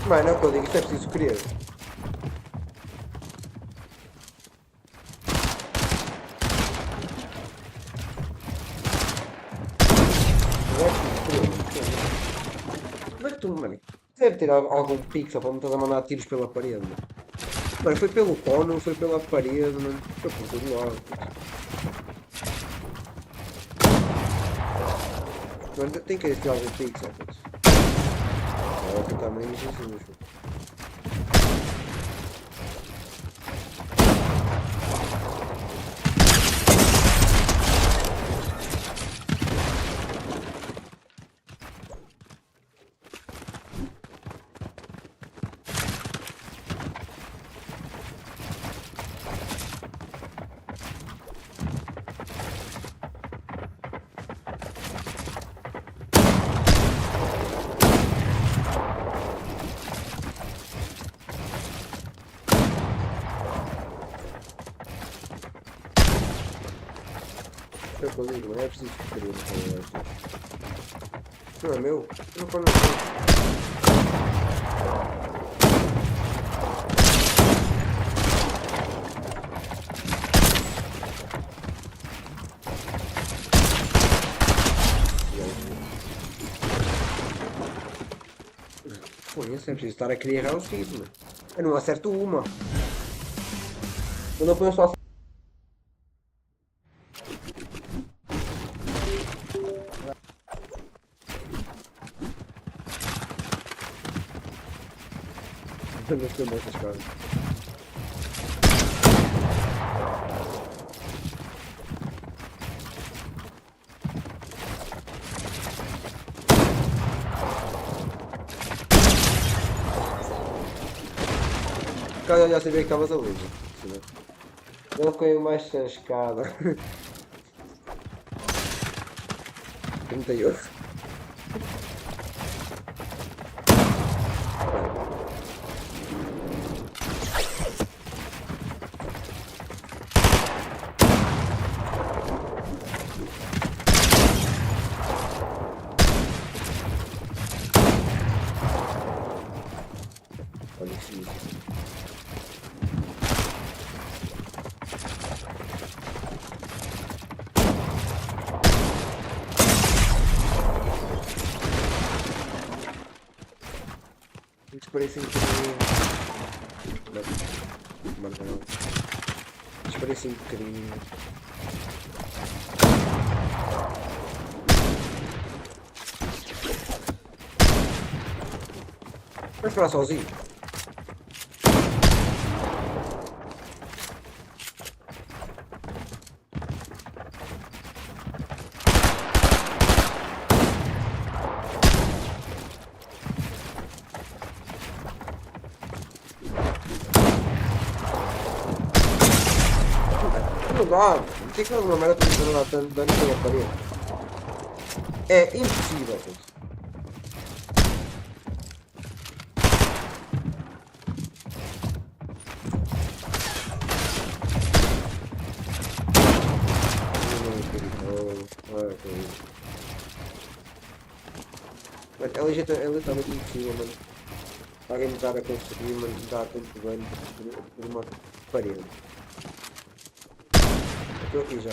Mano, é o que eu digo, isto é preciso querer. Como é que tu, mano? Deve ter algum pixel para me estar a mandar tiros pela parede. Mano, foi pelo cono, foi pela parede, mano. Foi por todo lado. Mano, tem que ter algum pixel, putz. Vou tentar mesmo assim, o que eu digo, não é preciso querer. Não é meu? Não foi meu. Pô, eu sempre preciso estar a querer errar os tiros, mano. Eu não acerto uma. Eu não ponho só. Eu não estou nessas casas. Cara, eu já sabia que estavas a luz. Eu fiquei mais chascada. 38. Olha isso. Disparei sem querer. Marcão. Disparei sem querer. Vai esperar sozinho? Não dá, por que uma merda está me dando tanto dano pela parede? É impossível, gente. Mas é literalmente impossível, mano. Alguém me estar a construir, mano, dar tanto dano por uma parede. Estou aqui já.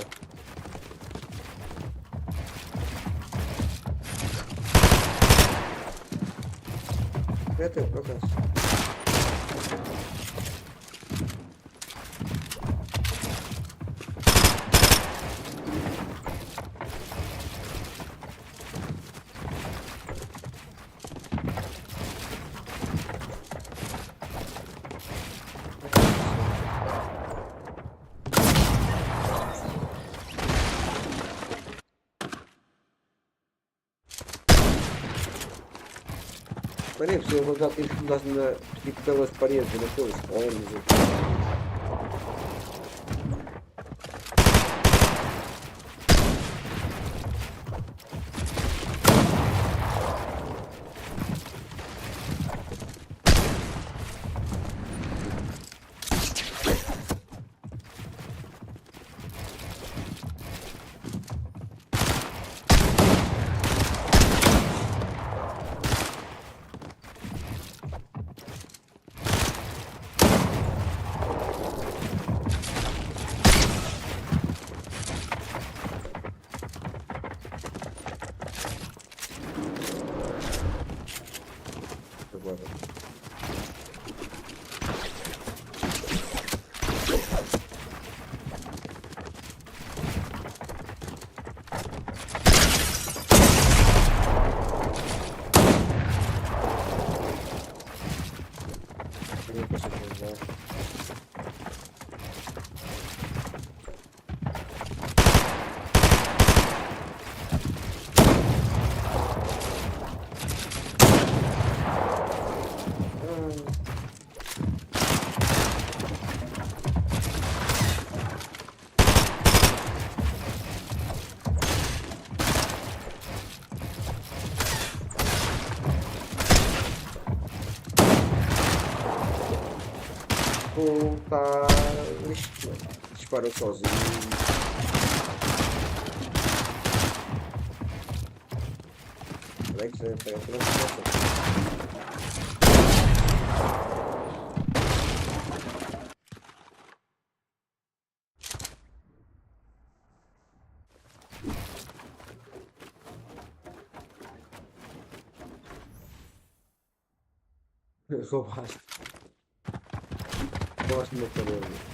É teu, por acaso. Mas nem é possível, eu já tive que mudar tipo, pelas paredes, naqueles olhos. Tá. Disparou sozinho. Max pega pela roubaste. Roubaste uma parede.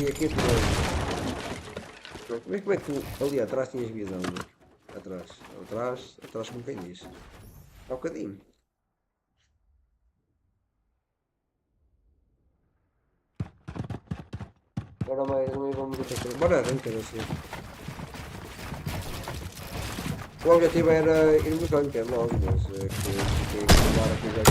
Aqui é tudo. Como é que tu ali atrás tinhas visão? Né? Atrás como quem diz. Há um bocadinho. Agora mais vamos até. Bora arrancar assim. O objetivo era ir no bunker logo, mas que acabar aqui já.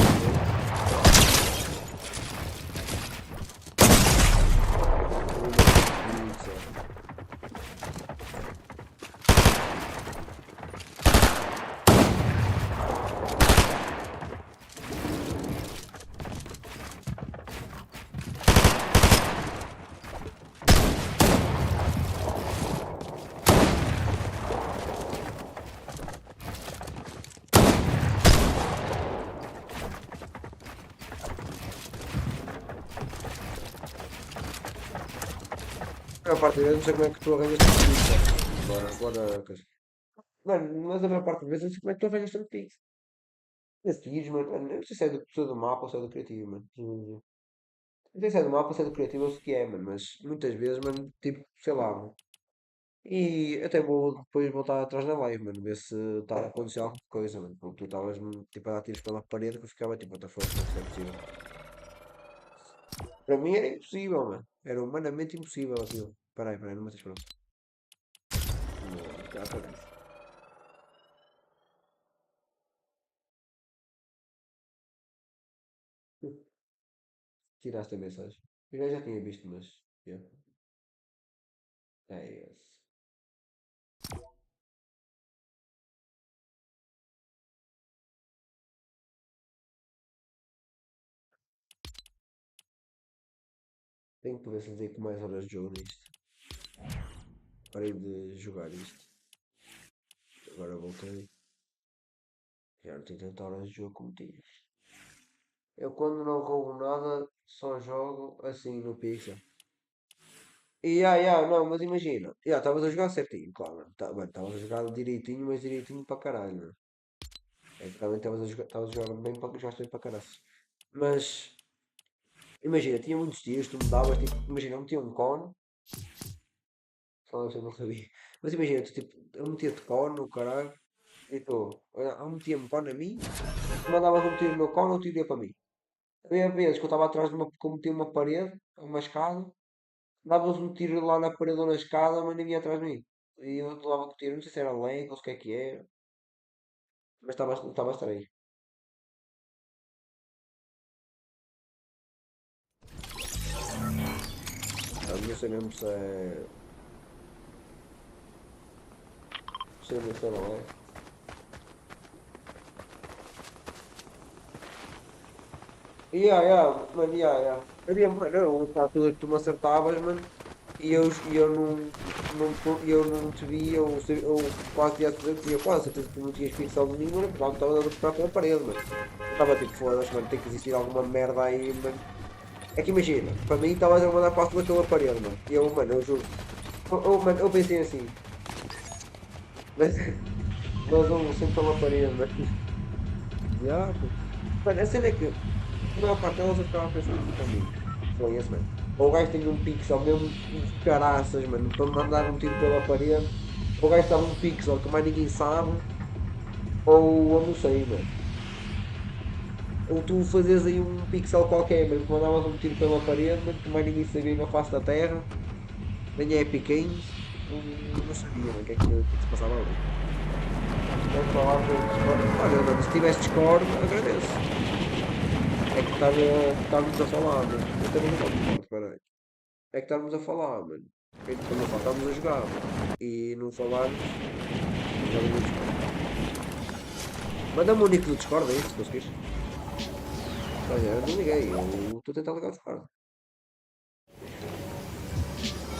A maior parte das vezes não sei como é que tu arranjas tanto pix. Bora. Mano, mas a maior parte das vezes não sei como é que tu arranjas tanto pix. Esse diz, mano, eu não sei se é do mapa ou se é do criativo, mano. Não sei se é do mapa ou se é do criativo ou se que é, mano, mas muitas vezes, mano, tipo, sei lá, mano. E até vou depois voltar atrás na live, mano, ver se está a acontecer alguma coisa, mano. Porque tu estavas tipo a dar tiros pela parede que eu ficava tipo, what the fuck, como é que isso é possível? Para mim era impossível, mano. Era humanamente impossível aquilo. Peraí, não mates pronto. Já aparece. Tiraste a mensagem. Eu já tinha visto, mas. Yeah. É esse. Tenho que ver se tenho com mais horas de jogo nisto. Parei de jogar isto. Agora voltei. Já não tenho tanta horas de jogo como tinha. Eu quando não roubo nada, só jogo assim no pixel. E não, mas imagina. Estavas a jogar certinho, claro. Mano, estavas a jogar direitinho, mas direitinho para caralho, mano. É que também estavas a jogar bem para jogaste bem para caralho. Mas imagina, tinha muitos dias, tu me davas, tipo, imagina, eu metia um cone. Só eu não sabia. Mas imagina, tu, tipo, eu metia-te cone, o caralho. E tu, eu metia-me cone a mim. Tu mandavas eu meter o meu cone, eu tiria para mim. Havia vezes que eu estava atrás de uma, que eu metia uma parede, uma escada. Davas um tiro lá na parede ou na escada, mas ninguém ia atrás de mim. E eu levava com o tiro, não sei se era lag ou se o que é. Mas estava estranho. Não sei mesmo se é. Não sei mesmo se é não é. Mano. Havia uma altura que tu me acertavas, mano, e eu não te via, ou quase tinha quase certeza que tu não tinhas pixel nenhum, mano, porque estava a para pela parede, mano. Eu estava tipo, foda-se, mano, tem que existir alguma merda aí, mano. É que imagina, para mim estavas a mandar para pela parede, mano. E eu, mano, eu juro. Mano, eu pensei assim, mas eu sempre pela parede, mano. Já, pô. Mano, a cena é que a maior parte delas eu ficava a pensar assim comigo. Foi esse, mano. Ou o gajo tem um pixel mesmo de caraças, mano, para me mandar um tiro pela parede. Ou o gajo está num pixel que mais ninguém sabe. Ou eu não sei, mano. Ou tu fazes aí um pixel qualquer, mano, que mandavas um tiro pela parede, mano, que mais ninguém sabia na face da terra, nem é Epic Games, não sabia, mano, o que é que se passava ali. Então falava no Discord, olha, mano, se tivesse Discord, agradeço. É que estávamos a falar, mano. Eu também não gosto de Discord, peraí. É que estávamos a falar, mano. Quando eu falo, estávamos a jogar, mano. E não falarmos, já no Discord. Manda-me o nick do Discord aí, se conseguires. Olha, eu não liguei, eu estou a tentar ligar o Discord.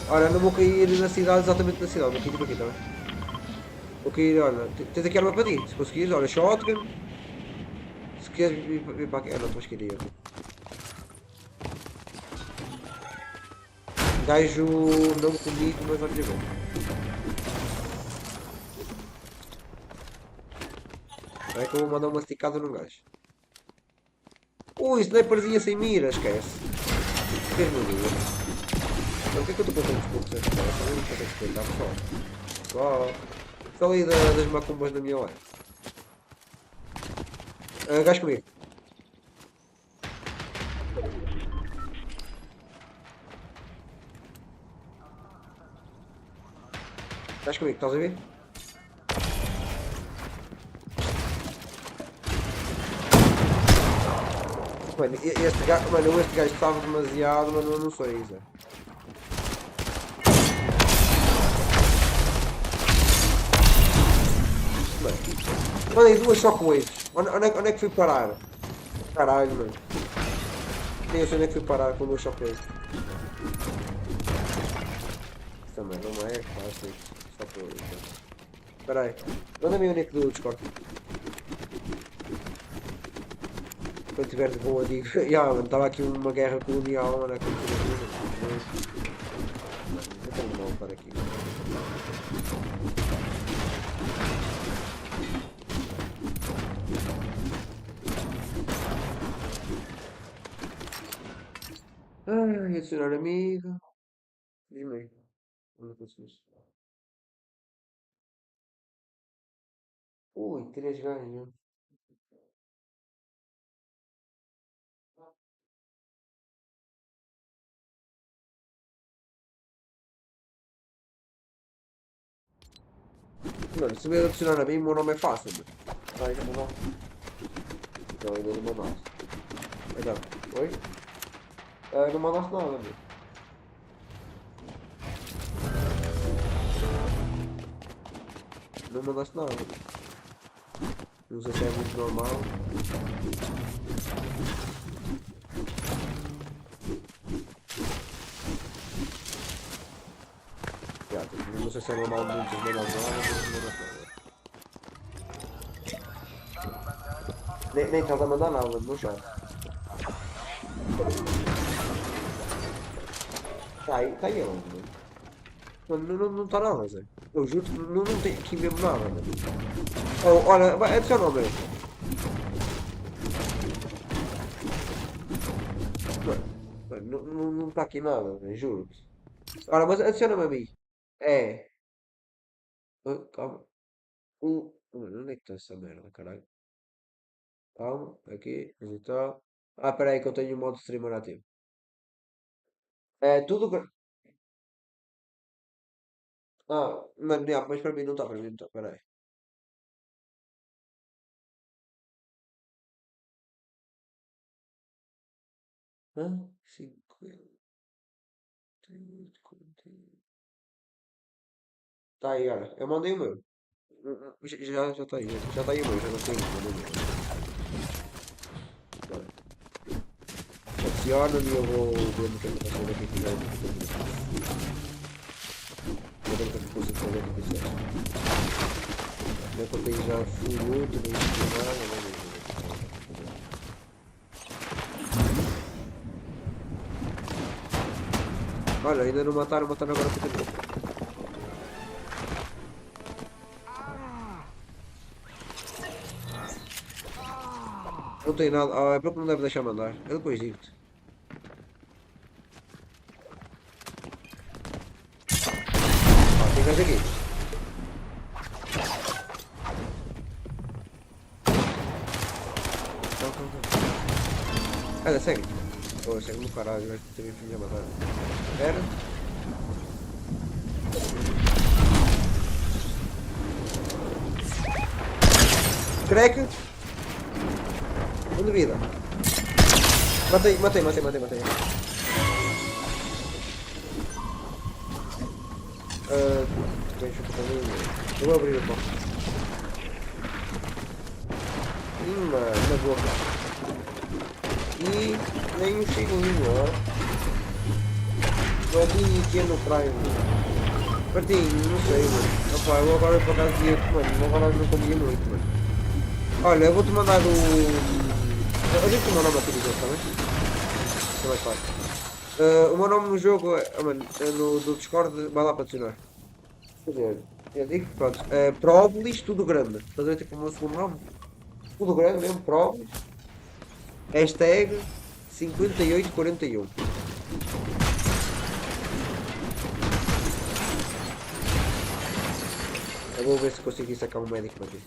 Olha, não vou cair na cidade, exatamente na cidade, vou cair tipo aqui, tá bem? Vou cair, olha, tens aqui arma para ti, se conseguires, olha, shotgun. Se queres vir para aqui, não, estou a esquecer aqui. Gajo não comigo, mas olha bem. É que eu vou mandar uma esticada num gajo. Ui, sniperzinha sem mira, esquece. Queres me dizer? Então, o que é que eu estou com tantos pontos nesta cara? Só não consegue explicar, pessoal. Pessoal. Só aí das macumbas da minha live. Gajo comigo. Gajo comigo, estás a ver? Mano, este gajo estava demasiado, mas eu não sei, Zé. Mano, aí duas shockwaves. Onde é que fui parar? Caralho, mano. Nem eu sei onde é que fui parar com duas shockwaves. Isso também não é fácil. Shockwaves. Espera aí. Manda-me o nick do Discord. Quando tiver de boa, digo. Mano, estava aqui uma guerra colonial, mano. Eu tenho de voltar aqui. Ai, adicionar amigo. Diz-me aí. Onde é que eu faço isso? Ui, 3 ganhos. Mano, se me adicionar a mim, o meu nome é fácil, mano. Tá aí, não. Então, ainda não mandaste. Então, oi? Não mandaste nada, mano. Não mandaste nada. Não sei se é muito normal. Não sei se é normal muitos mandar nada, mas não mandaste nada. Nem estás a mandar nada no chat. Tá aí onde, mano? Mano, não está nada, Zé. Eu juro que não tem aqui mesmo nada, mano. Oh, olha, vai, adiciona o meu. Mano, não está aqui nada, Zé, juro-te. Ora, mas adiciona-me a mim. É. Calma. Mano, onde é que está essa merda, caralho? Calma, aqui, digital. Espera aí que eu tenho o modo streamer ativo. É tudo. Mano, mas para mim não está, para mim não está, espera aí. Hã? 50. Tá aí, olha. Eu mandei o meu. Já tá aí. Já tá aí o meu, já não tem. Mandei o meu. Olha. Adiciona-me e eu vou ver no que é que eu faço daqui que já é vou ver o que é que eu consigo fazer aqui com isso. Não é que eu tenho já full loot, nem nada, olha, ainda não mataram agora para ter. Não tem nada. É porque não deve deixar mandar. Eu depois digo-te. Tem gajo aqui. Calma. Olha, segue. Oh, segue no caralho, vai ter que me matar. Espera. Crack. Um de vida. Matei. Deixa eu fazer. Eu vou abrir a porta. Mano, na boca. E nem um segundo, ó. Martinho aqui no Prime. Martinho, não sei, mano. Opa, eu agora por acaso dia, mano, agora não comia muito, mano. Olha, eu vou-te mandar o. Eu devo-te mandar uma coisa, tá bem? Isso é mais fácil. O meu nome no jogo é, mano, é no do Discord, vai lá para adicionar. Quer dizer, eu digo, pronto, Própolis, tudo grande. Estás a ver tipo o meu segundo nome? Tudo grande mesmo, Própolis. Hashtag 5841. Eu vou ver se consigo sacar um médico para ti.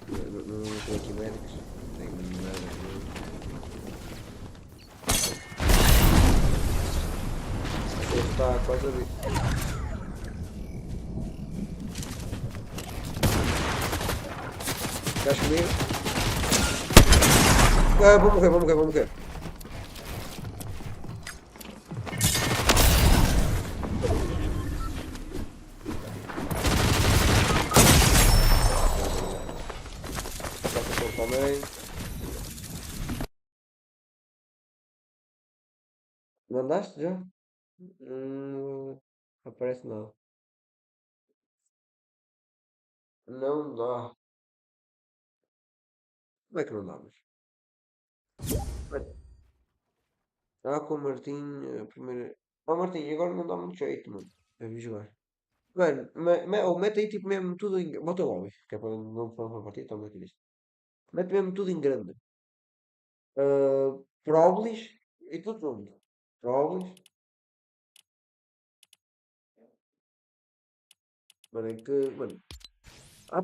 Não tenho aqui médicos. Tenho nada. Você está quase a ver. Estás comigo? Ah, vou morrer. Também. Mandaste já? Aparece não. Não dá. Como é que não dá, mas? Com o Martim, a primeira. Martim, agora não dá muito jeito, mano. A vir jogar. Mano, mete aí tipo mesmo tudo em. Bota o lobby, que é para não para partir, toma aqui disto. Mete mesmo tudo em grande. Própolis e tudo junto. Própolis. Mano, é que. Mano.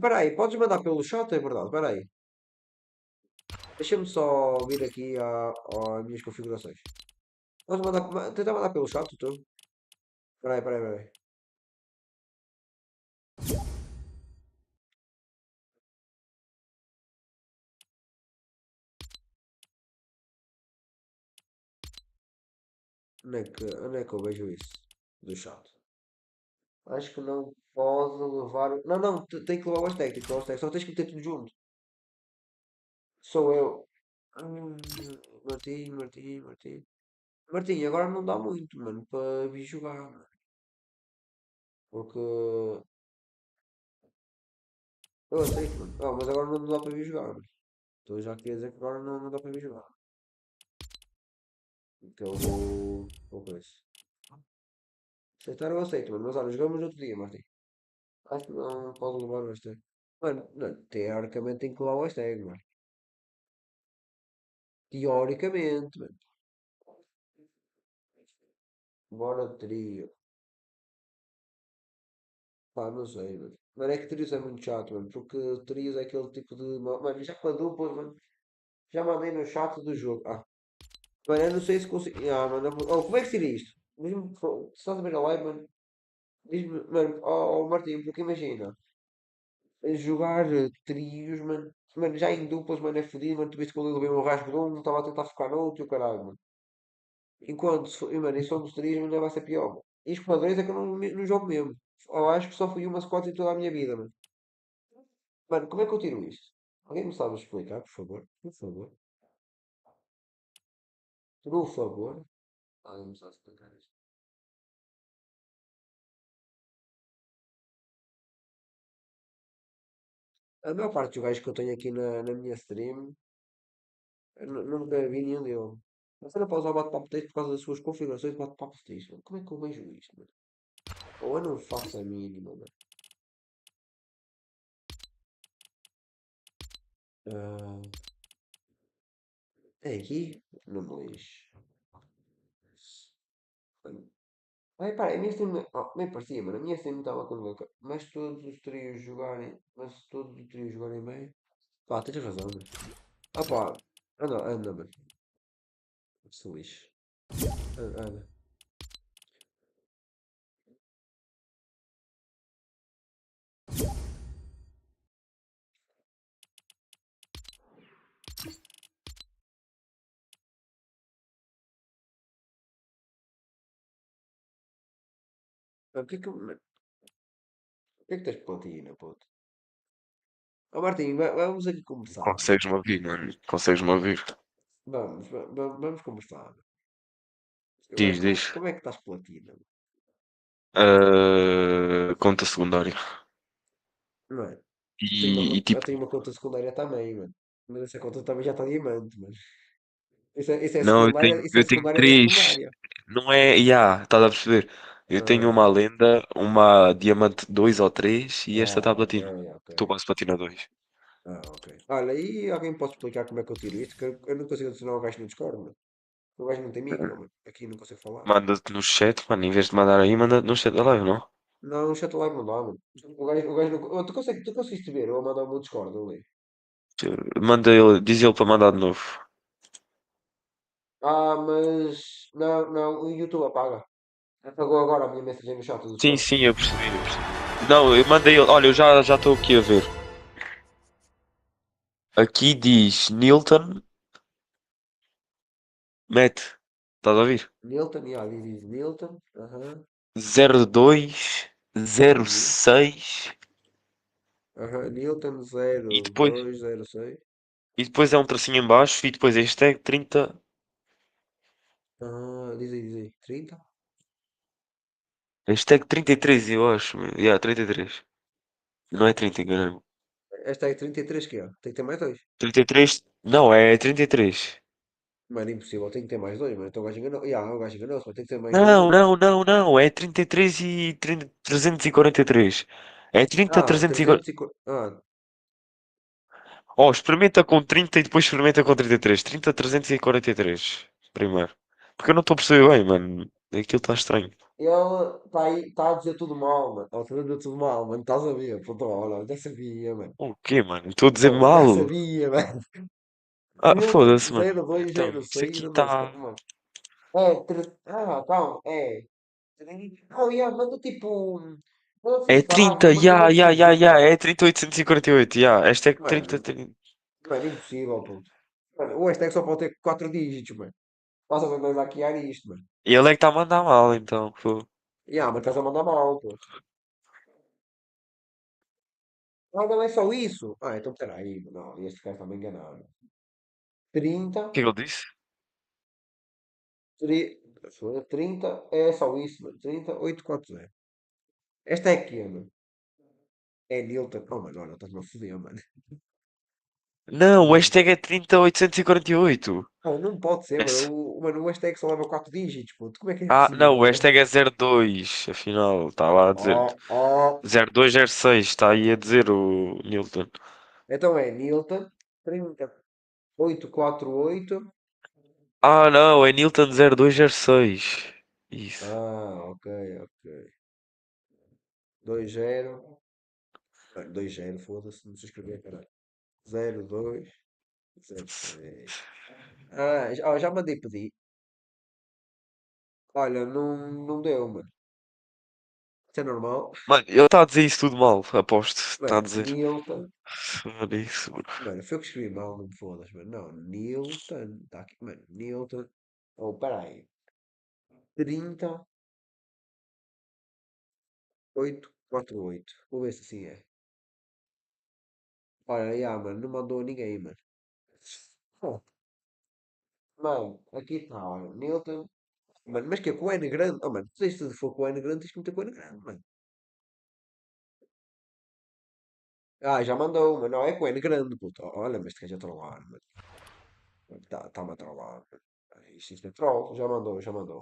Peraí, podes mandar pelo chat, é verdade, peraí. Deixa-me só vir aqui às minhas configurações. Podes mandar. Tentar mandar pelo chat, tu? Peraí. Onde é que eu vejo isso? Do chat. Acho que não pode levar. Não, tem que levar o hashtag, tem que levar o hashtag. Só tens que meter tudo junto. Sou eu. Martim. Martim, agora não dá muito, mano, para vir jogar, mano. Porque. Eu aceito, mano. Mas agora não dá para vir jogar, mano. Estou já aqui a dizer que agora não dá para vir jogar. Então eu vou com isso. Aceitar eu aceito, mano. Mas olha, jogamos outro dia, Martim. Acho que não pode levar o hashtag. Mano, não, teoricamente tem que levar o hashtag, mano. Teoricamente, mano. Bora trio. Pá, não sei, mano. Mano, é que trios é muito chato, mano. Porque trios é aquele tipo de. Mano, já para duplas, mano. Já mandei no chat do jogo. Mano, eu não sei se consigo. Mano. Como é que seria isto? Diz-me, se estás a ver a live, mano. Diz-me, mano, Martim, porque imagina. Jogar trios, mano. Mano, já em duplas, mano, é fodido, mano. Tu viste que eu levei um rasgo de um, estava a tentar focar no outro e o caralho, mano. Enquanto, mano, isso somos três, ainda vai ser pior, mano. Isto para dois é que eu não jogo mesmo. Eu acho que só fui uma squad em toda a minha vida, mano. Mano, como é que eu tiro isto? Alguém me sabe explicar, por favor? Por favor. Por favor. Alguém me sabe explicar isto. A maior parte dos gajos que eu tenho aqui na minha stream, eu nunca vi nenhum dele. Você não pode usar o bate-papo texto por causa das suas configurações de bate-papo texto, mano. Como é que eu vejo isto, mano? Ou eu não faço a mínima, mano. Ah, é aqui? Não me lixe. Pá, a minha stream. Nem parecia, mano. A minha stream estava com louca. Mas todos os trios jogarem. Mas todos os trios jogarem bem. Pá, tens razão, mano. Pá. Anda, anda, mano. Se lixe. Anda. O que é que, mano, o que é que tens platina, puto? Ó Martim, vamos aqui conversar. Consegues-me ouvir, mano? Consegues-me ouvir? Vamos conversar. Diz, diz. Como é que estás platina? Conta secundária. Não é? E Eu tipo, tenho uma conta secundária também, mano. Mas essa conta também já está diamante, mano. Isso é não, secundária, isso é eu tenho secundária da três. secundária. Não é, estás a perceber? Eu tenho Ah, uma lenda, uma diamante 2 ou 3 e esta está ok, platina. ok. Estou quase platina 2. Ok. Olha, e alguém pode explicar como é que eu tiro isto? Que eu não consigo adicionar o gajo no Discord, mano. O gajo não tem micro, mano. Aqui não consigo falar. Manda-te no chat, mano. Em vez de mandar aí, manda no chat da live, não? Não, o chat live não dá, mano. O gajo não... tu conseguiste ver? Eu vou mandar o meu Discord ali. Manda ele, diz ele para mandar de novo. Ah, mas... Não, não, o YouTube apaga. Apagou agora a minha mensagem no chat do Sim, Discord. sim, eu percebi, eu percebi. Não, eu mandei ele. Olha, eu já estou aqui a ver. Aqui diz Nilton. Mete. Estás a ouvir? Nilton, yeah, diz Nilton. Aham. 02 Ni- 06 Aham. Nilton e depois, 0206. é um tracinho em baixo e depois hashtag 30. Ah, diz aí. 30? Hashtag 33 eu acho. Yeah, 33. Não é 30, enganei-me. Esta é 33 que é? Tem que ter mais dois. 33. Não, é 33. Mano, impossível, tem que ter mais dois, mano. Então o gajo enganou. Yeah, o gajo enganou-se, mas tem que ter mais dois. Não, não, não, não. É 33 e 30, 343. É 30, Ah, 340. 350. Ah, Oh, experimenta com 30 e depois experimenta com 33. 30, 343. Primeiro. Porque eu não estou a perceber bem, mano. Aquilo está estranho. ele está aí, está a dizer tudo mal, mano. Está a dizer tudo mal, mano. Estás a ver? Pronto, olha, já sabia, mano. O quê, mano? Estou a dizer Mano, já mal? sabia, mano. Ah, Newton foda-se, mano. Então, isso 0206 aqui underscore, está. mano. Calma, é. Não, yeah, manda tipo. Manda É freestyle, 30, mano. Manda ya, logo ya, ya, 30. ya. É 3848, ya. Hashtag 30, Mano, mano, impossível, puto. Mano, o hashtag só pode ter 4 dígitos, mano. Passa a vez aqui a isto, mano. E ele é que está a mandar mal, então. Pô. Yeah, mas estás a mandar mal, pô. Ah, não é só isso? Ah, então peraí, não, este cara está me enganando. 30, O que é que ele disse? 30 é só isso, mano. 30, 840. Esta é aqui, mano. É Newton. Oh, mano, olha, estás-me a foder, mano. Não, o Mano, hashtag é 30848. não pode ser, mano. Esse- Mano, o hashtag só leva 4 dígitos, puto. Como é que é Ah, não, possível, o mano? hashtag é 02. Afinal, está lá a dizer. Oh, oh. 0206, está aí a dizer o Newton. Então é Newton 30, 848. Ah, não, é Newton 0206. Isso. Ah, ok, ok. 20. Mano, 20, foda-se, não se escrever, caralho. 02, 06. Ah, já mandei pedir. Olha, não deu, mano. Isso é normal. Mano, ele está a dizer isso tudo mal, aposto. Está a Mano, dizer. Newton. Foda isso, bro. Mano, foi eu que escrevi mal, não me fodas, mano. Não, Newton. Tá aqui, mano. Newton. Oh, peraí. 30, 848. Vou ver se assim é. Olha, já, mano. Não mandou ninguém, mano. Oh, mano, aqui está, olha. Newton. Mano, mas que é com N grande? Oh, mano, se for com N grande, tens que meter com N grande, mano. Ah, já mandou, mano. Não, é com N grande, puto. Olha, mas este gajo é trollar, mano. Tá-me a trollar, mano. Isto é troll. Já mandou, já mandou.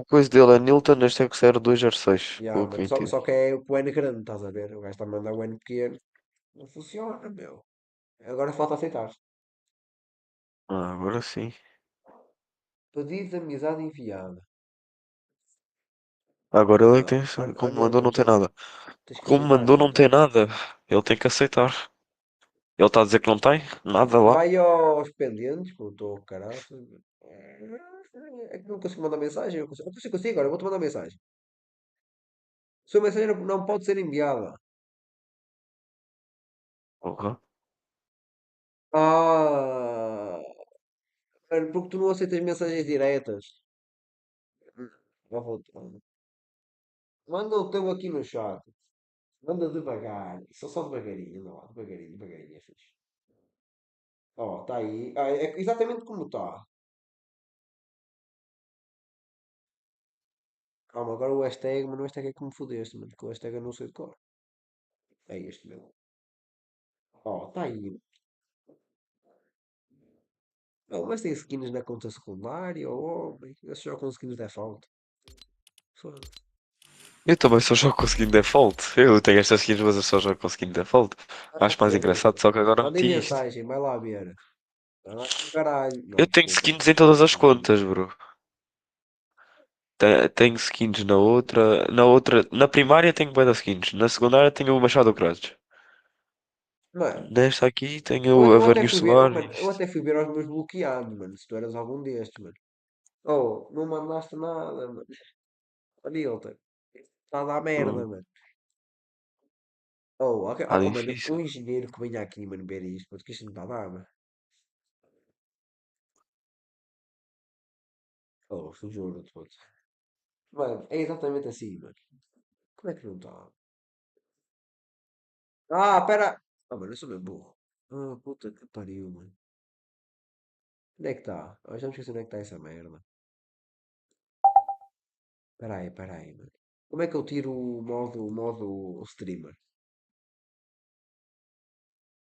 O coisa dele é Newton, hashtag 0206. Ya, Pelo que eu mano, só, entendi. só que é o N grande, estás a ver? O gajo está a mandar o N pequeno. Não funciona, meu. Agora falta aceitar. Ah, agora sim. Pedido de amizade enviada. Agora ele é que Ah, tem. ah, Como não, mandou, não mano, tem nada. tens que Como aceitar, mandou, não mano. tem nada. Ele tem que aceitar. Ele está a dizer que não tem nada lá. Vai aos pendentes, pô, estou caraças. É que não consigo mandar mensagem. Eu consigo agora, eu vou-te mandar mensagem. Sua mensagem não pode ser enviada. Porra. Ah, mano, porque tu não aceitas mensagens diretas. Já vou Manda o teu aqui no chat. Manda devagar. Só devagarinho, anda lá, devagarinho, devagarinho, é fixe. Ó, está aí. Ah, é exatamente como está. Calma, agora o hashtag, mas o hashtag é que me fodeste, mano, porque o hashtag eu não sei de cor. É este mesmo. Ó, está aí. Não, mas tem skins na conta secundária, oh, homem. Eu só com skins default. Foda-se. Eu também só jogo com skin default. Eu tenho estas skins, mas eu só jogo com skin default. Ah, Acho mais engraçado, só que agora mandei meti isto. mensagem, vai lá ver. Vai lá com caralho. Eu Não, tenho desculpa. skins em todas as contas, bro. Tenho skins na outra. Na primária tenho bué de skins. Na secundária tenho o Machado Crates. Mano, Nesta aqui tenho a eu até Varinho fui ver, Solar. mano, eu até fui ver aos meus bloqueados, mano, se tu eras algum destes, mano. Oh, não mandaste nada, mano. Ô, Nilton, está a dar merda, mano. Oh, ok, Tá mano, difícil. um engenheiro que venha aqui, mano, ver isto, porque isto não está a dar, mano. Oh, juro-te, puto. Mano, é exatamente assim, mano. Como é que não está? Ah, pera. Ah, mano, eu sou mesmo burro. Ah, puta que pariu, mano. Onde é que está? Ah, já me esqueci onde é que está essa merda. Pera aí, mano. Como é que eu tiro o modo streamer?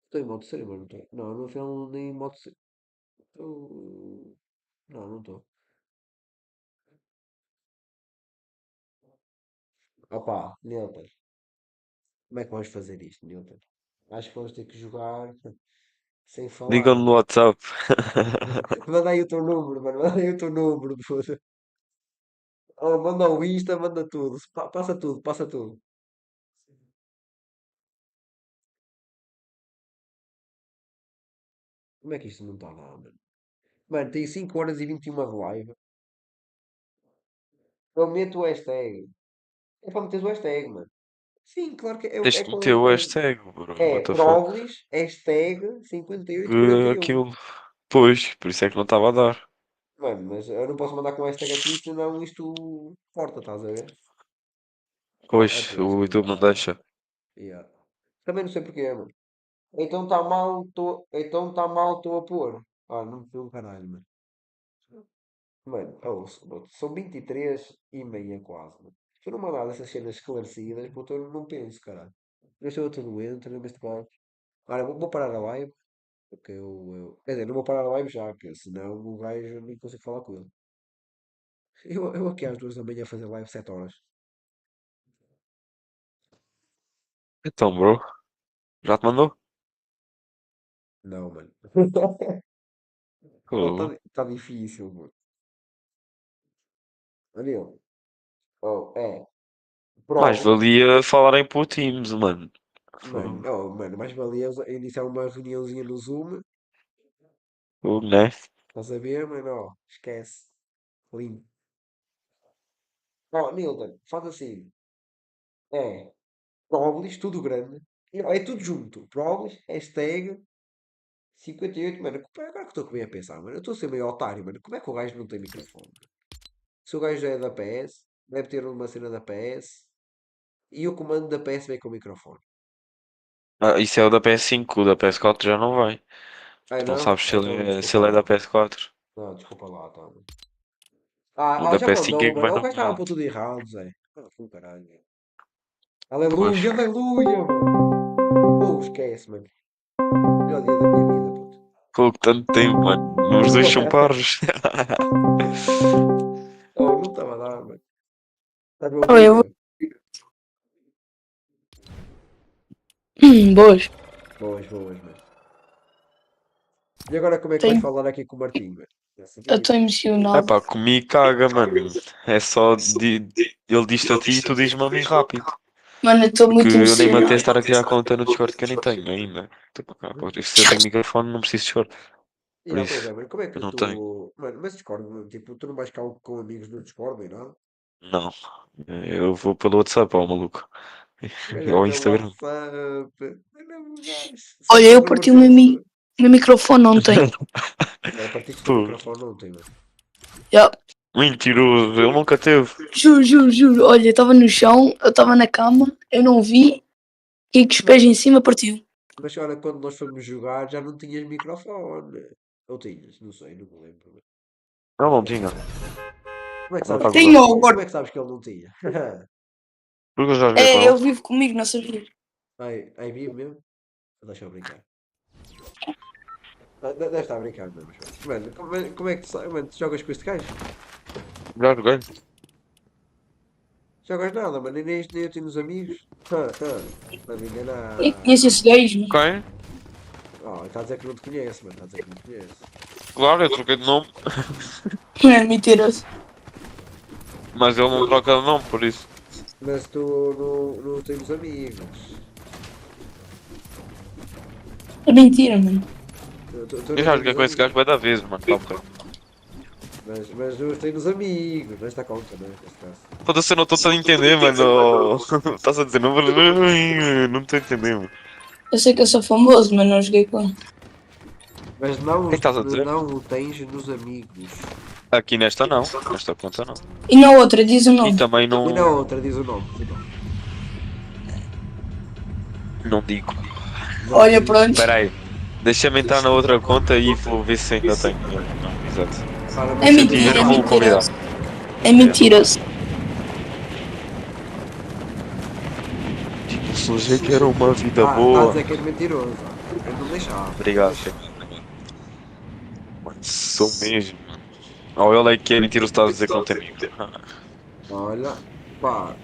Estou em modo streamer, não estou? Não, no final nem em modo streamer. Não, não estou. Opa, Nilton. Como é que vamos fazer isto, Nilton? Acho que vamos ter que jogar sem Digam-me falar. no WhatsApp. Manda aí o teu número, mano. Manda aí o teu número, puta. Oh, manda o Insta, manda tudo. Passa tudo, passa tudo. Como é que isto não está lá, mano? Mano, tem 5 horas e 21 de live. Eu meto o hashtag. É para meter o hashtag, mano. Sim, claro que é Tens de meter o hashtag, bro. é What the fuck? Própolis, hashtag Que 5841. aquilo. Pois, por isso é que não estava a dar. Mano, mas eu não posso mandar com hashtag assim, senão isto corta, estás a ver? É Pois, por isso o que não YouTube está. não deixa. Yeah. Também não sei porquê, mano. Então está mal, estou a pôr. Ah, não me um caralho, mano. Mano, são 23h30 quase, mano. Se eu não mandar essas cenas esclarecidas, puto, eu não penso, caralho. Eu estou todo doente, não este gajo. Olha, vou parar a live, porque quer dizer, não vou parar a live já, porque senão o gajo nem consigo falar com ele. Eu aqui às 2 da manhã a fazer live 7 horas. Então, bro. Já te mandou? Não, mano. Oh, Oh. tá difícil, mano. Ali, ó. Oh, é. Mais Pro. valia falarem por Teams, mano. Mano, oh, mano, mais valia iniciar uma reuniãozinha no Zoom. Né? Estás a ver, mano? Ó, esquece. Lindo. Ó, Nilton, faz assim. É. Própolis, tudo grande. É tudo junto. Própolis, hashtag 58. Mano, agora que estou comigo a pensar, mano. Eu estou a ser meio otário, mano. Como é que o gajo não tem microfone? Se o gajo é da PS, deve ter uma cena da PS. E o comando da PS vem com o microfone. Ah, isso é o da PS5, o da PS4 já não vai. Ah, Tu não não? sabes se Então ele é, se desculpa ele é da lá. PS4. Não, desculpa lá, tá, mano. O da Já PS5 é mandou, que mano. vai O gajo estava namorar. para tudo errado, Zé. Ah, foi caralho. Aleluia, Pois. aleluia, mano. Oh, esquece, mano. Melhor dia da minha vida, puto. Com tanto tempo, mano. Os dois são pares. Oh, não estava lá, mano. Estás a Oh, eu vou. ouvir? Boas. Boas, boas, mano. E agora como é que vais Tenho... falar aqui com o Martinho, mano? Já Eu sabia. estou É emocionado. pá, comigo caga, mano. É só. Ele diz-te a ti e tu dizes-me a mim rápido. Mano, eu estou Que muito eu nem me emocionado. apetece estar a criar conta no Discord que eu nem tenho ainda. Tipo, se eu tenho microfone, não preciso de Discord. Por Yeah, pois isso, é, mano, como é eu que não tenho. tu. Mano, mas Discord, mano, tipo, tu não vais cá com amigos no Discord nem nada? Não. Eu vou pelo WhatsApp, ó, maluco. O gajo é Ou pelo Instagram. WhatsApp. É mesmo gajo. Olha, Sempre eu números parti o meu microfone ontem. Mano, partiste o Pô, microfone ontem, mano. Já. mentiroso, ele nunca teve. Juro, juro, juro. Olha, eu estava no chão, eu estava na cama, eu não vi, e com os pés em cima partiu. Mas olha, quando nós fomos jogar já não tinhas microfone. Ou tinhas? Não sei, não me lembro. Não, não tinha. Como é que Não sabes está que a ele gozar. não tinha? Como é que sabes que ele não tinha? Porque eu já joguei com É, ele ele. vive comigo, não sabia. Ai, vivo mesmo? Deixa eu brincar. Deve estar a brincar mesmo. Mano, como é que tu sabes? Mano, tu jogas com este gajo? Já joguei. Jogas nada, mano. Nem eu tenho os amigos. Não me enganar. Eu conheço esse gajo, mano. Quem? Oh, está a dizer que não te conhece, mano. Está a dizer que não te conhece. Claro, eu troquei de nome. É mentiroso. Mas ele não troca de nome, por isso. Mas tu não tens amigos. É mentira, mano. Eu já joguei com esse gajo bué da vez, mano. Tá bem. Mas eu tenho os amigos, nesta conta, né? Neste caso. Foda-se, eu não estou a entender, mano. Estás a dizer, não estou a entender, mano. Eu sei que eu sou famoso, mas não joguei com ele. Mas não, que estás a dizer? não o tens nos amigos. Aqui nesta não. Nesta conta não. E na outra, diz o E nome. também não. E na outra, diz o nome. Não digo. Olha, pronto. Espera aí. Deixa-me entrar na outra conta e vou ver se ainda tenho. Não, exato. É mentira, é Vou convidar. mentiroso. É mentiroso. Tipo, sonhei que era uma vida Está a boa. dizer que és mentiroso. Eu não deixar. Obrigado. Mano, sou mesmo. Ou ele é que é mentiroso, estás a dizer que não tem amigo. Olha, pá.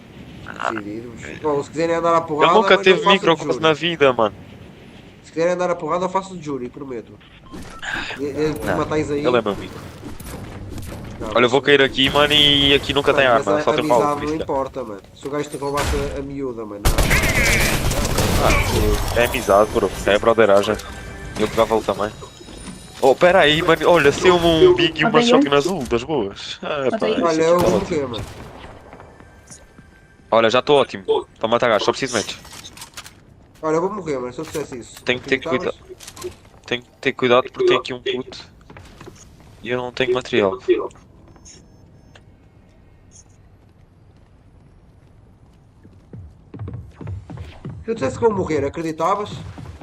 Decidimos. Bom, se quiserem andar à porrada. Ele nunca mas teve eu faço microfone júri. na vida, mano. Se quiserem andar à porrada, eu faço de júri, prometo. Não, Matais aí. ele é meu amigo. Não, Olha, eu vou cair aqui, mano, e aqui nunca tem mano, mas arma, só tem amizade pau. não importa, mano. Se o gajo te roubasse a miúda, mano. É amizade, bro. É broderagem. Eu pegava-lo também. Oh, pera aí, mano. Olha, saiu-me um big e uma shotgun azul, das boas. Ah, pá, Olha, isso eu aqui tá vou ótimo. morrer, mano. Olha, já estou ótimo. Para matar gajo, só preciso de match. Olha, eu vou morrer, mano. Se eu dissesse isso. Tenho que ter acreditavas? cuidado. Tenho que ter cuidado porque tem aqui um puto. E eu não tenho material. Se eu dissesse que vou morrer, acreditavas?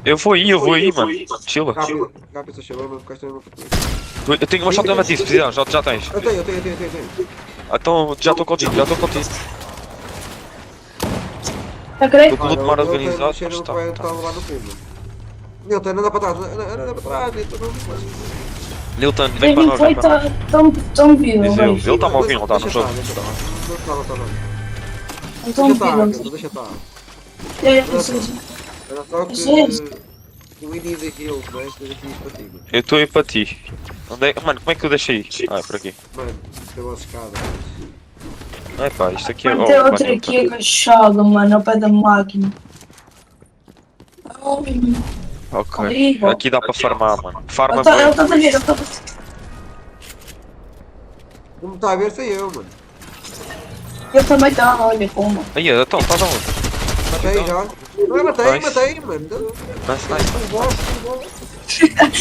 Eu vou aí, mano. Chila. Rápido, rápido, se chamou, porque esta é uma Eu tenho uma shotgun matiz, se precisar, já tens. Eu tenho. Então, já estou contigo. Acredito. Estou com o luto mar organizado, mas mas está a levar no fundo. Nilton, anda para trás, anda para trás, Nilton, não me Nilton, vem para nós. Gameplay tão vivo, Diz velho. ele está-me a ouvir, não está no jogo. Tão vivo. Deixa estar. Eu sei. Era só que Sim. o Indy da Hills, não é? Esteja aqui para ti, mano. Eu estou aí para ti. Mano, como é que eu deixei? Ah, é por aqui. Mano, deu uma escada. É pá, isto aqui é... Mano, tem outra aqui agachado, mano, ao pé da máquina. Ok, aqui dá para farmar, mano. Farma Ele bem. está a ver, ele está a ver. Não me está a ver, sei eu, mano. Ele também está, olha como. Aí, então, estás aonde? Matei já. Não, matei, mano.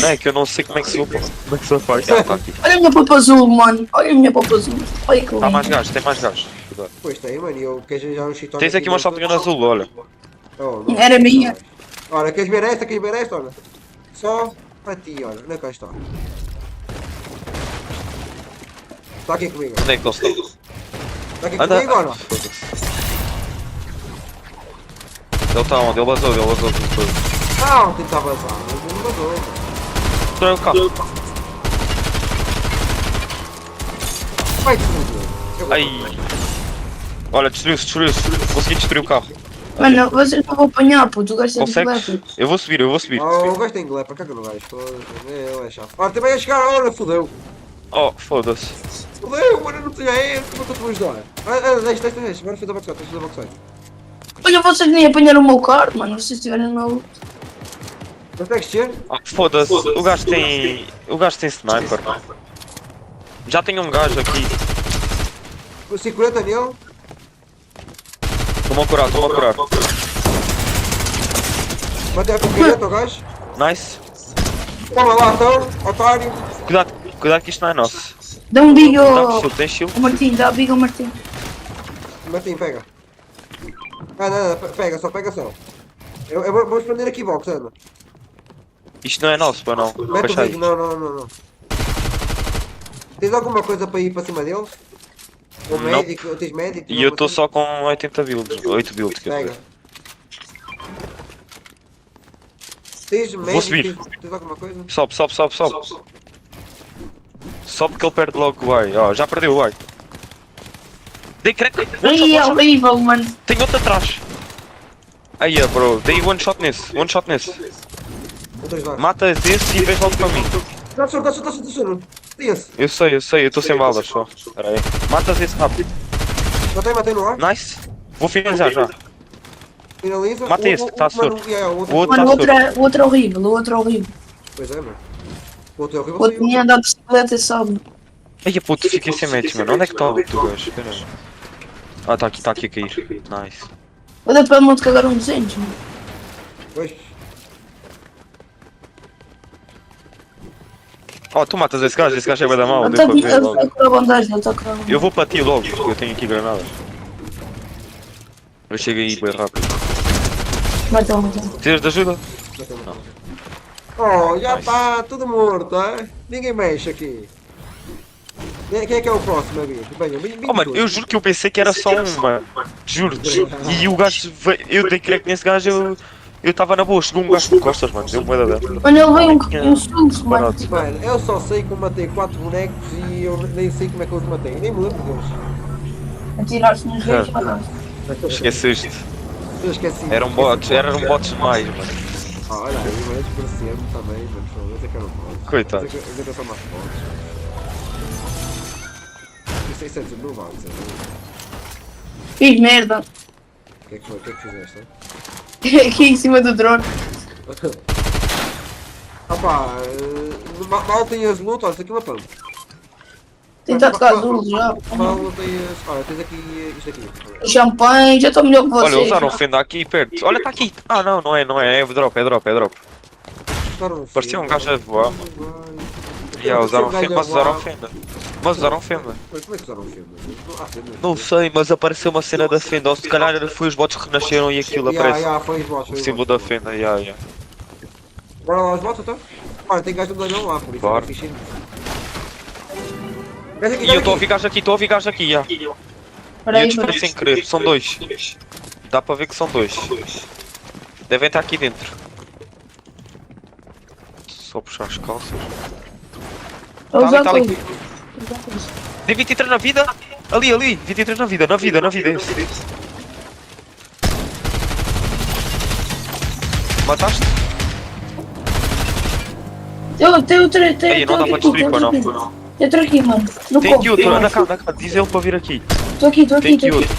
Não, é que eu não sei como é que se faz. Ah, tá aqui. Olha a minha popa azul, mano. Olha a minha popa azul. Olha que Tá lindo. mais gás, tem mais gás. Cuidado. Pois tem, mano, e eu quero já um shit. Tens aqui uma shotgun azul, olha. Era minha. Olha, queres ver esta? Olha. Só para ti, olha. Onde é que está? Está aqui comigo. Onde é que ele está? Está aqui Anda. comigo, olha. Ele está onde? Ele vazou tudo. Não, tentar vazar. Ele não vazou. Destrói o carro. Vai tudo. Ai. Olha, destruiu-se. Consegui destruir o carro. Mano, vocês não vão apanhar, puto. O gajo tem Consegues? bicicleta. Eu vou subir. Oh, o gajo tem glepa, caga no gajo. Ele é chato. Olha, também a chegar, olha, fodeu. Oh, foda-se. Fodeu, mano, não tinha ele. Como é que eu te vou ajudar? Deixa. Agora fez a boxer, Olha, vocês nem apanharam o meu card, mano. Vocês estiverem no meu. Consegues descer? Foda-se, o gajo tem. O gajo tem sniper. Já tem um gajo aqui. Com 50 nele. Estou-me a curar, estou-me a curar. Matei a picareta, o gajo. Nice. Toma lá, então, otário. Cuidado que isto não é nosso. Dá um big Tem shield. Martim, dá big ao Martim. Martim, pega. Ah, não, pega só. Vamos prender aqui, box, anda. Isto não é nosso, pá, não. Mete o Fecha aí. big, não. Tens alguma coisa para ir para cima deles? Ou Não. médico, ou tens médico? E eu estou só com 80 builds. 8 builds, quer Pega. dizer. Tens médico, subir. tens alguma coisa? Sobe. Sobe que ele perde logo o Y. Ó, já perdeu o Y. Dei crack. Ai, é horrível, mano. Tem outro atrás. Aí, bro. Dei one shot nesse. Mata esse e vem logo para mim. Dá soro. Tem-se. Eu sei. Eu estou sem balas só. Espera aí. Matas esse rápido. Matei no ar. Nice. Vou finalizar já. Finaliza. Mata esse, está surdo. O outro Mano, está o outro é horrível. Pois é, mano. O outro é horrível. O outro tinha andado de bicicleta e sobe. Ai, puto, fiquei sem match, mano. Onde é que está o outro gajo? Espera aí. Ah, está aqui a cair. Nice. Olha para o monte cagar um 200, mano. Pois. Oh, tu matas esse gajo é bué da mal. Ele Deu para ver está logo. a curar bandagem, ele está a curar bandagem. Eu vou para ti logo, porque eu tenho aqui granadas. Eu chego aí bem rápido. Mata-o. Precisas de ajuda? Oh, já está tudo morto, é? Ninguém mexe aqui. Quem é que é o próximo, amigo? Venham, Oh, mano, eu juro que eu pensei que era só um, mano. Juro-te. E o gajo veio, eu dei crack nesse gajo, eu estava na boa, chegou um gajo por costas, mano. Deu moeda dela. Mano, ele veio um susto, mano. Mano, eu só sei que eu matei 4 bonecos e eu nem sei como é que eu os matei. Nem me lembro deles. Atiraste nos dois e mataste. Esqueceste. Eu esqueci. Eram bots demais, mano. Ah, olha aí, mas parecia-me também, mano. Eu sei que eram bots. Coitado. Eu sei só mais bots. Isso é 600 mil vales. Fiz merda. O que é que foi? O que é que fizeste? Aqui em cima do drone. Opá, mal tem as lutas, olha, isso aqui é uma pampa. Tem tanto cá azul já. Mal tem as. Olha, tens aqui isto aqui. Champanhe, já estou melhor que vocês. Olha, usaram fenda aqui perto. Olha, está aqui. Ah, não é. É drop. Parecia um gajo a voar, mano. Usaram fenda, mas usaram fenda. Como é que usaram fenda? Não sei, mas apareceu uma cena da fenda. Ou se calhar foi os bots que renasceram e aquilo aparece. Foi os bots. O símbolo da fenda, Bora lá os bots então? Olha, tem gajo do dragão lá, por isso Bora. é fichinho. E eu estou a ouvir gajos aqui, já. E eu disparei sem querer, são dois. Dá para ver que são dois. Devem estar aqui dentro. Só puxar as calças. Tá ali. Tem 23 na vida? Ali, 23 na vida, esse. Mataste? Tem Não dá para destruir, pá, não. Eu estou aqui, mano. Tem aqui outro, anda cá, diz ele para vir aqui. Estou aqui. Tem aqui outro.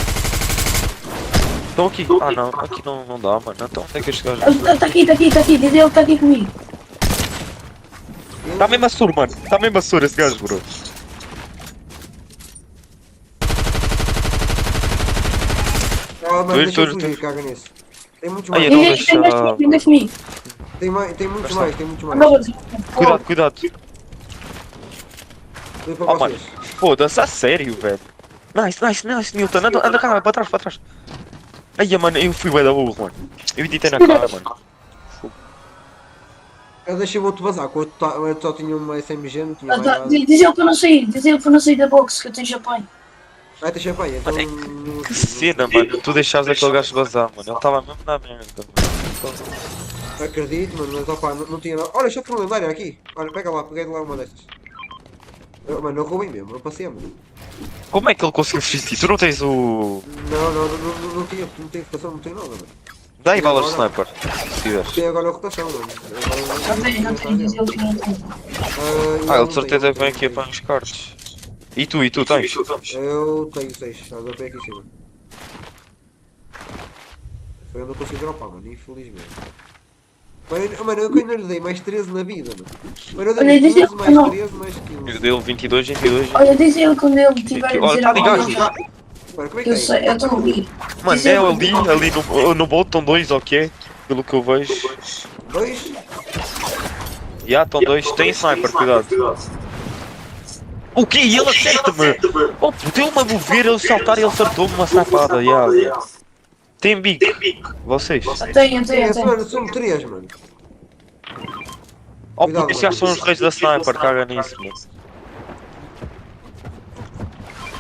Estão aqui. Ah não, aqui não dá, mano. Então onde é que este gajo? Está aqui, diz ele que está aqui comigo. Está mesmo assuro, mano. Está mesmo assuro esse gajo, bro. Ah, mas deixa eu fugir, caga nisso. Tem muitos mais. Aí, não deixa... Tem muitos mais. Cuidado. Oh, mano. Foda-se, a sério, velho. Nice, Newton. Anda cá, para trás. Aí, mano, eu fui bué da burro, mano. Eu editei na cara, mano. Eu deixei o outro vazar, porque o outro só tinha uma SMG, não tinha mais nada. Diz ele para não sair da box, que eu tenho champanhe. Ah, tem champanhe, então... Que cena, mano. Tu deixares aquele gajo vazar, mano. Ele estava mesmo na merda, mano. Acredito, mano, mas opá, não tinha nada. Olha, deixa eu lendário aqui. Olha, pega lá, peguei lá uma destas. Mano, eu roubei mesmo, eu passei, mano. Como é que ele conseguiu fugir? Tu não tens o... Não tinha rotação, não tenho nada, mano. Dá aí balas de sniper, se tiveres. Tem agora a rotação, mano. Não tenho, diz ele que não tem. Ele de certeza vem aqui para os cards. E tu tens? Eu tenho 6, agora tenho aqui em cima. Eu não consigo dropar, mano, infelizmente. Mano, eu ainda lhe dei mais 13 na vida, mano. Mano, eu dei 15 mais 13 mais 15. Eu dei 22, 22. Olha, diz ele quando ele tiver a Olha, dizer tá ligado alguma aqui. coisa. Mano, como é que Eu é sei, eu estou a ouvir. Mano, Diz é ele ali no bolt estão dois, ok? Pelo que eu vejo. Dois? Já, estão dois. Tem sniper, cuidado. O quê? E ele acerta-me! Oh, deu-me a mover, ele saltar e ele acertou-me uma snipada, já. Tem bico. Vocês? Tenho. Mano, são 3, mano. Oh, puto, isso já são os reis da sniper, caga nisso, mano.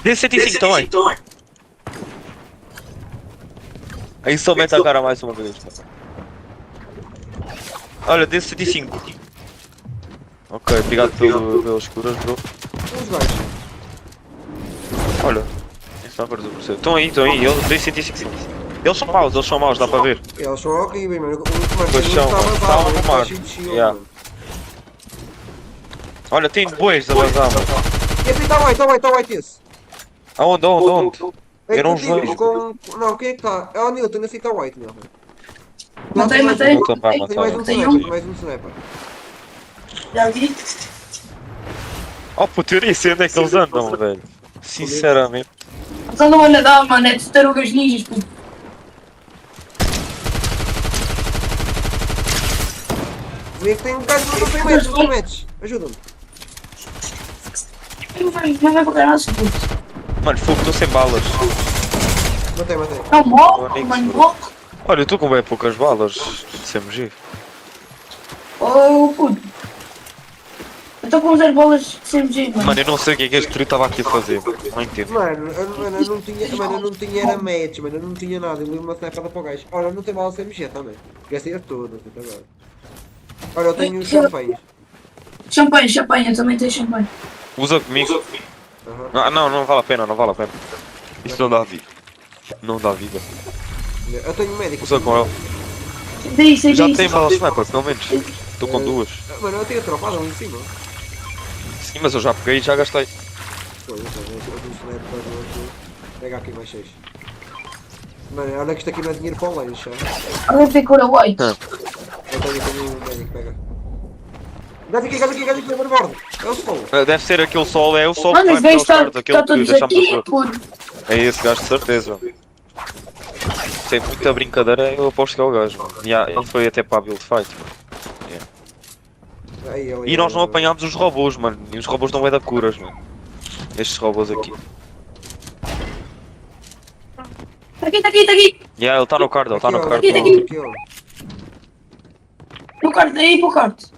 Dê 105 também. Aí só mete a cara mais uma vez, pá. Olha, dê 105. Ok, obrigado pelas curas, bro. Os gajos. Olha, snipers do percebo. Estão aí, eles dê 105. Eles são maus, dá para ver. Eles são horríveis, mano. Pois são, estavam no mar. Yeah. Olha, tem bois a vazar, mano. Esse aí tá white esse. Aonde? Eu não os vejo. Não, quem é que tá? É o Newton, esse aí tá white, Newton. Matei. Tem mais um sniper. Já vi. Oh, puto, eu nem sei onde é que eles andam, velho. Sinceramente. Eles andam a nadar, mano, é de tarugas ninjas, puto. Vê que tem um gajo no 100 metros, Ajuda-me. Não vai para caralho, puto. Mano, fogo, estou sem balas. Matei. Não morre, mano, morre. Olha, eu estou com bem poucas balas de CMG. Oh, puto. Eu estou com 0 bolas de CMG, mano. Mano, eu não sei o que é que este trio estava aqui a fazer, não entendo. Mano, eu não tinha era match, mano, eu não tinha nada, eu li uma snipada para o gajo. Olha, não tem bala CMG também. Gastei tudo, até agora. Olha, eu tenho champanhe. Champanhe, eu também tenho champanhe. Usa comigo. Não vale a pena, Isso não dá vida. Não dá vida. Eu tenho médico. Usa com ele. Diz. Já tem bala sniper, pelo menos. Estou com 2. Mano, eu tenho a tropada ali em cima. Sim, mas eu já peguei e já gastei. Pô, eu tenho sniper. Pega aqui mais 6. Mano, olha que isto aqui não é dinheiro para o lanche. Olha que cura white. Eu tenho um médico, pega. Gajo aqui, na borda. É o sol. Deve ser aquele sol, é o sol que vai para os cards, aquele que todos deixamos aqui, a puto. É esse gajo de certeza. Sem muita brincadeira, eu aposto que é o gajo. Ele foi até para a build fight. E nós não apanhámos os robôs, mano. E os robôs não é da curas, mano. Estes robôs aqui. Tá aqui. Ele está no card, Aqui. No card, aí pro card.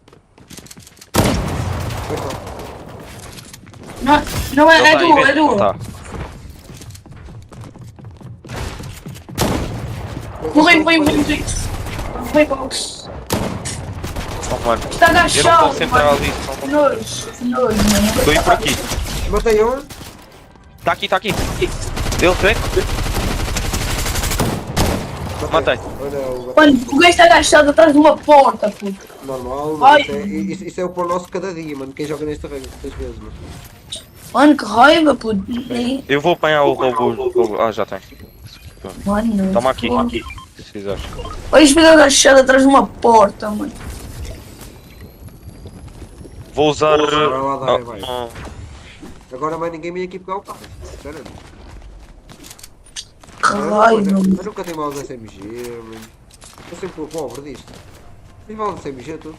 Não é duo. Tá. Morri, box. Oh, mano. Está Eu não agachado, posso entrar ali. Nojo, mano. Estou indo por aqui. Matei um. Tá aqui. Deu tem? Matei. Mano, o gajo está agachado atrás de uma porta, puto. Normal, mano. Isso é o pão nosso cada dia, mano. Quem joga nesta regra 6 vezes, mano. Mano, que raiva, puto. Eu vou apanhar o robô. Ah, já tem. Mano, Toma aqui. Se precisares. olha o espelho agachado atrás de uma porta, mano. Vou usar. Vai. Agora mais ninguém vem aqui pegar o carro. Sinceramente. Que raiva, mano. Eu nunca tenho balas SMG, mano. Eu sempre fui pobre disto. Tens balas SMG tu?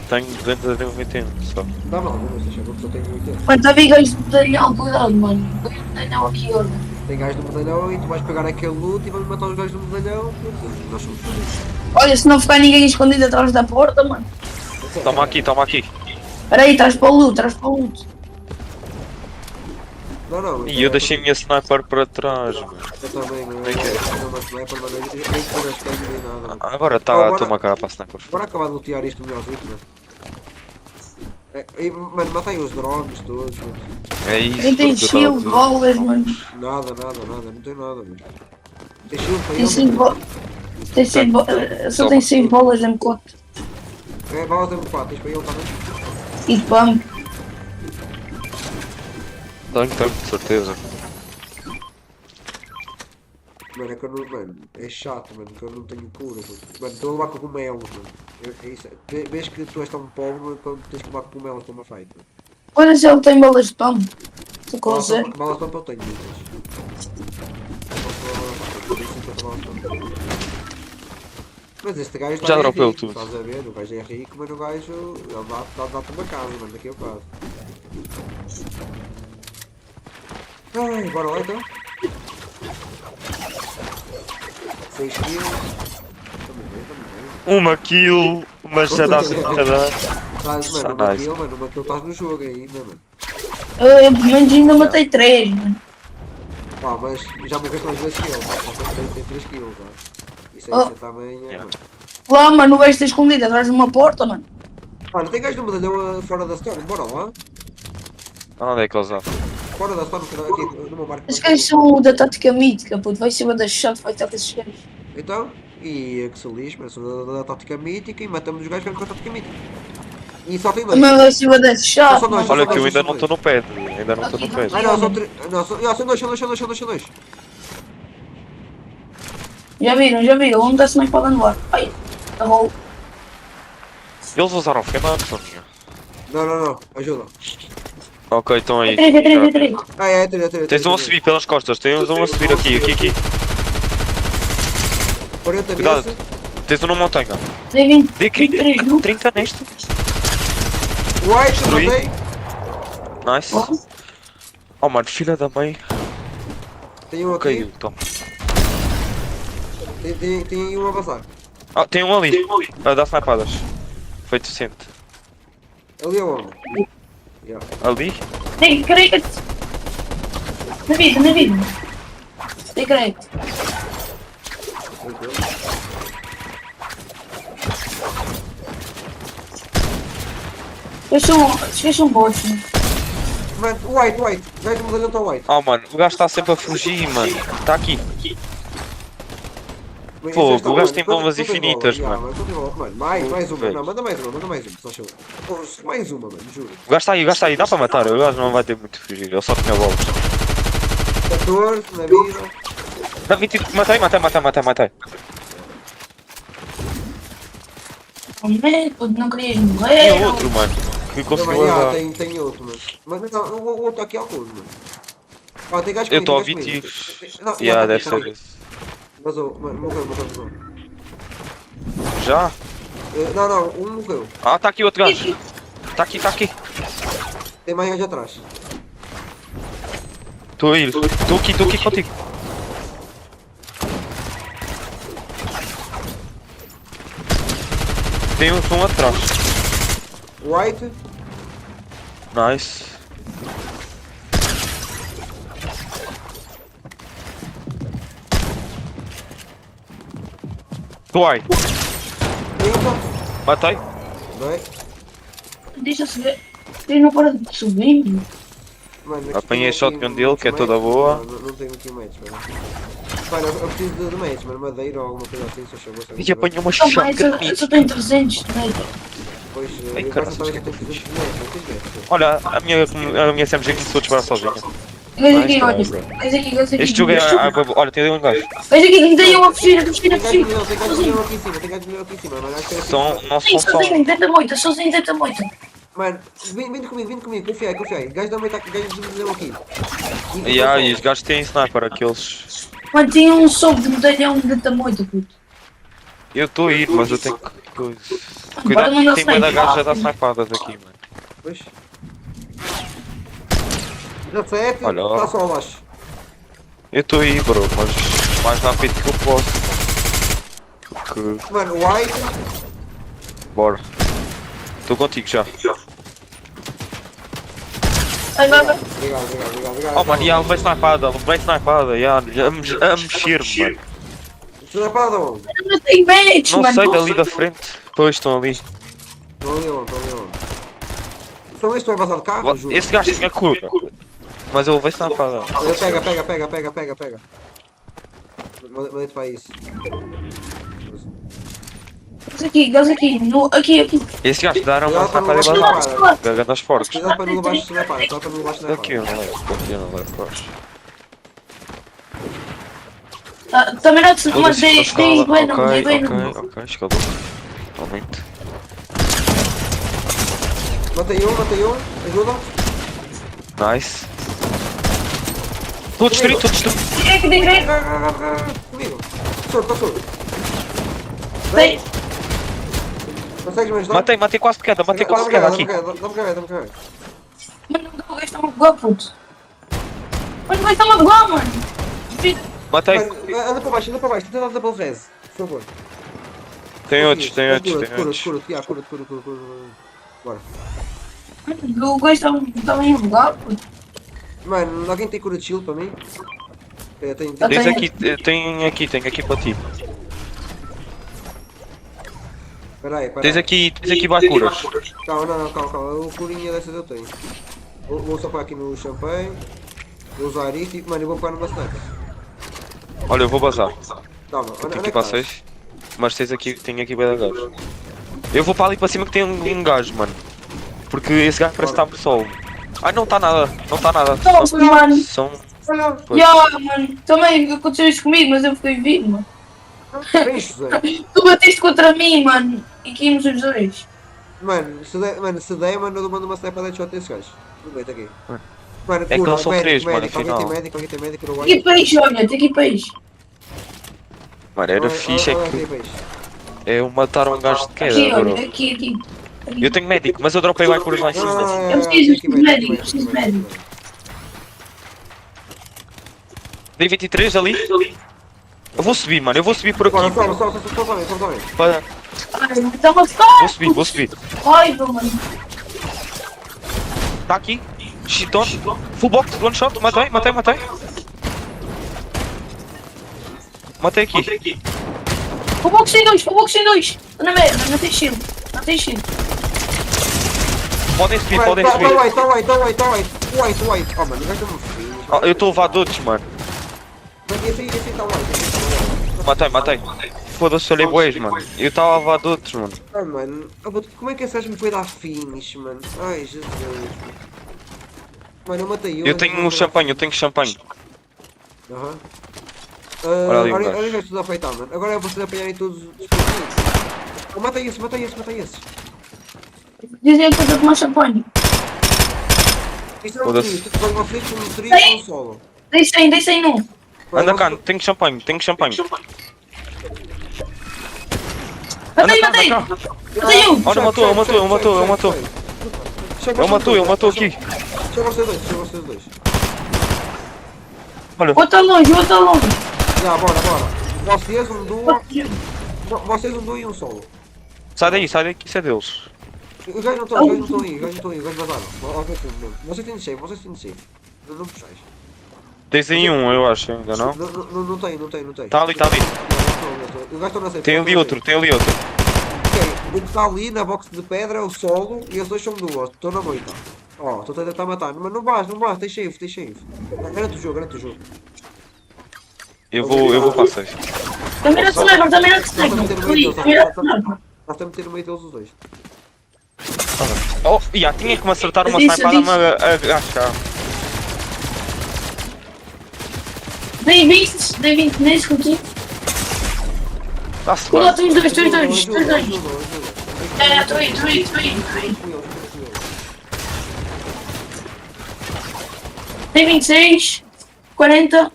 Tenho 280 só. Dá mal, não sei se eu só tenho 80. Mano, tá bem gajo de medalhão, cuidado, mano. Gajo de medalhão aqui, olha. Tem gajos do medalhão e tu vais pegar aquele loot e vamos matar os gajos do medalhão porque nós somos felizes. Olha, se não ficar ninguém escondido atrás da porta, mano. Toma aqui. Espera aí, traz para o loot. Não. E eu deixei a minha sniper para trás, mano. Eu também, não é uma sniper, mas nem por as câmeras nem nada. Agora está a tomar cara para a sniper. Bora acabar de lutear isto melhor do que mano, matei os drones todos, mano. É isso. Quem tem shield, bolas, mano. Nada, não tem nada, mano. Tem shield para Tem ele? 5 bolas. Só tem 6 bolas M4. É, balas M4, tens para ele também? E pump. Tenho, de certeza. Mano, é que eu não. Mano, é chato, mano, que eu não tenho cura. Mano, estou a levar com cogumelos, mano. É isso. Vês que tu és tão pobre quando tens que levar com cogumelos para uma fight, mano. Olha se ele tem balas de pão. Se consegue. Balas de pão eu tenho muitas. Mas este gajo Já é dropeu rico, tudo. estás a ver? O gajo é rico, mas o gajo ele dá-te uma casa, mano, daqui a bocado. Ai, bora lá então. 6 kills. Uma kill, mas já dá sempre a dar. Mano, uma kill, mano, uma kill estás no jogo ainda, mano. Eu pelo menos ainda matei 3, mano. Pá, mas já morreste mais 2 kills, tem 3 kills, ó. Isso Oh. também é, mano. Lá, mano, o gajo está escondido atrás de uma porta, mano. Olha, tem gajo de medalhão fora da storm, bora lá. Onde é que eles estão? Fora da storm, aqui no meu barco. Esses gajos são da tática mítica, puto. Vai ser da chato, vai estar com esses gajos. Então, e que se lixe, mas sou da tática mítica e matamos os gajos que com a tática mítica. E só tem dois. Mas vai ser da chato, mano. Olha que eu ainda não estou no pé, ainda não estou no pé. Ah não, são três. Não, são dois. Já viram. Um dá-se mais para no ar. Ai, tá bom. Eles usaram Fernando, Soninha. Não, ajuda. Ok, estão aí. É 3. Ah, é 3. Tens um a subir pelas costas, tens um a subir aqui. 40 Cuidado, vezes. tens um na montanha. Tem 20. Dei 30 neste. White, matei. Nice. Oh mano, filha da mãe. Tem um aqui. Caiu, toma. Tem um a passar. Ah, tem um ali. A dar snipadas. Foi decente. Ali é onde? Yeah. Ali? Tem crédito. Na vida. Tem crédito. Esqueçam bots, mano. Mano, white. Vai que medalhão está white. Oh mano, o gajo está sempre a fugir, mano. Está aqui. Pô, o gajo tem bombas infinitas, mano. Mano, mais uma. Não, manda mais uma, só chama. Mais uma, mano, juro. O gajo está aí, dá para matar. O gajo não vai ter muito fugir, ele só tinha bolas. 14 na vida. Dá 20. Matei. Não querias morrer. Tem outro, mano. Que conseguiu levar. Tem outro, mano. Mas não, o outro aqui é alguns, mano. Ó, tem gajo Eu estou a comigo, 20 Não, yeah, deve ser esse. Vazou, mano, morreu. Já? Não, um morreu. Ah, tá aqui outro gajo. Tá aqui. Tem mais gajo atrás. Estou a ir. Estou aqui contigo. Tem um atrás. White. Nice. Tô aí. Matei. Vai. Deixa subir. Ele não para de subir. Mano, apanhei a shotgun dele, que é toda boa. Não tenho aqui match, mano. Mano, eu preciso de match, mano. Madeira ou alguma coisa assim, se eu chamo. E apanhei uma shotgun. Eu só tenho 300 de match. Pois, Ai, eu caralho, também tenho 300 de match, não tens match. Olha, a minha SMG começou a disparar sozinha. Gajo aqui, olha. Este jogo é. Olha, tem ali um gajo. Gajo aqui, tem um a fugir. Tem gajo de milhão aqui em cima, mano. Acho que é assim. Não são só. Sozinho, tenta muito. Mano, vem comigo, confiai. Gajo da moita aqui, gajo de milhão aqui. E os gajos têm sniper, aqueles. Mano, tinha um soco de medalhão de tamoito, puto. Eu estou a ir, mas eu tenho que. Cuidado, tem meio da gaja a dar snipadas aqui, mano. Pois. 17, olha, está só abaixo. Eu estou aí, bro, mas mais rápido que eu posso. Porque... Mano, white. Bora. Estou contigo já. Obrigado. Oh mano, já levei snipada, já a mexer-me, mano. Snipada onde? Não tem match, não mano. Sei, dali da frente. Pois, estão ali. Estão ali onde? Então este vai vazar de carro? Esse gajo tinha cura. Mas eu levei snipada. Pega. Manda-te para isso. Gás aqui, aqui. Esse gajo deram uma snipada e vazar. Garganta aos fortes. Cuidado para não levar snipada, Daqui eu não levo, gosto. Também não te Foda-se, mandei escala. bem, não dei bem, não. Ok, escalou. Totalmente. Matei um. Ajuda. Nice. Estou destruído, estou destruído. Comigo. Passou. Sei. Consegues me ajudar? Matei quase de queda, aqui. Dá-me carregar. Mano, o gajo está-me a bugar, puto. Mano, o gajo está-me a bugar, mano. Matei. Anda para baixo. Tenta dar double res, por favor. Tem outros. Cura. Bora. Mano, o gajo está-me a bugar, puto. Mano, alguém tem cura de shield para mim? Tem aqui para ti. Peraí. Tens aqui bacuras. Calma. O curinha dessas eu tenho. Vou só pôr aqui no champanhe. Vou usar isto e, mano, eu vou pegar numa sniper. Olha, eu vou bazar. Calma, Tenho aqui para vocês. Mas tem aqui bem de gajo. Eu vou para ali para cima que tem um gajo, mano. Porque esse gajo parece que está por sol. Ai, não está nada. Mano. São... Mano, também aconteceu isso comigo, mas eu fiquei vivo, mano. Tu bateste contra mim, mano, e caímos os dois. Mano, se der, eu mando uma sniper de shot desse gajo. Aproveita aqui. Mano, é que eles são três, mano, afinal. Alguém tem médico no Tem aqui peixe, olha, tem aqui peixe. Mano, era fixe, é que... Eu matar um gajo de queda, Aqui, bro. olha, aqui. Eu tenho médico, mas eu dropei bacuras lá em cima. Eu preciso de médico, Dei 23 ali. Eu vou subir, mano, por aqui. Sobe. Ai, então vou ficar. Vou subir. Raiva, mano. Tá aqui. Shiton. Full box, one shot. Matei. Matei aqui. Full box em dois. Tô na merda, não tem shield. Podem subir. Tá white. Oh, mano, o gajo tá-me frio. Eu estou a levar de outros, mano. Esse aí tá white. Matei. Foda-se, olhei bois, mano. Eu estava a levar de outros, mano. Ah, mano, como é que esse gajo me foi dar finish, mano? Ai, Jesus. Mano, eu matei Eu tenho champanhe. Aham. Olha ali um Olha gajo. o gajo tudo a afeitar, mano. Agora é vocês apanharem todos os pontinhos. Oh, mata esse. Dizem que eu estou com mais champanhe. Isto não é um trio, tu vai uma flip, um trio e um solo. Deixa aí num. Anda cá, tenho champanhe. Matei um. Olha, matou. Ele matou aqui. Chega vocês dois. Olha. Outro longe. Já, bora. Vocês um duo e um solo. Sai daí, que isso é deles. Os gajos não estão aí, os gajos vazaram. Vocês têm de safe. Não puxais. Tens aí um, eu acho, ainda não? Não tem. Tá ali. Os gajos estão na safe. Tem ali outro. Ok, o que está ali na box de pedra é o solo e os dois são duas. Estou na moita. Ó, estou a tentar matar. Mas não vais, tens save. Garante o jogo. Eu vou para 6. Também não se leva. Nós estamos a meter no meio deles os dois. Oh, tinha que me acertar uma snipada a agachar. Dei 20 nesse contigo. Está-se Olha, bem. temos dois. É, estou aí. Tem 26, 40.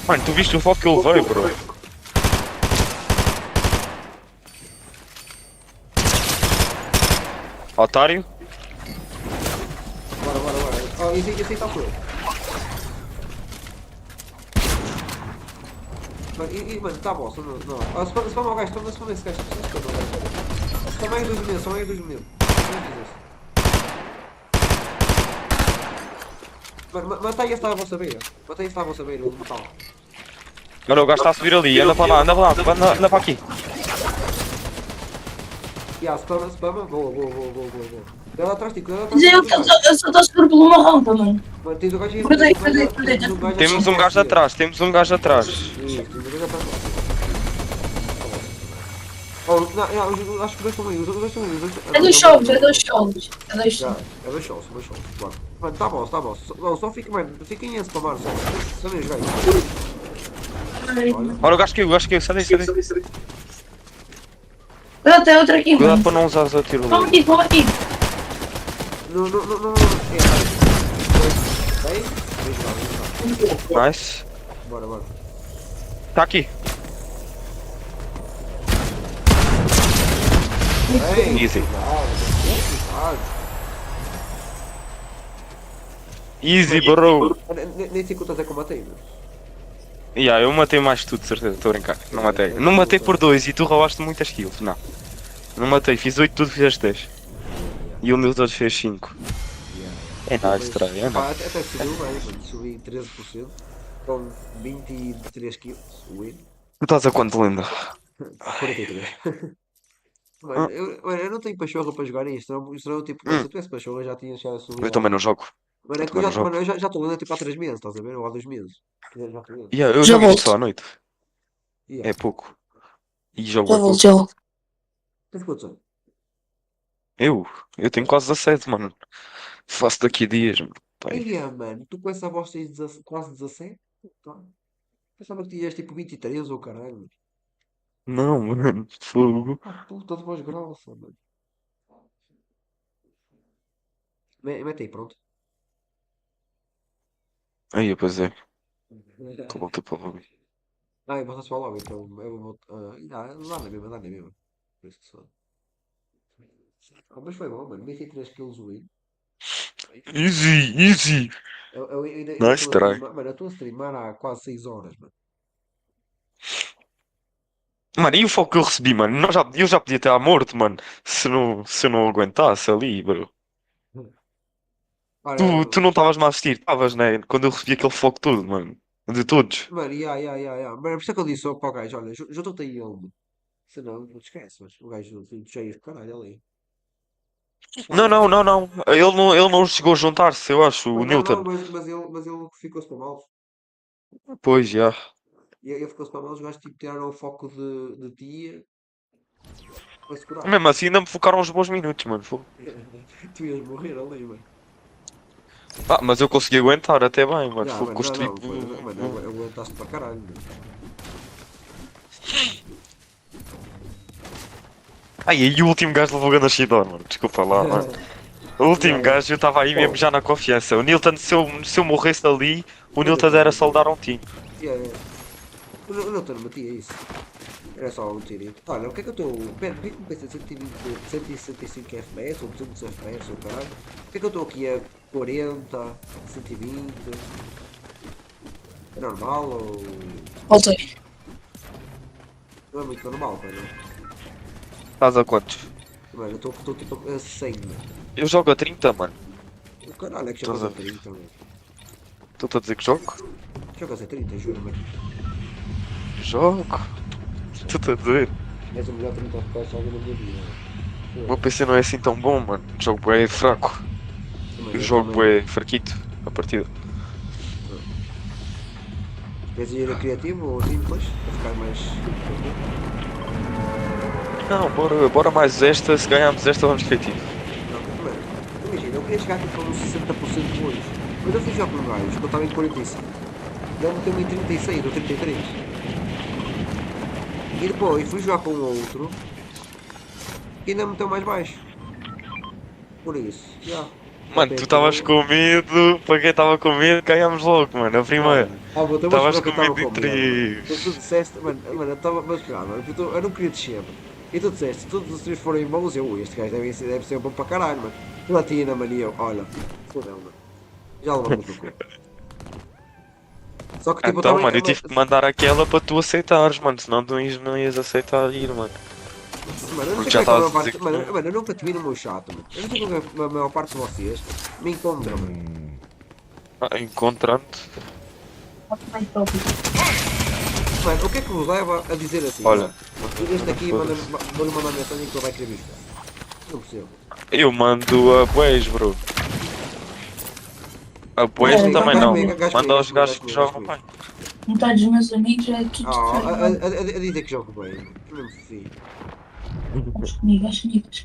Mano, tu viste o foco que ele veio, bro? Otário. Bora. Ó, esse aí está por ele. Mano, tá bom, não. Spam ao gajo, spam esse gajo. Só mais 2 minutos. Mano, mata aí esse à vossa beira. Vou matá-lo. Olha, o gajo está a subir ali, anda para lá, anda para aqui. Spama. Boa. Cuidado atrás de ti, Eu só estou seguro por uma rampa, mano. Mano, tens o gajo aí. Temos um gajo atrás. Oh, não, acho que os dois estão aí. É dois solos. É dois solos. Bora. Mano, tá bom. Não, só fica, mano, fiquem a spamar só. Só nem jogar isso. Olha o gajo que sai daí. Tem outra aqui, Cuidado mano. para não usares o tiro. Vamos aqui. Não. Nice. Bora. Tá aqui. Easy. Easy, bro. Nem sei quantas é que eu matei, mano. Eu matei mais tudo, de certeza. Estou a brincar. Não matei. Não matei por 2 e tu roubaste muitas kills. Não. Não matei. Fiz 8 tudo, fizeste 10. E o meu todo fez 5. É nice, trai. É nice. Até subiu bem, mano. Subi 13%. Com 23 kills. Win. Tu estás a quanto, Linda? 43. Mano, eu não tenho pachorra para jogar isto. Senão, tipo, se eu tivesse pachorra já tinha chegado a subir. Eu também não jogo. Mano, é que eu já estou lendo tipo há 3 meses, estás a ver? Ou há 2 meses. Eu jogo isto só à noite. É pouco. E jogo é pouco. Tens quantos anos? Eu tenho quase 17, mano. Faço daqui a dias, mano. Mano, tu com essa voz tens quase 17? Tá. Pensava que tinhas tipo 23 ou caralho. Não, mano. Fogo. Puta de voz grossa, mano. Mete aí, pronto. Aí, pois é. Volta para o lobby. Eu voltasse para o lobby, então eu vou. Lá na mesma. Por isso que só. Mas foi bom, mano. 23 kills win. Easy. Nice try. Mano, eu estou a streamar há quase 6 horas, mano. Mano, e o foco que eu recebi, mano? Eu já podia ter morto, mano. Se eu não aguentasse ali, bro. Tu não estavas-me a assistir, estavas, né? Quando eu recebi aquele foco todo, mano. De todos. Mano, Mano, por isso é que eu disse para o gajo: olha, junta-te aí ele, mano. Se não te esquece, mas o gajo cheio de caralho ali. Não. Ele não chegou a juntar-se, eu acho, o Newton. Mas ele ficou-se para mal. Pois, já. E ele ficou-se para mal, os gajos tipo, tiraram o foco de ti para segurar. Mesmo assim, ainda me focaram uns bons minutos, mano. Tu ias morrer ali, mano. Mas eu consegui aguentar até bem, mano. Já, Foi mano, construir. mano, aguentaste para caralho, mano. E o último gajo levou grande shitdown, mano. Desculpa lá, mano. O último gajo, eu estava aí mesmo já na confiança. O Newton, se eu morresse ali, o Newton era só dar um tiro. O Newton metia isso. Era só um tiro. Olha, o que é que eu estou. Pera, por que me pensa 165 FPS ou 200 FPS ou caralho? Por que é que eu estou aqui a 40, 120? É normal ou. Voltei. Não é muito normal, pá, não? Estás a quantos? Mano, eu estou tipo a 100, mano. Eu jogo a 30, mano. O caralho é que jogas a 30, mano. Estou a dizer que jogo? Jogas a 30, juro, mano. Jogo. Estou a dizer. És o melhor 30 FPS jogo na minha vida, mano. O meu PC não é assim tão bom, mano. O jogo é fraco. O jogo é fraquito, a partida. Queres ir a criativo ou assim depois? Para ficar mais. Não, bora mais esta. Se ganharmos esta, vamos criativo. Não, mano, imagina, eu queria chegar aqui com uns 60% hoje. Mas eu fui jogar com um gajo, que eu estava em 45. Ele meteu-me em 36 ou 33. E depois fui jogar com outro que ainda meteu mais baixo. Por isso, já. Mano, tu estavas com medo, para quem estava com medo, ganhámos logo, mano, a primeira. Estavas com medo em 3. Tu disseste, mano, eu estava, mas eu não queria descer, mano. E tu disseste, se todos os três forem bons, este gajo deve ser bom para caralho, mano. Platina, mano, e eu, olha, fodeu, mano. Já levamos no cu. Só que tipo, então, mano, eu tive que mandar aquela para tu aceitares, mano, senão tu não ias aceitar ir, mano. Mano, eu não sei como é que mano, eu nunca te vi no meu chat, mano. Eu não sei como a maior parte de vocês me encontram, mano. Encontrando-te? Mano, o que é que vos leva a dizer assim? Olha, este aqui vou-lhe mandar mensagem que ele vai querer me jogar. Não percebo. Eu mando a boés, bro. A boés também não. Manda aos gajos que jogam bem. Metade dos meus amigos é tudo a dizer que jogo bem. Eu não me fio.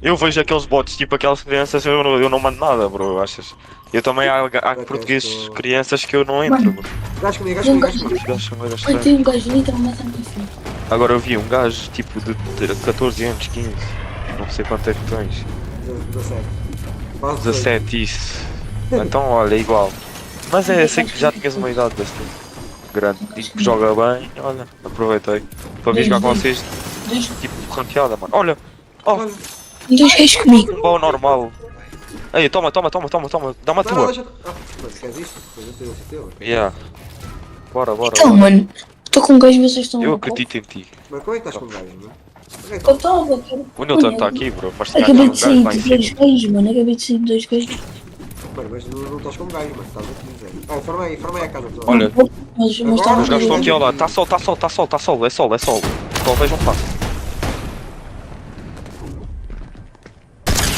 Eu vejo aqueles bots, tipo aquelas crianças, eu não mando nada, bro, achas? Eu também há portugueses, crianças que eu não entro, bro. Gás comigo. Os gajos são meio estranhos. Tem um gajo ali, está a matar a minha filha. Agora eu vi um gajo tipo de 14 anos, 15, não sei quanto é que tens. 17, isso. Então olha, é igual. Mas é assim que já tinhas uma idade bastante grande e que joga bem, olha, aproveitei para vir jogar com vocês, tipo ranqueada, mano. Olha! Oh! Dois reis comigo. Oh, normal. Ei, toma, dá uma tua. Queres isto? Yeah. Bora. Então, mano, estou com um gajo e vocês estão. Eu acredito em ti. Mas como é que estás com o gajo, mano? Eu estava, cara. O Newton está aqui, bro, mas tinha Acabei um de gajo sair lá em de dois cima. gajos, mano. Acabei de sair de dois gajos. Mano, mas não estás com o gajo, mano. Estás aqui, Zé. Oh, forma aí a casa. Pessoal. Olha, Mas os gajos estão aqui ao lado. Tá sol. É sol. Só vejam fácil.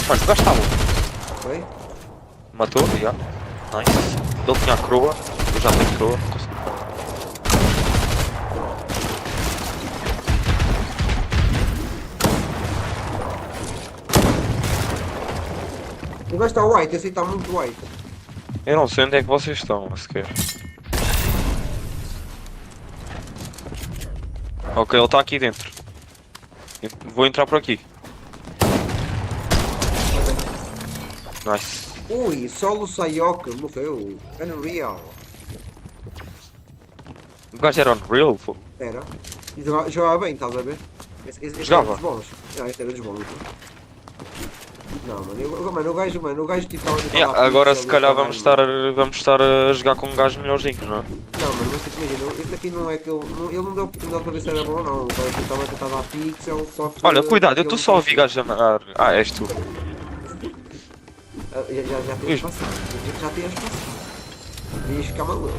Mano, o gajo está bom. Foi? Matou, já. Nice. Ele tinha a coroa, eu já tenho coroa. O gajo está white, esse aí está muito white. Eu não sei onde é que vocês estão, sequer. Ok, ele está aqui dentro. Vou entrar por aqui. Nice. Ui, solo Sayoka morreu. Unreal. O gajo era Unreal, pô. Era. E jogava bem, estás a ver? Esse Jogava? era dos bons. Este era dos bons. Não, mano, o gajo tipo estava Agora se calhar vamos estar a jogar com um gajo melhorzinho, não é? Não, mano, mas tipo, imagina, este aqui não é que ele não deu oportunidade para ver se era bom ou não. O gajo estava a tentar dar pixel, só que... Olha, cuidado, eu estou só a ouvir gajos a mandar. Ah, és tu. Já tens passado. Já tens passado. Ias ficar maluco.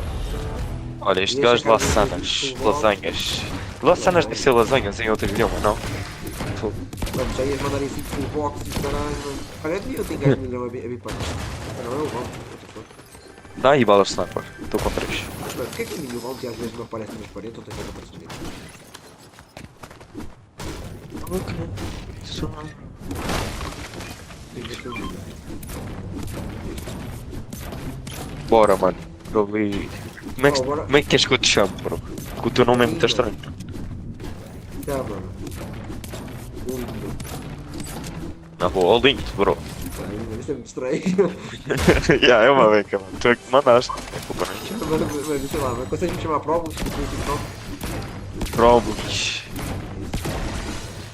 Olha, este gajo de lasanas. Lasanhas. Lasanas deve ser lasanhas em outro idioma, não? Mano, já ias mandar isso full box e caralho, mano. Olha, eu tenho gajo milhão a bipar. Não, eu vou. Dá aí balas de sniper. Estou com 3. Mano, porquê que o mini bounty às vezes não aparece nas paredes ou tem que aparecer ali? Ok. Isso não. Bora, mano. Como é que queres que eu te chamo, bro? Porque o teu nome é muito estranho. Já, mano. Na boa, ó lindo, bro. Isso é muito estranho. Yeah, é uma beca, mano. Tu é que te mandaste. É culpa não. Mas sei lá, mas consegues me chamar Probus? Probus.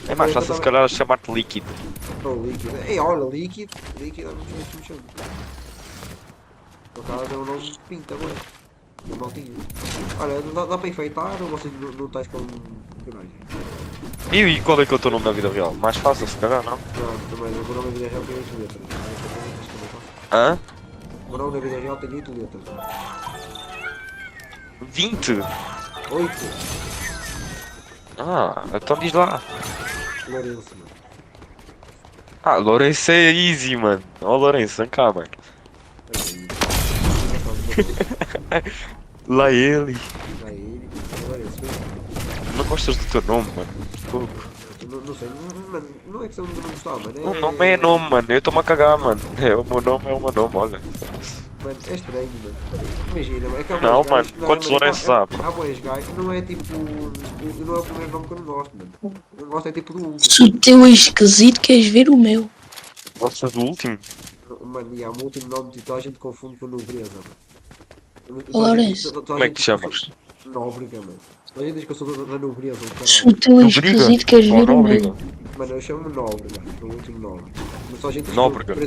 É mais fácil se calhar chamar-te líquido. Oh, líquido. Ei, olha, líquido. Líquido é muito me chama. Por acaso é um nome pinta agora. É maltinho. Olha, dá para enfeitar ou vocês não estás com personagem? E qual é que é o teu nome na vida real? Mais fácil se calhar, não? Não, também, o meu nome na vida real tem 8 letras. Hã? O meu nome na vida real tem 8 letras. 20? 8. Ah, então diz lá. Lourenço, mano. Ah, Lourenço é easy, mano. Ó Lourenço, vem cá, mano. Lá ele. Lá ele. Lourenço, não gostas do teu nome, mano? Pouco. Não sei, mano, não é questão de não gostar, mano. O nome é nome, mano. Eu estou-me a cagar, mano. O meu nome é o meu nome, olha. Mano, é estranho, mano. Imagina, é que há não, gajos, mano. Quantos Lourenços há, há bons gajos, não é tipo. Não é o primeiro nome que eu não gosto, mano. Eu gosto é tipo do último. Se o teu é esquisito, queres ver o meu? Gostas do último? Mano, e há o último nome de toda a gente confunde com nobreza, mano. Lourenço. Como é que te chamas? Nóbrega, mano. A gente diz que eu sou da nobreza, caralho. Se o teu é esquisito, queres ver o meu? Mano, eu chamo-me Nóbrega, o último nome. Mas só a gente diz Nóbrega. que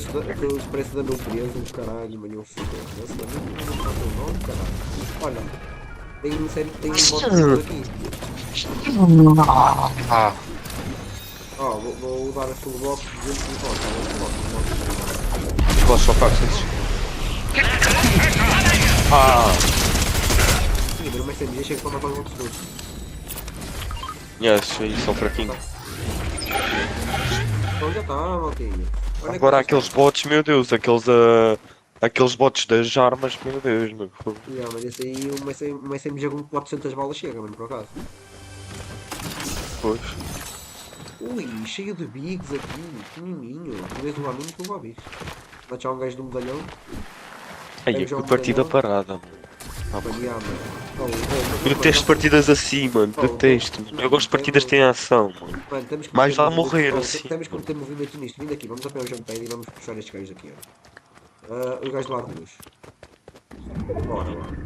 o preço da nobreza, o caralho, mano, eu fico. Esse não faz o nome, caralho. Olha, tem um sério que tem um voto aqui. Ah. Ó, vou dar a full box de 200 votos. Posso só para vocês? Ah. Sim, mas o MSMG chega para matar os outros todos. Yes, aí são fraquinhos. Então já tá, maltinho. Agora aqueles bots, meu Deus, aqueles bots das armas, meu Deus, meu. Yeah, mas esse aí, o MSMG com 400 balas chega, mano, por acaso. Pois. O Ui, cheio de bigs aqui, pequenininho. Em vez de levar mínimo, vou levar bigs. Mas já um gajo do medalhão. Ai, Pego é já que o partida medalhão. parada, mano. Mano, yeah, mano. Eu detesto partidas assim, mano. Detesto. Eu gosto de partidas que têm ação, mano. Mano, temos que Mais meter vale movimento. morrer Oh, assim. temos que meter movimento nisto. Vindo aqui, vamos apanhar o jump pad e vamos puxar estes gajos aqui. O gajo do lado de luz. Bora, bora.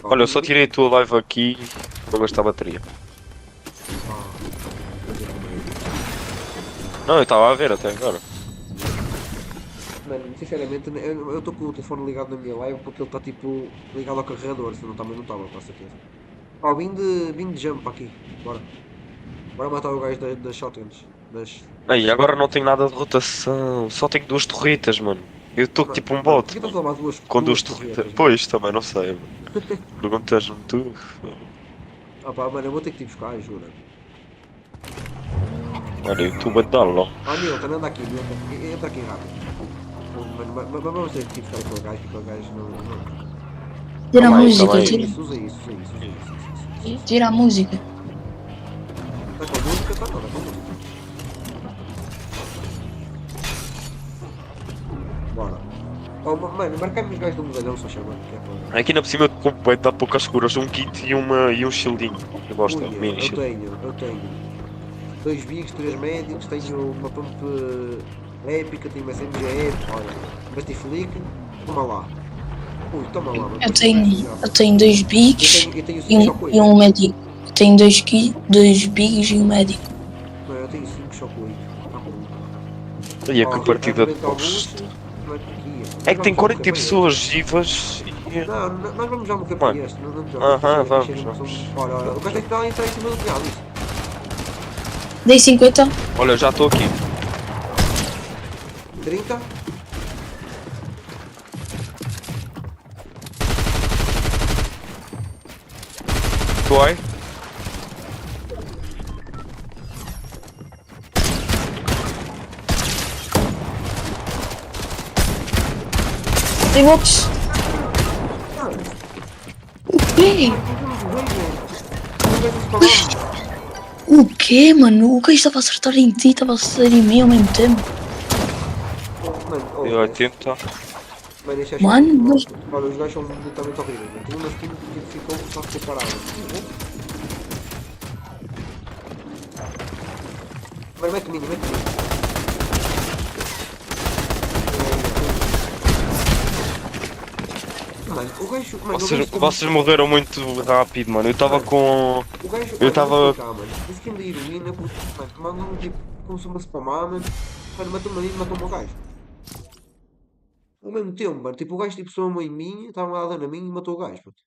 Olha, eu só tirei a tua live aqui para gastar bateria. Não, eu estava a ver até agora. Mano, sinceramente, eu estou com o telefone ligado na minha live porque ele está tipo ligado ao carregador, senão também não estava, com certeza. Ó, vim de jump para aqui, bora. Bora matar o gajo das shotguns. Aí, agora não tenho nada de rotação. Só tenho duas torretas, mano. Eu estou tipo um Mano, bot, por que estás a mano. levar Com duas duas torretas. mano? Pois, também não sei, mano. Perguntas-me tu. Ah pá, mano, eu vou ter que te buscar, juro. Olha, YouTube a dar-lo. Ah, Nilton, anda aqui, Nilton. Entra aqui rápido. Mano, mas vamos ter que ir buscar aquele gajo, que aquele gajo não... Tira a Calma aí, música, calma aí. tira. Usa isso. Tira a música. Tá com música? Tá com música. Bora. Oh, mano, marcamos os gajos do medalhão, só chama. Que é para... Aqui na por cima eu compro dá poucas curas. Um kit e um shieldinho. Eu gosto, Ui, mini eu shield. tenho 2 bigs, 3 médicos, tenho uma pump épica, tenho uma SMG épica, olha, basti flick, toma lá. Ui, toma lá, mano. Eu tenho 2 bigs Eu tenho e 5 e um médico. Eu tenho 2 bigs e um médico. Mano, eu tenho 5 shockwave. E é que partida de post. É que tem 40 pessoas vivas e... Não, nós vamos já morrer por este. Não vamos já Aham, vamos. Olha, o gajo tem que estar em cima do telhado, isso. Dei 50. Olha, já estou aqui. 30. Tu aí? Tem outros. O quê? O quê, mano? O gajo estava a acertar em ti, estava a acertar em mim ao mesmo tempo. Eu 80. Mano, mas... Olha, os gajos são brutalmente horríveis. Tem uma skin que ficou só ficou parada. Mas mete mini. Mano, o gajo... Vocês morreram muito rápido, mano. Eu estava com... Eu estava... A skin da heroína, mano, mandou-me tipo... Começou-me a spamar, mano. Mano, matou-me ali e matou-me o gajo. Ao mesmo tempo, mano. Tipo, o gajo tipo somou em mim, estava lá dando a mim e matou o gajo, pronto.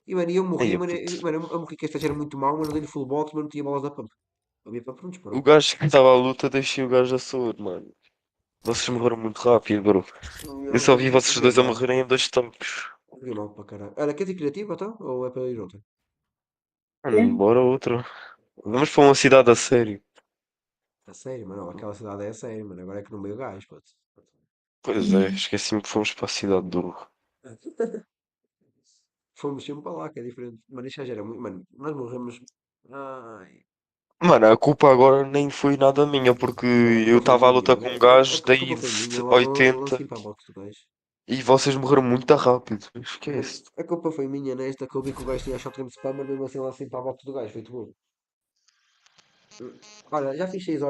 E, mano, eu morri, mano. Eu morri que este era muito mau, mano. Dei-lhe full box, mas não tinha balas da pump. Eu ia para prontos, pronto. O gajo que estava à luta deixei o gajo a saúde, mano. Vocês morreram muito rápido, bro. Eu só vi vocês dois a morrerem em 2 tampos. Vi mal para caralho. Olha, quer ir criativa, então? Ou é para ir outra? Bora outra. Vamos para uma cidade a sério. A sério, mano. Aquela cidade é a sério, mano. Agora é que no meio gás, pô. Pois é, esqueci-me que fomos para a cidade do... Fomos sempre para lá, que é diferente. Mano, isto já era muito. Mano, nós morremos. Ai. Mano, a culpa agora nem foi nada minha, porque eu estava a lutar com um gajo, dei 80 e vocês morreram muito rápido. Esquece. A culpa foi minha nesta, que eu vi que o gajo tinha shotgun spam, mas mesmo assim lá assim para a box do gajo, feito bom. Olha, já fiz 6 horas.